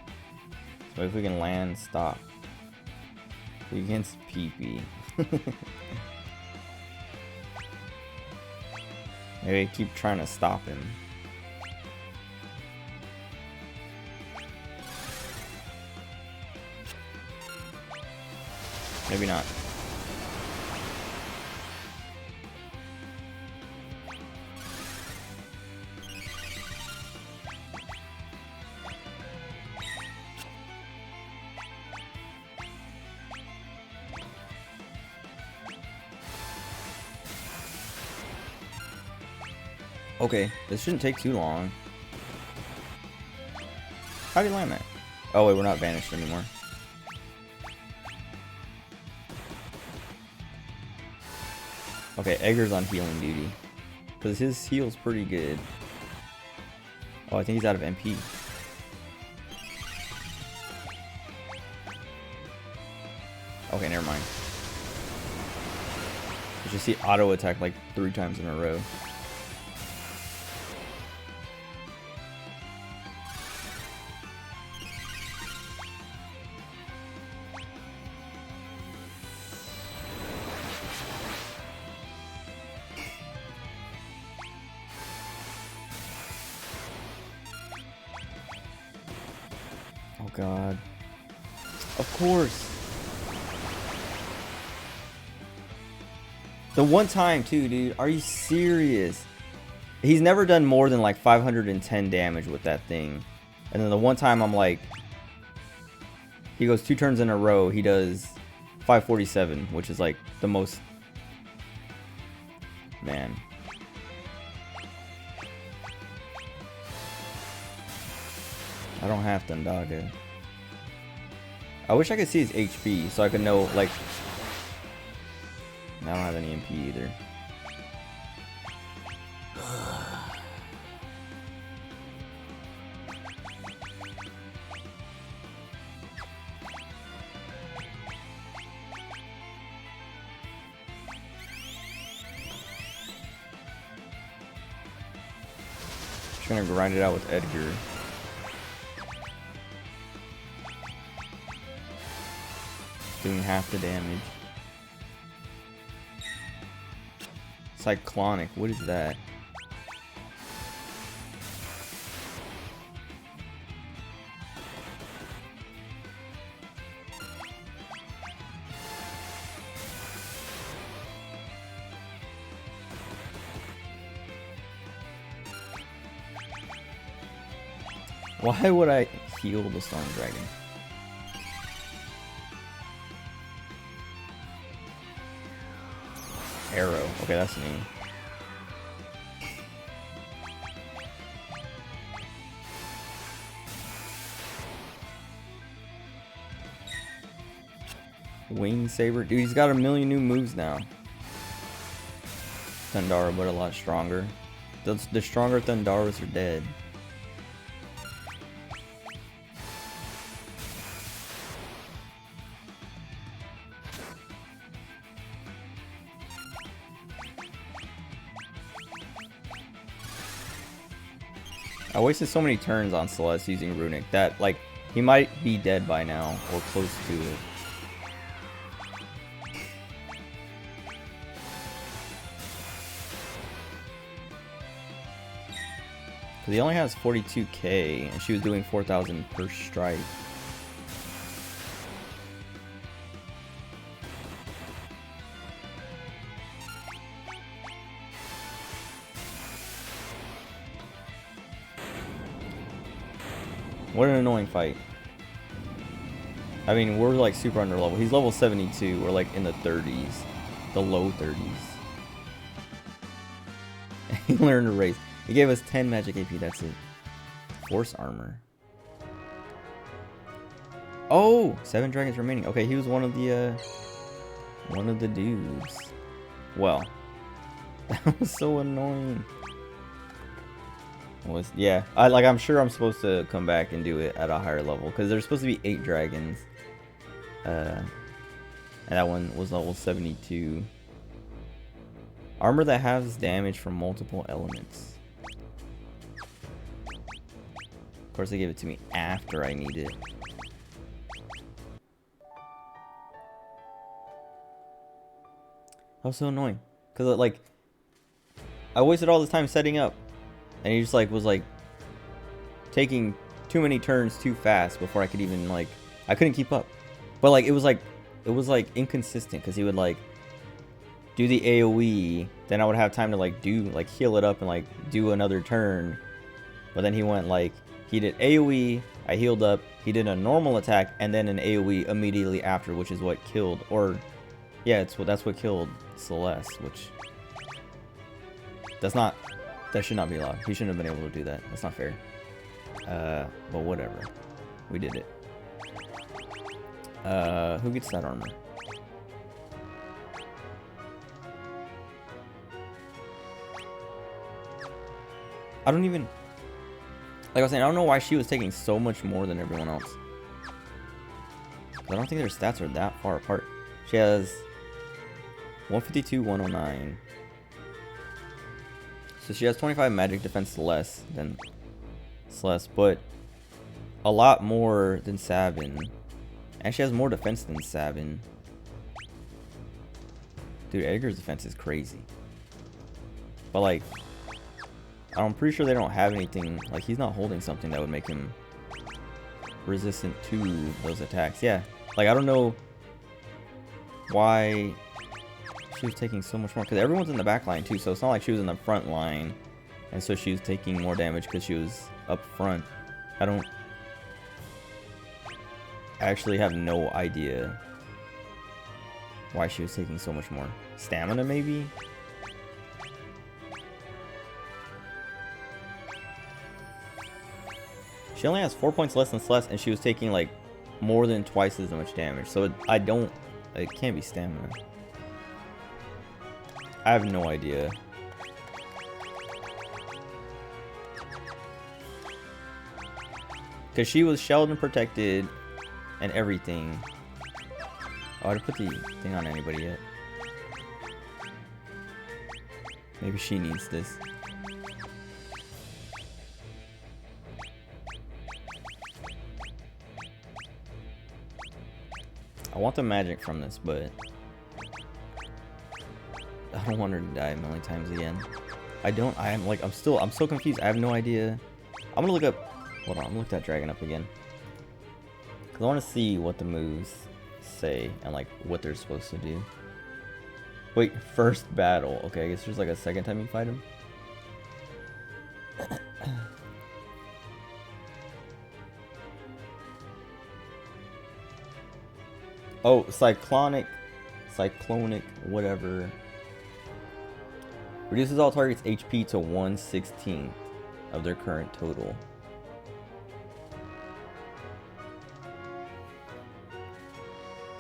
So if we can land, stop. Against PP. Maybe I keep trying to stop him. Maybe not. Okay, this shouldn't take too long. How do you land that? Oh wait, we're not vanished anymore. Okay, Edgar's on healing duty. Because his heal's pretty good. Oh, I think he's out of MP. Okay, never mind. You should see auto attack like 3 times in a row. Oh god. Of course. The one time too, dude. Are you serious? He's never done more than like 510 damage with that thing. And then the one time I'm like, he goes 2 turns in a row, he does 547, which is like the most. Man. I don't have Thundaga. I wish I could see his HP so I could know, like... I don't have any MP either. Just gonna grind it out with Edgar. Doing half the damage. Cyclonic, what is that? Why would I heal the Storm Dragon? Arrow. Okay, that's new. Wing Saber. Dude, he's got a million new moves now. Thundara, but a lot stronger. The stronger Thundaras are dead. I wasted so many turns on Celeste using Runic that, like, he might be dead by now, or close to it. Because he only has 42k, and she was doing 4,000 per strike. What an annoying fight. I mean, we're like super under level. He's level 72. We're like in the 30s. The low 30s. He learned to race. He gave us 10 magic AP. That's it. Force armor. Oh! 7 dragons remaining. Okay, he was one of the dudes. Well. That was so annoying. Yeah, I'm sure I'm supposed to come back and do it at a higher level because there's supposed to be 8 dragons, and that one was level 72. Armor that has damage from multiple elements. Of course, they gave it to me after I need it. That was so annoying because like I wasted all this time setting up. And he just like was like taking too many turns too fast before I could even like I couldn't keep up. But like it was like inconsistent because he would like do the AoE, then I would have time to like do like heal it up and like do another turn. But then he went like he did AoE, I healed up, he did a normal attack and then an AoE immediately after, which is what killed, or yeah, that's what killed Celeste, which that should not be allowed. He shouldn't have been able to do that. That's not fair. But whatever. We did it. Who gets that armor? I don't even... Like I was saying, I don't know why she was taking so much more than everyone else. I don't think their stats are that far apart. She has 152, 109. So she has 25 magic defense less than Celeste, but a lot more than Sabin. And she has more defense than Sabin. Dude, Edgar's defense is crazy. But like, I'm pretty sure they don't have anything, like he's not holding something that would make him resistant to those attacks. Yeah, like I don't know why she was taking so much more, because everyone's in the back line too, so it's not like she was in the front line and so she was taking more damage because she was up front. I actually have no idea why she was taking so much more. Stamina maybe? She only has 4 points less than Celeste, and she was taking like more than twice as much damage. So it can't be stamina. I have no idea. Because she was shelled and protected and everything. Oh, I didn't put the thing on anybody yet. Maybe she needs this. I want the magic from this, but I don't want her to die a million times again. I'm so confused. I have no idea. I'm gonna look up, hold on, I'm gonna look that dragon up again. Cause I wanna see what the moves say and like what they're supposed to do. Wait, first battle. Okay, I guess there's like a second time you fight him. Oh, cyclonic, whatever. Reduces all targets' HP to 1/16 of their current total.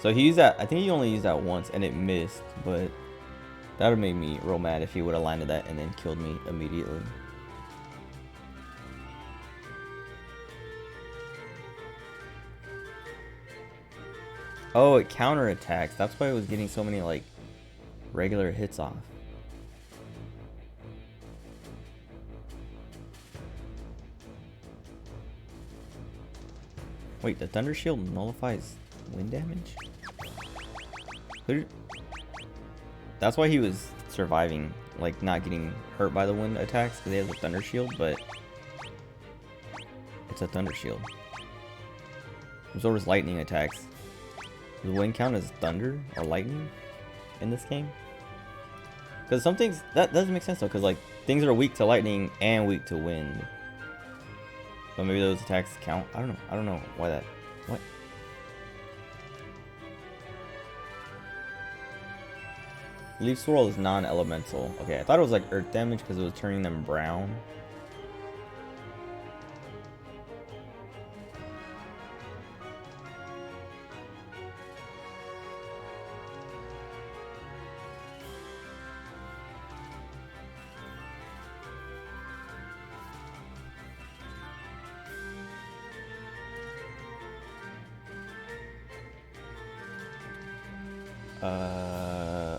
So he used that, I think he only used that once and it missed, but that would have made me real mad if he would have landed that and then killed me immediately. Oh, it counterattacks. That's why it was getting so many like regular hits off. Wait, the Thunder Shield nullifies wind damage? That's why he was surviving, like not getting hurt by the wind attacks, because he has a Thunder Shield, but it's a Thunder Shield. So does lightning attacks. Does wind count as thunder or lightning in this game? Because some things, that doesn't make sense though, because like things are weak to lightning and weak to wind. So maybe those attacks count. I don't know why that. What? Leaf Swirl is non-elemental. Okay, I thought it was like earth damage because it was turning them brown.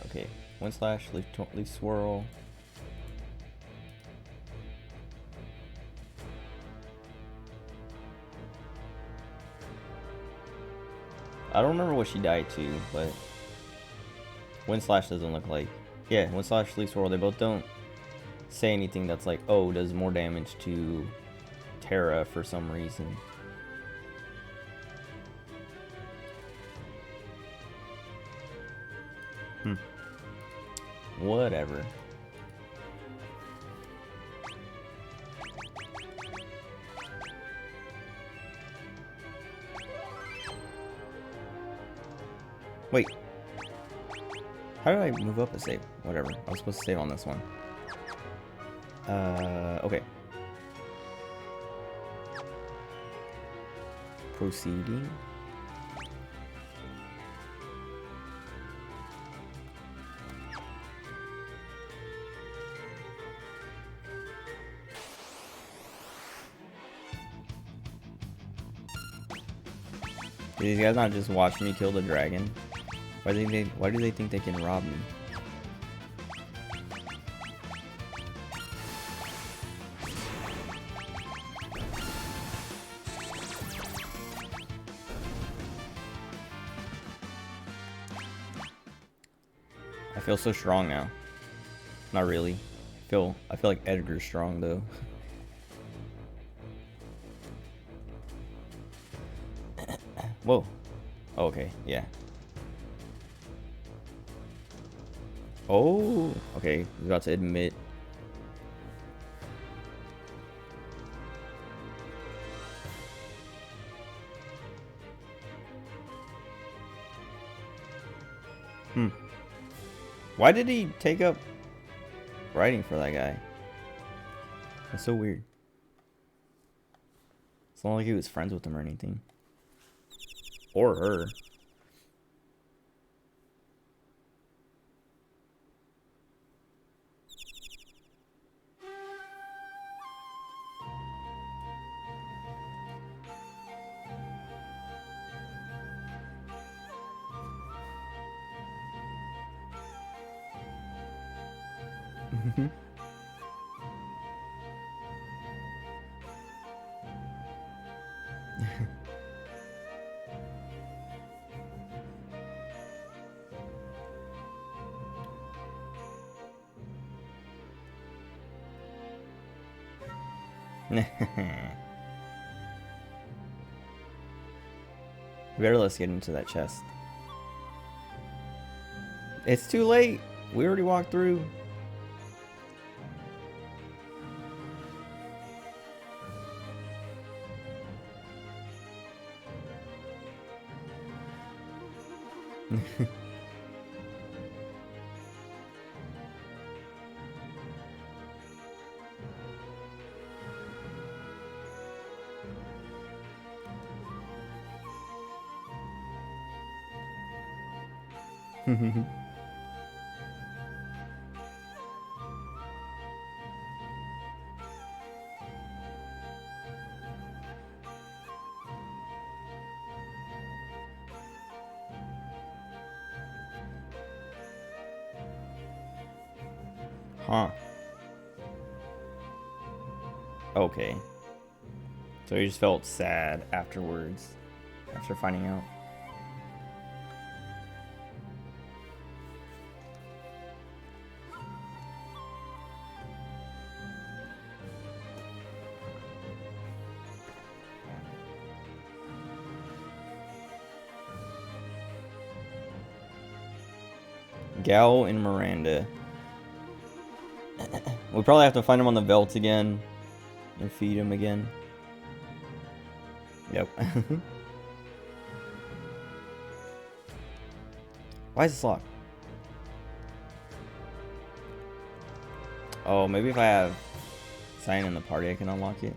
Okay. Wind Slash, Leaf Swirl. I don't remember what she died to, but Wind Slash doesn't look like. Yeah, Wind Slash, Leaf Swirl, they both don't say anything that's like, oh, does more damage to Terra for some reason. Whatever. Wait. How did I move up a save? Whatever. I was supposed to save on this one. Okay. Proceeding. Did these guys not just watch me kill the dragon? Why do they think they can rob me? I feel so strong now. Not really. I feel like Edgar's strong though. Whoa. Oh, okay, yeah. Oh, okay. He's about to admit. Why did he take up writing for that guy? That's so weird. It's not like he was friends with him or anything. Or her. Better let's get into that chest. It's too late. We already walked through. Huh. Okay. So he just felt sad afterwards, after finding out. Gal and Miranda. We probably have to find him on the Veldt again and feed him again. Yep. Why is this locked? Oh, maybe if I have Cyan in the party, I can unlock it.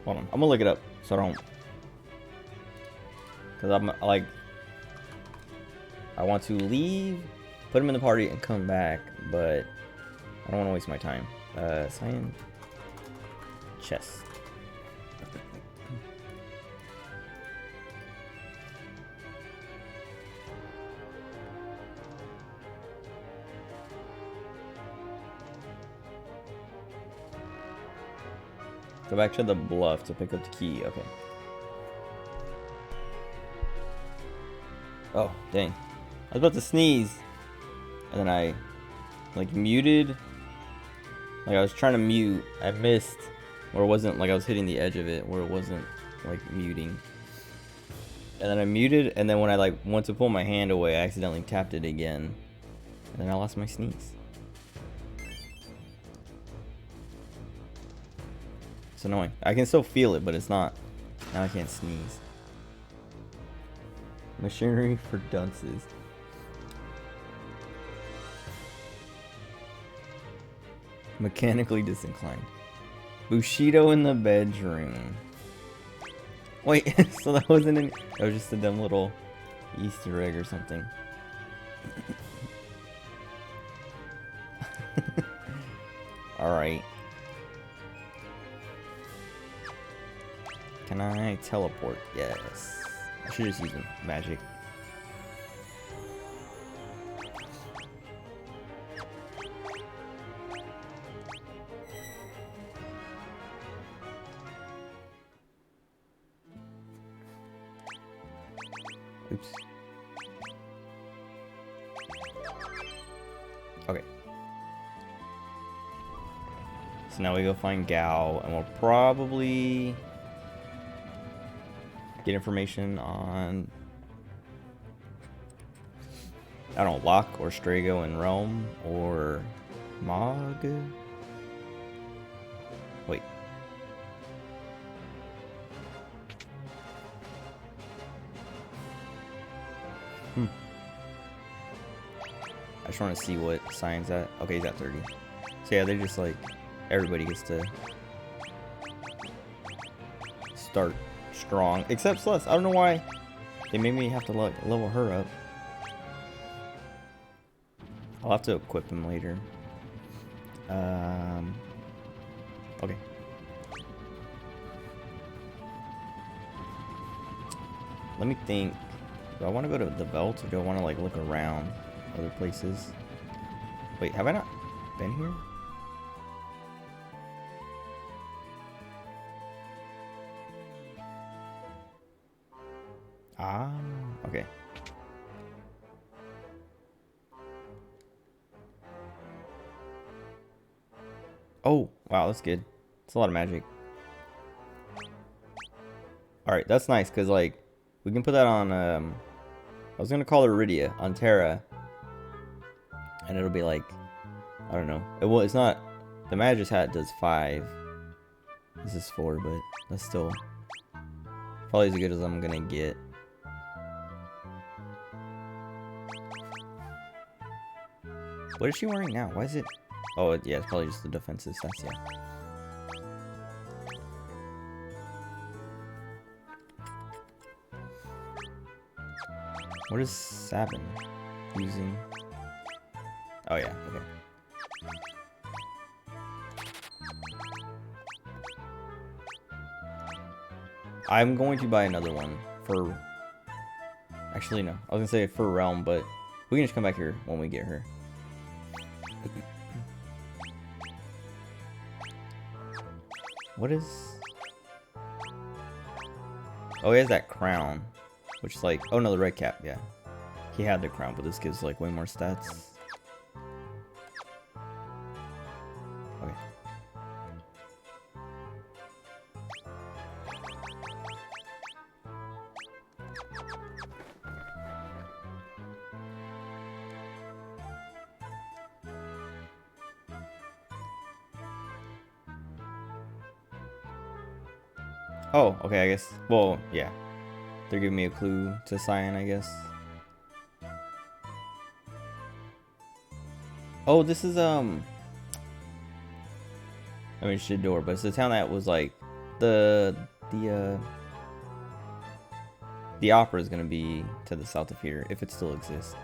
Hold on, I'm gonna look it up so I don't. Because I'm like, I want to leave, put him in the party, and come back, but I don't want to waste my time. Cyan chest. Go back to the bluff to pick up the key. Okay. Oh, dang. I was about to sneeze. And then I, like, muted. Like, I was trying to mute. I missed. Or it wasn't, like, I was hitting the edge of it. Where it wasn't, like, muting. And then I muted. And then when I, like, went to pull my hand away, I accidentally tapped it again. And then I lost my sneeze. It's annoying. I can still feel it, but it's not. Now I can't sneeze. Machinery for dunces. Mechanically disinclined. Bushido in the bedroom. Wait, so that wasn't that was just a dumb little Easter egg or something. Alright. Can I teleport? Yes. I should just use magic. Oops. Okay. So now we go find Gao, and we'll probably get information on, I don't know, Locke or Strago in Realm or Mog. Wait. I just want to see what Cyan's at. Okay, he's at 30. So yeah, they're just like everybody gets to start strong, except Celeste. I don't know why they made me have to level her up. I'll have to equip him later. Okay. Let me think. Do I want to go to the Belt, or do I want to like look around other places? Wait, have I not been here? Ah, okay. Oh, wow, that's good. It's a lot of magic. Alright, that's nice, because, like, we can put that on, I was going to call her Iridia, on Terra. And it'll be like, I don't know. It's not, the Magus hat does 5. This is 4, but that's still probably as good as I'm going to get. What is she wearing now? Why is it? Oh, yeah, it's probably just the defensive stats, yeah. What is Sabin using? Oh, yeah, okay. I'm going to buy another one for... Actually, no. I was going to say for Realm, but we can just come back here when we get her. What is... Oh, he has that crown. Which is like... Oh, no, the red cap, yeah. He had the crown, but this gives, like, way more stats. Okay. Oh, okay, I guess. Well, yeah. They're giving me a clue to Cyan, I guess. Oh, this is, I mean, Shador, but it's the town that was, like, the opera is gonna be to the south of here, if it still exists.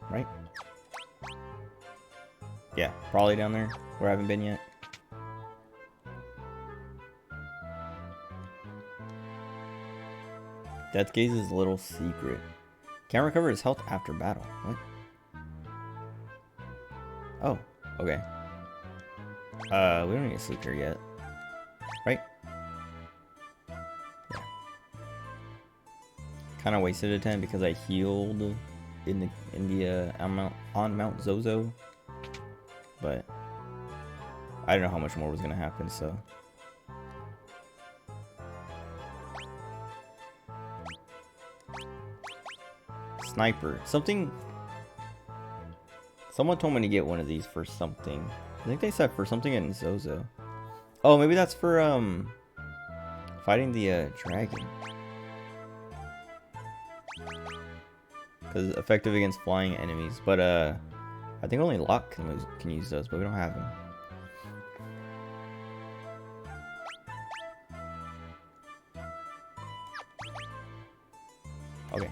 Right? Yeah, probably down there, where I haven't been yet. Death Gaze's little secret. Can't recover his health after battle. What? Oh, okay. We don't need to sleep here yet. Right? Yeah. Kind of wasted a 10 because I healed in the on Mount Zozo. But I don't know how much more was gonna happen, so. Sniper. Something. Someone told me to get one of these for something. I think they said for something in Zozo. Oh, maybe that's for fighting the dragon. Because effective against flying enemies. But I think only Locke can use those, but we don't have them. Okay.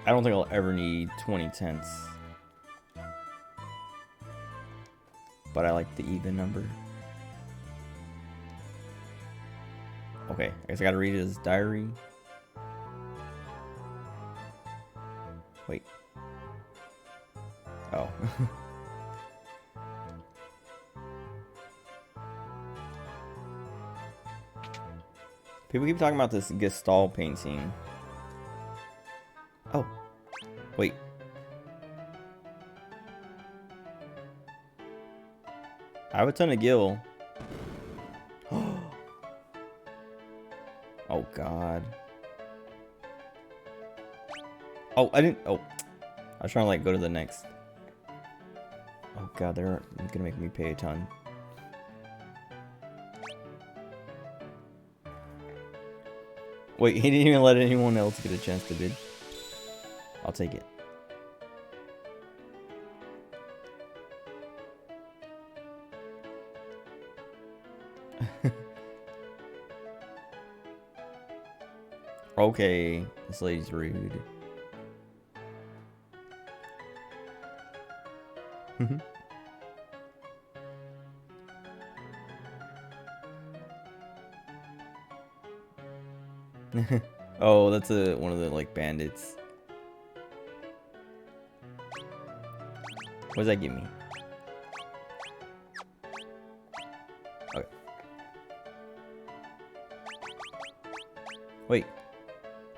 I don't think I'll ever need 20 tenths. But I like the even number. Okay, I guess I gotta read his diary. Wait. Oh. People keep talking about this Gestalt painting. Oh, wait. I have a ton of gil. Oh god. Oh, I didn't. Oh, I was trying to like go to the next. Oh god, they're gonna make me pay a ton. Wait, he didn't even let anyone else get a chance to bid. I'll take it. Okay, this lady's rude. Oh, that's one of the like bandits. What does that give me? Okay. Wait.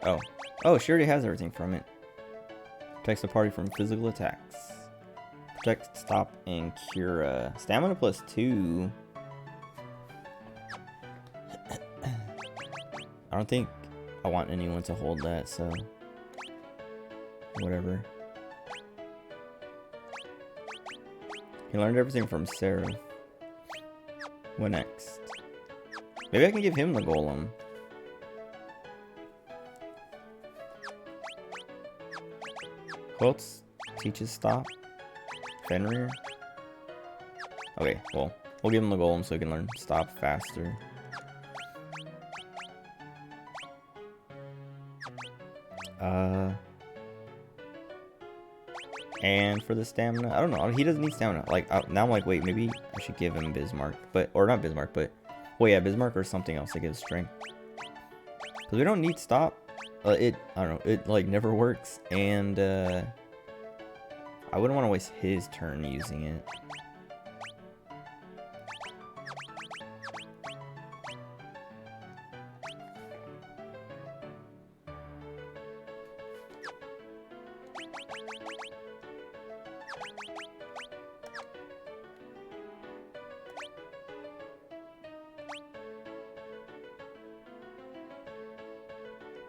Oh. Oh, she already has everything from it. Protects the party from physical attacks. Protect, stop, and cure. Stamina +2. I don't think I want anyone to hold that, so whatever. He learned everything from Sarah. What next? Maybe I can give him the golem. Who else teaches stop? Fenrir? Okay, well, we'll give him the golem so he can learn stop faster. And for the stamina, I don't know. He doesn't need stamina. Like now, I'm like, wait, maybe I should give him Bismarck, or not Bismarck, but well, yeah, Bismarck or something else to give strength. Because we don't need stop. I don't know. It like never works, and I wouldn't want to waste his turn using it.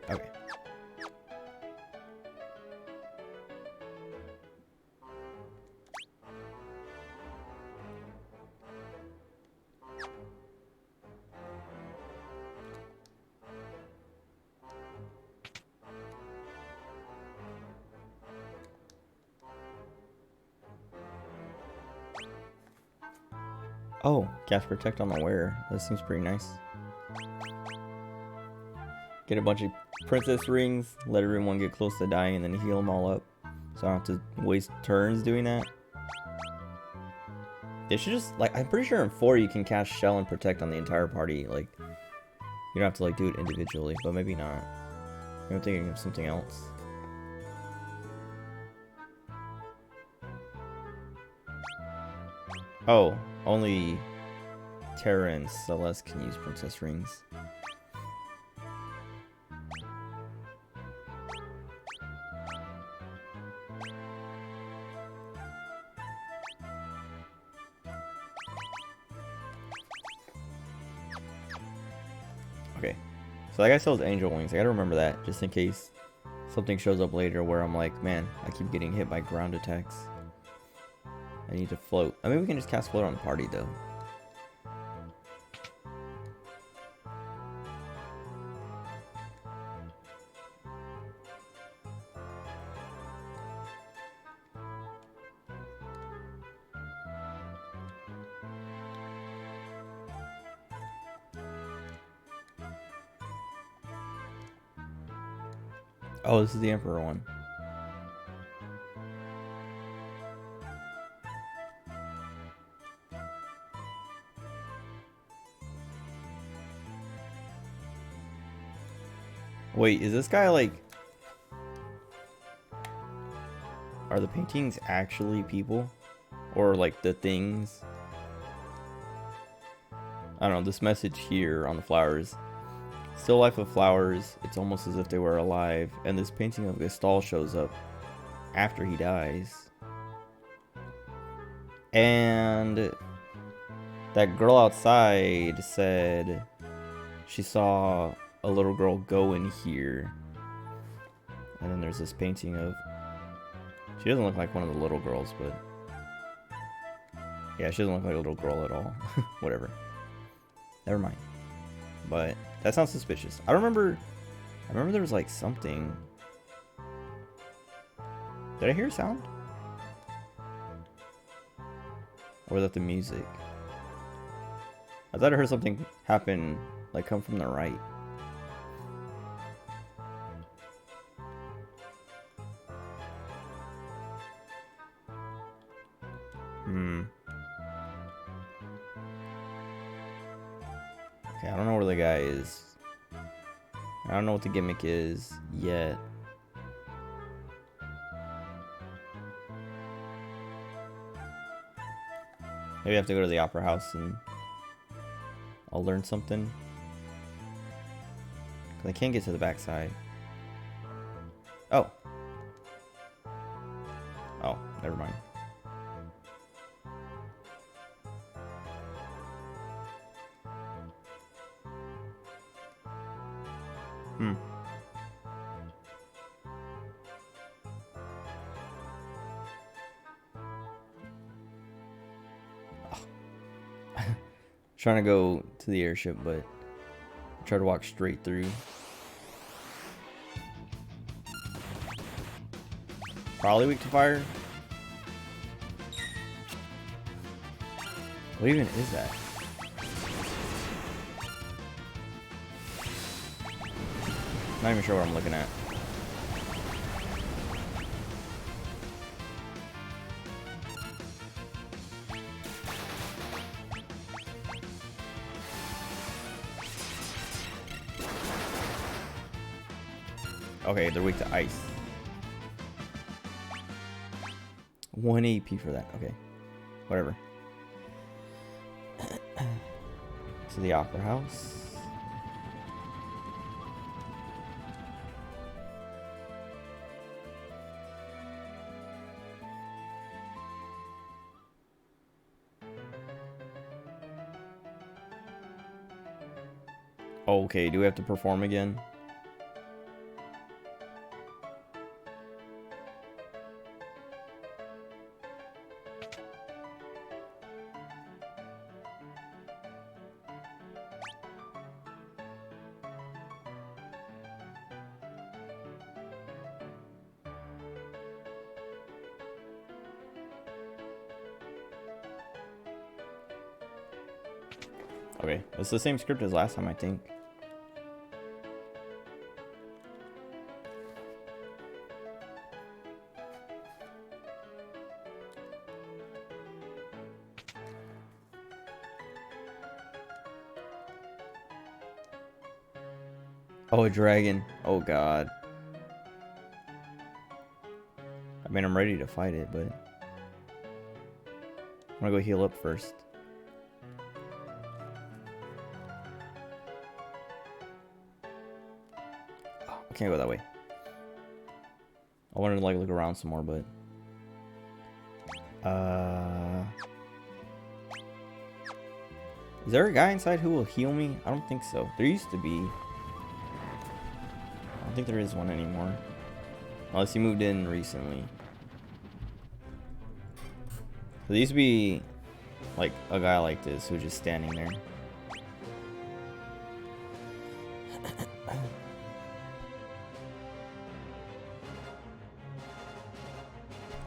Okay. Oh, cast protect on the wearer. That seems pretty nice. Get a bunch of princess rings, let everyone get close to dying, and then heal them all up. So I don't have to waste turns doing that. They should just, like, I'm pretty sure in 4 you can cast Shell and Protect on the entire party. Like, you don't have to, like, do it individually, but maybe not. I'm thinking of something else. Oh, only Terra and Celeste can use princess rings. Okay, so that guy sells angel wings. I gotta remember that, just in case something shows up later where I'm like, man, I keep getting hit by ground attacks. I need to float. I mean, we can just cast float on the party, though. Oh, this is the Emperor one. Wait, is this guy like... Are the paintings actually people? Or like the things? I don't know, this message here on the flowers Still life of flowers. It's almost as if they were alive. And this painting of Gestalt shows up after he dies. And that girl outside said she saw a little girl go in here. And then there's this painting of... She doesn't look like one of the little girls, but... Yeah, she doesn't look like a little girl at all. Whatever. Never mind. But that sounds suspicious. I remember there was like something. Did I hear a sound? Or was that the music? I thought I heard something happen, like come from the right. Okay, I don't know where the guy is. I don't know what the gimmick is yet. Maybe I have to go to the opera house and I'll learn something. 'Cause I can't get to the backside. Oh. Oh, never mind. Trying to go to the airship, but I try to walk straight through. Probably weak to fire. What even is that? Not even sure what I'm looking at. Okay, they're weak to ice. 1 AP for that. Okay. Whatever. To the opera house. Okay, do we have to perform again? Okay, it's the same script as last time, I think. Oh, a dragon. Oh, God. I mean, I'm ready to fight it, but... I'm gonna go heal up first. Oh, I can't go that way. I wanted to, like, look around some more, but... Is there a guy inside who will heal me? I don't think so. There used to be. I don't think there is one anymore. Unless he moved in recently. There used to be like a guy like this who was just standing there.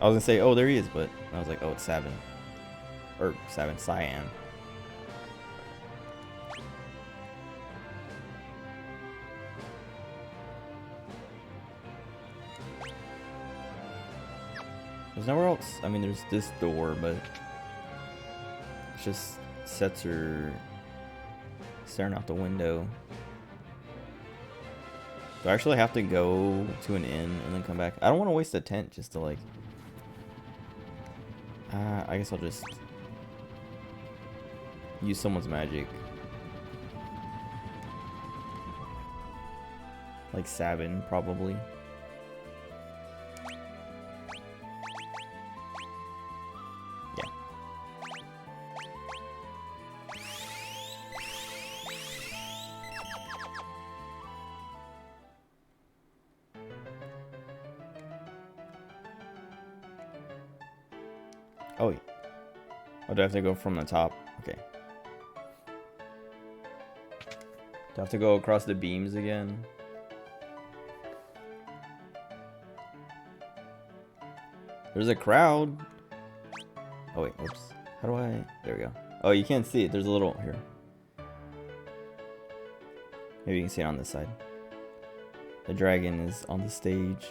I was gonna say, oh, there he is, but I was like, oh, it's Sabin. Or Sabin, Cyan. There's nowhere else. I mean, there's this door, but it's just Setzer staring out the window. Do I actually have to go to an inn and then come back? I don't want to waste a tent just to like... I guess I'll just use someone's magic. Like Sabin, probably. Yeah. Oh, wait. Oh, do I have to go from the top? Okay. Do I have to go across the beams again? There's a crowd. Oh, wait. Oops. How do I... There we go. Oh, you can't see it. There's a little... Here. Maybe you can see it on this side. The dragon is on the stage.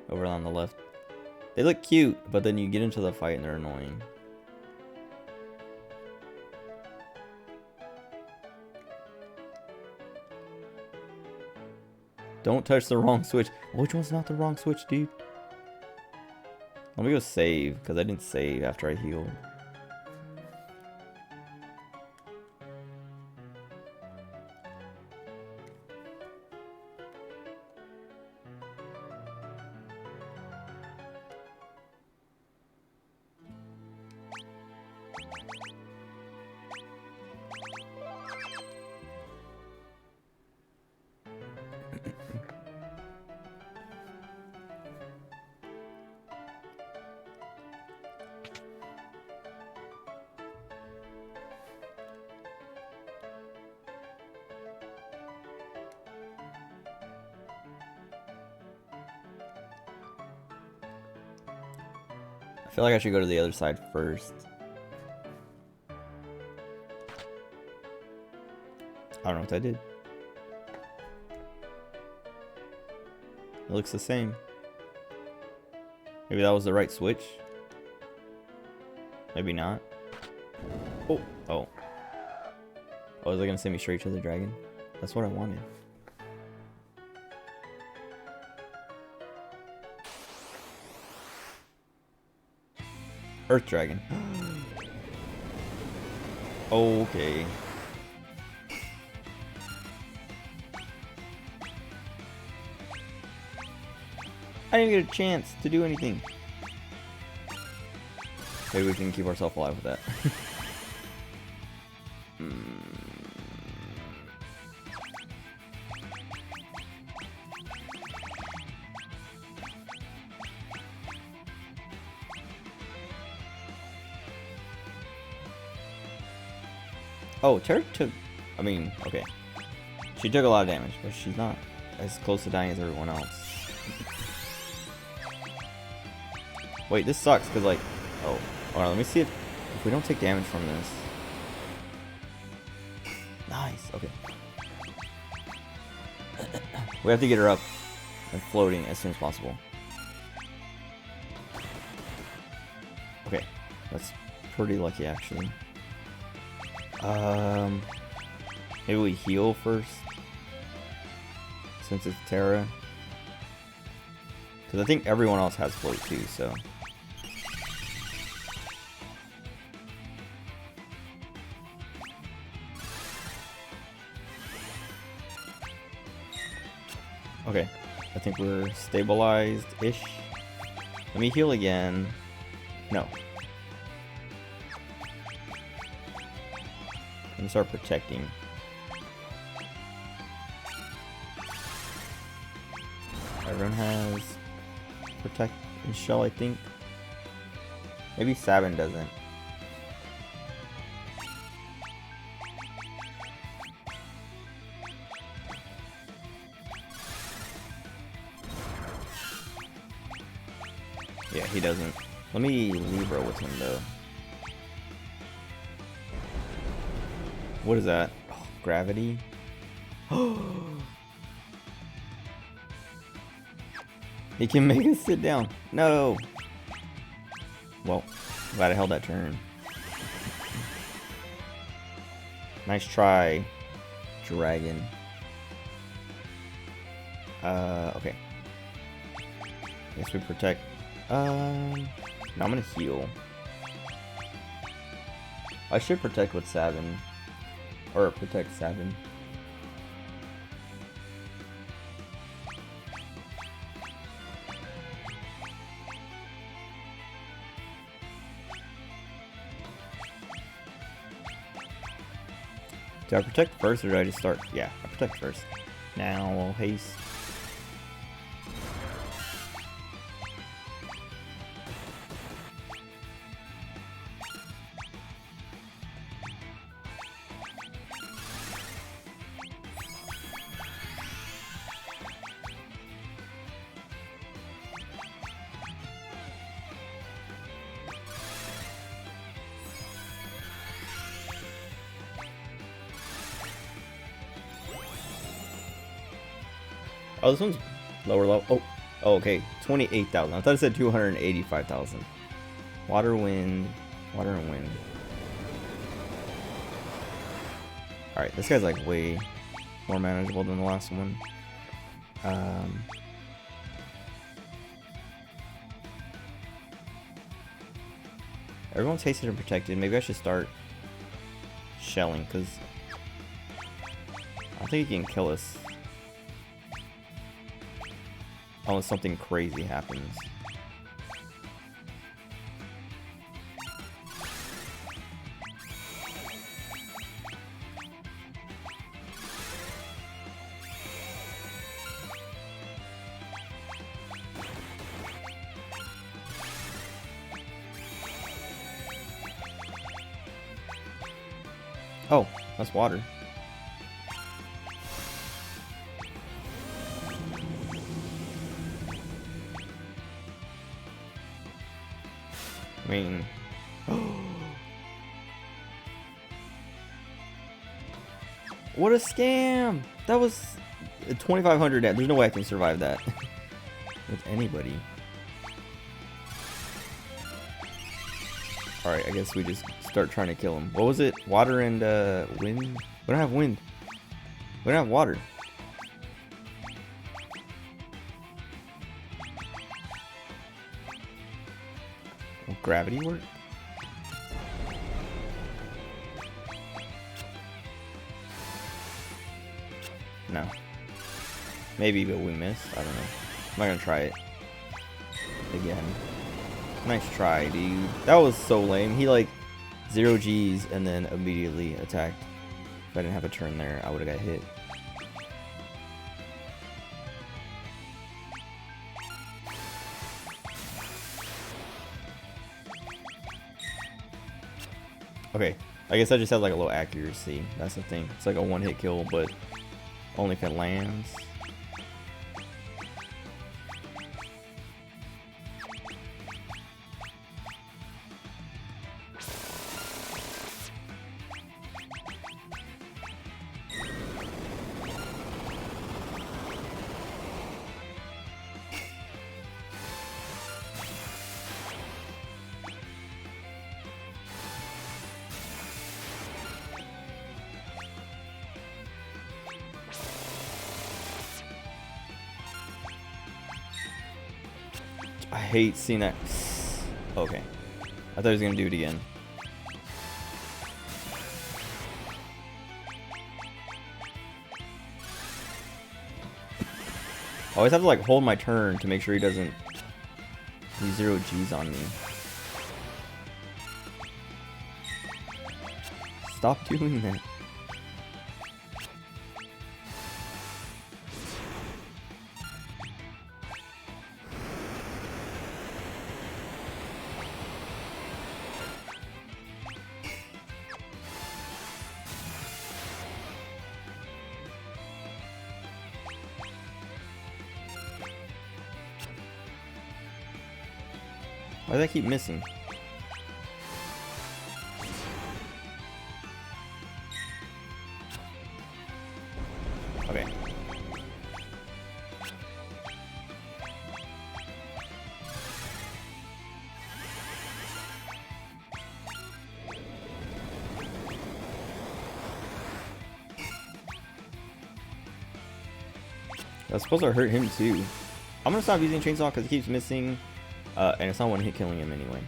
Over on the left. They look cute, but then you get into the fight and they're annoying. Don't touch the wrong switch. Which one's not the wrong switch, dude? Let me go save, because I didn't save after I healed. I feel like I should go to the other side first. I don't know what I did. It looks the same. Maybe that was the right switch. Maybe not. Oh, oh. Oh, is it gonna send me straight to the dragon? That's what I wanted. Earth Dragon. Okay. I didn't get a chance to do anything. Maybe we can keep ourselves alive with that. Oh, Terra took... I mean, okay. She took a lot of damage, but she's not as close to dying as everyone else. Wait, this sucks, because, like... Oh. Alright, let me see if we don't take damage from this. Nice, okay. We have to get her up and floating as soon as possible. Okay. That's pretty lucky, actually. Maybe we heal first, since it's Terra. Because I think everyone else has float too, so. Okay, I think we're stabilized-ish. Let me heal again. No. Let me start protecting. Everyone has protect and shell, I think. Maybe Sabin doesn't. Yeah, he doesn't. Let me Libra with him though. What is that? Oh, gravity? He can make us sit down. No! Well, glad I held that turn. Nice try, dragon. Okay. Guess we protect. No, I'm gonna heal. I should protect with Sabin. Or protect Sabin. Do I protect first or do I just start? Yeah, I protect first. Now we'll haste. Oh, this one's lower level. Oh, okay. 28,000. I thought it said 285,000. Water, wind. Water and wind. Alright, this guy's like way more manageable than the last one. Everyone's hasted and protected. Maybe I should start shelling, because I don't think he can kill us. Unless something crazy happens. Oh, that's water. I mean, what a scam! That was 2,500. There's no way I can survive that with anybody. All right, I guess we just start trying to kill him. What was it? Water and wind? We don't have wind. We don't have water. Will gravity work? No. Maybe, but we missed. I don't know. I'm not gonna try it again. Nice try, dude. That was so lame. He like 0 Gs and then immediately attacked. If I didn't have a turn there, I would have got hit. Okay, I guess I just have like a low accuracy. That's the thing. It's like a one-hit kill, but only if it lands. I hate seeing that. Okay. I thought he was going to do it again. I always have to like hold my turn to make sure he doesn't use 0 Gs on me. Stop doing that. Why do I keep missing? Okay. That's supposed to hurt him too. I'm gonna stop using chainsaw because he keeps missing. And it's not one hit killing him anyway.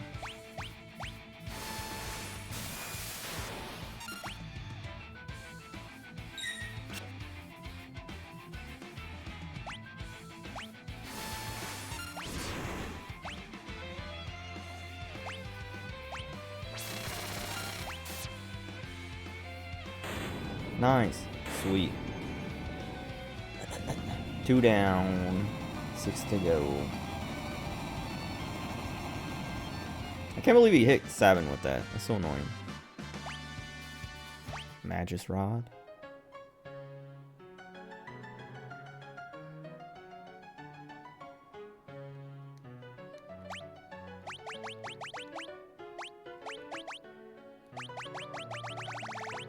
Nice. Sweet. 2 down. 6 to go. I can't believe he hit Sabin with that. That's so annoying. Magus Rod.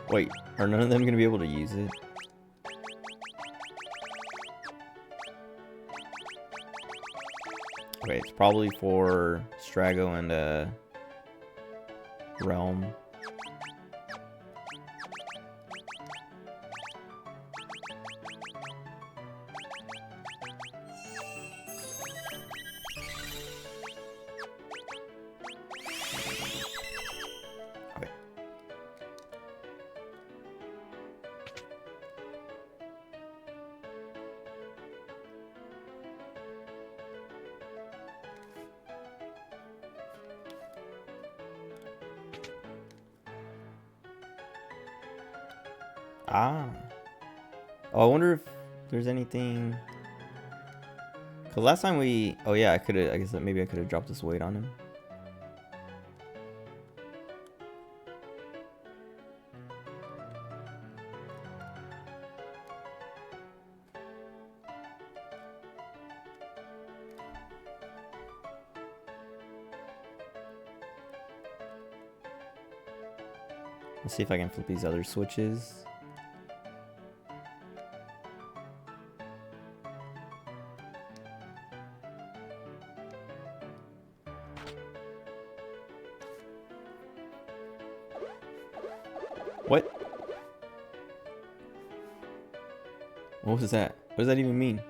Wait, are none of them going to be able to use it? Okay, it's probably for Strago and Realm. Okay. Ah. Oh, I wonder if there's anything. Cause last time we, oh yeah, I could have. I guess that maybe I could have dropped this weight on him. Let's see if I can flip these other switches. What? What was that? What does that even mean?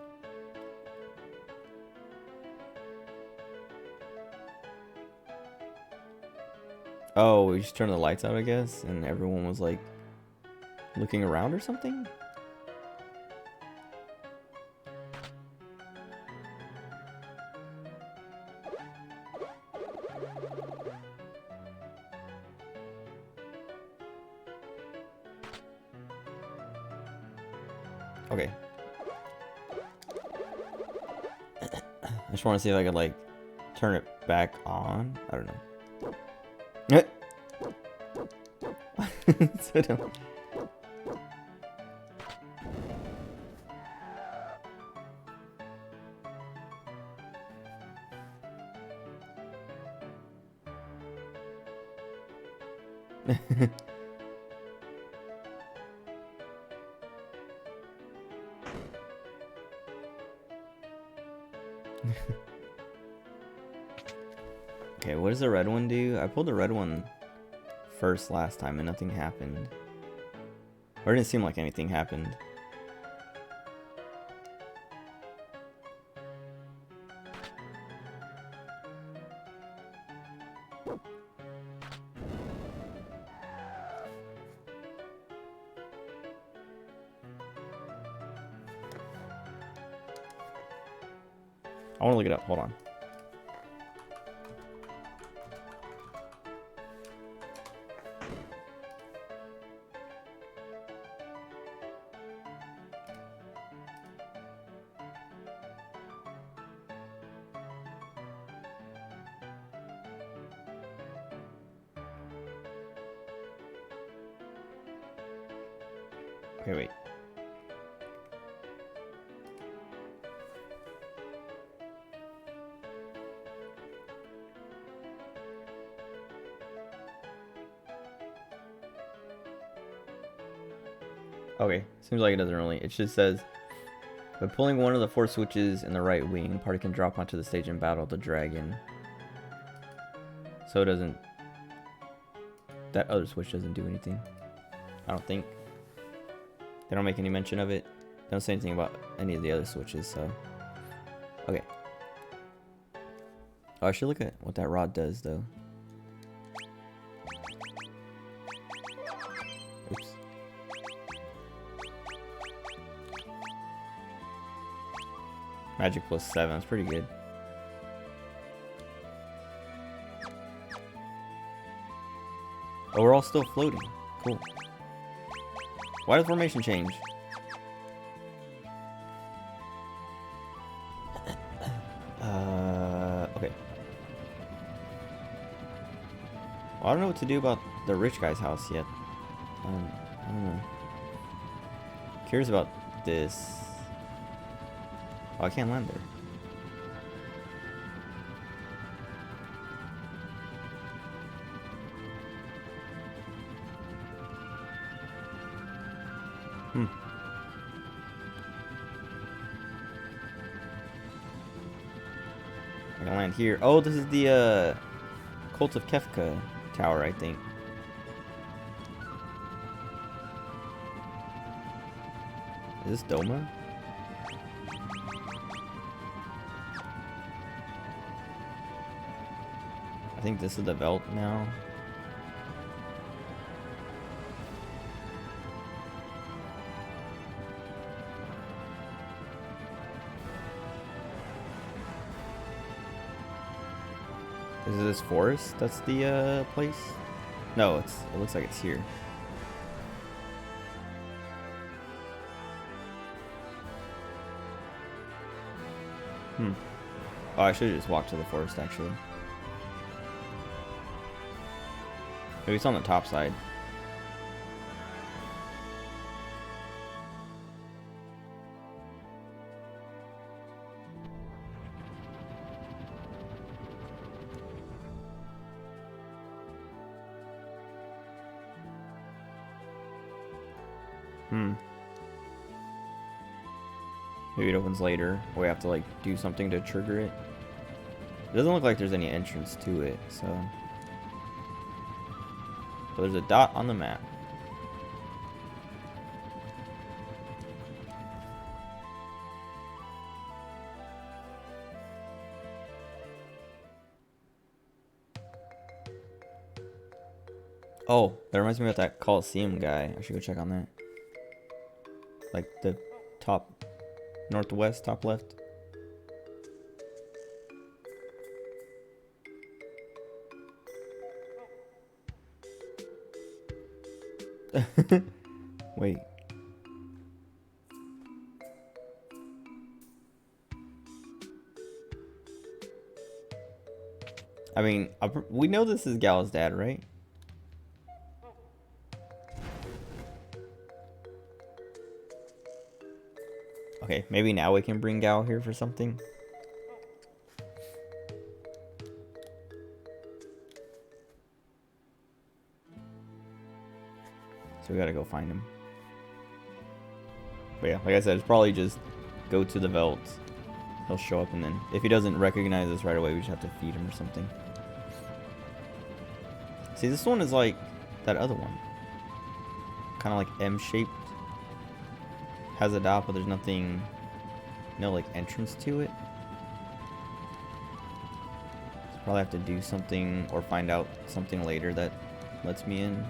Oh, we just turned the lights out, I guess, and everyone was like looking around or something? Okay. I just want to see if I could like turn it back on. I don't know. So dumb. Okay, what does the red one do? I pulled the red one first last time and nothing happened. Or it didn't seem like anything happened. I want to look it up. Hold on. Okay, wait. Okay, seems like it doesn't really. It just says, by pulling one of the 4 switches in the right wing, party can drop onto the stage and battle the dragon. So it doesn't. That other switch doesn't do anything. I don't think. They don't make any mention of it. They don't say anything about any of the other switches, so. Okay. Oh, I should look at what that rod does, though. Oops. Magic plus 7, that's pretty good. Oh, we're all still floating. Cool. Why did formation change? Okay. Well, I don't know what to do about the rich guy's house yet. I don't know. Curious about this. Oh, I can't land there. I can land here. Oh, this is the Cult of Kefka tower, I think. Is this Doma? I think this is the Veld now. Is it this forest that's the place? No, it looks like it's here. Oh, I should have just walked to the forest actually. Maybe it's on the top side. Maybe it opens later. Or we have to like do something to trigger it. It doesn't look like there's any entrance to it, so. So there's a dot on the map. Oh, that reminds me of that Coliseum guy. I should go check on that. Like the top northwest, top left. Wait. I mean, we know this is Gal's dad, right? Okay, maybe now we can bring Gal here for something. So we gotta go find him. But yeah, like I said, it's probably just go to the Veld. He'll show up, and then if he doesn't recognize us right away, we just have to feed him or something. See, this one is like that other one. Kind of like M-shaped. Has a dot, but there's nothing, no like entrance to it. So probably have to do something or find out something later that lets me in.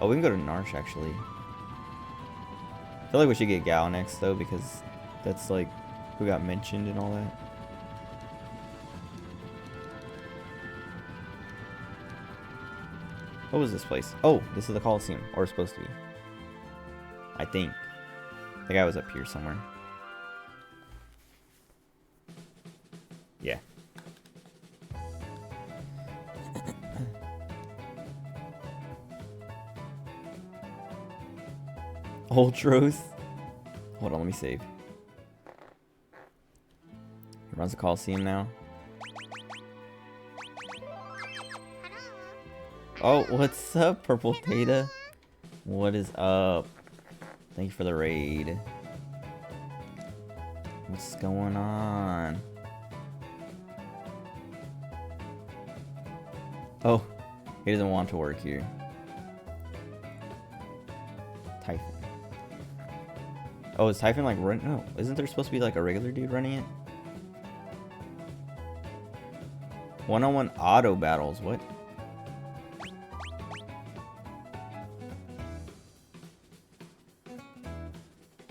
Oh, we can go to Narshe actually. I feel like we should get Gal next though, because that's like who got mentioned and all that. What was this place? Oh, this is the Coliseum, or it's supposed to be. I think. The guy was up here somewhere. Yeah. Ultros. Hold on, let me save. He runs the Coliseum now. Oh, what's up, Purple Theta? What is up? Thank you for the raid. What's going on? Oh, he doesn't want to work here. Typhon. Oh, is Typhon like run? No, isn't there supposed to be like a regular dude running it? One-on-one auto battles. What?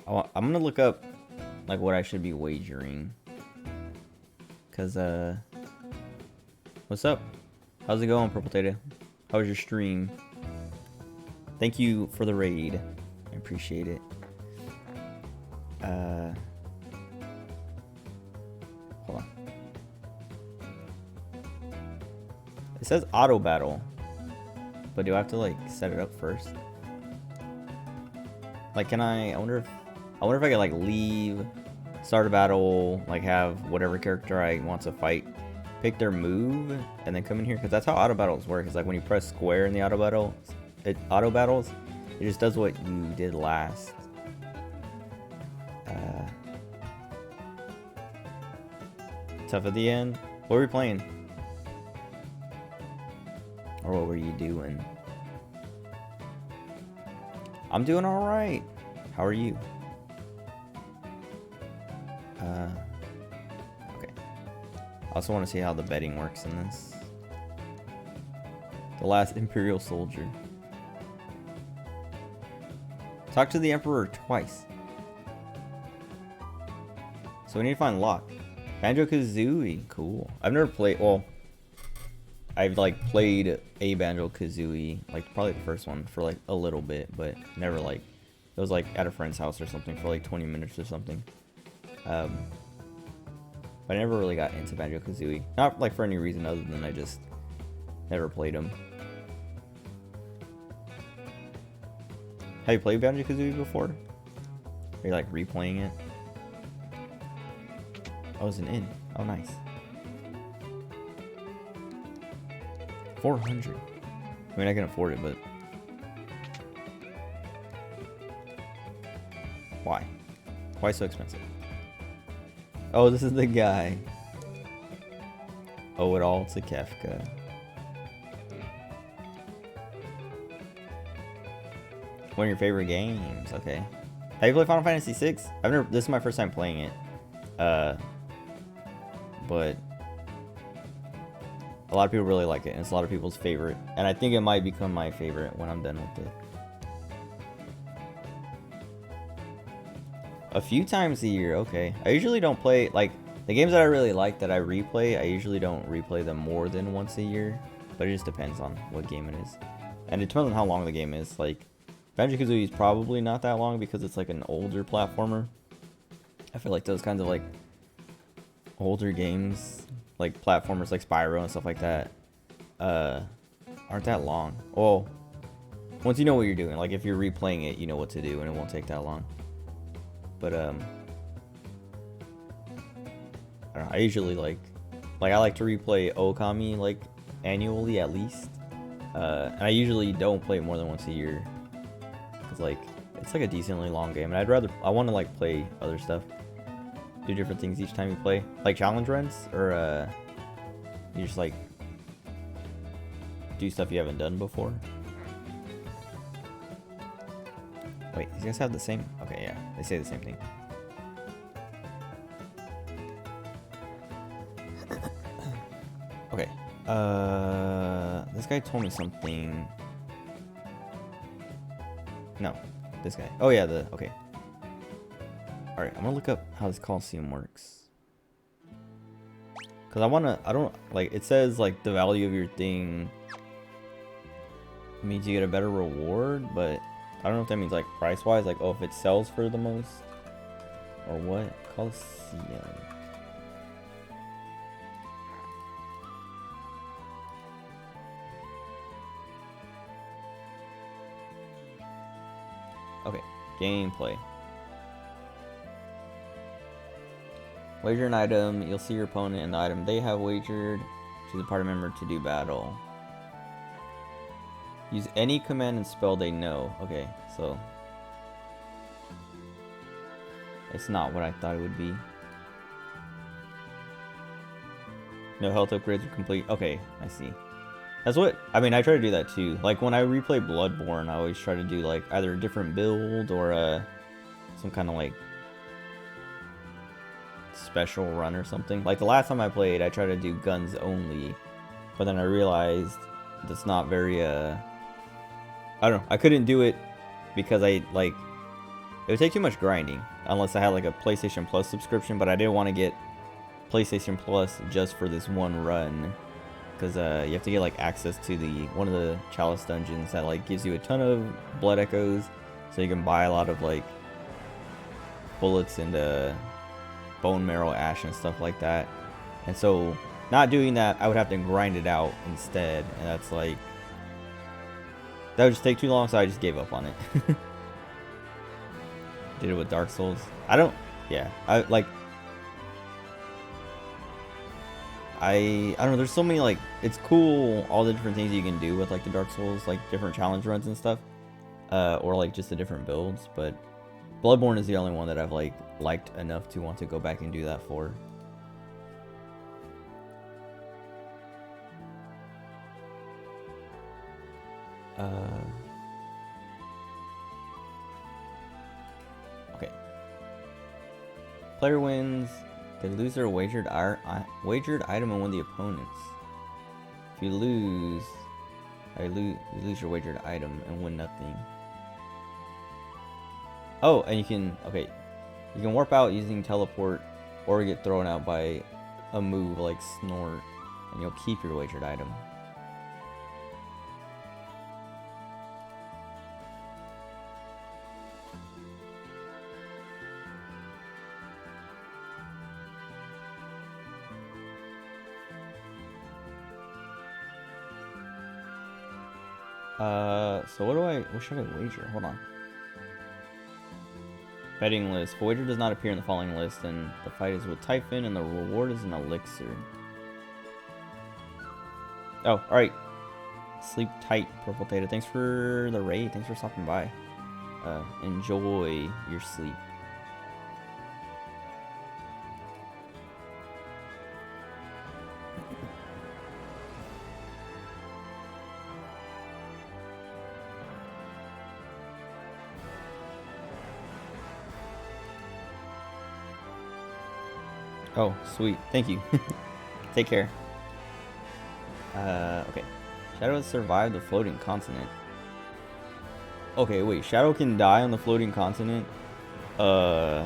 Oh, I'm gonna look up like what I should be wagering. Cause what's up? How's it going, Purple Theta? How was your stream? Thank you for the raid. appreciate it. Hold on. It says auto battle, but do I have to like set it up first? Like, can I wonder if I can like leave, start a battle, like have whatever character I want to fight, pick their move, and then come in here, because that's how auto battles work. It's like when you press square in the auto battles, it just does what you did last. Tough at the end. What were we playing? Or what were you doing? I'm doing all right. How are you? Okay. I also want to see how the betting works in this. The last Imperial soldier. Talk to the Emperor twice. So we need to find Locke. Banjo-Kazooie. Cool. I've never played... Well, I've like played a Banjo-Kazooie, like probably the first one for like a little bit, but never like... It was like at a friend's house or something for like 20 minutes or something. But I never really got into Banjo-Kazooie. Not like for any reason other than I just never played them. Have you played Banjo-Kazooie before? Are you like replaying it? Oh, it's an inn. Oh, nice. 400. I mean, I can afford it, but why? Why so expensive? Oh, this is the guy. Owe it all to Kefka. One of your favorite games. Okay. Have you played Final Fantasy VI? I've never. This is my first time playing it. But a lot of people really like it, and it's a lot of people's favorite. And I think it might become my favorite when I'm done with it. A few times a year, okay. I usually don't play, like, the games that I really like that I replay, I usually don't replay them more than once a year. But it just depends on what game it is. And it depends on how long the game is. Like, Banjo-Kazooie is probably not that long because it's like an older platformer. I feel like those kinds of, like, older games, like platformers like Spyro and stuff like that, aren't that long. Well, once you know what you're doing, like if you're replaying it, you know what to do and it won't take that long. But I don't know, I usually like I like to replay Okami like annually at least, and I usually don't play it more than once a year because like it's like a decently long game, and I want to like play other stuff. Do different things each time you play, like challenge runs, or you just like do stuff you haven't done before. Wait, these guys have the same? Okay, yeah, they say the same thing. Okay, this guy told me something. No, this guy. Oh yeah, okay. Alright, I'm gonna look up how this Coliseum works. Cause I don't, like, it says, like, the value of your thing means you get a better reward, but I don't know if that means, like, price-wise, like, oh, if it sells for the most, or what? Coliseum. Okay, gameplay. Wager an item, you'll see your opponent and the item they have wagered. Choose a party member to do battle. Use any command and spell they know. Okay, so it's not what I thought it would be. No health upgrades are complete. Okay, I see. That's what, I mean, I try to do that too. Like when I replay Bloodborne, I always try to do like either a different build or some kind of like special run or something. Like the last time I played, I tried to do guns only, but then I realized that's not very I don't know, I couldn't do it because it would take too much grinding unless I had like a PlayStation Plus subscription, but I didn't want to get PlayStation Plus just for this one run because you have to get like access to one of the Chalice dungeons that like gives you a ton of blood echoes So you can buy a lot of like bullets and bone marrow ash and stuff like that. And so not doing that, I would have to grind it out instead, and that's like, that would just take too long, so I just gave up on it. Did it with Dark Souls. I don't know, there's so many, like, it's cool all the different things you can do with like the Dark Souls, like different challenge runs and stuff, or like just the different builds, but Bloodborne is the only one that I've like liked enough to want to go back and do that for. Okay. Player wins. They lose their wagered item and win the opponents. If you lose, you lose your wagered item and win nothing. Oh, and you can warp out using teleport, or get thrown out by a move like Snort, and you'll keep your wagered item. So what should I wager? Hold on. Betting list. If a wager does not appear in the following list, then the fight is with Typhon, and the reward is an elixir. Oh, alright. Sleep tight, Purple Theta. Thanks for the raid. Thanks for stopping by. Enjoy your sleep. Oh, sweet. Thank you. Take care. Okay. Shadow has survived the floating continent. Okay, wait. Shadow can die on the floating continent? I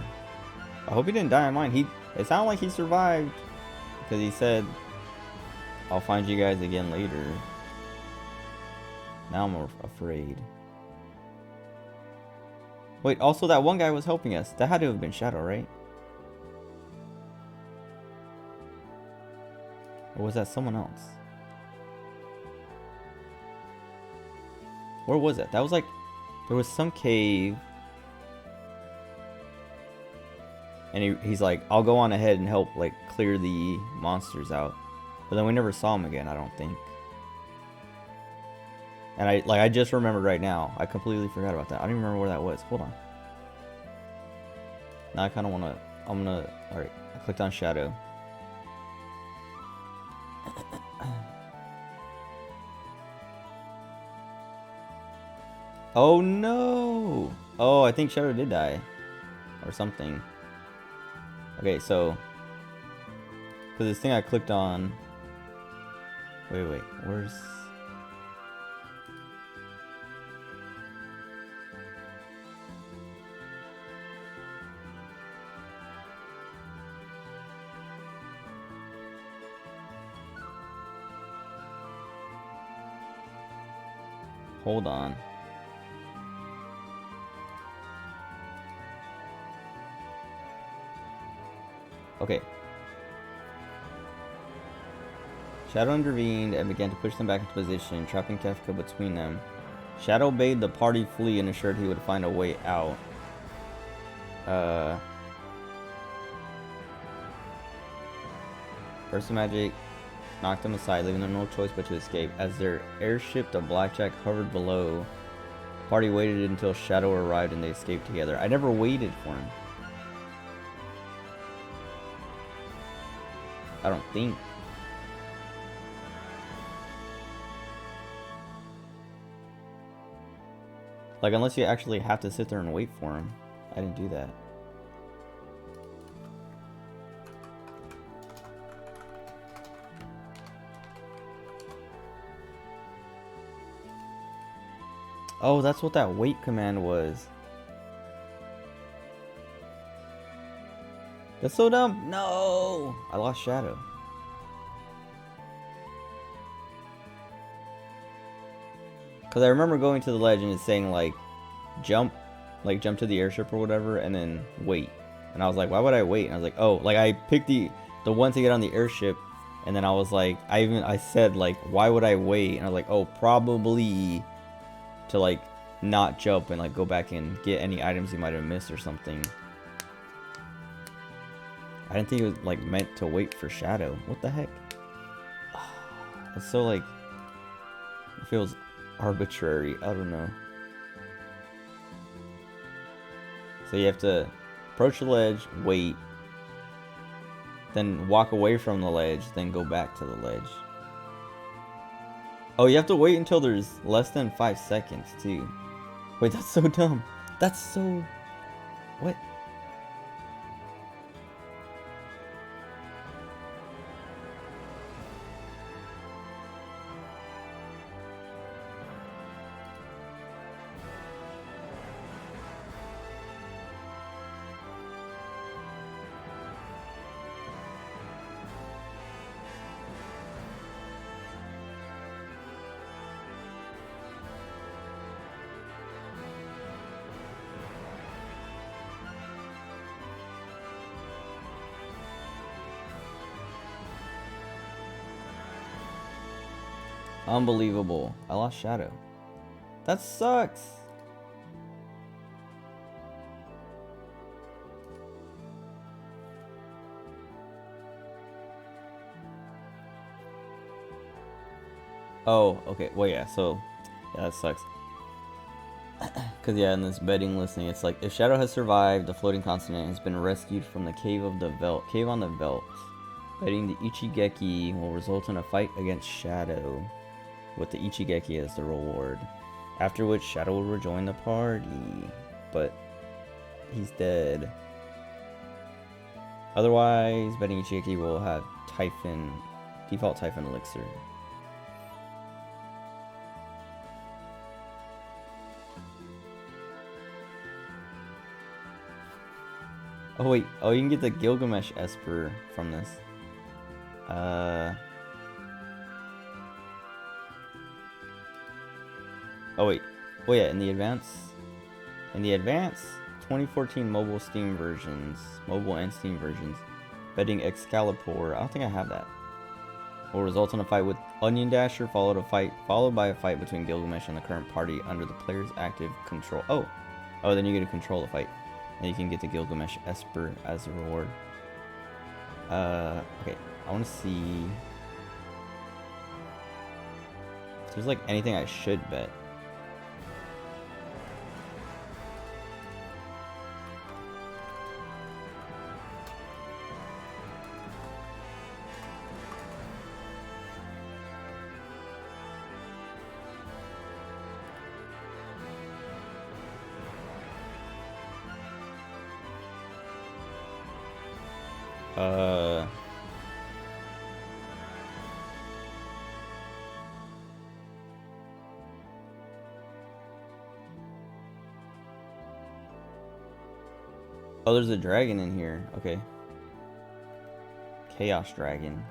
hope he didn't die on mine. It sounded like he survived. Because he said, I'll find you guys again later. Now I'm afraid. Wait, also that one guy was helping us. That had to have been Shadow, right? Or was that someone else? Where was it? That was like, there was some cave. And he's like, I'll go on ahead and help like clear the monsters out. But then we never saw him again, I don't think. And I just remembered right now. I completely forgot about that. I don't even remember where that was. Hold on. Now I kind of want to, alright. I clicked on Shadow. Oh no! Oh, I think Shadow did die. Or something. Okay, so... because this thing I clicked on... Wait, where's... Hold on. Okay. Shadow intervened and began to push them back into position, trapping Kefka between them. Shadow bade the party flee and assured he would find a way out. Burst of magic knocked them aside, leaving them no choice but to escape. As their airship, the Blackjack, hovered below, the party waited until Shadow arrived and they escaped together. I never waited for him. I don't think. Like, unless you actually have to sit there and wait for him. I didn't do that. Oh, that's what that wait command was. That's so dumb. No! I lost Shadow. Because I remember going to the ledge and it's saying, like, jump like jump to the airship or whatever, and then wait. And I was like, why would I wait? And I was like, oh, like I picked the one to get on the airship, and then I was like, I said like, why would I wait? And I was like, oh, probably to like not jump and like go back and get any items you might have missed or something. I didn't think it was like meant to wait for Shadow. What the heck? It's so like, it feels arbitrary. I don't know. So you have to approach the ledge, wait, then walk away from the ledge, then go back to the ledge. Oh, you have to wait until there's less than 5 seconds too. Wait, that's so dumb. That's so... What? Unbelievable. I lost Shadow. That sucks. Oh, okay. Well, yeah, so... Yeah, that sucks. Because, yeah, in this betting listing, it's like, if Shadow has survived, the floating continent has been rescued from the Cave on the Veldt. Betting the Ichigeki will result in a fight against Shadow, with the Ichigeki as the reward. After which, Shadow will rejoin the party. But, he's dead. Otherwise, betting Ichigeki will have default Typhon Elixir. Oh wait, oh you can get the Gilgamesh Esper from this. Oh wait, oh yeah, in the advanced 2014 mobile and Steam versions, betting Excalibur, I don't think I have that, will result in a fight with Onion Dasher, followed by a fight between Gilgamesh and the current party under the player's active control. Oh, then you get to control the fight. And you can get the Gilgamesh Esper as a reward. Okay, I want to see if there's like anything I should bet. Oh, there's a dragon in here. Okay. Chaos Dragon.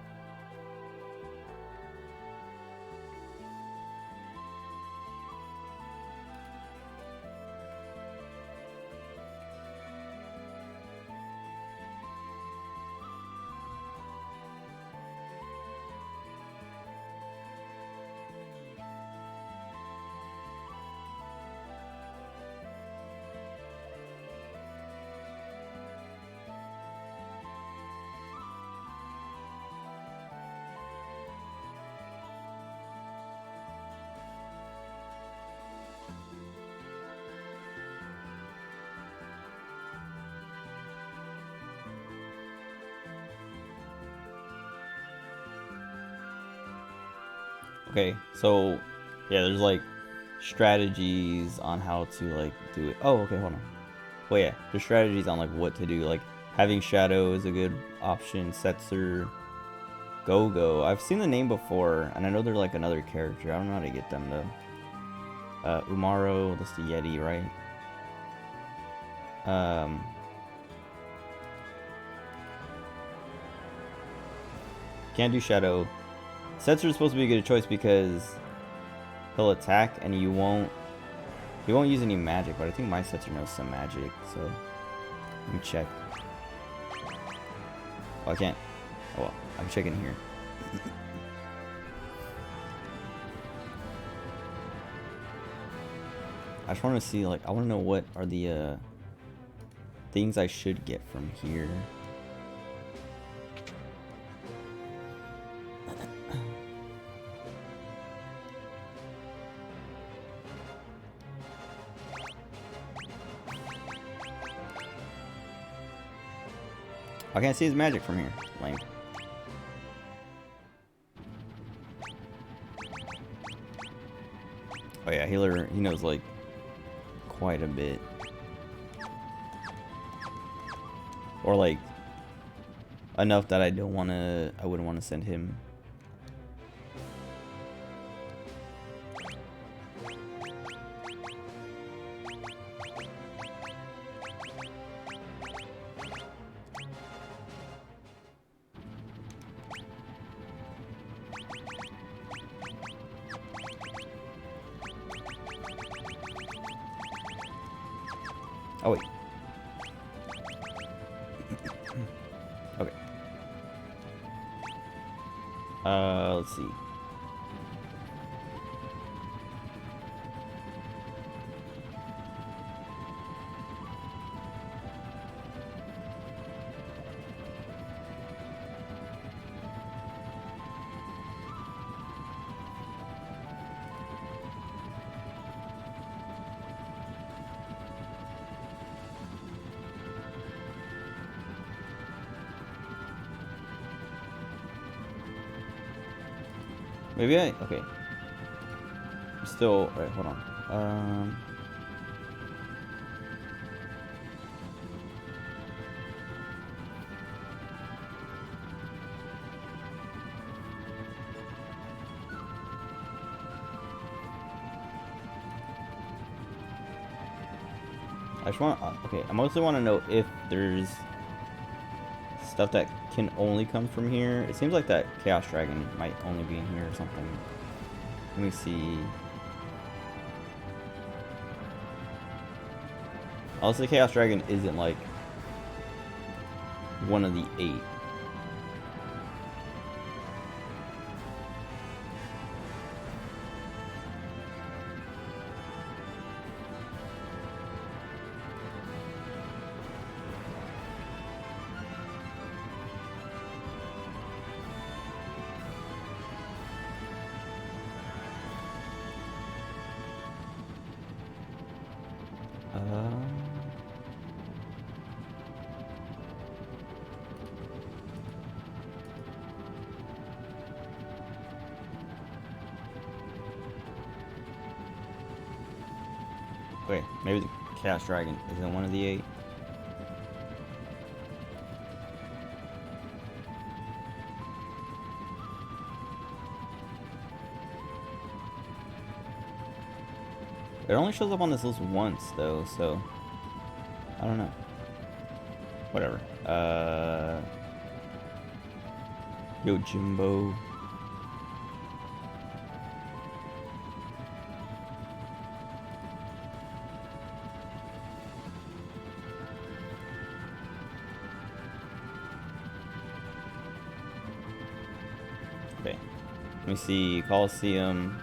Okay, so yeah, there's like strategies on how to like do it. Oh, okay, hold on. Well, yeah, there's strategies on like what to do. Like having Shadow is a good option. Setzer, Go-Go. I've seen the name before, and I know they're like another character. I don't know how to get them though. Umaro, that's the Yeti, right? Can't do Shadow. Setzer is supposed to be a good choice because he'll attack and you won't He won't use any magic, but I think my Setzer knows some magic, so let me check. Oh, I can't. Oh well, I'm checking here. I just want to see, like, I want to know what are the things I should get from here. I can't see his magic from here. Lame. Oh yeah, healer, he knows like quite a bit. Or like enough that I wouldn't want to send him. Oh wait. Okay. Let's see. Maybe okay. Still, right, hold on. I just want, okay, I mostly want to know if there's stuff that can only come from here. It seems like that Chaos Dragon might only be in here or something. Let me see. Also, Chaos Dragon isn't like one of the 8. Wait, maybe the Chaos Dragon isn't one of the 8. It only shows up on this list once, though, so I don't know. Whatever. Yojimbo. Okay. Let me see. Coliseum.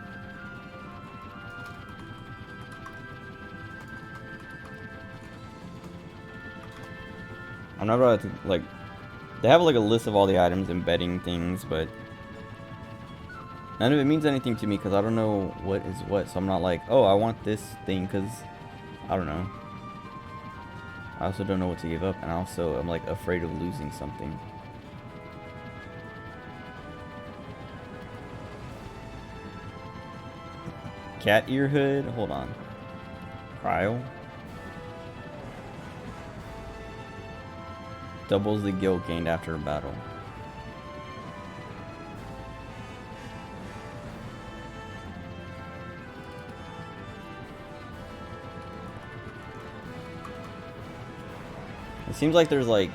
I'm not about to, like, they have like a list of all the items and betting things, but none of it means anything to me because I don't know what is what. So I'm not like, oh, I want this thing because I don't know. I also don't know what to give up, and also I'm like afraid of losing something. Cat ear hood. Hold on. Cryo. Doubles the guilt gained after a battle. It seems like there's like,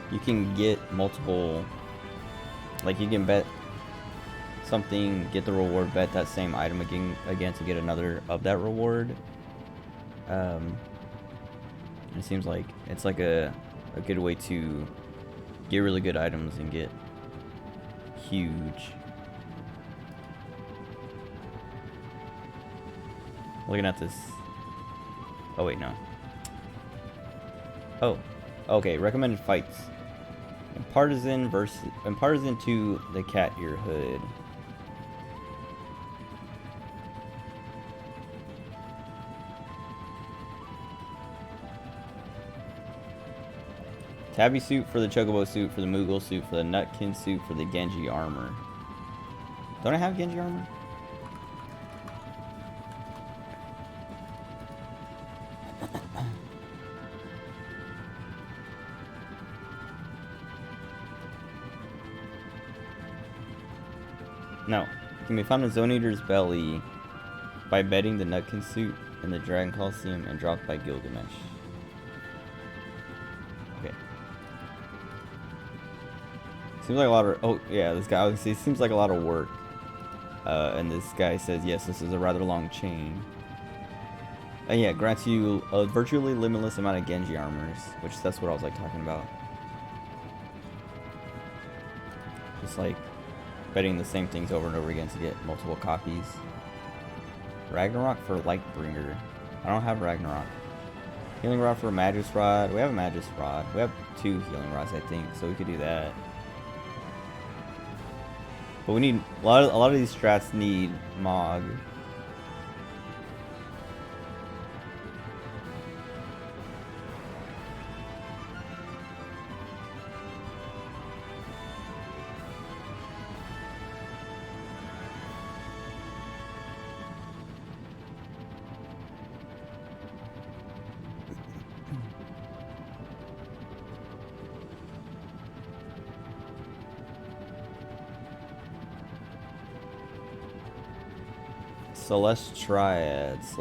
you can get multiple, like you can bet something, get the reward, bet that same item again to get another of that reward. It seems like it's like a good way to get really good items and get huge. Looking at this. Oh wait, no. Oh, okay. Recommended fights. And Partisan 2, the cat ear hood. Tabby suit for the Chocobo suit, for the Moogle suit, for the Nutkin suit, for the Genji armor. Don't I have Genji armor? No. It can be found in Zone Eater's belly by betting the Nutkin suit in the Dragon Coliseum and dropped by Gilgamesh. Okay. Seems like a lot of... Oh, yeah, this guy... It seems like a lot of work. And this guy says, yes, this is a rather long chain. And yeah, grants you a virtually limitless amount of Genji armors, which that's what I was like talking about. Just like betting the same things over and over again to get multiple copies. Ragnarok for Lightbringer. I don't have Ragnarok. Healing Rod for Magus Rod. We have a Magus Rod. We have 2 Healing Rods, I think, so we could do that. But we need a lot of these strats need Mog. Celestriads.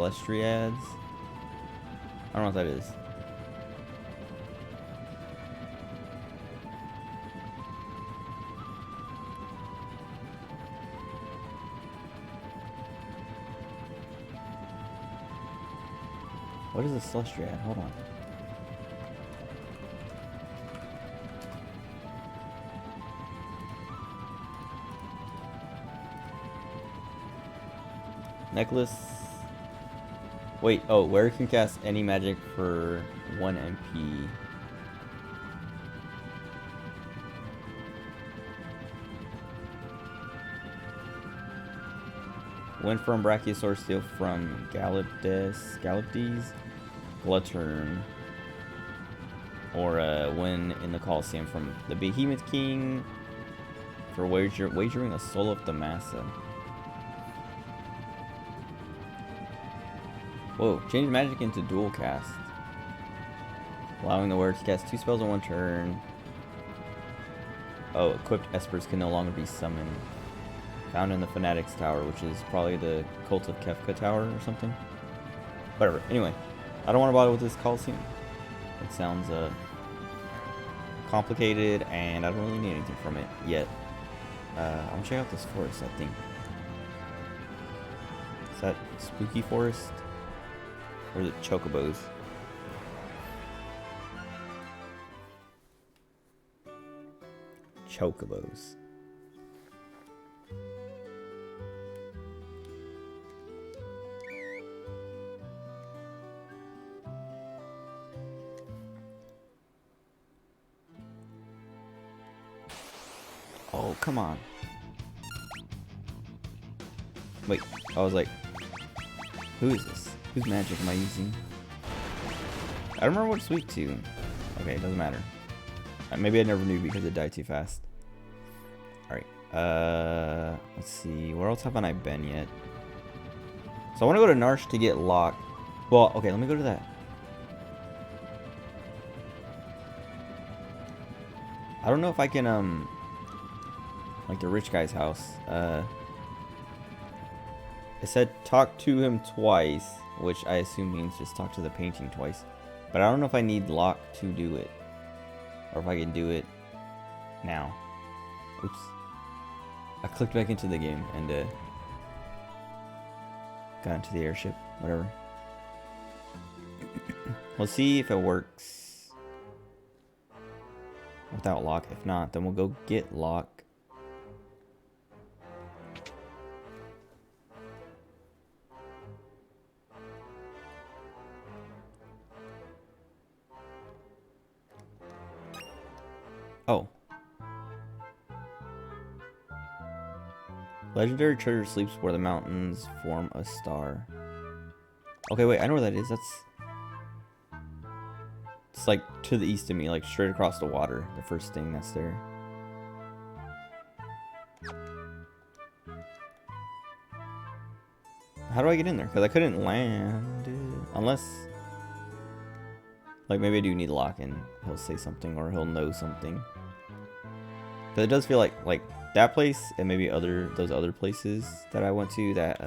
I don't know what that is. What is a Celestriad? Hold on. Necklace. Wait, oh, where can cast any magic for 1 MP. Win from Brachiosaur, steal from Galapdes, Glutton, or win in the Coliseum from the Behemoth King for wagering a Soul of Damaasa. Whoa, change magic into dual cast. Allowing the wearer to cast 2 spells in 1 turn. Oh, equipped Espers can no longer be summoned. Found in the Fanatics Tower, which is probably the Cult of Kefka Tower or something. Whatever. Anyway, I don't want to bother with this Coliseum. It sounds complicated, and I don't really need anything from it yet. I'm gonna check out this forest, I think. Is that Spooky Forest? Or is it Chocobos? Chocobos. Oh, come on. Wait, I was like, who is this? Whose magic am I using? I don't remember what it's weak to. Okay, it doesn't matter. Maybe I never knew because it died too fast. Alright, let's see. Where else haven't I been yet? So I want to go to Narshe to get Locke. Well, okay, let me go to that. I don't know if I can, like the rich guy's house. It said talk to him twice, which I assume means just talk to the painting twice. But I don't know if I need Locke to do it. Or if I can do it now. Oops. I clicked back into the game and got into the airship. Whatever. We'll see if it works without lock. If not, then we'll go get lock. Oh. Legendary treasure sleeps where the mountains form a star. Okay, wait, I know where that is. It's like to the east of me, like straight across the water. The first thing that's there. How do I get in there? Because I couldn't land. Unless... like, maybe I do need lock and he'll say something or he'll know something. But it does feel like that place and maybe those other places that I went to that,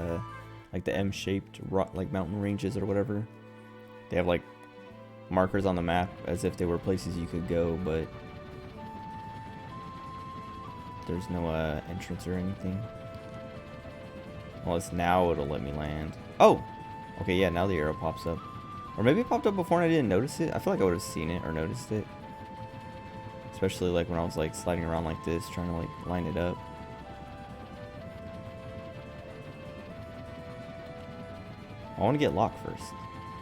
like the M-shaped like mountain ranges or whatever. They have like markers on the map as if they were places you could go, but there's no entrance or anything. Unless now it'll let me land. Oh! Okay, yeah, now the arrow pops up. Or maybe it popped up before and I didn't notice it. I feel like I would have seen it or noticed it. Especially like when I was like sliding around like this, trying to like line it up. I want to get lock first.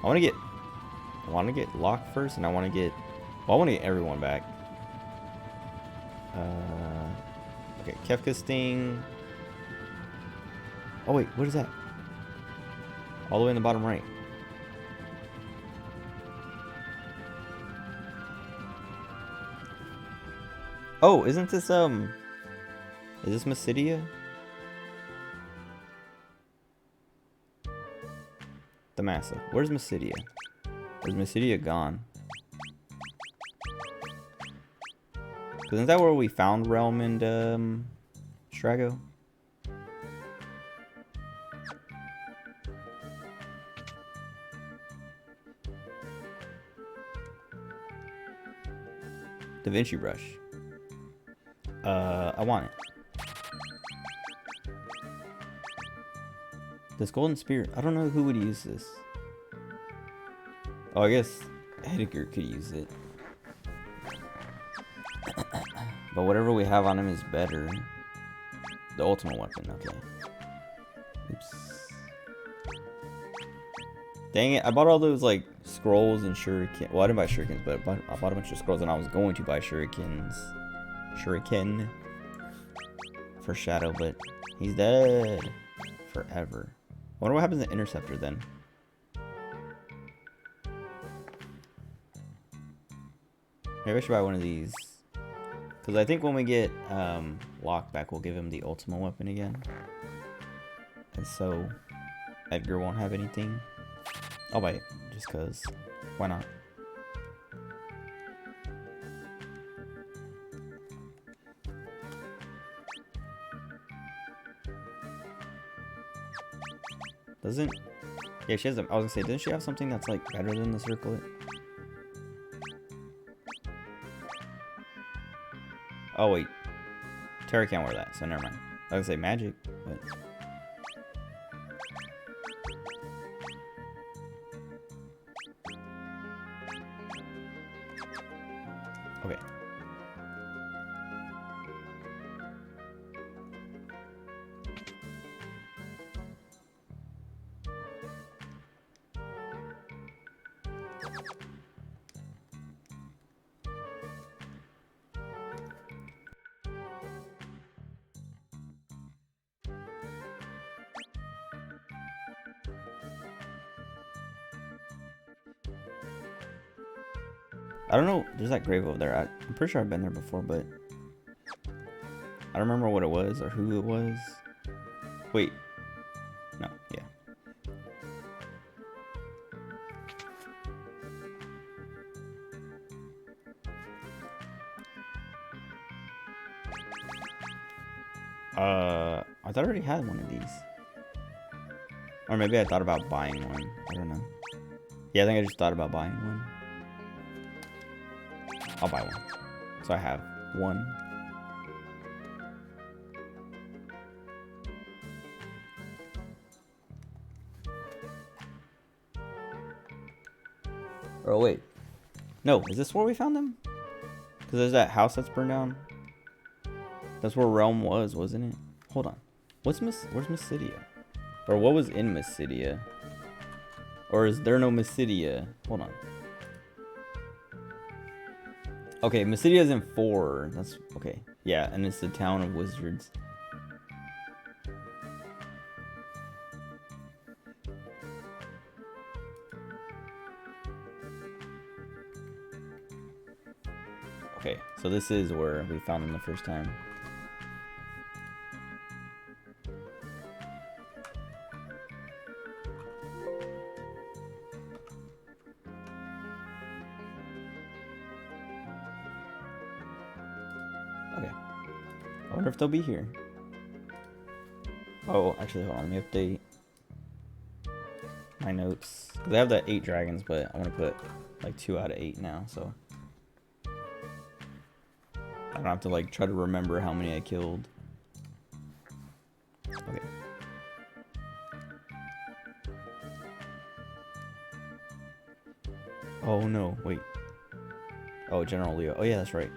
I want to get lock first, and I want to get... well, I want to get everyone back. Okay, Kefka's Sting. Oh wait, what is that? All the way in the bottom right. Oh, isn't this, is this Mysidia? The Massa. Where's Mysidia? Is Mysidia gone? Isn't that where we found Realm and, Strago? Da Vinci brush. I want it. This golden spear. I don't know who would use this. Oh, I guess Edgar could use it. But whatever we have on him is better. The ultimate weapon, okay. Oops. Dang it, I bought all those, like, scrolls and shuriken. Well, I didn't buy shurikens, but I bought a bunch of scrolls and I was going to buy shurikens. Shuriken. For Shadow, but he's dead. Forever. I wonder what happens to Interceptor then. Maybe I should buy one of these. Because I think when we get Locke back, we'll give him the ultimate weapon again. And so Edgar won't have anything. I'll buy it, just because. Why not? Doesn't... yeah, she has a... I was gonna say, doesn't she have something that's, like, better than the circlet? Oh, wait. Terra can't wear that, so never mind. I was gonna say magic, but... okay. I don't know, there's that grave over there. I'm pretty sure I've been there before, but... I don't remember what it was or who it was. Wait. No, yeah. I thought I already had one of these. Or maybe I thought about buying one. I don't know. Yeah, I think I just thought about buying one. I'll buy one. So I have one. Oh wait, no, is this where we found them? Because there's that house that's burned down. That's where Realm was, wasn't it? Hold on. Where's Mysidia? Or what was in Mysidia? Or is there no Mysidia? Hold on. Okay, Mysidia's in 4. That's okay. Yeah, and it's the town of wizards. Okay, so this is where we found them the first time. Okay. I wonder if they'll be here. Oh, actually, hold on. Let me update my notes. Because I have the 8 dragons, but I want to put like 2 out of 8 now, so I don't have to like try to remember how many I killed. Okay. Oh no, wait. Oh, General Leo. Oh yeah, that's right.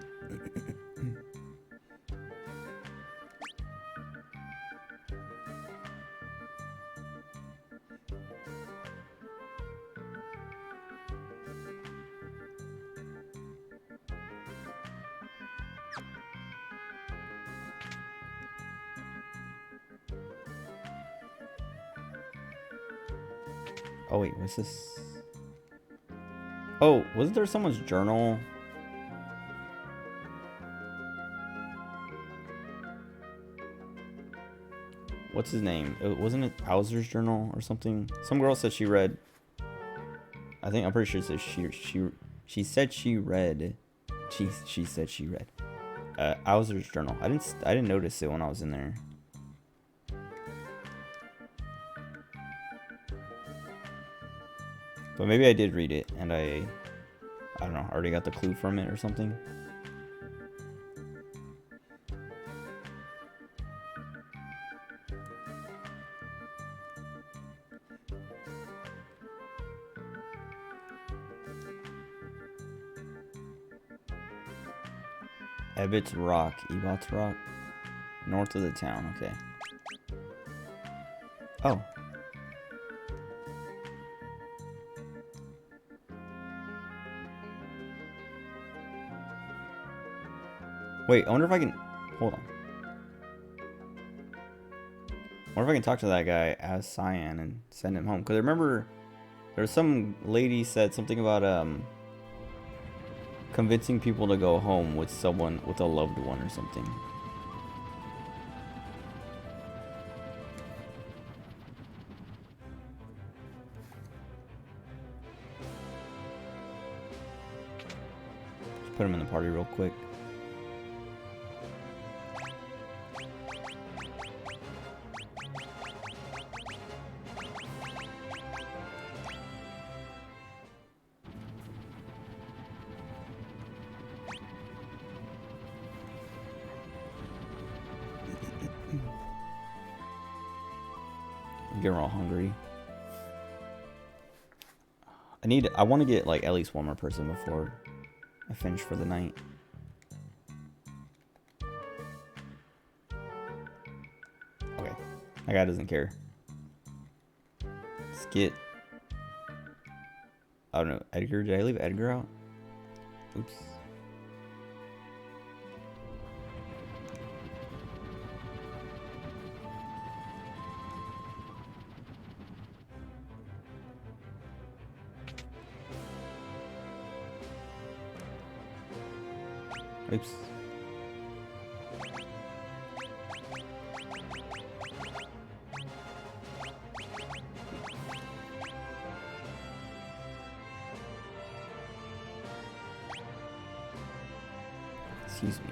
Oh wait, what's this? Oh, wasn't there someone's journal? What's his name? Wasn't it Bowser's journal or something? Some girl said she read. I'm pretty sure it says she said she read. She said she read. Bowser's journal. I didn't notice it when I was in there. But maybe I did read it and I don't know, already got the clue from it or something. Ebot's Rock, Ebot's Rock, north of the town. Okay. Oh. Wait, I wonder if I can. Hold on. I wonder if I can talk to that guy as Cyan and send him home. Because I remember there was some lady said something about convincing people to go home with someone, with a loved one or something. Just put him in the party real quick. I'm getting all hungry. I want to get like at least one more person before I finish for the night. Okay, that guy doesn't care. Skit. I don't know. Edgar, did I leave Edgar out? Oops. Oops. Excuse me.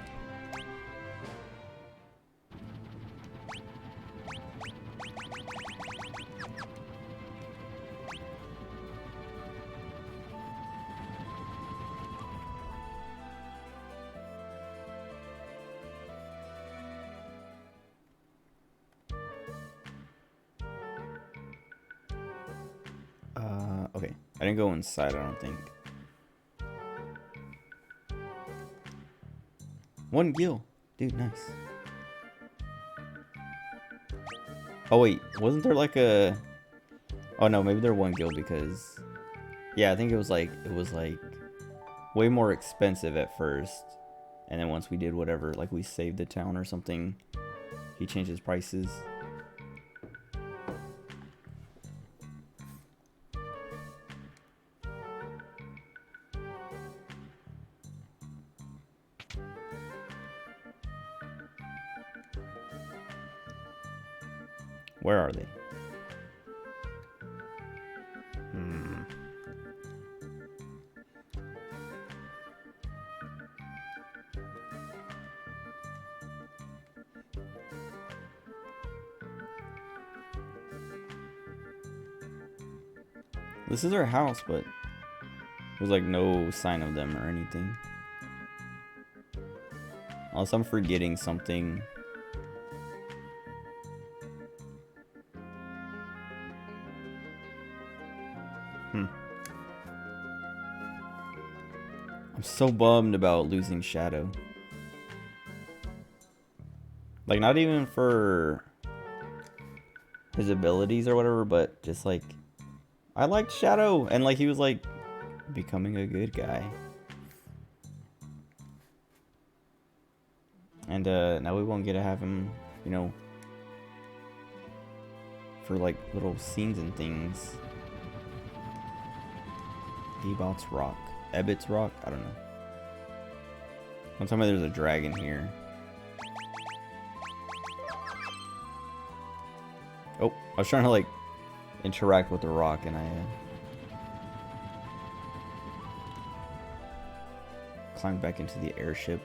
Okay. I didn't go inside, I don't think. 1 gil. Dude, nice. Oh wait, wasn't there like a... Oh no, maybe they're 1 gil because... Yeah, I think it was like way more expensive at first. And then once we did whatever, like we saved the town or something, he changed his prices. Where are they? This is our house, but there's like no sign of them or anything. Unless I'm forgetting something. I'm so bummed about losing Shadow. Like, not even for his abilities or whatever, but just like, I liked Shadow, and like he was like becoming a good guy. And now we won't get to have him, you know, for like little scenes and things. Ebot's Rock. Ebot's Rock? I don't know. Don't tell me there's a dragon here. Oh, I was trying to like interact with the rock and I climbed back into the airship.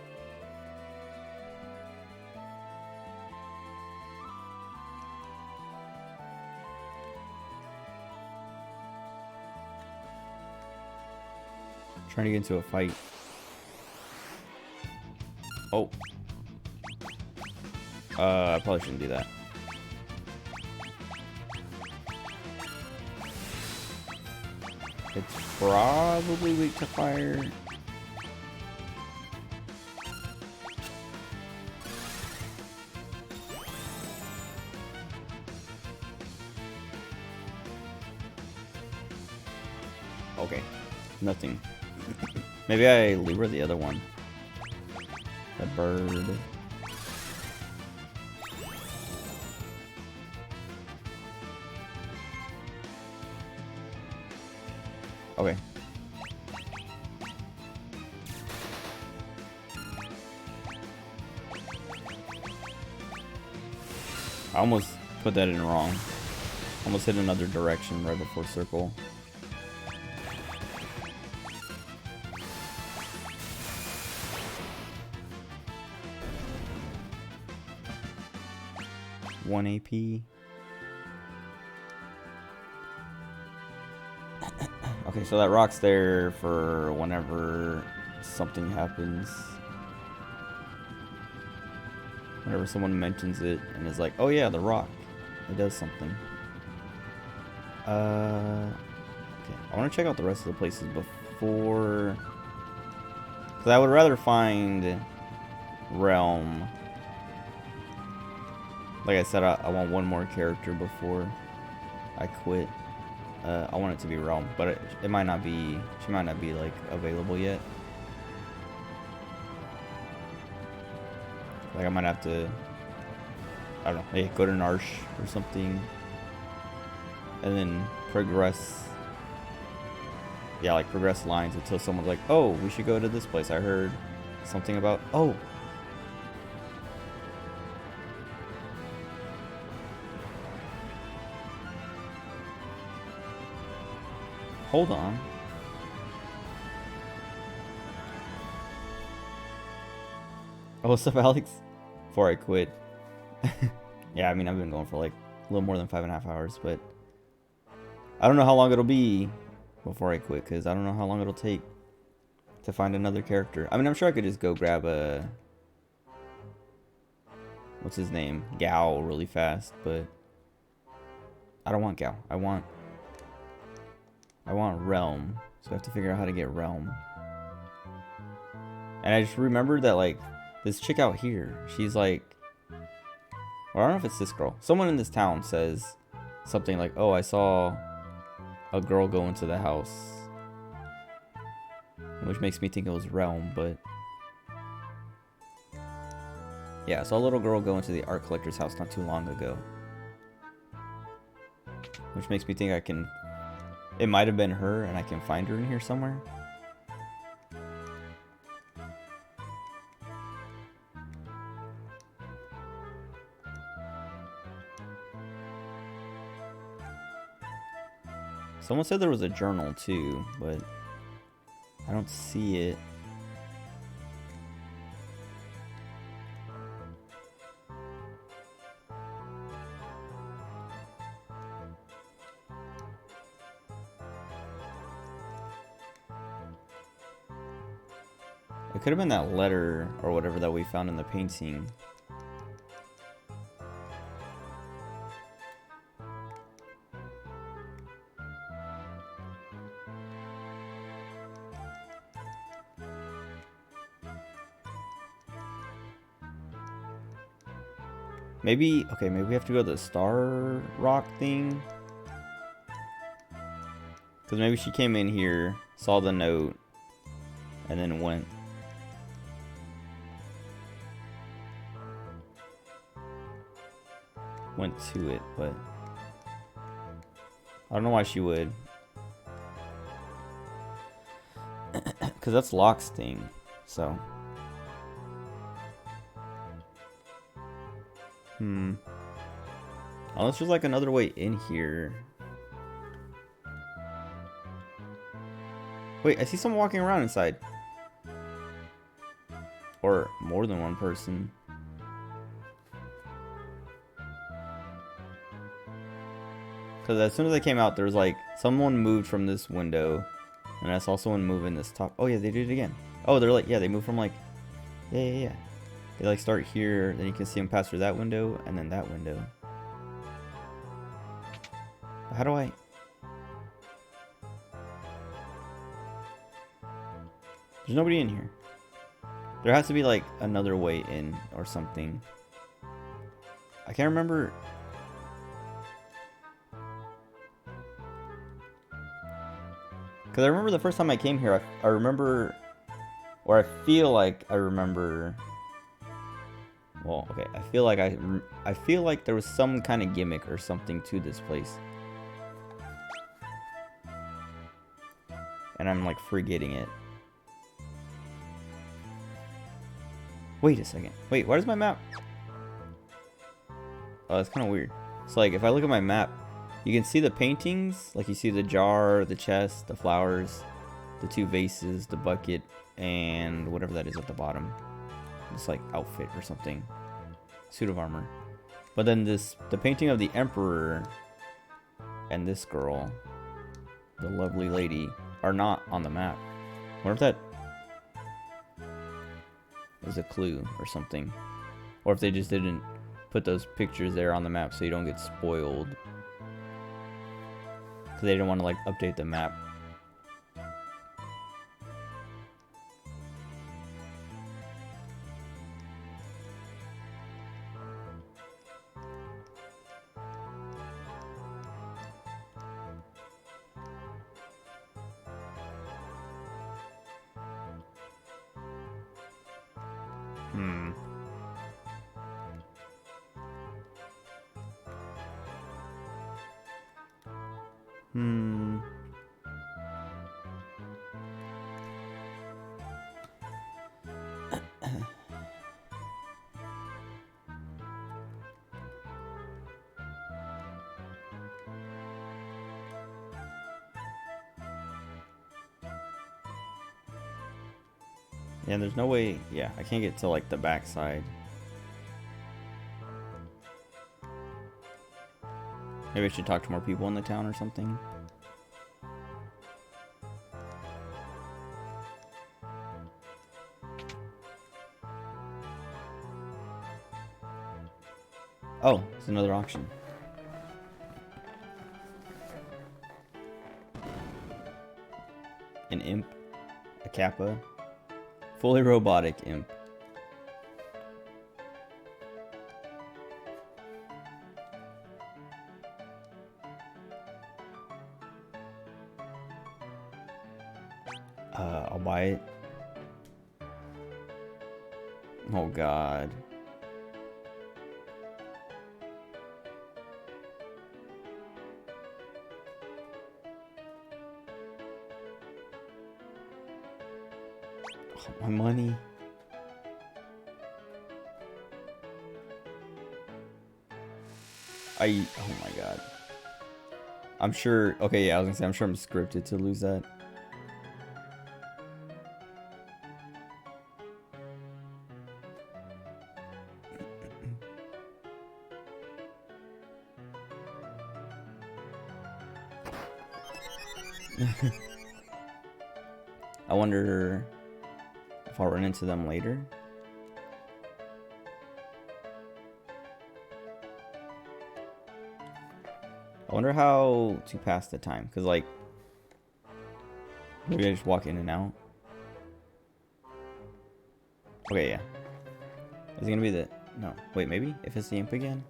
Trying to get into a fight. Oh. I probably shouldn't do that. It's probably weak to fire. Okay. Nothing. Maybe I lure the other one. The bird. Okay. I almost put that in wrong. Almost hit another direction right before circle. One AP. Okay, so that rock's there for whenever something happens. Whenever someone mentions it and is like, oh yeah, the rock. It does something. Okay, I want to check out the rest of the places before... Because I would rather find Realm. Like I said, I want one more character before I quit. I want it to be Realm, but it might not be. She might not be like available yet. Like I might have to. I don't know. Hey, go to Narshe or something, and then progress. Yeah, like progress lines until someone's like, "Oh, we should go to this place. I heard something about." Oh. Hold on. Oh, what's up, Alex? Before I quit. Yeah, I mean, I've been going for like a little more than 5.5 hours, but I don't know how long it'll be before I quit, because I don't know how long it'll take to find another character. I mean, I'm sure I could just go grab a... What's his name? Gao really fast, but I don't want Gao. I want Realm, so I have to figure out how to get Realm. And I just remembered that, like, this chick out here, she's like, well, I don't know if it's this girl. Someone in this town says something like, oh, I saw a girl go into the house. Which makes me think it was Realm, but... yeah, I saw a little girl go into the art collector's house not too long ago. Which makes me think I can... it might have been her, and I can find her in here somewhere. Someone said there was a journal too, but I don't see it. It could have been that letter or whatever that we found in the painting. Maybe, okay, maybe we have to go to the Star Rock thing. Because maybe she came in here, saw the note, and then went. Went to it, but I don't know why she would. Because that's Locke's thing, so. Unless there's like another way in here. Wait, I see someone walking around inside. Or more than one person. Because as soon as I came out, there was like, someone moved from this window. And I saw someone move in this top. Oh yeah, they did it again. Oh, they're like, yeah, they moved from like, yeah. They like start here, then you can see them pass through that window, and then that window. How do I... there's nobody in here. There has to be like another way in or something. I can't remember. Because I remember the first time I came here, I remember, or I feel like I remember. Well, okay, I feel like there was some kind of gimmick or something to this place. And I'm like forgetting it. Wait a second. Wait, why does my map... oh, that's kind of weird. So like if I look at my map, you can see the paintings. Like you see the jar, the chest, the flowers, the two vases, the bucket, and whatever that is at the bottom. It's like outfit or something. Suit of armor. But then the painting of the Emperor and this girl, the lovely lady, are not on the map. I wonder if that is a clue or something. Or if they just didn't put those pictures there on the map so you don't get spoiled. Because they didn't want to like update the map. Yeah, there's no way. Yeah, I can't get to like the back side. Maybe I should talk to more people in the town or something. Oh, it's another auction. An imp, a kappa, fully robotic imp. I'll buy it. Oh god. Oh, my money. Oh my god. I'm sure, okay, yeah, I was gonna say, I'm sure I'm scripted to lose that. I wonder if I'll run into them later. I wonder how to pass the time, because like maybe I just walk in and out. Okay, yeah. Is it gonna be the no? Wait, maybe if it's the imp again.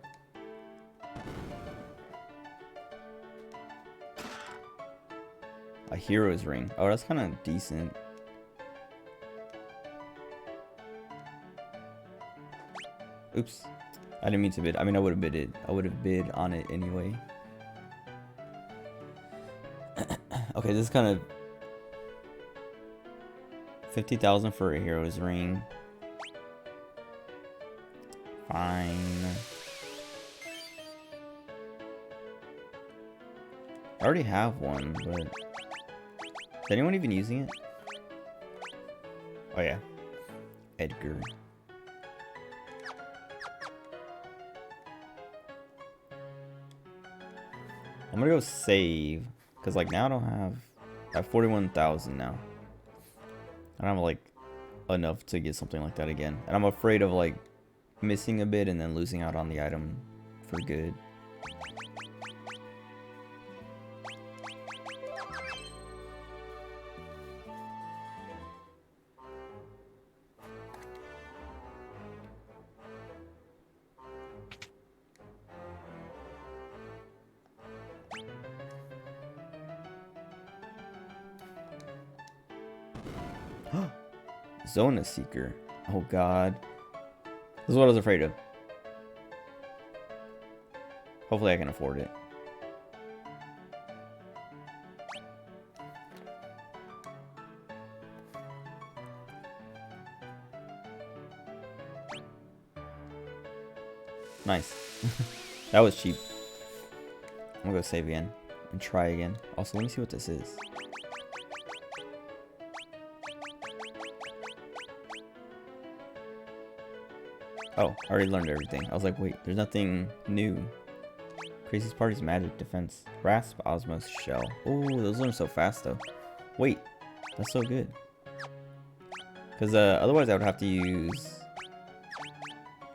A hero's ring. Oh, that's kind of decent. Oops, I didn't mean to bid. I mean, I would have bid it. I would have bid on it anyway. Okay, this is kind of 50,000 for a hero's ring. Fine. I already have one, but is anyone even using it? Oh yeah, Edgar. I'm gonna go save, cause like now I have 41,000 now. I don't have like enough to get something like that again, and I'm afraid of like missing a bit and then losing out on the item for good. Zona Seeker. Oh god. This is what I was afraid of. Hopefully I can afford it. Nice. That was cheap. I'm gonna go save again and try again. Also, let me see what this is. Oh, I already learned everything. I was like, wait, there's nothing new. Craziest Party's Magic Defense. Rasp, Osmos, Shell. Oh, those learn so fast though. Wait, that's so good. Because otherwise I would have to use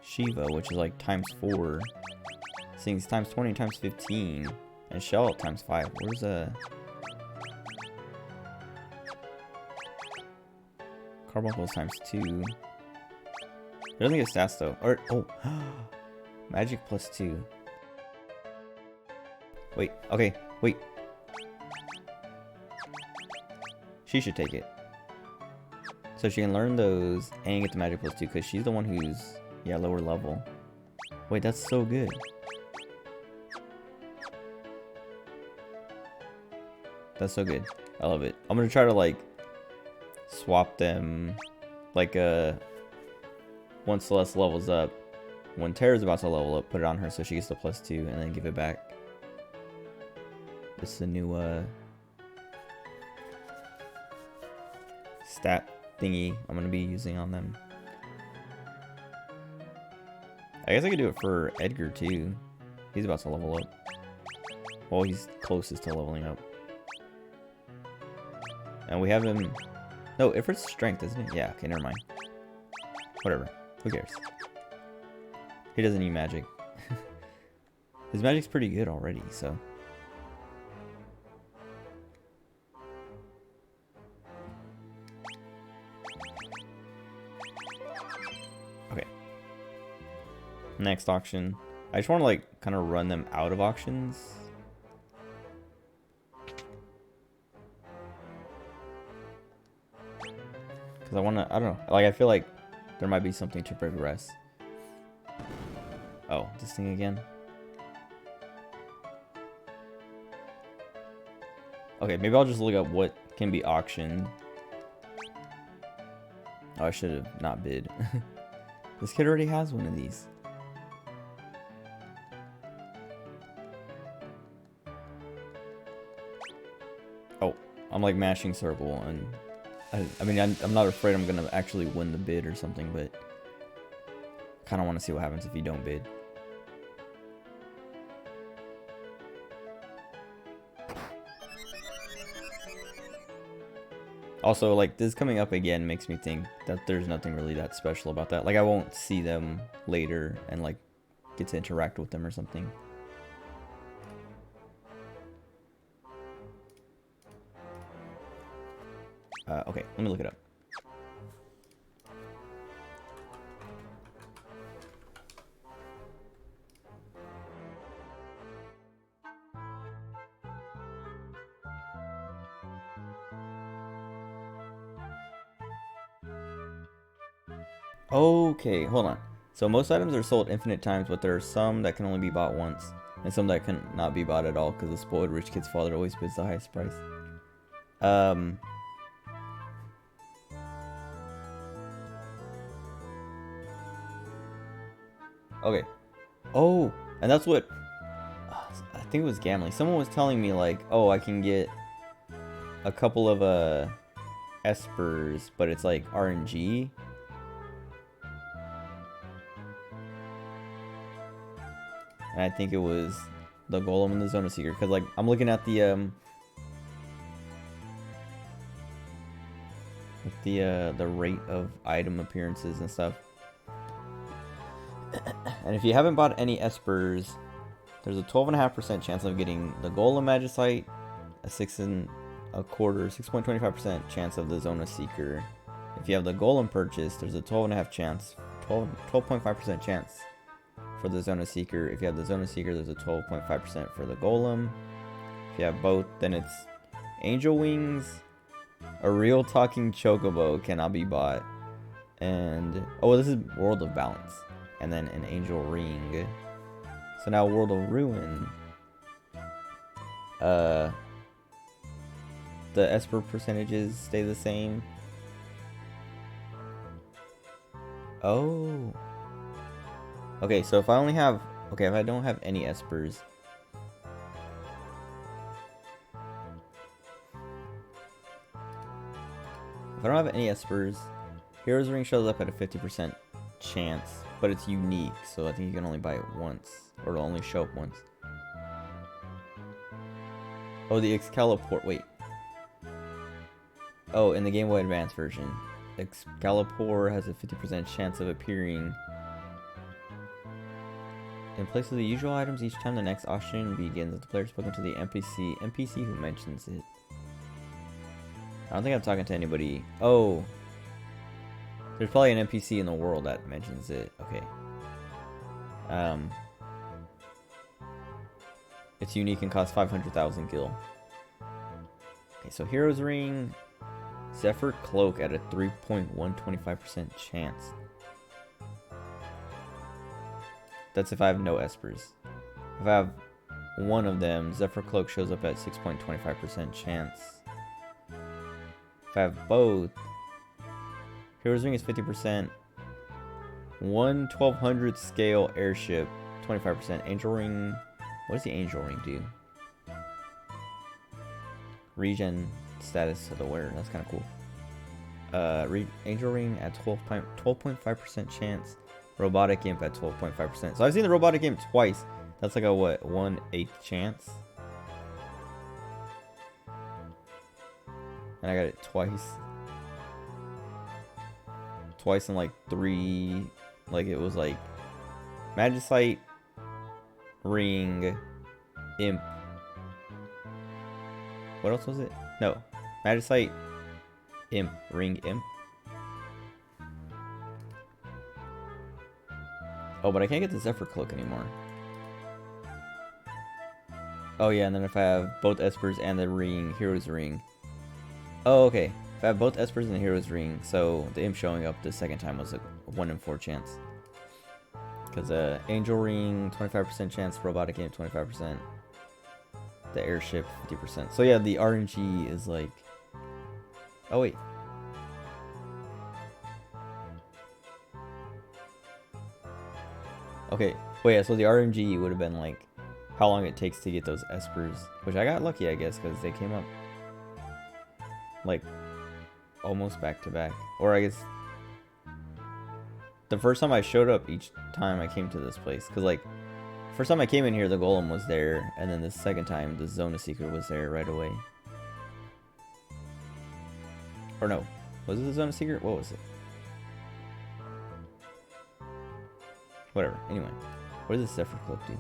Shiva, which is like ×4. Things ×20 and ×15. And Shell ×5. Where's Carbuncles ×2. It doesn't get stats though. Or oh, Magic +2. Wait, okay, wait. She should take it. So she can learn those and get the Magic +2 because she's the one who's, yeah, lower level. Wait, that's so good. That's so good. I love it. I'm gonna try to like swap them, like once Celeste levels up, when Terra's about to level up, put it on her so she gets the +2 and then give it back. This is a new stat thingy I'm gonna be using on them. I guess I could do it for Edgar too. He's about to level up. Well, he's closest to leveling up. And we have him. No, Ifrit's strength, isn't it? Yeah, okay, never mind. Whatever. Who cares? He doesn't need magic. His magic's pretty good already, so. Okay. Next auction. I just want to like kind of run them out of auctions. Because I want to, I don't know. Like, I feel like there might be something to progress. Oh, this thing again? Okay, maybe I'll just look up what can be auctioned. Oh, I should have not bid. This kid already has one of these. Oh, I'm like mashing circle, and I mean, I'm not afraid I'm gonna actually win the bid or something, but kind of want to see what happens if you don't bid. Also, like, this coming up again makes me think that there's nothing really that special about that. Like, I won't see them later and, like, get to interact with them or something. Okay, let me look it up. Okay, hold on. So most items are sold infinite times, but there are some that can only be bought once, and some that can not be bought at all because the spoiled rich kid's father always bids the highest price. Okay. Oh, and that's what I think it was Gamley. Someone was telling me like, oh, I can get a couple of espers, but it's like RNG. And I think it was the Golem and the Zona Seeker, because like I'm looking at the rate of item appearances and stuff. And if you haven't bought any espers, there's a 12.5% chance of getting the Golem Magicite, a 6.25% chance of the Zona Seeker. If you have the Golem purchase, there's a 12.5% chance for the Zona Seeker. If you have the Zona Seeker, there's a 12.5% for the Golem. If you have both, then it's Angel Wings, a real talking Chocobo cannot be bought, and oh, this is World of Balance, and then an Angel Ring. So now World of Ruin, the Esper percentages stay the same. Oh. Okay, so if I only have... Okay, if I don't have any espers... If I don't have any espers, Hero's Ring shows up at a 50% chance, but it's unique, so I think you can only buy it once, or it'll only show up once. Oh, the Excalibur... Wait. Oh, in the Game Boy Advance version, Excalibur has a 50% chance of appearing in place of the usual items each time the next auction begins. If the player spoken to the NPC who mentions it. I don't think I'm talking to anybody. Oh, there's probably an NPC in the world that mentions it. Okay. It's unique and costs 500,000 gil. Okay, so Hero's Ring, Zephyr Cloak at a 3.125% chance. That's if I have no espers. If I have one of them, Zephyr Cloak shows up at 6.25% chance. If I have both, Hero's Ring is 50%. 1200 scale airship, 25%. Angel Ring, what does the Angel Ring do? Regen status to the wearer, that's kind of cool. Angel Ring at 12.5% chance. Robotic Imp at 12.5%. So I've seen the Robotic Imp twice. That's like a what, 1/8 chance? And I got it twice. Twice in like 3, like it was like Magicite, Ring, Imp. What else was it? No, Magicite, Imp, Ring, Imp. Oh, but I can't get the Zephyr Cloak anymore. Oh yeah, and then if I have both espers and the ring, Hero's Ring. Oh, okay. If I have both Espers and the Hero's Ring, so the imp showing up the second time was a 1 in 4 chance. Because Angel Ring, 25% chance, Robotic Imp, 25%. The Airship, 50%. So yeah, the RNG is like... Oh wait. Okay, wait, yeah, so the RNG would have been like how long it takes to get those Espers. Which I got lucky, I guess, because they came up like almost back to back. Or I guess the first time I showed up each time I came to this place. Because like, first time I came in here, the Golem was there. And then the second time, the Zona Seeker was there right away. Or no, was it the Zona Seeker? What was it? Whatever, anyway. What does the Zephyr Cloak do?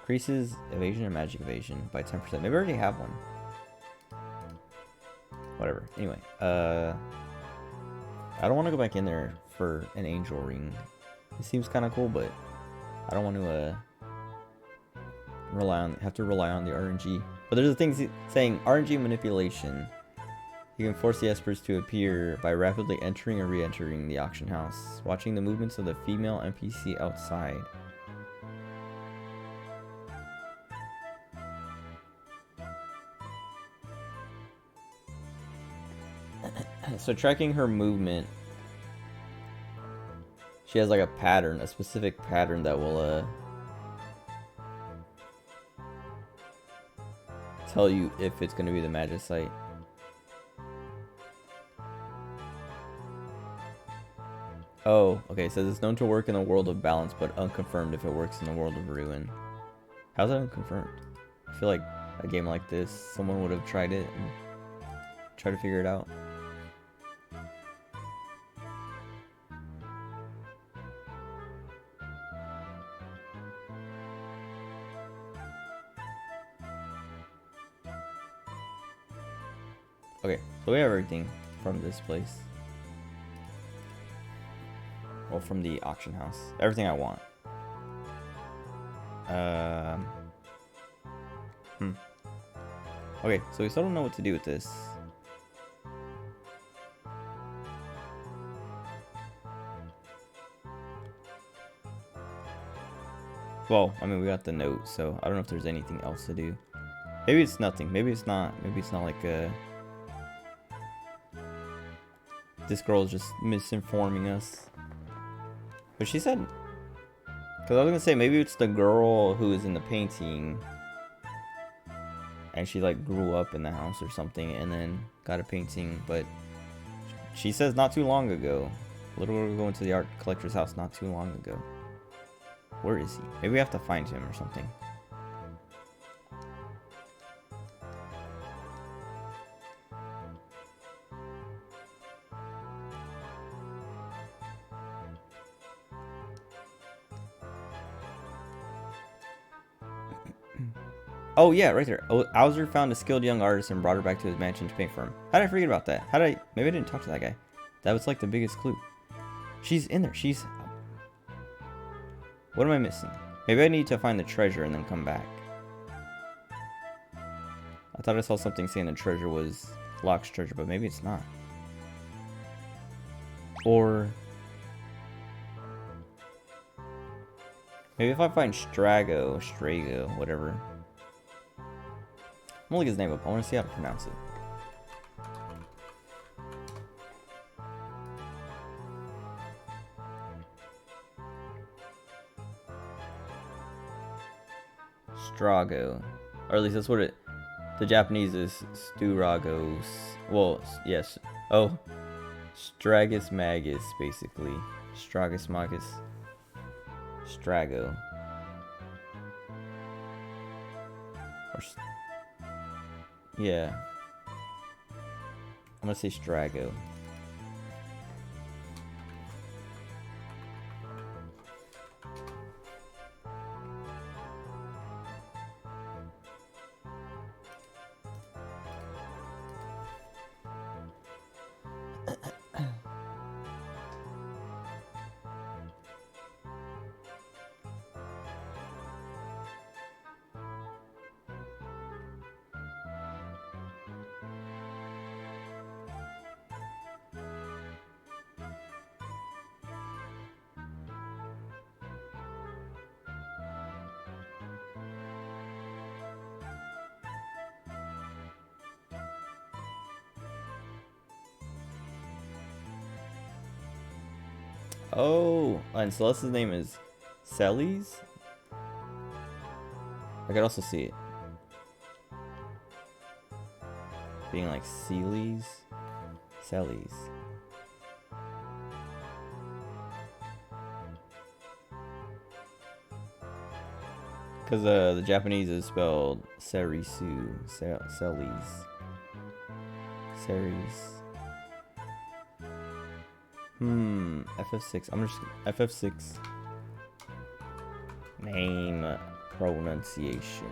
Increases evasion and magic evasion by 10%. Maybe I already have one. Whatever. Anyway, I don't want to go back in there for an Angel Ring. It seems kind of cool, but I don't want to have to rely on the RNG. But there's a thing saying RNG manipulation. You can force the Espers to appear by rapidly entering or re-entering the auction house, watching the movements of the female NPC outside. So tracking her movement, she has like a pattern, a specific pattern that will tell you if it's going to be the Magicite. Oh, okay, so it's known to work in the world of balance, but unconfirmed if it works in the world of ruin. How's that unconfirmed? I feel like a game like this, someone would have tried it and tried to figure it out. Okay, so we have everything from this place. Well, from the auction house. Everything I want. Okay, so we still don't know what to do with this. Well, I mean, we got the note, so I don't know if there's anything else to do. Maybe it's nothing. Maybe it's not. Maybe it's not like this girl is just misinforming us. But she said... Because I was going to say, maybe it's the girl who is in the painting. And she like grew up in the house or something and then got a painting. But she says not too long ago. Little girl going to the art collector's house not too long ago. Where is he? Maybe we have to find him or something. Oh yeah, right there. Owzer found a skilled young artist and brought her back to his mansion to paint for him. How did I forget about that? Maybe I didn't talk to that guy. That was like the biggest clue. She's in there. What am I missing? Maybe I need to find the treasure and then come back. I thought I saw something saying the treasure was Locke's treasure, but maybe it's not. Or... maybe if I find Strago, whatever. I'm gonna look his name up. I want to see how to pronounce it. Strago. Or at least that's what the Japanese is Sturagos. Well, yes. Oh. Stragus Magus, basically. Stragus Magus. Strago. Or... yeah. I'm gonna say Strago. Oh, and Celeste's name is Celes? I could also see it being like Celes. Celes. Because the Japanese is spelled Serisu. Celes. Ceres. FF6. I'm just FF6. Name pronunciation.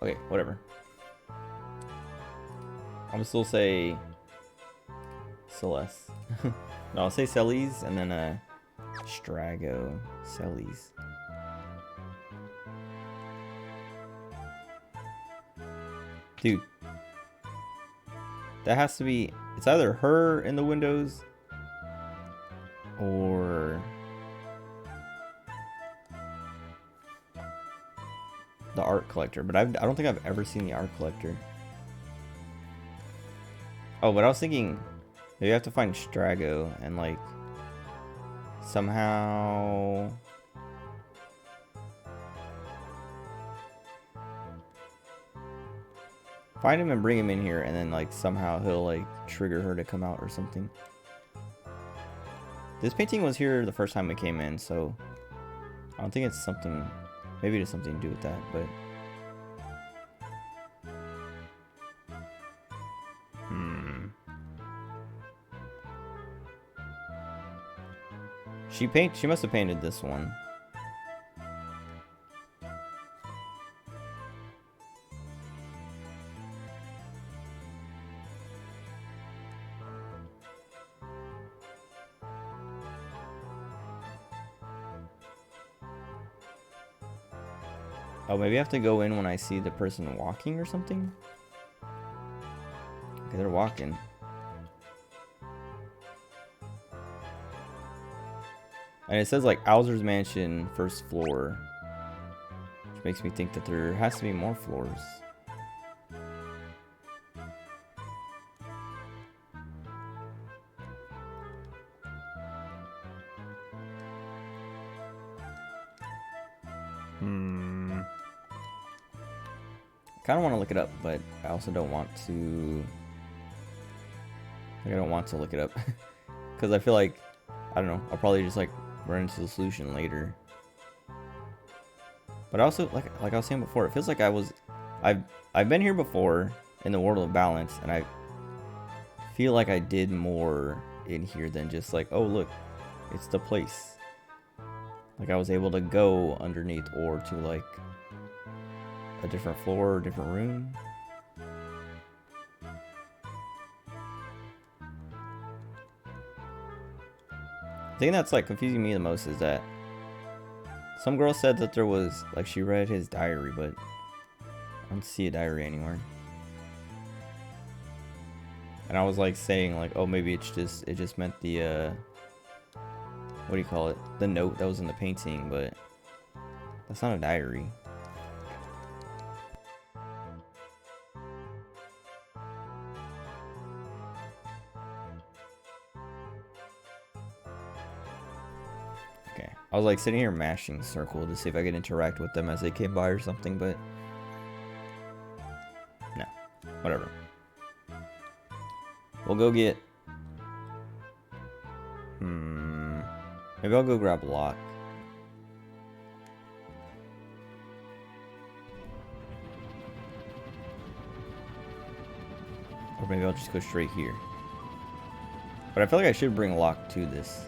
Okay, whatever. I'm gonna still say Celeste. No, I'll say Celes and then Strago. Celes. Dude. That has to be... It's either her in the windows or the art collector. But I don't think I've ever seen the art collector. Oh, but I was thinking maybe I have to find Strago and like somehow... Find him and bring him in here, and then like somehow he'll like trigger her to come out or something. This painting was here the first time we came in, so I don't think it's something. Maybe it has something to do with that, but She must have painted this one. Oh, maybe I have to go in when I see the person walking or something? Okay, they're walking. And it says like Owser's Mansion, first floor. Which makes me think that there has to be more floors. I kind of want to look it up, but I also don't want to... I don't want to look it up. Because I feel like, I don't know, I'll probably just like run into the solution later. But also, like I was saying before, it feels like I've been here before in the World of Balance, and I feel like I did more in here than just like, oh look, it's the place. Like I was able to go underneath or to like a different floor or different room. The thing that's like confusing me the most is that some girl said that there was like she read his diary, but I don't see a diary anywhere. And I was like saying like, oh, maybe it just meant the what do you call it? The note that was in the painting, but that's not a diary. Okay, I was like sitting here mashing circle to see if I could interact with them as they came by or something, but no, whatever. We'll go get... Maybe I'll go grab Locke. Or maybe I'll just go straight here. But I feel like I should bring Locke to this.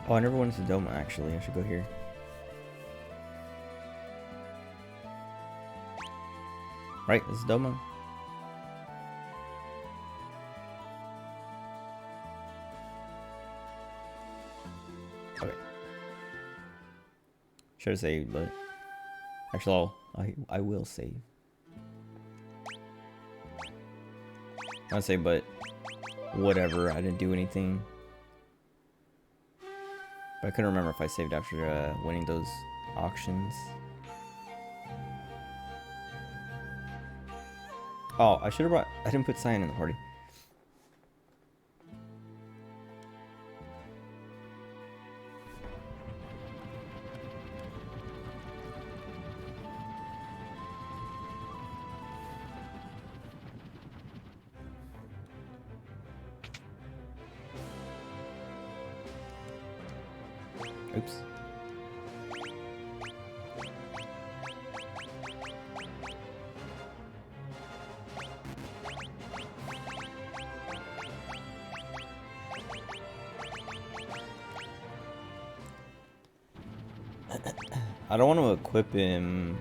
Oh, I never went to Doma, actually. I should go here. Right, this is Doma. Okay. Should have saved, but... Actually, I will save. I say, but... Whatever, I didn't do anything. But I couldn't remember if I saved after winning those auctions. Oh, I should have brought... I didn't put Cyan in the party. Oops. I don't want to equip him.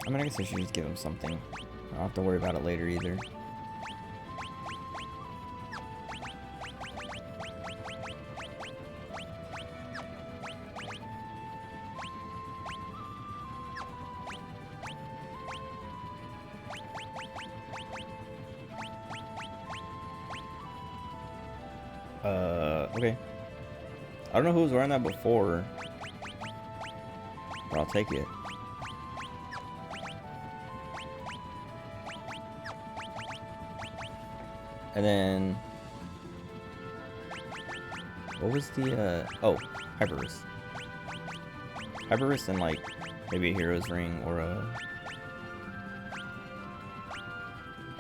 I mean, I guess I should just give him something. I don't have to worry about it later either. Okay. I don't know who was wearing that before, but I'll take it. And then, what was the, oh, Hyperus. Hyperus and, like, maybe a Hero's Ring or a...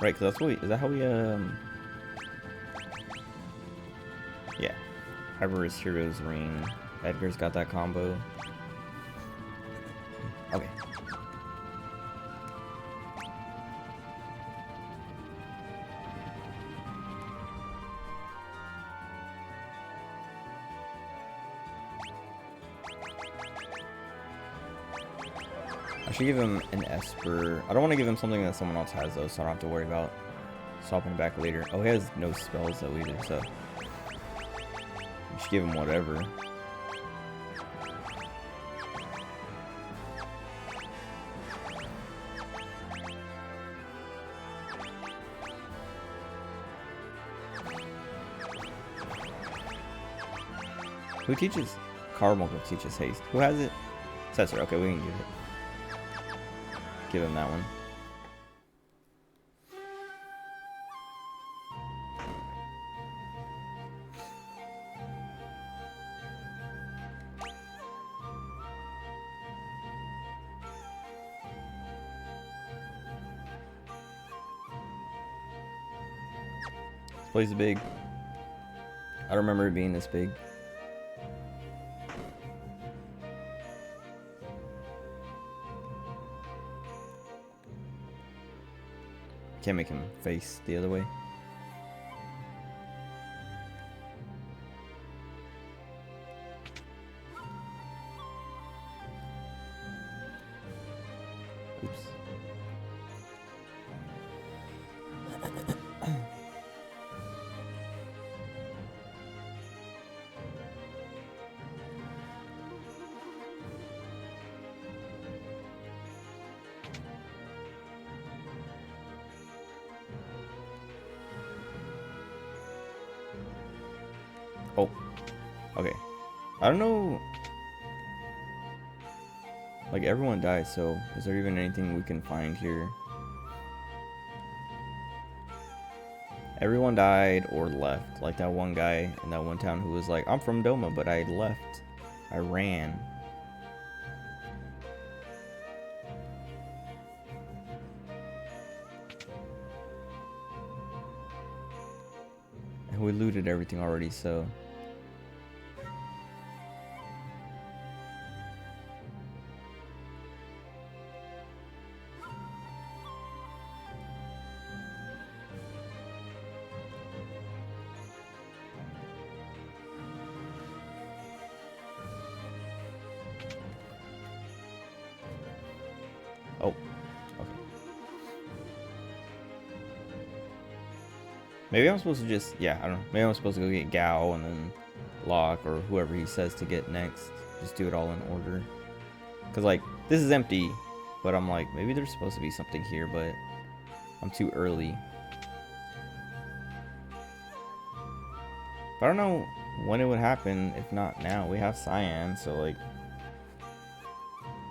Right, because that's what we, is that how we, yeah. Hyperus, Hero's Ring. Edgar's got that combo. Okay. I should give him an Esper. I don't want to give him something that someone else has, though, so I don't have to worry about swapping back later. Oh, he has no spells, though, either, so... Just give him whatever. Who teaches? Carmel will teach us haste. Who has it? Cesar. Okay, we can give it. Give him that one. This place is big. I don't remember it being this big. Can't make him face the other way. Oops. Oh, okay. I don't know. Like, everyone died, so is there even anything we can find here? Everyone died or left. Like that one guy in that one town who was like, I'm from Doma, but I left. I ran. And we looted everything already, so... Oh, okay. Maybe I'm supposed to just, yeah, I don't know. Maybe I'm supposed to go get Gao and then Locke or whoever he says to get next. Just do it all in order. Because, like, this is empty, but I'm like, maybe there's supposed to be something here, but I'm too early. But I don't know when it would happen, if not now. We have Cyan, so, like,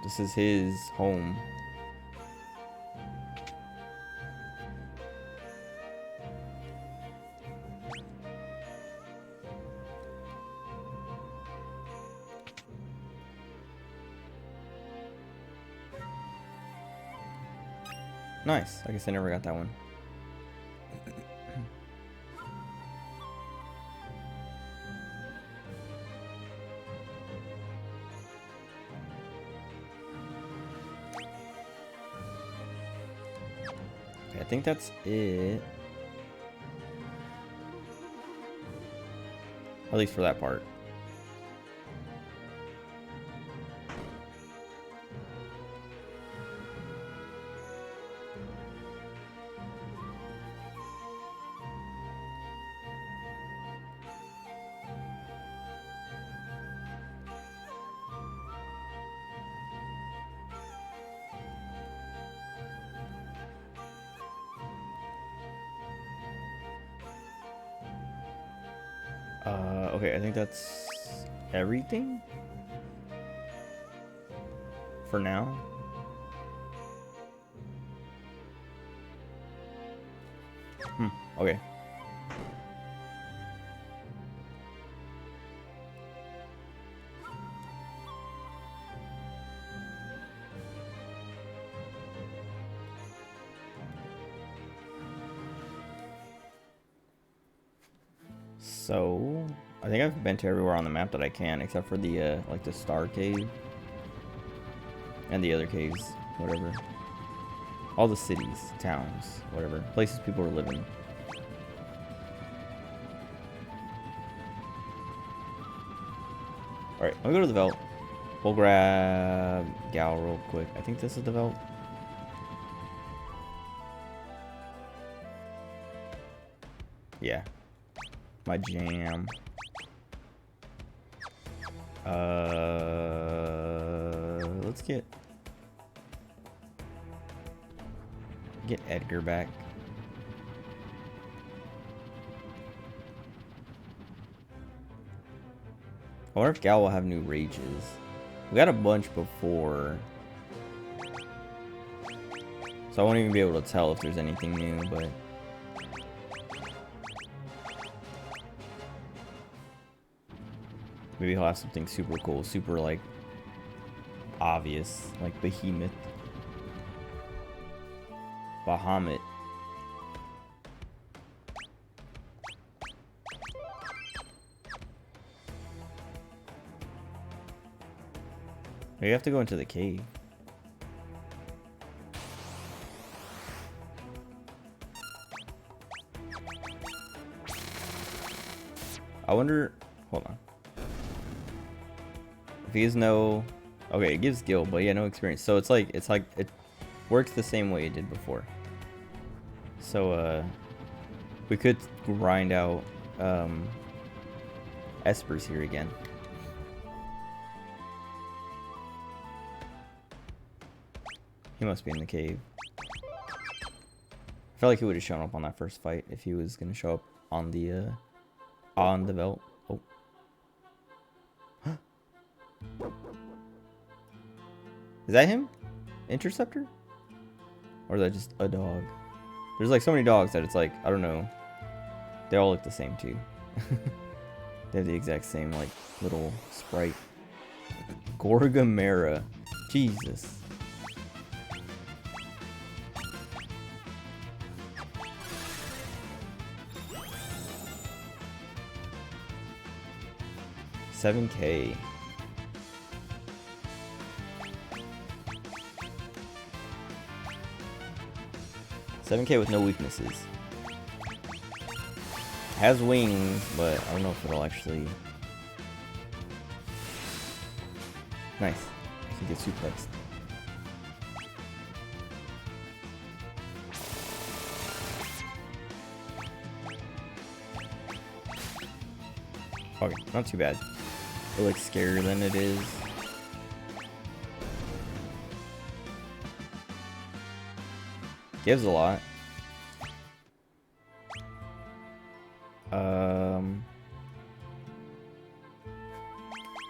this is his home. Nice. I guess I never got that one. Okay, I think that's it. At least for that part. Okay, I think that's everything for now. Okay. So, I think I've been to everywhere on the map that I can, except for the, like the Star Cave. And the other caves, whatever. All the cities, towns, whatever. Places people are living. Alright, let me go to the Velt. We'll grab Gal real quick. I think this is the Velt. Yeah. My jam. Let's get Edgar back. I wonder if Gal will have new rages. We got a bunch before, so I won't even be able to tell if there's anything new, but maybe he'll have something super cool, super like obvious, like Behemoth. Bahamut. You have to go into the cave. I wonder, hold on. If he has no, okay, it gives skill, but yeah, no experience. So it's like it works the same way it did before. So we could grind out Espers here again. He must be in the cave. I felt like he would have shown up on that first fight if he was gonna show up on the Velt. Oh. Is that him? Interceptor? Or is that just a dog? There's like so many dogs that it's like, I don't know They all look the same too. They have the exact same like little sprite. Gorgamera. Jesus. $7K. $7K with no weaknesses. Has wings, but I don't know if it'll actually... Nice. I can get suplexed. Okay, not too bad. It looks scarier than it is. Gives a lot.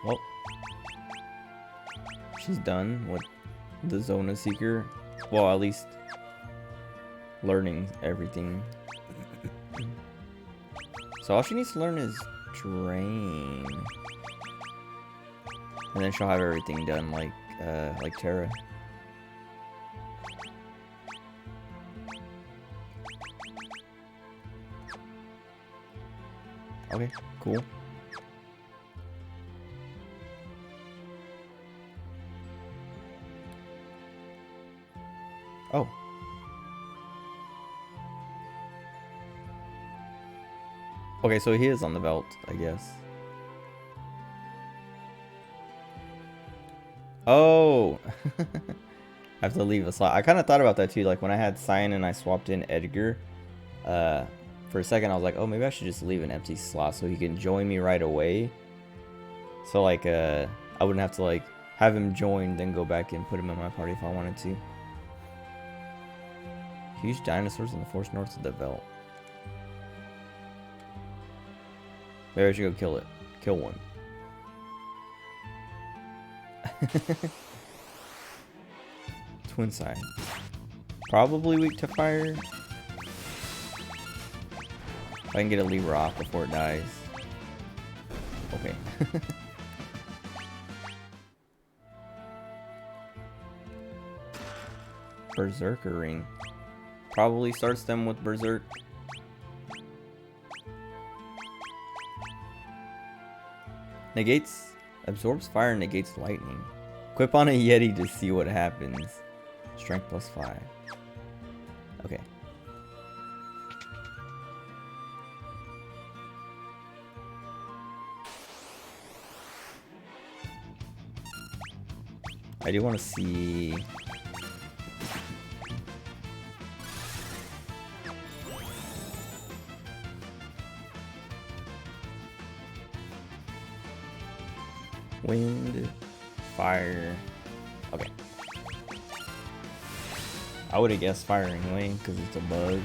Well, she's done with the Zona Seeker. Well, at least learning everything. So all she needs to learn is Drain. And then she'll have everything done like Terra. Okay, cool. Oh. Okay, so he is on the belt, I guess. Oh. I have to leave a slot. I kind of thought about that too. Like when I had Cyan and I swapped in Edgar, for a second I was like, oh, maybe I should just leave an empty slot so he can join me right away. So like, I wouldn't have to like have him join, then go back and put him in my party if I wanted to. Huge dinosaurs in the forest north of the belt. Maybe I should go kill it. Kill one. Twin side. Probably weak to fire. If I can get a Libra off before it dies. Okay. Berserker ring. Probably starts them with Berserk. Negates, absorbs fire, negates lightning. Equip on a Yeti to see what happens. Strength +5. Okay. I do want to see... Wind, fire. Okay. I would have guessed fire anyway, because it's a bug.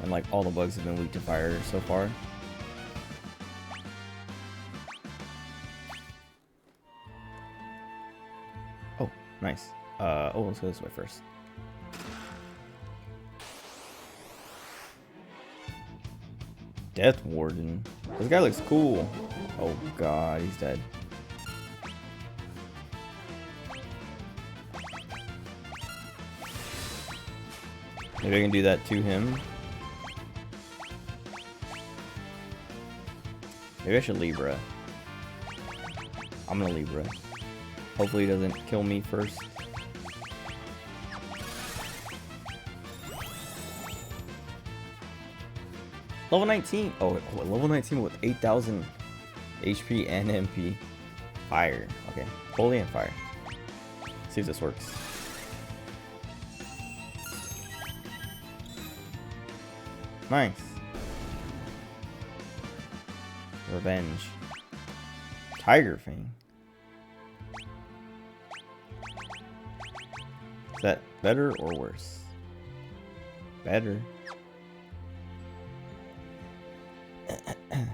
And like all the bugs have been weak to fire so far. Oh, nice. Oh, let's go this way first. Death Warden. This guy looks cool. Oh god, he's dead. Maybe I can do that to him. Maybe I should Libra. I'm gonna Libra. Hopefully he doesn't kill me first. Level 19. Oh, level 19 with 8,000 HP and MP. Fire. Okay. Holy and fire. See if this works. Nice. Revenge. Tiger Fang. Is that better or worse? Better.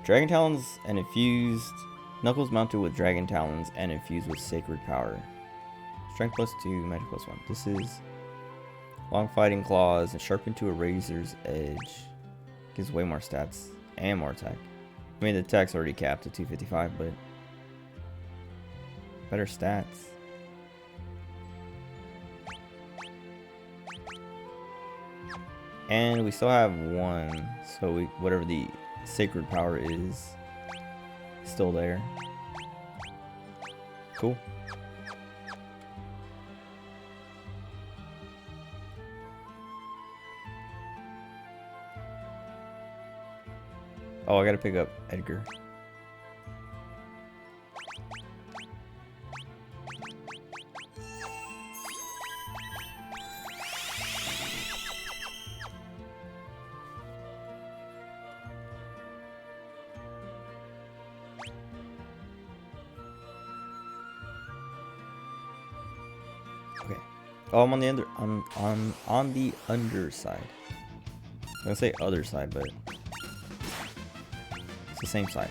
Dragon Talons and infused. Knuckles mounted with Dragon Talons and infused with Sacred Power. Strength +2, Magic +1. This is long fighting claws and sharpened to a razor's edge. Gives way more stats. and more attack. I mean, the attack's already capped at 255, but better stats. And we still have one, so whatever the sacred power is still there. Cool. Oh, I gotta pick up Edgar. Okay. Oh, I'm on the on the underside. I'm gonna say other side, but it's the same side.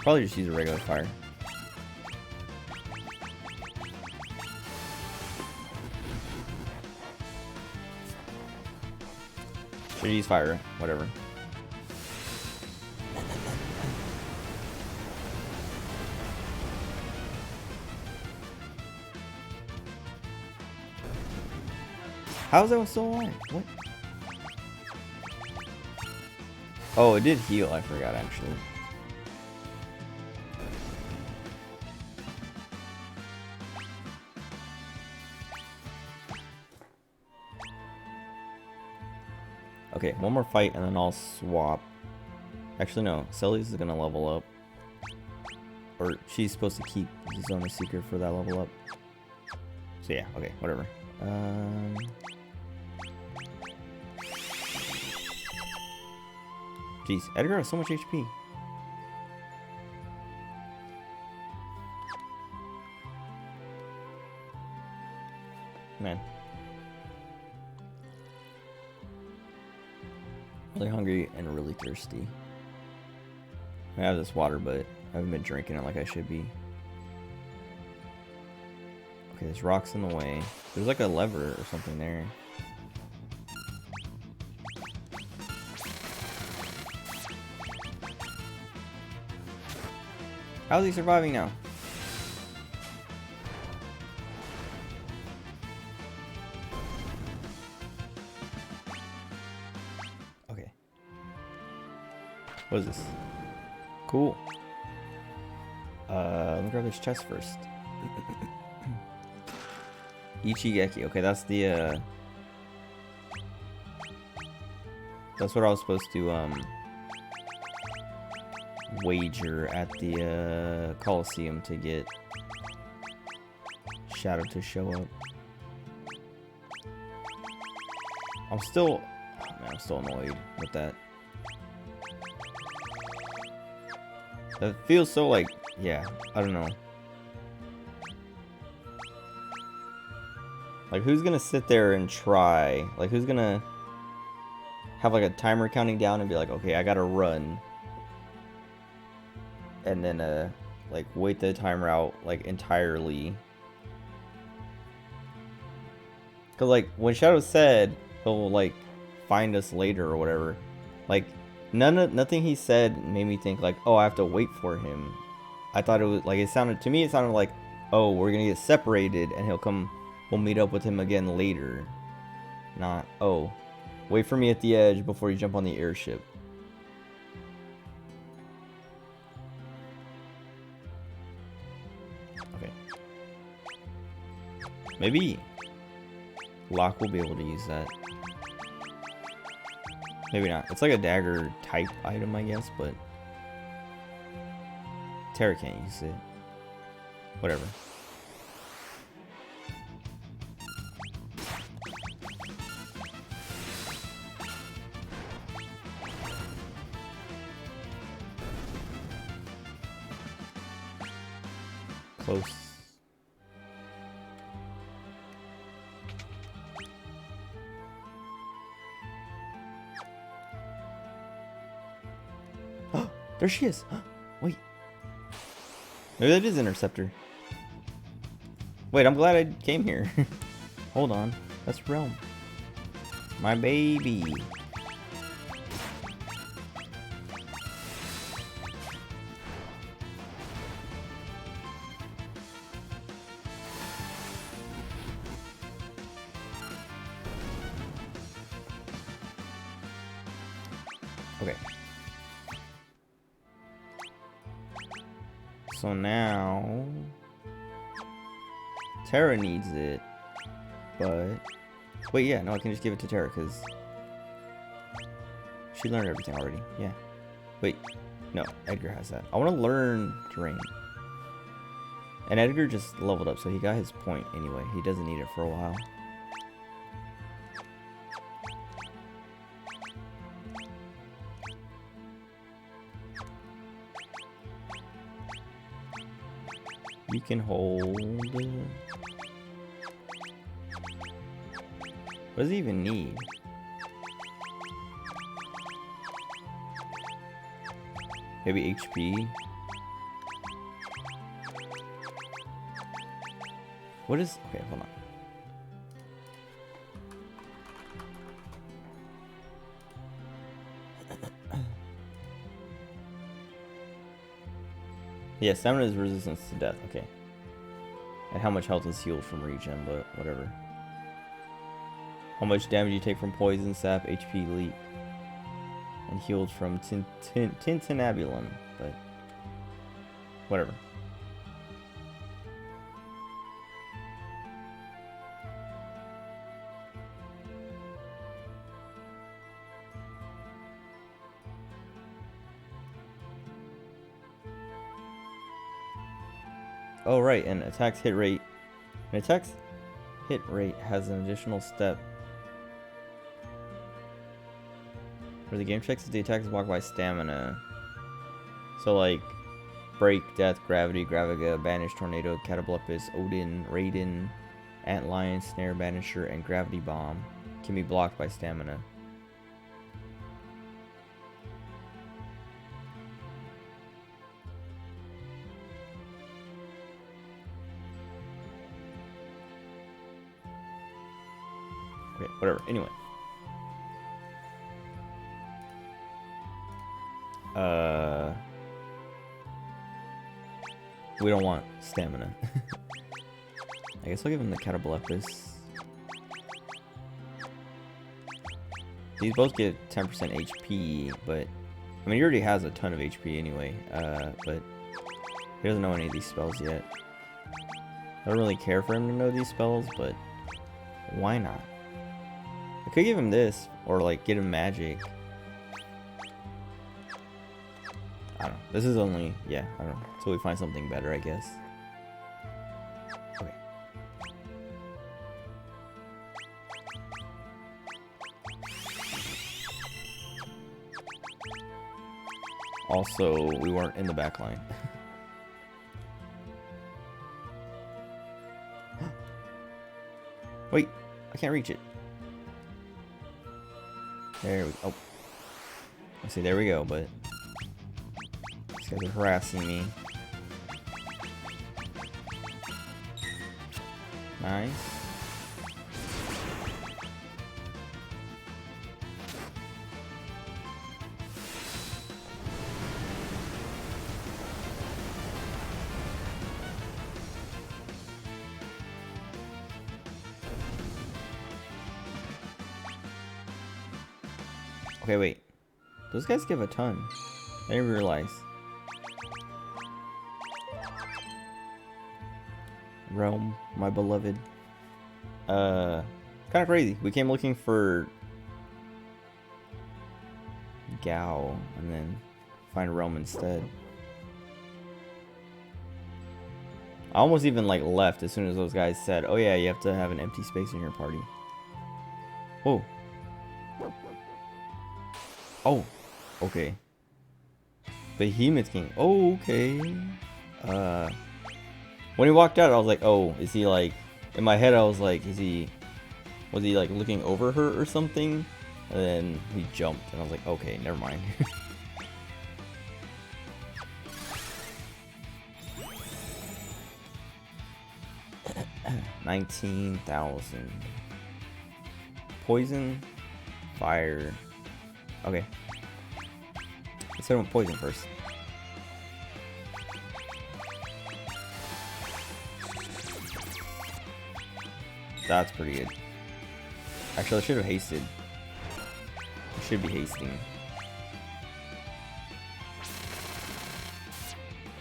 Probably just use a regular fire. Should use fire, whatever. How's that one still alive? What? Oh, it did heal. I forgot actually. Okay, one more fight and then I'll swap. Actually, no. Celes is gonna level up. Or she's supposed to keep Zona Seeker for that level up. So yeah, okay, whatever. Jeez, Edgar has so much HP. Man. Really hungry and really thirsty. I have this water, but I haven't been drinking it like I should be. Okay, there's rocks in the way. There's like a lever or something there. How's he surviving now? Okay. What is this? Cool. Let me grab this chest first. Ichigeki. Okay, that's the that's what I was supposed to wager at the Coliseum to get Shadow to show up. I'm still annoyed with that. That feels so like, yeah, I don't know. Like, who's gonna sit there and try? Like, who's gonna have like a timer counting down and be like, okay, I gotta run, and then like wait the timer out like entirely? Cause like when Shadow said he'll like find us later or whatever, like nothing he said made me think like, oh, I have to wait for him. I thought it was like, it sounded like, oh, we're gonna get separated and he'll come. We'll meet up with him again later. Not, oh, wait for me at the edge before you jump on the airship. Okay. Maybe Locke will be able to use that. Maybe not. It's like a dagger type item, I guess, but Terra can't use it. Whatever. Close. There she is. Wait. Maybe that is Interceptor. Wait, I'm glad I came here. Hold on. That's Realm. My baby. Okay. So now Terra needs it, but wait, yeah, no, I can just give it to Terra because she learned everything already. Yeah. Wait, no, Edgar has that. I want to learn Terrain. And Edgar just leveled up, so he got his point anyway. He doesn't need it for a while. You can hold... What does he even need? Maybe HP? What is... Okay, hold on. Yeah, stamina is resistance to death. Okay. And how much health is healed from regen, but whatever. How much damage you take from poison, sap, HP leak. And healed from tintinabulum, but whatever. Oh right, and attacks hit rate. An attack's hit rate has an additional step. Where the game checks if the attack is blocked by stamina. So like Break, Death, Gravity, Graviga, Banish, Tornado, Catapulpus, Odin, Raiden, Antlion, Snare, Banisher, and Gravity Bomb can be blocked by stamina. Okay, whatever. Anyway. We don't want stamina. I guess I'll give him the Catapulpus. These both get 10% HP, but I mean he already has a ton of HP anyway. But he doesn't know any of these spells yet. I don't really care for him to know these spells, but why not? I could give him this, or like get him magic. I don't know. This is only, yeah, I don't know. Until we find something better, I guess. Okay. Also, we weren't in the back line. Wait, I can't reach it. There we go. Oh. I see, there we go, but these guys are harassing me. Nice. Okay, wait. Those guys give a ton. I didn't realize. Realm, my beloved. Kind of crazy. We came looking for Gao and then find Realm instead. I almost even like left as soon as those guys said, "Oh yeah, you have to have an empty space in your party." Whoa. Oh, okay. Behemoth King. Oh, okay. When he walked out, I was like, oh, is he like... In my head, I was like, was he like looking over her or something? And then he jumped, and I was like, okay, never mind. 19,000. Poison. Fire. Okay. Let's hit him with poison first. That's pretty good. Actually, I should have hasted. I should be hasting.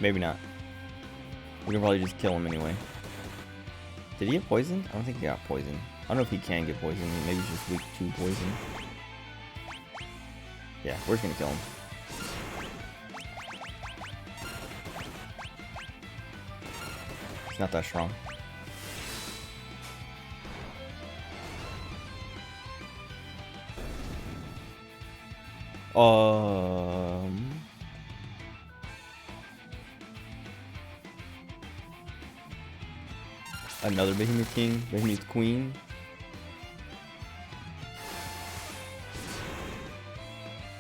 Maybe not. We can probably just kill him anyway. Did he get poisoned? I don't think he got poisoned. I don't know if he can get poisoned. Maybe he's just weak to poison. Yeah, we're just gonna kill him. He's not that strong. Another Behemoth King, Behemoth Queen.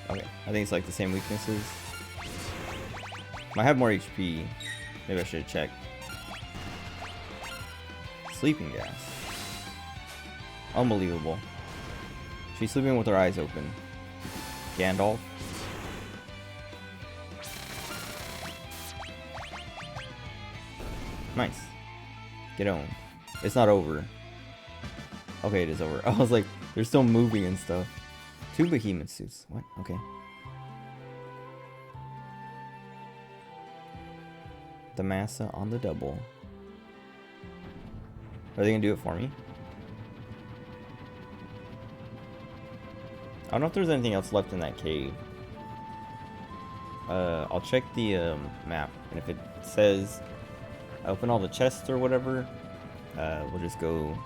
Okay, I think it's like the same weaknesses. Might have more HP. Maybe I should have checked. Sleeping gas. Unbelievable. She's sleeping with her eyes open. Gandalf. Nice. Get on. It's not over. Okay, it is over. I was like, they're still moving and stuff. 2 behemoth suits. What? Okay. The Massa on the double. Are they gonna do it for me? I don't know if there's anything else left in that cave. I'll check the map, and if it says open all the chests or whatever, we'll just go.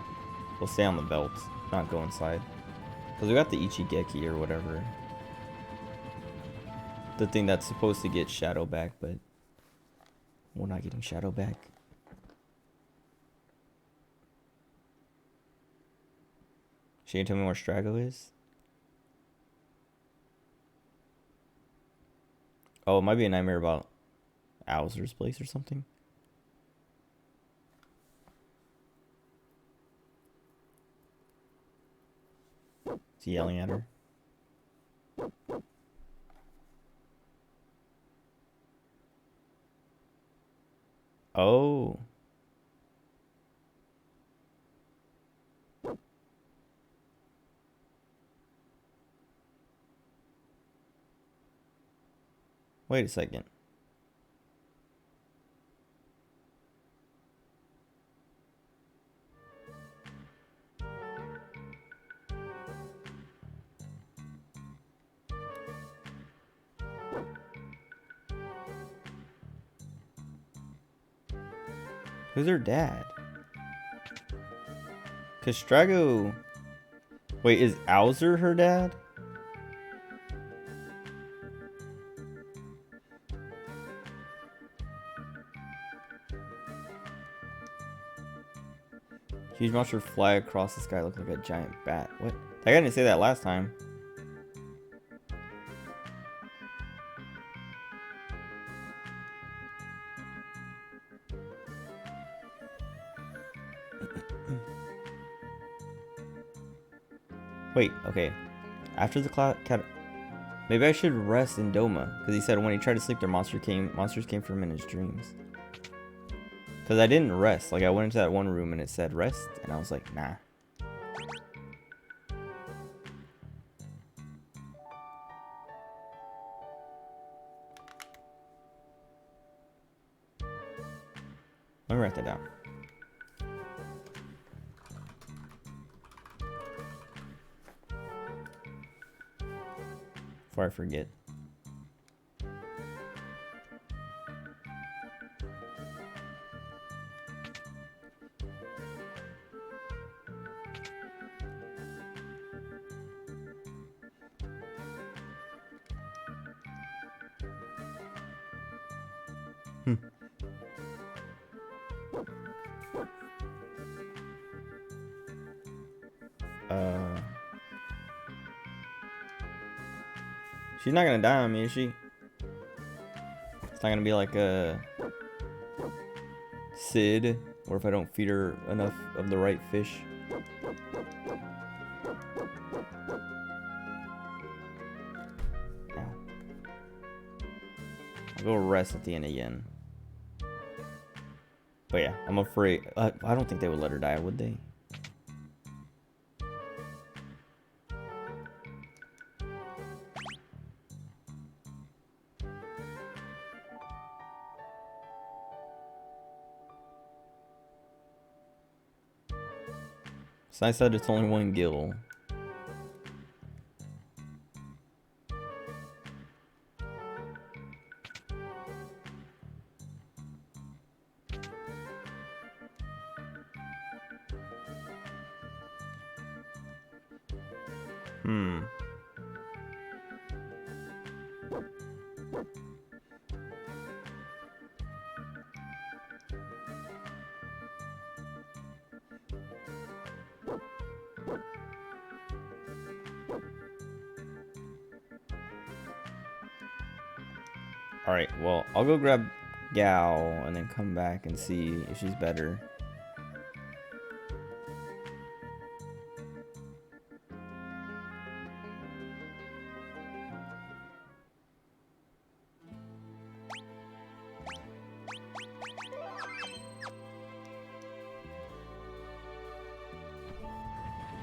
We'll stay on the belt, not go inside, because we got the Ichigeki or whatever. The thing that's supposed to get Shadow back, but we're not getting Shadow back. She can tell me where Strago is? Oh, it might be a nightmare about Owzer's place or something. Is he yelling at her? Oh. Wait a second. Who's her dad? Cause Strago... Wait, is Owzer her dad? Huge monster fly across the sky, look like a giant bat. What? That guy didn't say that last time. Wait, okay. After the cloud cat, maybe I should rest in Doma, because he said when he tried to sleep, monsters came from him in his dreams. Because I didn't rest. Like, I went into that one room and it said rest, and I was like, nah. Let me write that down. Before I forget. She's not gonna die on me, is she? It's not gonna be like a Sid, or if I don't feed her enough of the right fish. I'll go rest at the end again. But yeah, I'm afraid. I don't think they would let her die, would they? It's nice that it's only one gill. Alright, well, I'll go grab Gao and then come back and see if she's better.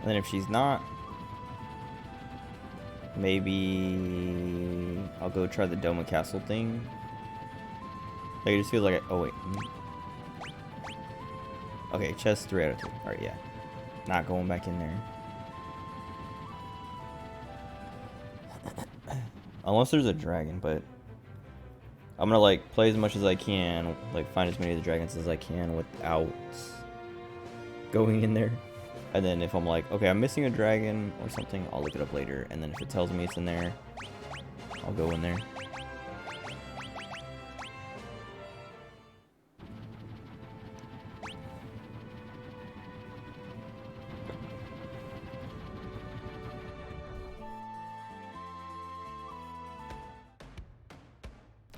And then if she's not, maybe I'll go try the Doma Castle thing. Like, it just feels like oh wait. Okay, chest 3 out of 3. Alright, yeah. Not going back in there. Unless there's a dragon, but I'm gonna like play as much as I can, like find as many of the dragons as I can without going in there. And then if I'm like, okay, I'm missing a dragon or something, I'll look it up later. And then if it tells me it's in there, I'll go in there.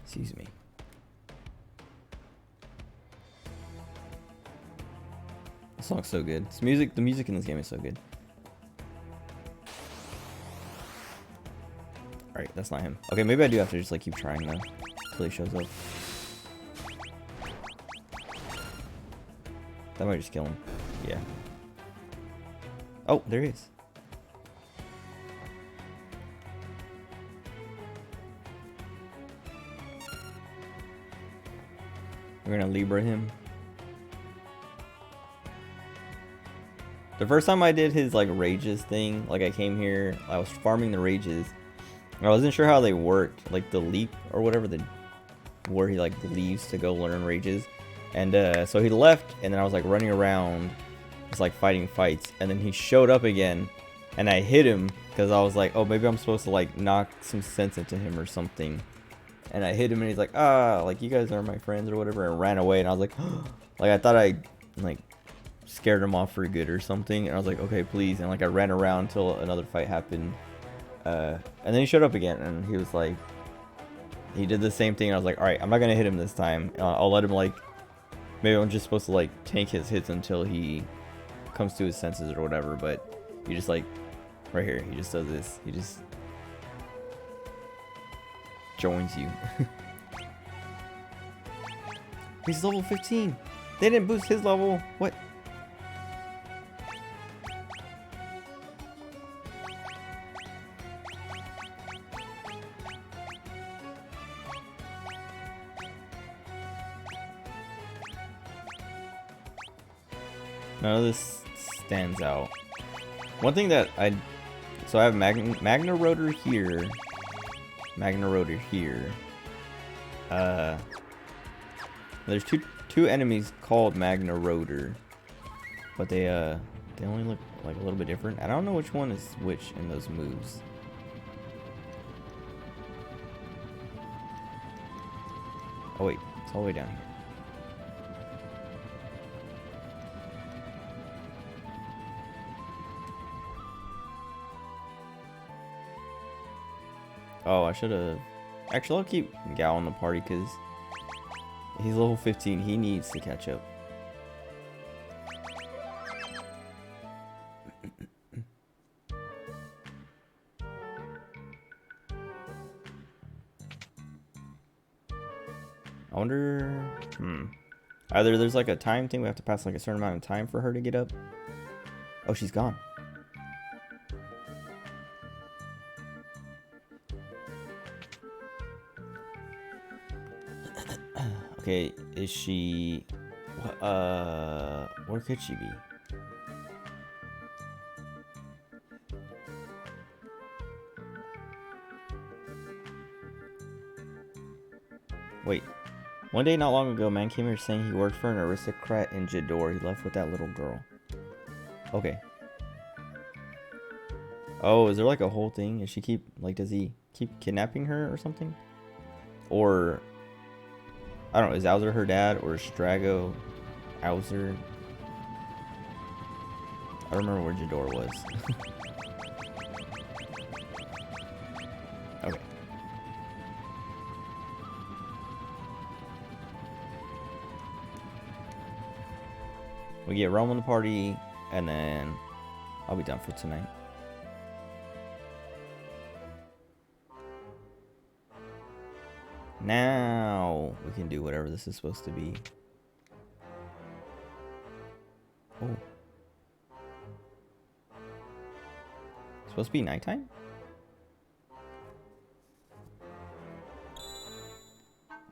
Excuse me. This song's so good. The music in this game is so good. Alright, that's not him. Okay, maybe I do have to just like keep trying though, until he shows up. That might just kill him. Yeah. Oh, there he is. We're gonna Libra him. The first time I did his like rages thing, like I came here, I was farming the rages. I wasn't sure how they worked, like the leap or whatever, where he like leaves to go learn rages. And so he left, and then I was like running around, just like fighting fights, and then he showed up again, and I hit him because I was like, oh, maybe I'm supposed to like knock some sense into him or something. And I hit him, and he's like, ah, like you guys are my friends or whatever, and ran away. And I was like, like I thought I like scared him off for good or something, and I was like, okay, please. And like I ran around until another fight happened, and then he showed up again, and he was like, he did the same thing. And I was like, all right, I'm not gonna hit him this time. I'll let him like, maybe I'm just supposed to like tank his hits until he comes to his senses or whatever. But he just like, right here, he just does this. He just joins you. He's level 15. They didn't boost his level. What? None of this stands out. One thing that so I have Magna Rotor here. Magna Rotor here. There's two enemies called Magna Rotor, but they only look like a little bit different. I don't know which one is which in those moves. Oh wait, it's all the way down here. Oh, I should have. Actually, I'll keep Gao in the party because he's level 15. He needs to catch up. Either there's like a time thing, we have to pass like a certain amount of time for her to get up. Oh, she's gone. Okay, is she... where could she be? Wait. One day not long ago, a man came here saying he worked for an aristocrat in Jador. He left with that little girl. Okay. Oh, is there like a whole thing? Is she keep... Like, does he keep kidnapping her or something? Or... I don't know. Is Owzer her dad? Or is Strago Owzer? I remember where Jador was. Okay. We get Rome on the party, and then I'll be done for tonight. Now we can do whatever this is supposed to be. Oh. It's supposed to be nighttime?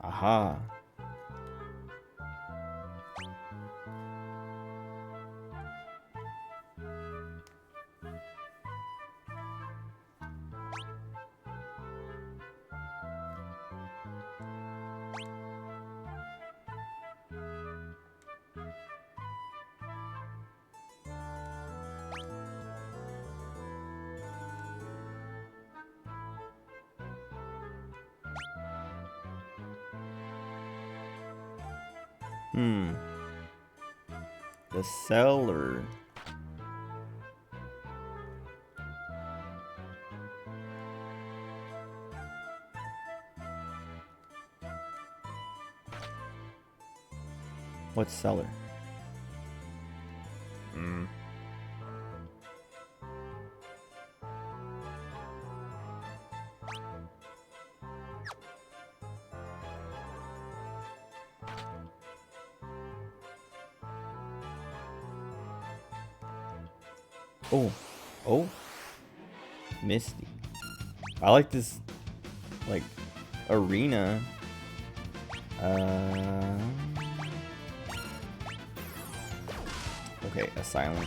Aha. The cellar. What's cellar? Oh. Oh. Misty. I like this, like, arena. Okay, a silence.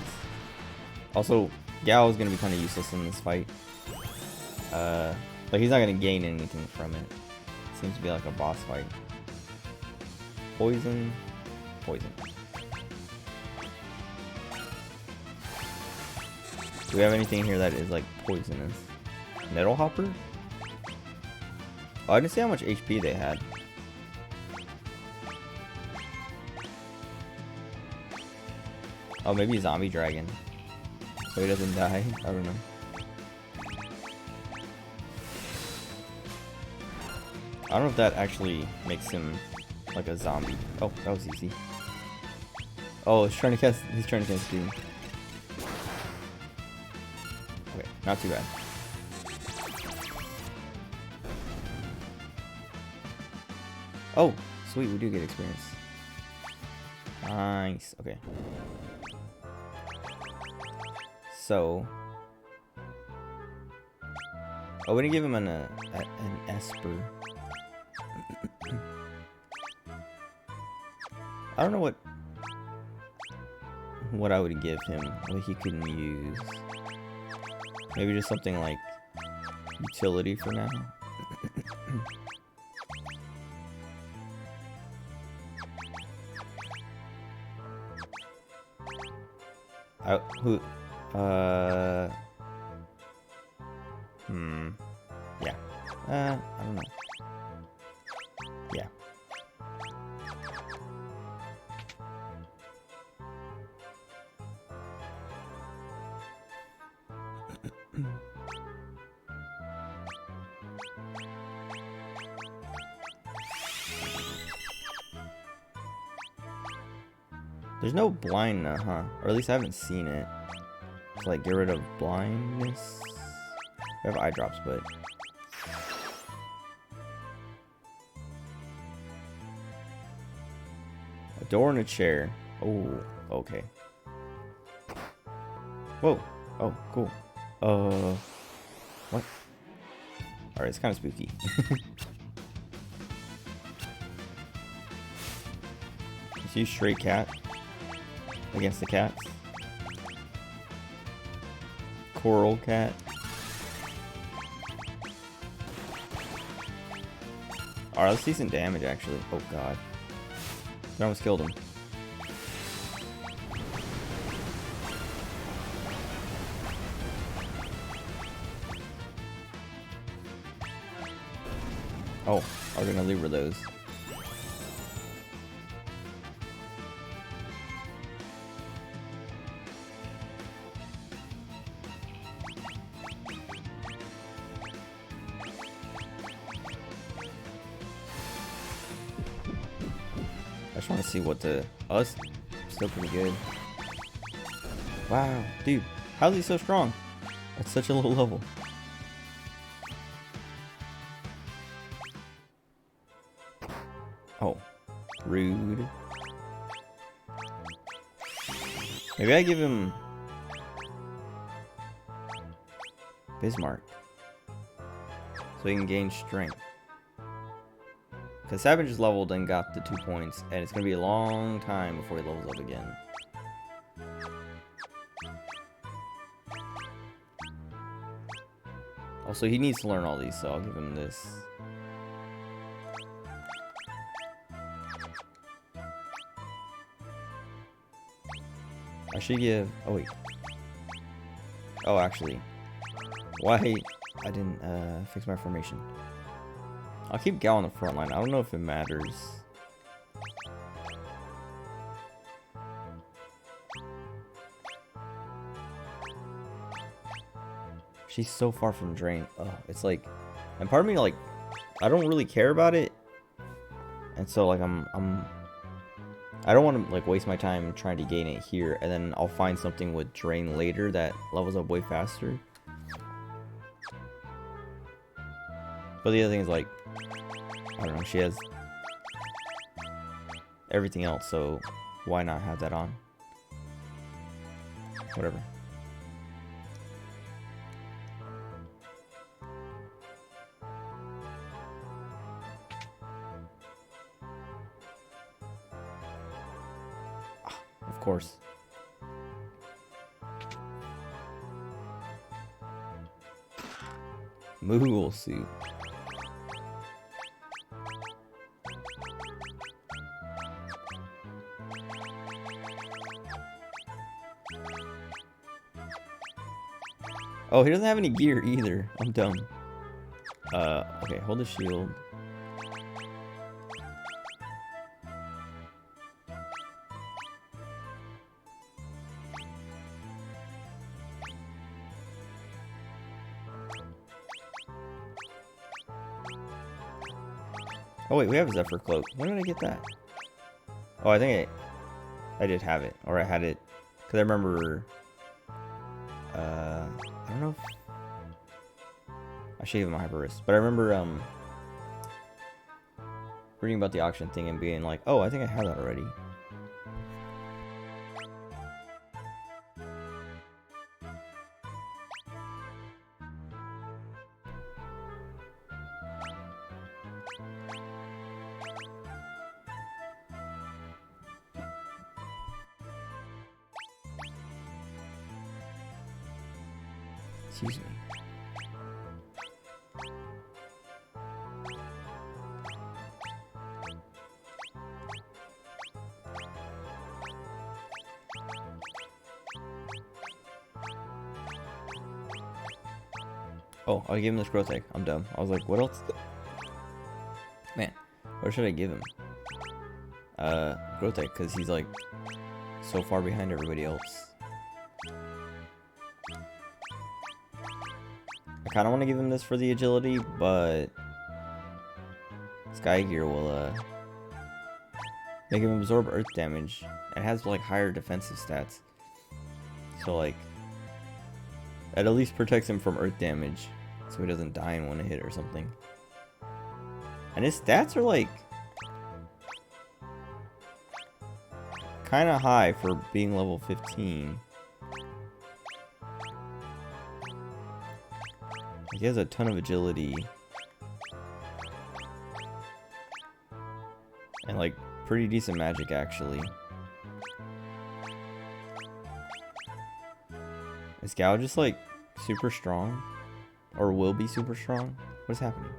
Also, Gao is gonna be kind of useless in this fight. Like, he's not gonna gain anything from it. Seems to be like a boss fight. Poison. Poison. Do we have anything here that is like poisonous? Nettle Hopper? Oh, I didn't see how much HP they had. Oh, maybe Zombie Dragon. So he doesn't die. I don't know. I don't know if that actually makes him like a zombie. Oh, that was easy. Oh, he's trying to cast Doom. Okay, not too bad. Oh, sweet, we do get experience. Nice, okay. So, oh, we didn't give him an Esper. I don't know what I would give him, what he couldn't use. Maybe just something like utility for now. Yeah. I don't know. Yeah. There's no blind, huh? Or at least I haven't seen it. To, like, get rid of blindness. I have eye drops, but door and a chair. Oh, okay. Whoa. Oh, cool. What? Alright, it's kind of spooky. Let's use stray cat against the cats. Coral cat. Alright, that's decent damage actually. Oh god. I almost killed him. Oh, I was gonna lever those. I just want to see what the... Oh, that's still pretty good. Wow, dude, how's he so strong? At such a low level. Oh, rude. Maybe I give him Bismarck so he can gain strength. Because Savage is leveled and got the 2 points, and it's going to be a long time before he levels up again. Also, he needs to learn all these, so I'll give him this. I should give... Oh, wait. Oh, actually. Why I didn't fix my formation. I'll keep Gal on the front line. I don't know if it matters. She's so far from Drain. Oh, it's like... And part of me, like... I don't really care about it. And so, like, I don't want to, like, waste my time trying to gain it here. And then I'll find something with Drain later that levels up way faster. But the other thing is, like... I don't know, she has everything else, so why not have that on? Whatever. Ah, of course. Moogle suit. Oh, he doesn't have any gear either. I'm dumb. Okay, hold the shield. Oh wait, we have a Zephyr Cloak. When did I get that? Oh, I think I did have it. Or I had it. Because I remember... I don't know if... I should give him a Hyper Wrist. But I remember, reading about the auction thing and being like, oh, I think I have that already. Excuse me. Oh, I gave him this growth egg. I'm dumb. I was like, what else? Man, what should I give him? Growth egg, because he's like so far behind everybody else. I kind of want to give him this for the agility, but Sky Gear will make him absorb earth damage. It has like higher defensive stats, so like it at least protects him from earth damage, so he doesn't die in one hit or something. And his stats are like kind of high for being level 15. He has a ton of agility. And like pretty decent magic actually. Is Gao just like super strong? Or will be super strong? What is happening?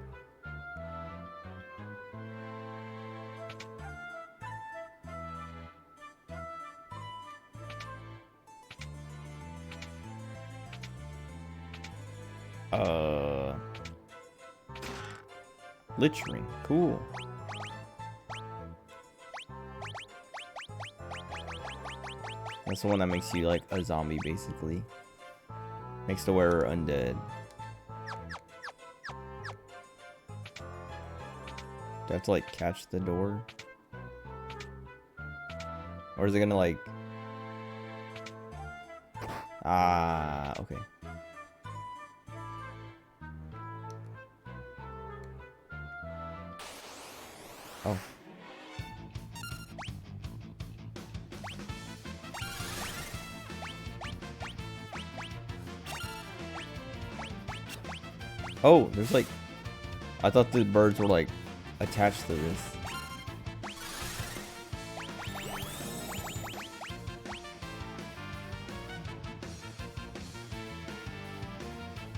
Lich Ring, cool. That's the one that makes you like a zombie basically. Makes the wearer undead. Do I have to like catch the door? Or is it gonna like... Ah, okay. Oh. Oh, there's like... I thought the birds were like attached to this.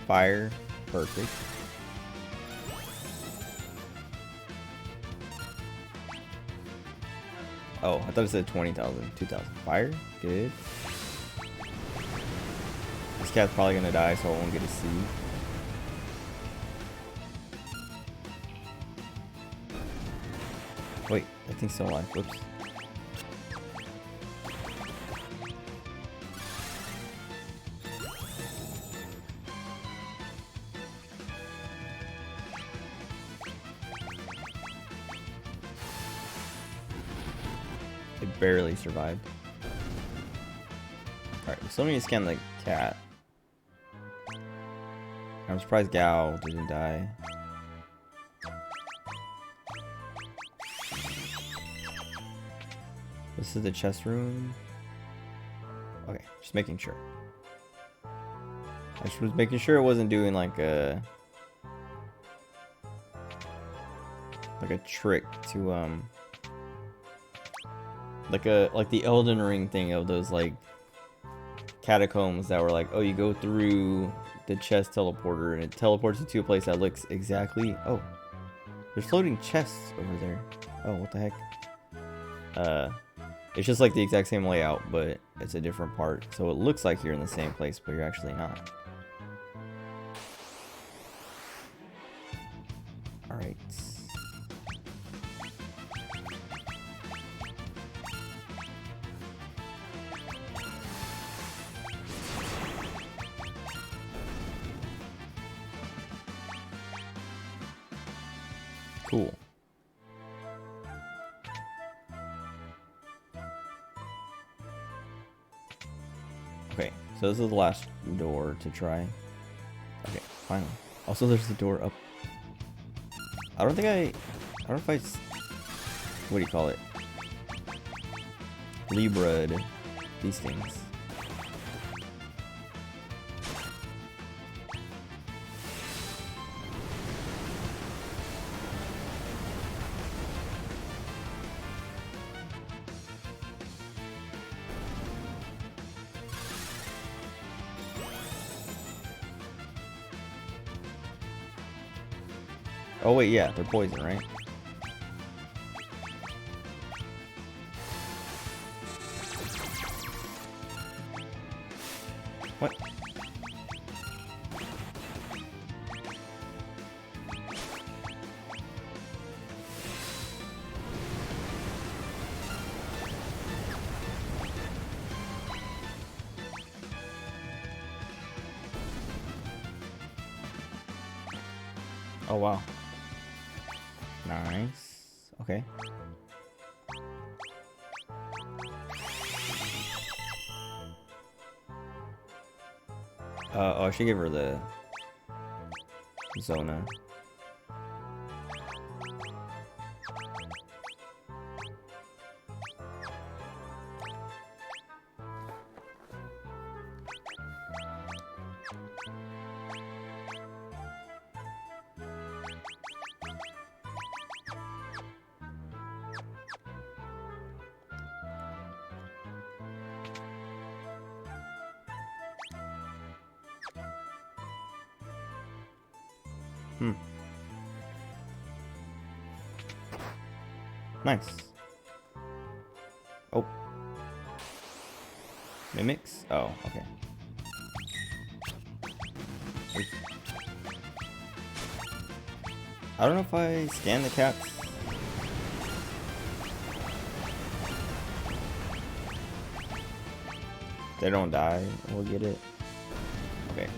Fire. Perfect. Oh, I thought it said 20,000. 2,000. Fire? Good. This cat's probably gonna die, so I won't get to see. Wait, that thing's still alive. Whoops. It barely survived. Alright, so let me scan the cat. I'm surprised Gao didn't die. This is the chest room. Okay, just making sure. I just was making sure it wasn't doing like a trick to like the Elden Ring thing of those like catacombs that were like, oh, you go through the chest teleporter and it teleports you to a place that looks exactly... Oh, there's floating chests over there. Oh, what the heck? It's just like the exact same layout, but it's a different part. So it looks like you're in the same place, but you're actually not. Alright. Cool. Okay, so this is the last door to try. Okay, finally. Also, there's the door up. I don't know if I... What do you call it? Libra'd these things. Oh wait, yeah, they're poison, right? What? Oh wow. Nice. Okay. Oh, I should give her the Zona. Hmm. Nice. Oh. Mimics? Oh, okay. I don't know if I scan the cats. They don't die, we'll get it. Okay.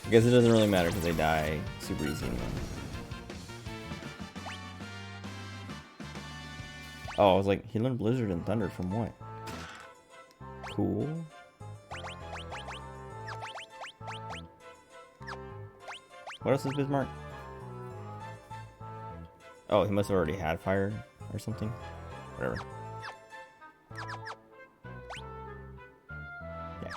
I guess it doesn't really matter because they die super easy anyway. Oh, I was like, he learned Blizzard and Thunder from what? Cool. What else is Bismarck? Oh, he must have already had fire or something. Whatever. Yeah.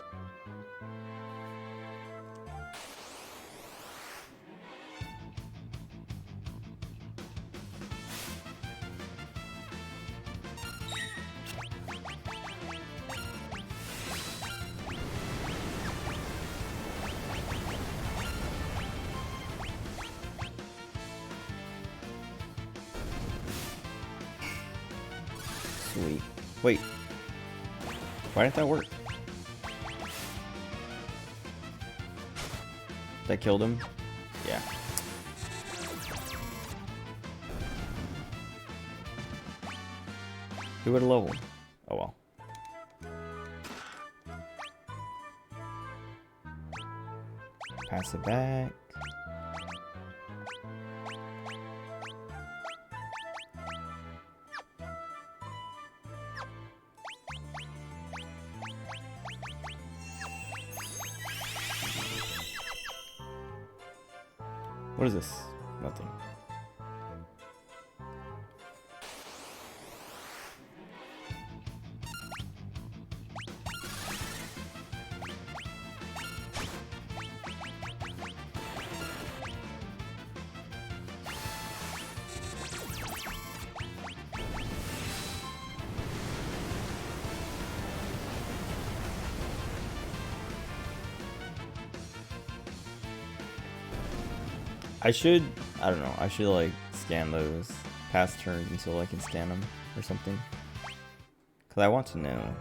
Sweet. Wait. Why didn't that work? That killed him? Yeah. Who would have leveled? Oh well. Pass it back. What is this? Nothing. I don't know, I should like scan those past turns until I can scan them or something. Cause I want to know.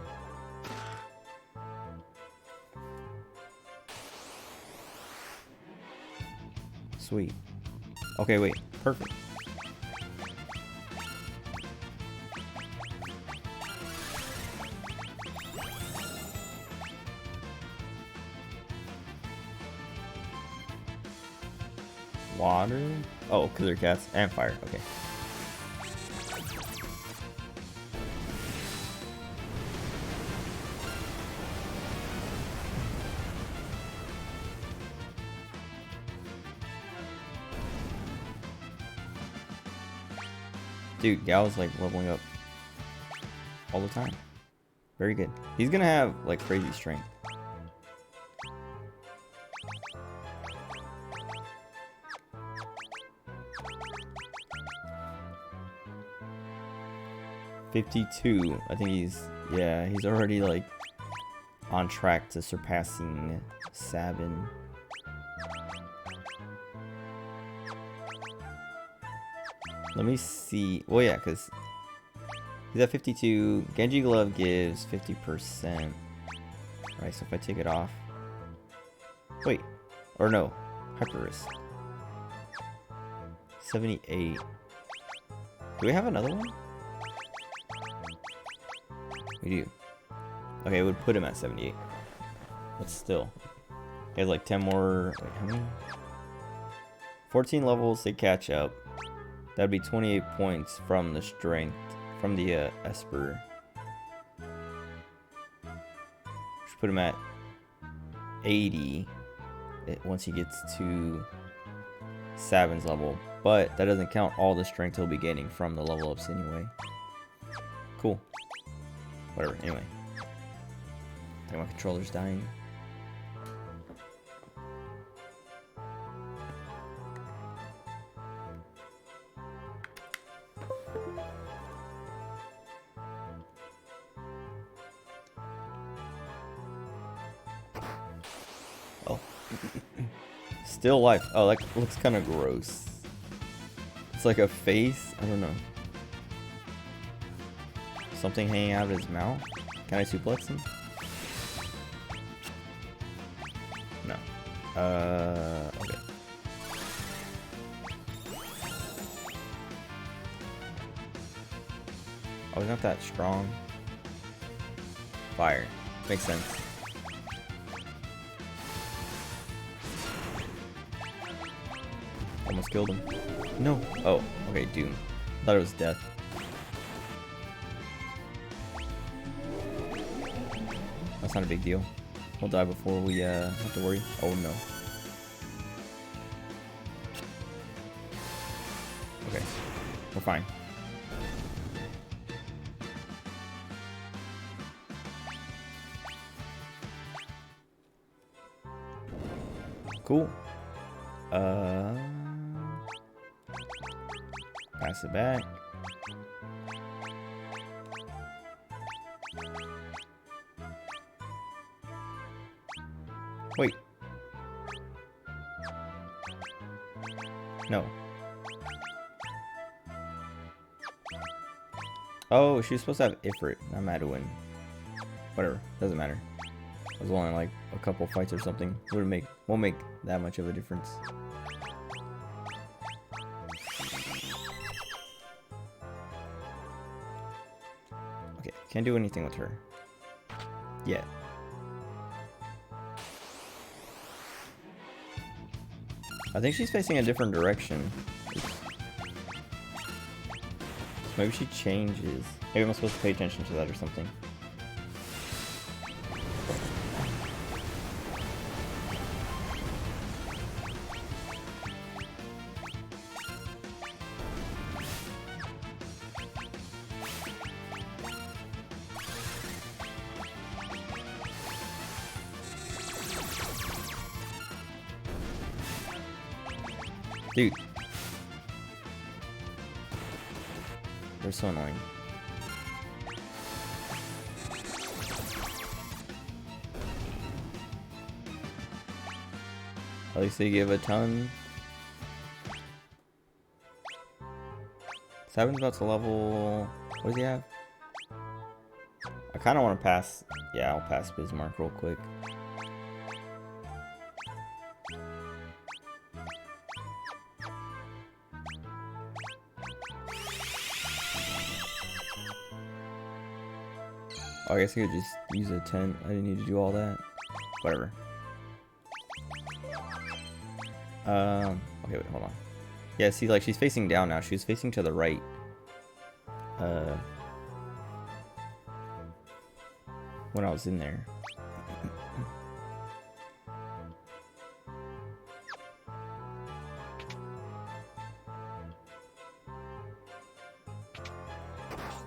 Sweet. Okay, wait, perfect. Water? Oh, because they're cats. And fire. Okay. Dude, Gal's like leveling up all the time. Very good. He's gonna have like crazy strength. $52. I think he's already like on track to surpassing Sabin. Let me see. Well, yeah, because he's at 52. Genji Glove gives 50%. Right, so if I take it off. Wait. Or no. Hyper Wrist. 78. Do we have another one? We do. Okay, it would put him at 78. But still. He has like 10 more. Wait, how many? 14 levels to catch up. That'd be 28 points from the strength. From the Esper. Should put him at 80. Once he gets to Sabin's level. But that doesn't count all the strength he'll be gaining from the level ups anyway. Cool. Whatever, anyway. I think my controller's dying. Oh. Still life. Oh, that looks kind of gross. It's like a face. I don't know. Something hanging out of his mouth. Can I suplex him? No. Okay. Oh, he's not that strong. Fire. Makes sense. Almost killed him. No. Oh, okay, Doom. I thought it was death. That's not a big deal. We'll die before we have to worry. Oh no. Okay. We're fine. Cool. Pass it back. Wait. No. Oh, she was supposed to have Ifrit, not Maduin. Whatever, doesn't matter. It was only like a couple fights or something. Won't make that much of a difference. Okay, can't do anything with her yet. I think she's facing a different direction. Maybe she changes. Maybe I'm supposed to pay attention to that or something. Dude. They're so annoying. At least they give a ton. Seven's about to level... What does he have? I kind of want to pass... Yeah, I'll pass Bismarck real quick. Oh, I guess I could just use a tent. I didn't need to do all that. Whatever. Okay, wait, hold on. Yeah, see, like, she's facing down now. She was facing to the right. When I was in there.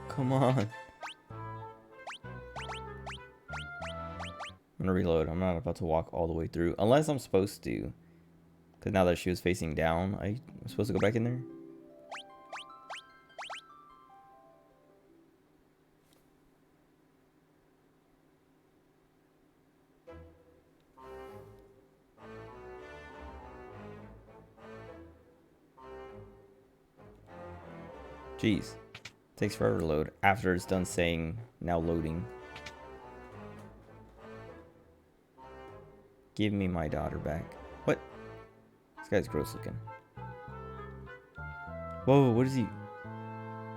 Come on. I'm gonna reload. I'm not about to walk all the way through. Unless I'm supposed to. Because now that she was facing down, I'm supposed to go back in there? Jeez. Takes forever to load after it's done saying now loading. Give me my daughter back. What? This guy's gross looking. Whoa, what is he?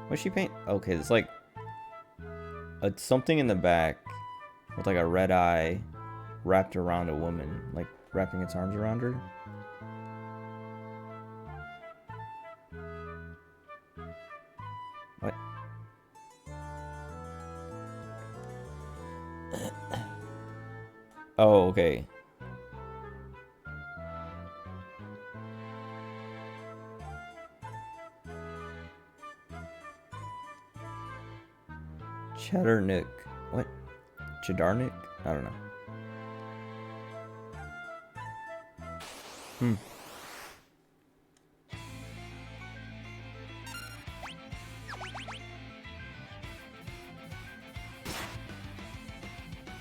What's she paint? Okay, it's like something in the back with like a red eye wrapped around a woman, like wrapping its arms around her. What? Oh, okay. Cheddarnick. What? Cheddarnick? I don't know.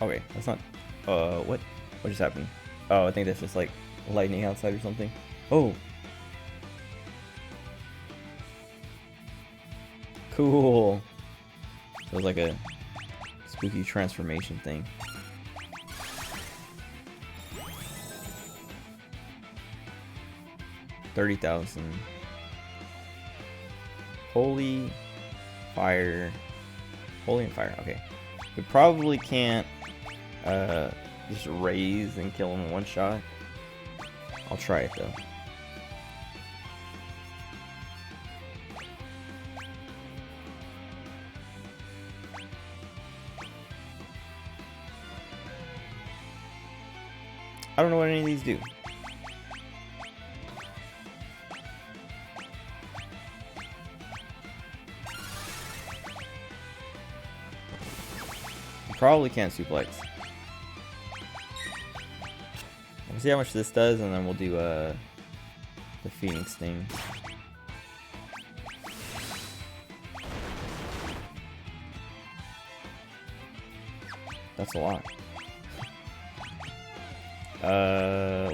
Okay, that's not... what? What just happened? Oh, I think that's just like lightning outside or something. Oh. Cool. So it was like a spooky transformation thing. $30,000. Holy fire. Holy and fire. Okay. We probably can't just raise and kill him in one shot. I'll try it though. I don't know what any of these do. Probably can't suplex. We'll see how much this does, and then we'll do the Phoenix thing. That's a lot.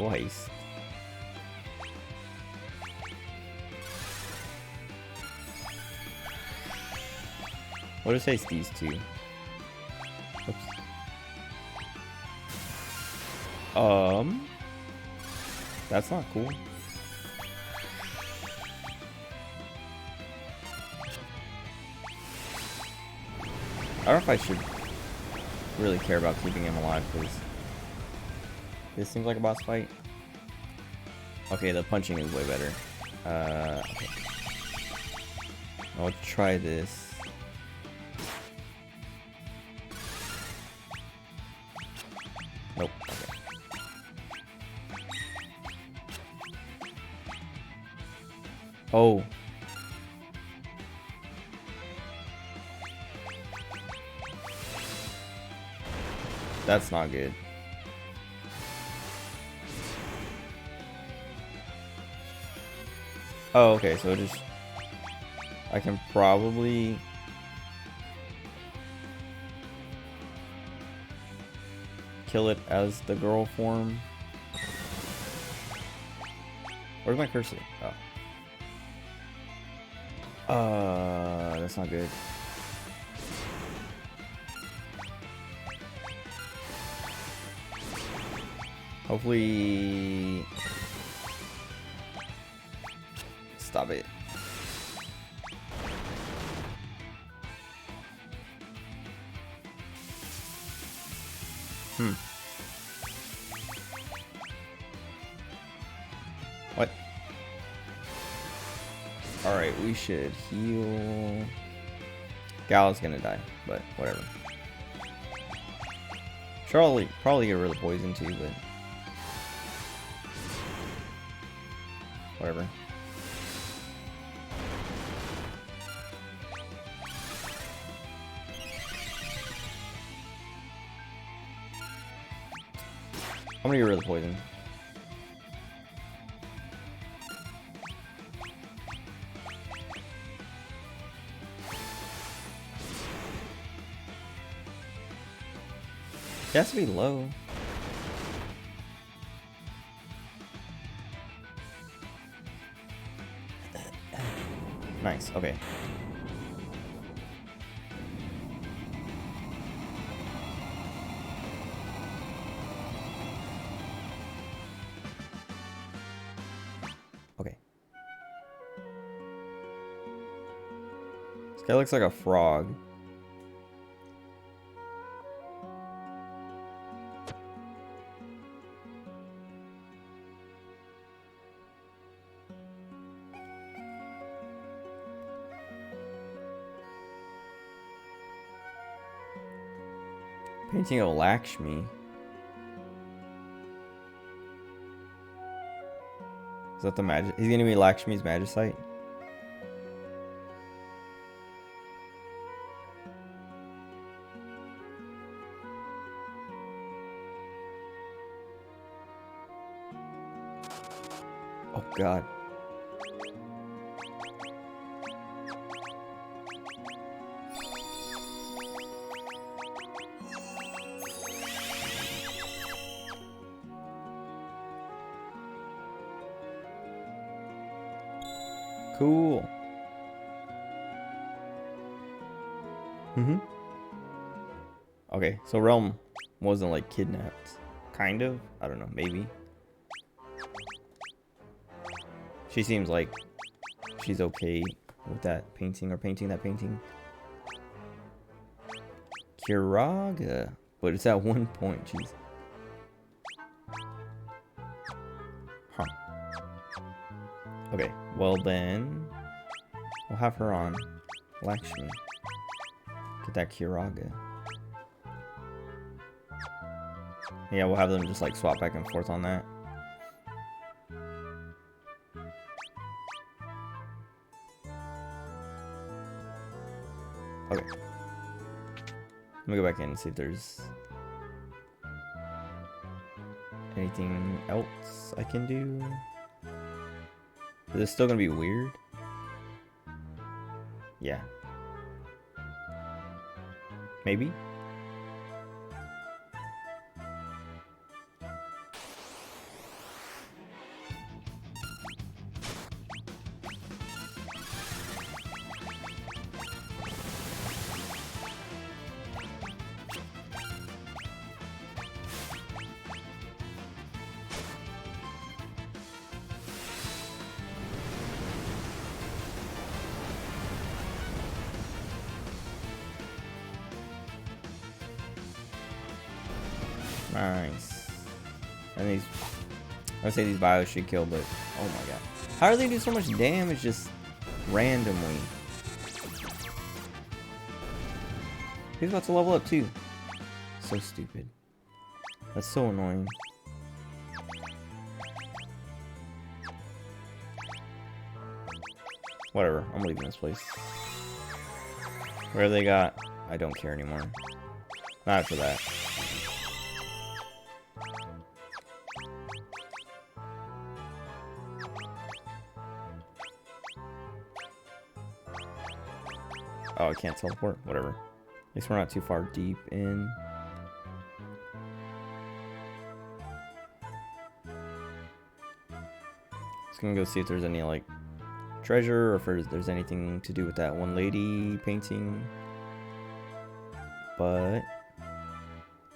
Waste. What does it say these two? Oops. That's not cool. I don't know if I should really care about keeping him alive, because this seems like a boss fight. Okay, the punching is way better. Okay. I'll try this. Nope. Okay. Oh. That's not good. Oh, okay, so just... I can probably... kill it as the girl form. Where's my cursor? Oh. That's not good. Hopefully... Stop it. What? Alright, we should heal. Gal's gonna die, but whatever. Charlie probably get rid of poison too, but whatever. I'm gonna get rid of the poison. It has to be low. Nice, okay. Okay. This guy looks like a frog. Painting of Lakshmi. Is that the magic? He's gonna be Lakshmi's Magicite? Oh god. Cool. Okay, so Realm wasn't like kidnapped. Kind of? I don't know, maybe. She seems like she's okay with that painting or painting that painting. Curaga. But it's at 1 point, jeez. Huh. Okay, well then we'll have her on Lakshmi. Get that Curaga. Yeah, we'll have them just like swap back and forth on that. Okay. Let me go back in and see if there's anything else I can do. Is this still gonna be weird? Yeah. Maybe? Nice. And these, I would say these bios should kill, but oh my god. How do they do so much damage just randomly? He's about to level up too. So stupid. That's so annoying. Whatever, I'm leaving this place. Where they got, I don't care anymore. Not for that. Oh, I can't teleport? Whatever. At least we're not too far deep in. Just gonna go see if there's any, like, treasure, or if there's anything to do with that one lady painting. But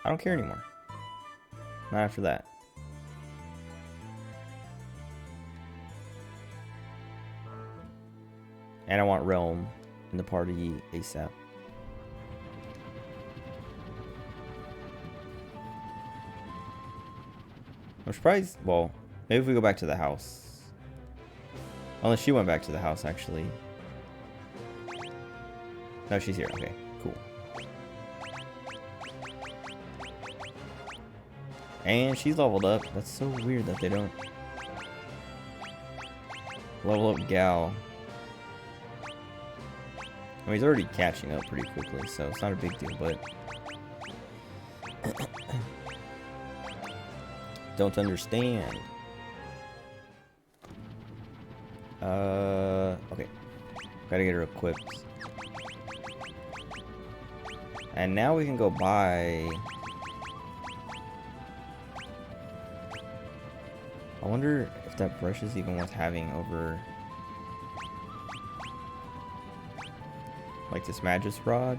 I don't care anymore. Not after that. And I want Realm in the party ASAP. I'm surprised. Well, maybe if we go back to the house. Unless she went back to the house, actually. No, she's here. Okay, cool. And she's leveled up. That's so weird that they don't level up Gal. I mean, he's already catching up pretty quickly, so it's not a big deal, but don't understand. Okay. Gotta get her equipped. And now we can go buy. I wonder if that brush is even worth having over, like, this Magus Rod.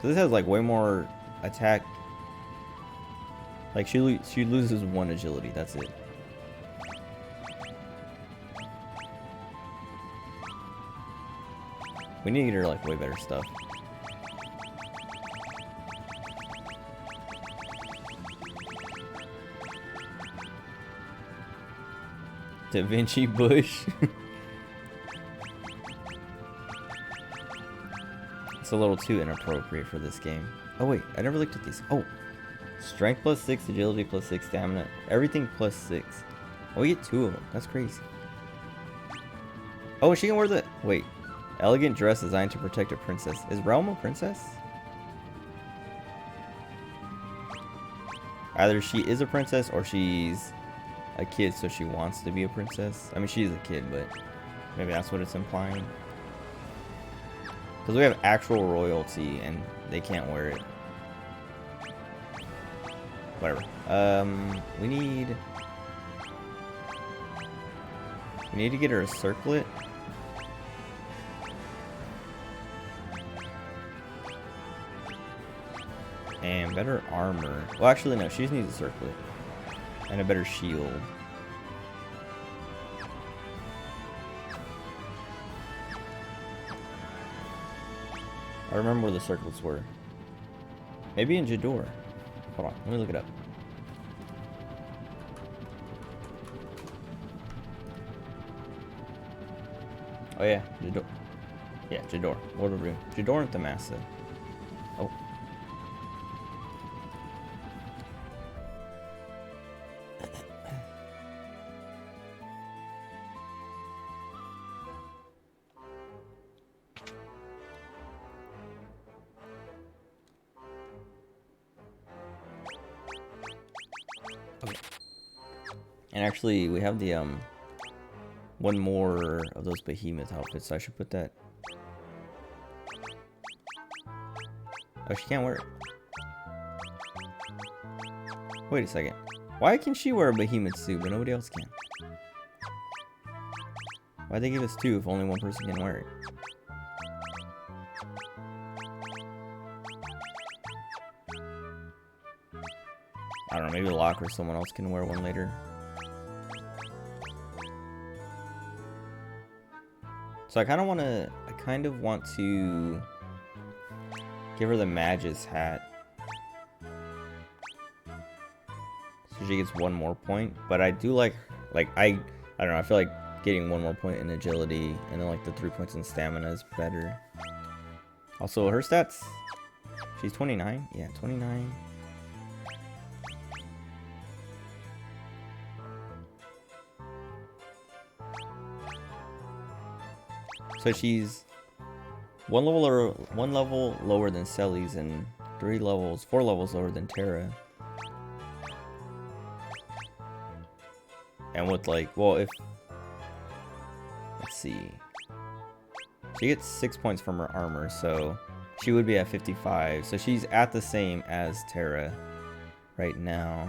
So this has like way more attack. Like she loses 1 agility. That's it. We need to get her like way better stuff. Da Vinci Bush. It's a little too inappropriate for this game. Oh wait, I never looked at these. Oh, strength plus 6, agility plus 6, stamina, everything plus 6. Oh, we get 2 of them. That's crazy. Oh, she can wear the, wait, elegant dress designed to protect a princess. Is Realm a princess? Either she is a princess or she's a kid, so she wants to be a princess. I mean, she is a kid, but maybe that's what it's implying. Because we have actual royalty and they can't wear it. Whatever. We need to get her a circlet. And better armor. Well, actually, no. She just needs a circlet. And a better shield. I remember where the circlets were. Maybe in Jador. Hold on, let me look it up. Oh yeah, Jador. Yeah, Jador. Lord of Doom. Jador and Thamasa. Oh. Okay. And actually, we have the one more of those behemoth outfits, so I should put that. Oh, she can't wear it. Wait a second. Why can she wear a behemoth suit, but nobody else can? Why'd they give us two if only one person can wear it? I don't know, maybe Locke or someone else can wear one later. So I kind of want to give her the Magus hat. So she gets one more point. But I do I don't know, I feel like getting one more point in agility and then like the 3 points in stamina is better. Also, her stats, she's 29. Yeah, 29. So she's one level lower than Celes and 4 levels lower than Terra. And with let's see. She gets 6 points from her armor, so she would be at 55. So she's at the same as Terra right now.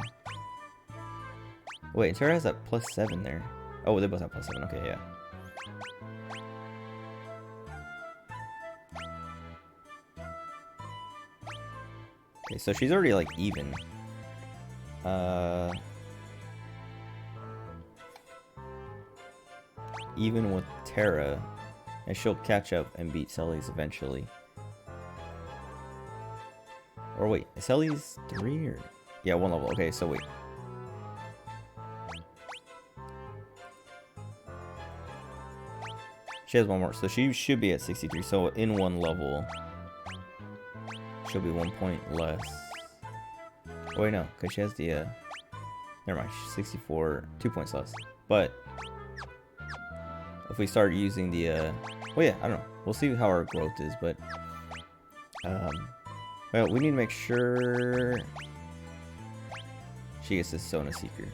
Wait, Terra has that +7 there. Oh, they both have +7. Okay, yeah. Okay, so she's already even. Even with Terra, and she'll catch up and beat Celes eventually. Or wait, is Celes 3 or? Yeah, 1 level. Okay, so wait. She has 1 more, so she should be at 63. So in 1 level, she'll be 1 point less. Oh wait, no, because she has the never mind, she's 64, 2 points less. But if we start using the well, yeah, I don't know, we'll see how our growth is, but well, we need to make sure she gets this Sona Seeker.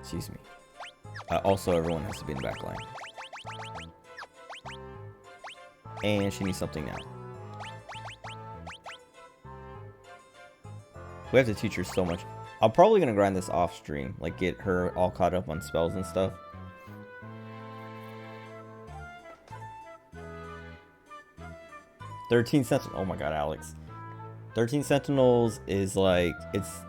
Excuse me. Also, everyone has to be in the back line. And she needs something now. We have to teach her so much. I'm probably going to grind this off stream. Get her all caught up on spells and stuff. "13 Sentinels." Oh my god, Alex. 13 Sentinels is it's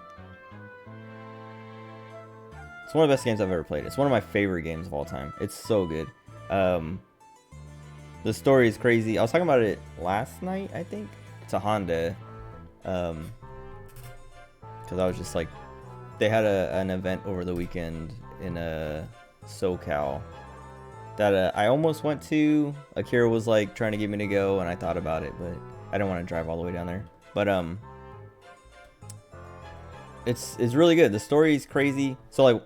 one of the best games I've ever played. It's one of my favorite games of all time. It's so good. The story is crazy. I was talking about it last night, I think, to Honda. Because I was just they had an event over the weekend in SoCal that I almost went to. Akira was trying to get me to go, and I thought about it, but I didn't want to drive all the way down there. But it's really good. The story is crazy. So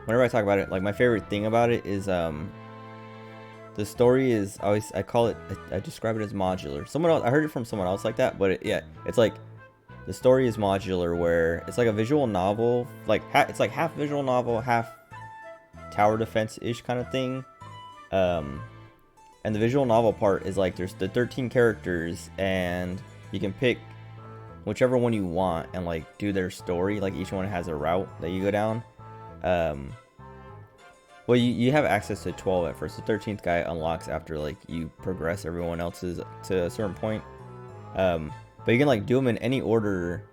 whenever I talk about it, my favorite thing about it is the story is I call it, I describe it as modular. Someone else, I heard it from someone else like that, but yeah, it's the story is modular, where it's a visual novel, it's half visual novel, half tower defense-ish kind of thing. And the visual novel part is there's the 13 characters, and you can pick whichever one you want and do their story. Each one has a route that you go down. Well, you have access to 12 at first. The 13th guy unlocks after like you progress everyone else's to a certain point. But you can like do them in any order.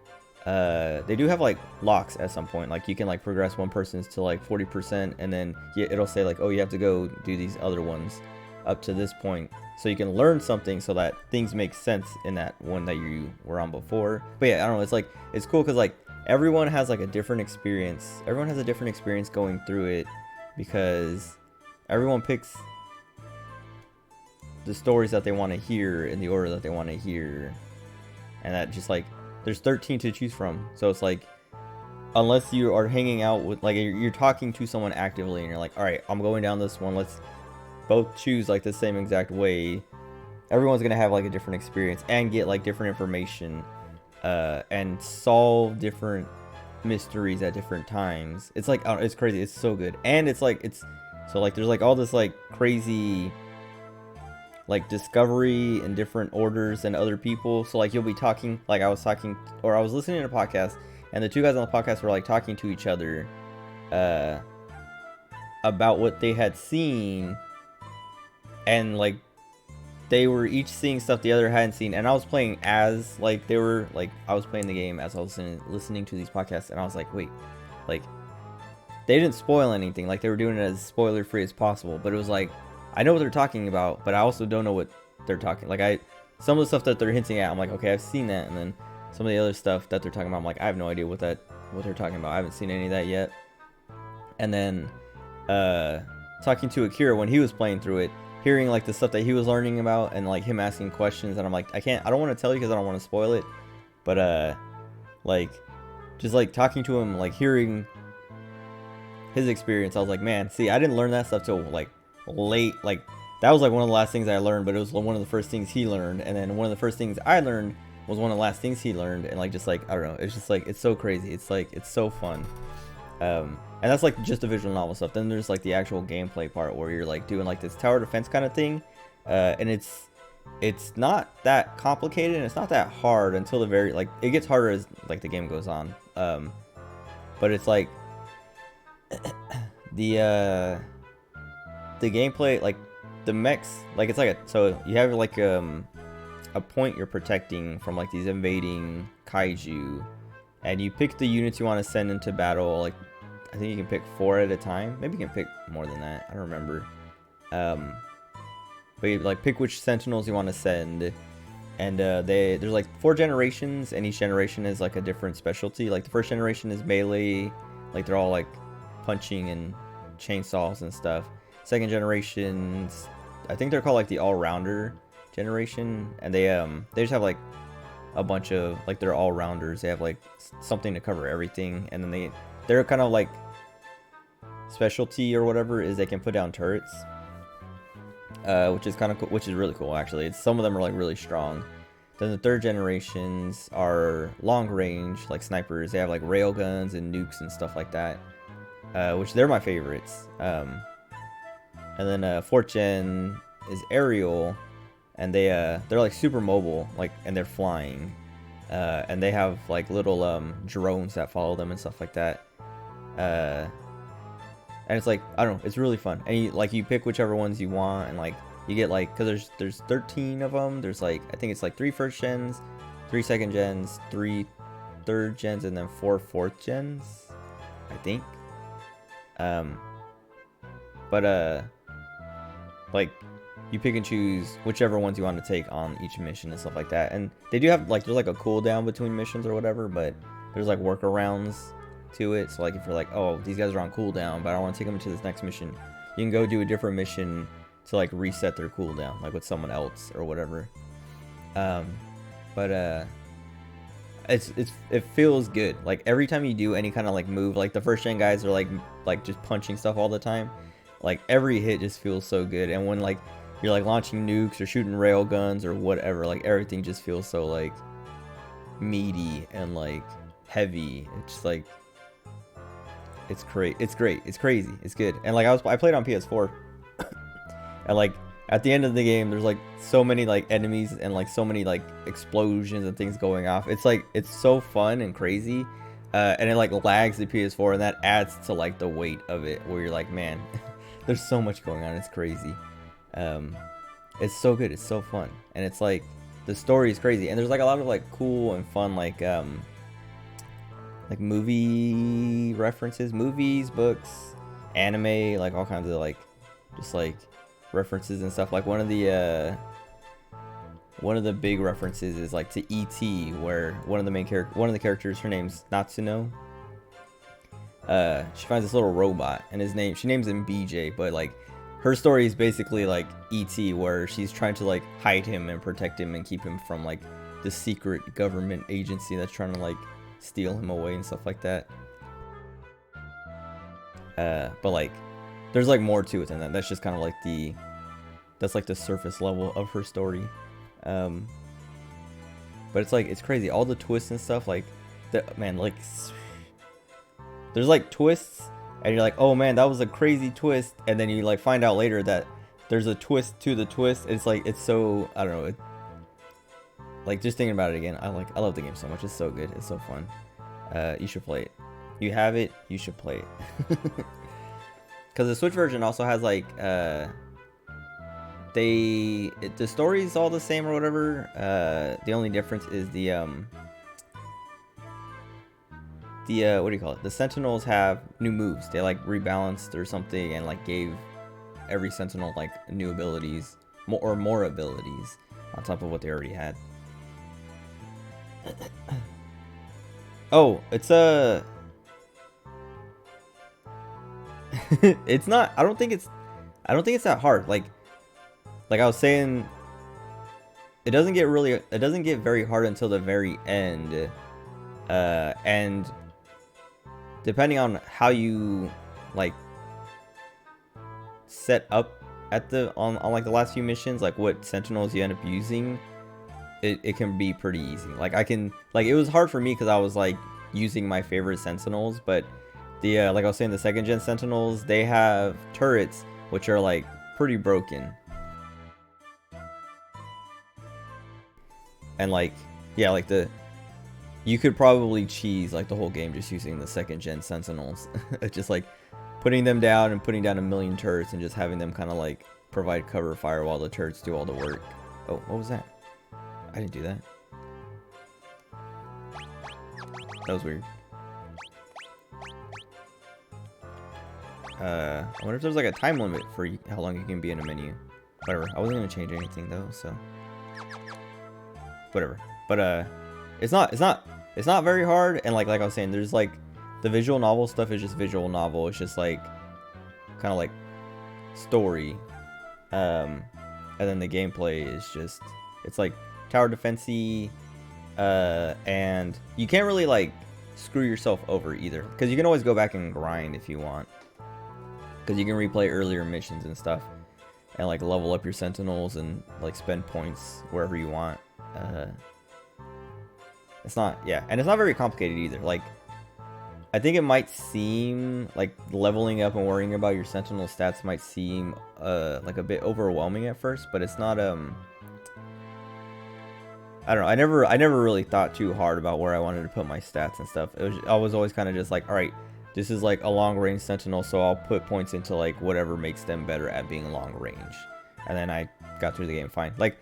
They do have like locks at some point. Like you can like progress one person's to like 40%, and then it'll say like, oh, you have to go do these other ones up to this point, so you can learn something so that things make sense in that one that you were on before. But yeah, I don't know. It's like it's cool because like everyone has like a different experience. Everyone has a different experience going through it because everyone picks the stories that they want to hear in the order that they want to hear, and that just like there's 13 to choose from. So it's like unless you are hanging out with like you're talking to someone actively and you're like, all right, I'm going down this one, let's both choose like the same exact way, everyone's gonna have like a different experience and get like different information and solve different mysteries at different times. It's like it's crazy. It's so good. And it's like it's so like there's like all this like crazy like discovery in different orders than other people. So like you'll be talking, like I was listening to a podcast, and the two guys on the podcast were like talking to each other about what they had seen, and like they were each seeing stuff the other hadn't seen. And I was playing as like they were like I was playing the game as I was listening to these podcasts, and I was like, wait, like they didn't spoil anything, like they were doing it as spoiler free as possible, but it was like I know what they're talking about, but I also don't know what they're talking. Like some of the stuff that they're hinting at, I'm like, okay, I've seen that, and then some of the other stuff that they're talking about, I'm like, I have no idea what they're talking about. I haven't seen any of that yet. And then talking to Akira when he was playing through it, hearing like the stuff that he was learning about, and like him asking questions, and I'm like, I don't want to tell you because I don't want to spoil it, but like just like talking to him, like hearing his experience, I was like, man, see, I didn't learn that stuff till like late. Like that was like one of the last things I learned, but it was one of the first things he learned, and then one of the first things I learned was one of the last things he learned. And like just like I don't know, it's just like it's so crazy. It's like it's so fun. And that's like just the visual novel stuff. Then there's like the actual gameplay part where you're like doing like this tower defense kind of thing, and it's not that complicated and it's not that hard until the very like it gets harder as like the game goes on. But it's like the gameplay, like the mechs, like it's like so you have like a point you're protecting from like these invading kaiju, and you pick the units you want to send into battle. Like I think you can pick 4 at a time, maybe you can pick more than that, I don't remember. But you like pick which sentinels you want to send, and there's like 4 generations, and each generation is like a different specialty. Like the first generation is melee, like they're all like punching and chainsaws and stuff. Second generations, I think they're called like the all-rounder generation, and they just have like a bunch of like they're all-rounders. They have like something to cover everything, and then they're kind of like specialty or whatever is they can put down turrets, which is kind of cool, which is really cool actually. Some of them are like really strong. Then the third generations are long range, like snipers. They have like rail guns and nukes and stuff like that, which they're my favorites. And then fourth gen is aerial, and they're like super mobile, like, and they're flying, and they have like little drones that follow them and stuff like that. And it's like I don't know, it's really fun. And you pick whichever ones you want, and like you get like because there's 13 of them. There's like I think it's like 3 first gens, 3 second gens, 3 third gens, and then 4 fourth gens, I think. But like you pick and choose whichever ones you want to take on each mission and stuff like that. And they do have like there's like a cooldown between missions or whatever, but there's like workarounds to it. So like if you're like, oh, these guys are on cooldown, but I don't want to take them to this next mission, you can go do a different mission to like reset their cooldown, like with someone else or whatever. But it feels good. Like every time you do any kind of like move, like the first gen guys are like just punching stuff all the time. Like every hit just feels so good, and when like you're like launching nukes or shooting rail guns or whatever, like everything just feels so like meaty and like heavy. It's just like it's great. It's crazy. It's good. And like I played on PS4, and like at the end of the game, there's like so many like enemies and like so many like explosions and things going off. It's like it's so fun and crazy, and it like lags the PS4, and that adds to like the weight of it, where you're like, man. There's so much going on. It's crazy. It's so good. It's so fun, and it's like the story is crazy, and there's like a lot of like cool and fun like movie references, movies, books, anime, like all kinds of like just like references and stuff. Like one of the big references is like to E.T., where one of the characters, her name's Natsuno. She finds this little robot, and she names him BJ, but like her story is basically like E.T., where she's trying to like hide him and protect him and keep him from like the secret government agency that's trying to like steal him away and stuff like that. But like there's like more to it than that. That's just kind of like the surface level of her story. But it's like, it's crazy, all the twists and stuff, like like there's like twists and you're like, oh man, that was a crazy twist, and then you like find out later that there's a twist to the twist. It's like, it's so, I don't know, like just thinking about it again, I love the game so much. It's so good, it's so fun. You should play it. You have it, you should play it. Because the Switch version also has like the story's all the same or whatever. The only difference is the what do you call it? The Sentinels have new moves. They like rebalanced or something and like gave every Sentinel like new abilities, more abilities on top of what they already had. Oh, it's it's not. I don't think it's that hard. Like I was saying, it doesn't get very hard until the very end. And depending on how you like set up at on like the last few missions, like what Sentinels you end up using, it can be pretty easy. Like it was hard for me because I was like using my favorite Sentinels, but the like I was saying, the second gen Sentinels, they have turrets which are like pretty broken. And like, yeah, like you could probably cheese like the whole game just using the second gen Sentinels. Just like putting them down and putting down a million turrets and just having them kind of like provide cover fire while the turrets do all the work. Oh, what was that? I didn't do that. That was weird. I wonder if there's like a time limit for how long you can be in a menu. Whatever. I wasn't gonna change anything though, so whatever. But it's not very hard, and like I was saying, there's like the visual novel stuff is just visual novel. It's just like kind of like story, and then the gameplay is just, it's like tower defense-y, and you can't really like screw yourself over either, because you can always go back and grind if you want, because you can replay earlier missions and stuff and like level up your Sentinels and like spend points wherever you want. It's not, yeah, and it's not very complicated either. Like, I think it might seem like leveling up and worrying about your Sentinel stats might seem like a bit overwhelming at first, but it's not. I don't know. I never really thought too hard about where I wanted to put my stats and stuff. I was always kind of just like, all right, this is like a long range Sentinel, so I'll put points into like whatever makes them better at being long range, and then I got through the game fine. Like,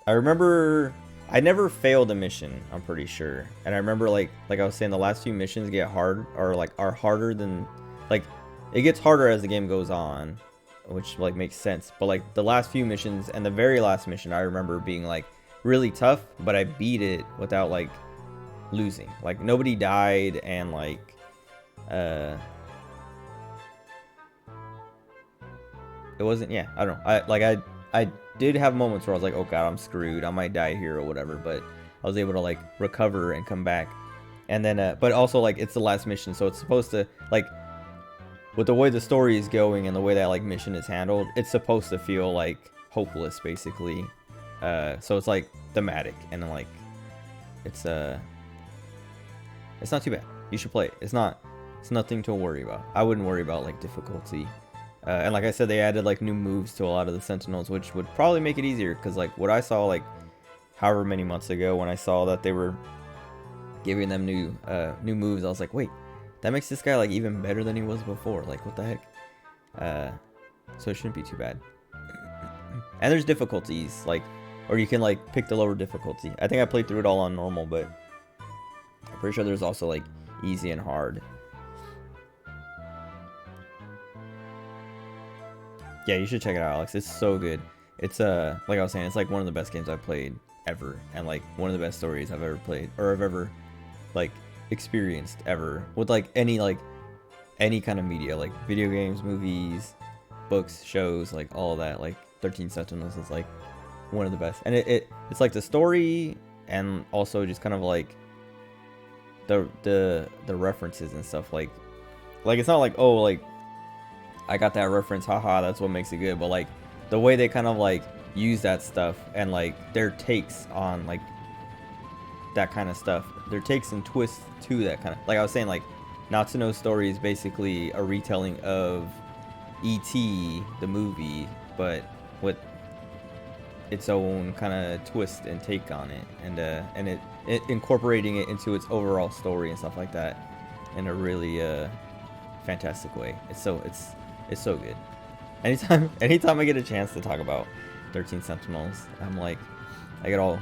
I remember I never failed a mission, I'm pretty sure. And I remember like I was saying, the last few missions get hard, or like are harder than, like, it gets harder as the game goes on, which like makes sense. But like the last few missions and the very last mission, I remember being like really tough, but I beat it without like losing. Like nobody died, and like it wasn't, yeah, I don't know. I did have moments where I was like, oh god, I'm screwed, I might die here or whatever, but I was able to like recover and come back. And then but also like it's the last mission, so it's supposed to, like, with the way the story is going and the way that like mission is handled, it's supposed to feel like hopeless basically. So it's like thematic, and then like it's not too bad. You should play it. It's nothing to worry about. I wouldn't worry about like difficulty. And like I said, they added like new moves to a lot of the Sentinels, which would probably make it easier, because like what I saw like however many months ago when I saw that they were giving them new moves, I was like, wait, That makes this guy like even better than he was before. Like, what the heck? So it shouldn't be too bad. And there's difficulties, like, or you can like pick the lower difficulty. I think I played through it all on normal, but I'm pretty sure there's also like easy and hard. Yeah, you should check it out, Alex. It's so good. It's like I was saying, it's like one of the best games I've played ever, and like one of the best stories I've ever played, or I've ever like experienced ever, with like any kind of media, like video games, movies, books, shows, like all of that. Like 13 Sentinels is like one of the best, and it's like the story, and also just kind of like the references and stuff. Like it's not like, oh, like I got that reference, haha, that's what makes it good, but like the way they kind of like use that stuff, and like their takes on like that kind of stuff, their takes and twists to that kind of, like I was saying, like Natsuno's story is basically a retelling of E.T. the movie, but with its own kind of twist and take on it, and it incorporating it into its overall story and stuff like that in a really fantastic way. It's so good. Anytime I get a chance to talk about 13 Sentinels, I'm like, I get all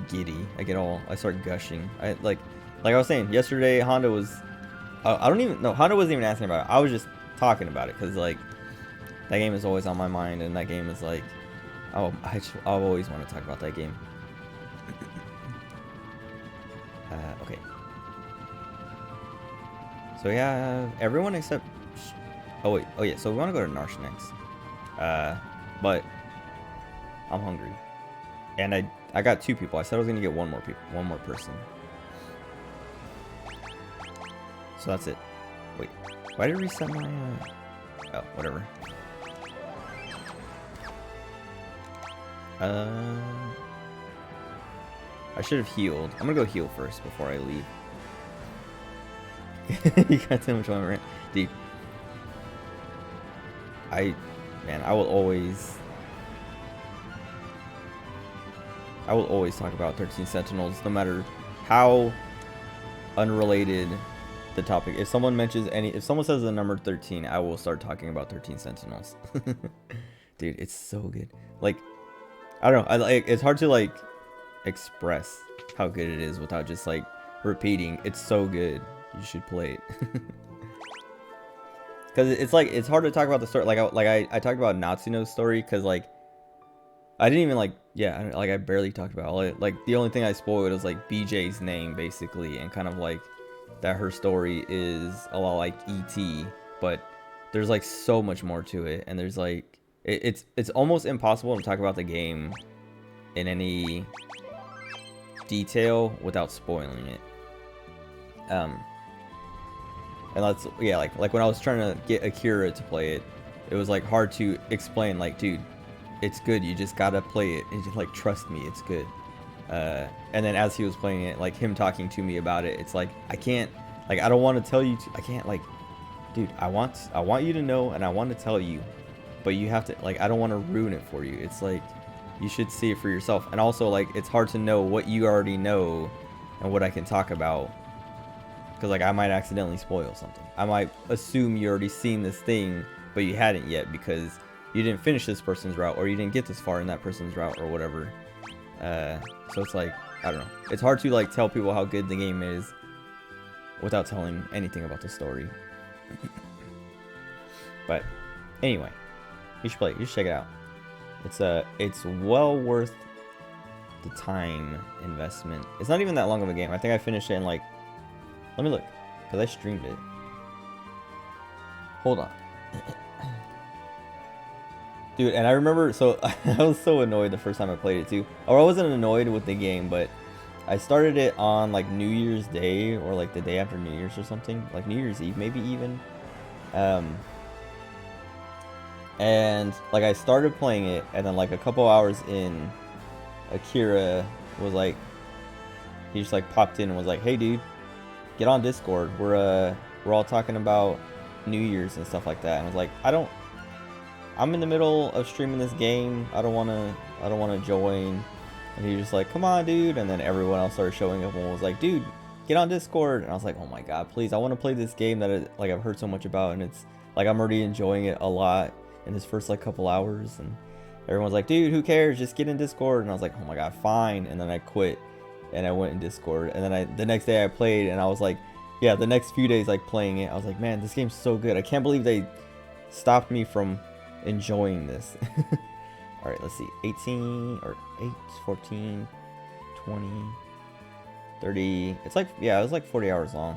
giddy. I start gushing. Like I was saying yesterday, Honda was, I don't even know, Honda wasn't even asking about it. I was just talking about it because like that game is always on my mind, and that game is like, oh, I've always want to talk about that game. Okay. So yeah, everyone except, oh yeah, so we want to go to Narshe next. But I'm hungry, and I got 2 people. I said I was gonna get one more person. So that's it. Wait, why did it reset my? Oh, whatever. I should have healed. I'm gonna go heal first before I leave. You got too much on my rant, deep. I will always talk about 13 Sentinels, no matter how unrelated the topic. If someone says the number 13, I will start talking about 13 Sentinels. Dude, it's so good. Like, I don't know. It's hard to like express how good it is without just like repeating. It's so good. You should play it. Because it's hard to talk about the story. I talked about Natsuno's story because like I didn't even I barely talked about it. Like the only thing I spoiled was like BJ's name basically, and kind of like that her story is a lot like E.T., but there's like so much more to it, and there's like it's almost impossible to talk about the game in any detail without spoiling it. And that's, yeah, like when I was trying to get Akira to play it, it was like hard to explain, like, dude, it's good, you just gotta play it, and just like trust me, it's good. And then as he was playing it, like him talking to me about it, it's like I can't, like, I don't want to tell you I can't, like, dude, I want you to know, and I want to tell you, but you have to, like, I don't want to ruin it for you. It's like you should see it for yourself. And also, like, it's hard to know what you already know and what I can talk about, because like I might accidentally spoil something. I might assume you already seen this thing, but you hadn't yet because you didn't finish this person's route, or you didn't get this far in that person's route, or whatever. So it's like, I don't know. It's hard to like tell people how good the game is without telling anything about the story. But anyway, you should play it. You should check it out. It's well worth the time investment. It's not even that long of a game. I think I finished it in like, let me look, because I streamed it. Hold on. Dude, and I remember, so I was so annoyed the first time I played it too. Or I wasn't annoyed with the game, but I started it on like New Year's Day, or like the day after New Year's or something. Like New Year's Eve, maybe even. And like I started playing it, and then like a couple hours in, Akira was like, he just like popped in and was like, hey dude, get on Discord. We're all talking about New Year's and stuff like that. And I was like, I'm in the middle of streaming this game. I don't wanna join. And he was just like, come on dude. And then everyone else started showing up and was like, dude, get on Discord. And I was like, oh my god, please, I want to play this game that like I've heard so much about, and it's like I'm already enjoying it a lot in this first like couple hours, and everyone's like, dude, who cares? Just get in Discord. And I was like, oh my god, fine. And then I quit, and I went in Discord, and then the next day I played, and I was like, yeah, the next few days like playing it, I was like, man, this game's so good. I can't believe they stopped me from enjoying this. All right, let's see, 18 or 8, 14, 20, 30. It's like, yeah, it was like 40 hours long,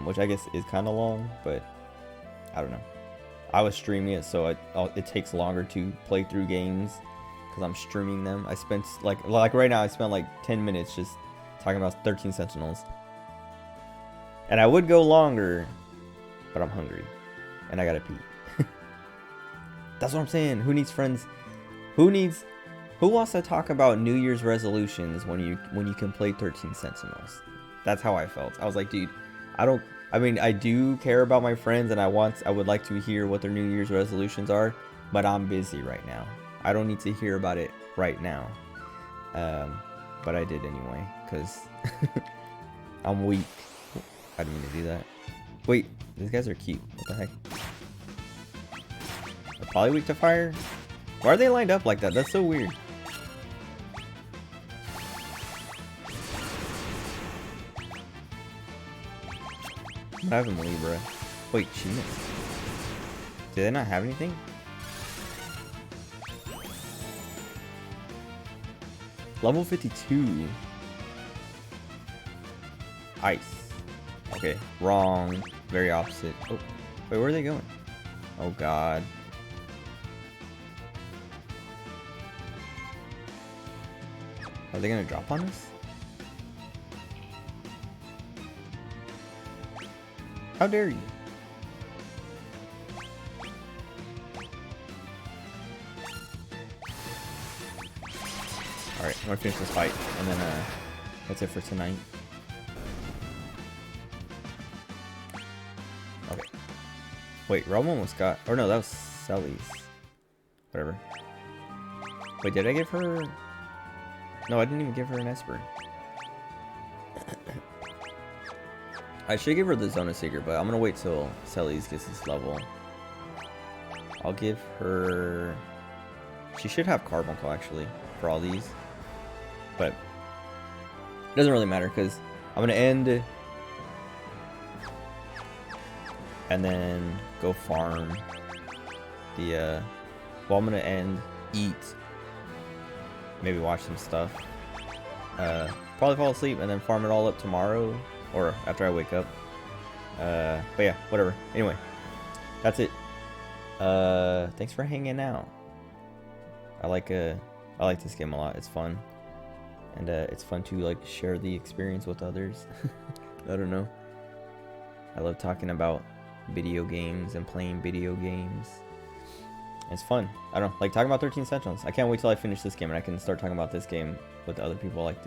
which I guess is kind of long, but I don't know. I was streaming it, so it takes longer to play through games because I'm streaming them. I spent like right now, I spent like 10 minutes just talking about 13 Sentinels, and I would go longer, but I'm hungry and I gotta pee. That's what I'm saying. Who needs friends? Who wants to talk about New Year's resolutions when you can play 13 Sentinels? That's how I felt. I was like, dude, I mean, I do care about my friends, and I would like to hear what their New Year's resolutions are, but I'm busy right now. I don't need to hear about it right now. But I did anyway, because I'm weak. I didn't mean to do that. Wait, these guys are cute. What the heck? They're probably weak to fire? Why are they lined up like that? That's so weird. What happened to Libra? Wait, she missed. Do they not have anything? Level 52. Ice. Okay, wrong. Very opposite. Oh, wait, where are they going? Oh god. Are they gonna drop on us? How dare you? Alright, I'm gonna finish this fight, and then that's it for tonight. Okay. Wait, Realm almost got... Or no, that was Selly's. Whatever. Wait, did I give her... No, I didn't even give her an Esper. I should give her the Zona Seeker, but I'm gonna wait till Selly's gets this level. I'll give her... She should have Carbuncle, actually, for all these. But it doesn't really matter, because I'm gonna end... and then go farm the... Well, I'm gonna end, eat, maybe watch some stuff. Probably fall asleep and then farm it all up tomorrow. Or after I wake up. But yeah, whatever. Anyway, that's it. Thanks for hanging out. I like this game a lot. It's fun. And it's fun to like share the experience with others. I don't know. I love talking about video games and playing video games. It's fun. I don't know, like talking about 13 Sentinels. I can't wait till I finish this game and I can start talking about this game with other people like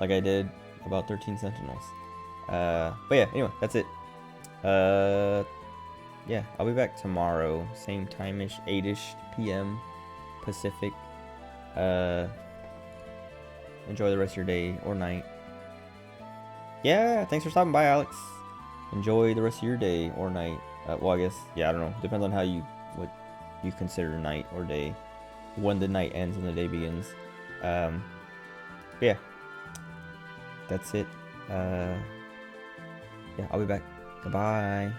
I did about 13 Sentinels. But yeah, anyway, that's it. Yeah, I'll be back tomorrow, same time-ish, 8-ish p.m. Pacific. Enjoy the rest of your day or night. Yeah, thanks for stopping by, Alex. Enjoy the rest of your day or night. Well, I guess, yeah, I don't know. Depends on what you consider night or day. When the night ends and the day begins. But yeah. That's it. Yeah, I'll be back. Goodbye.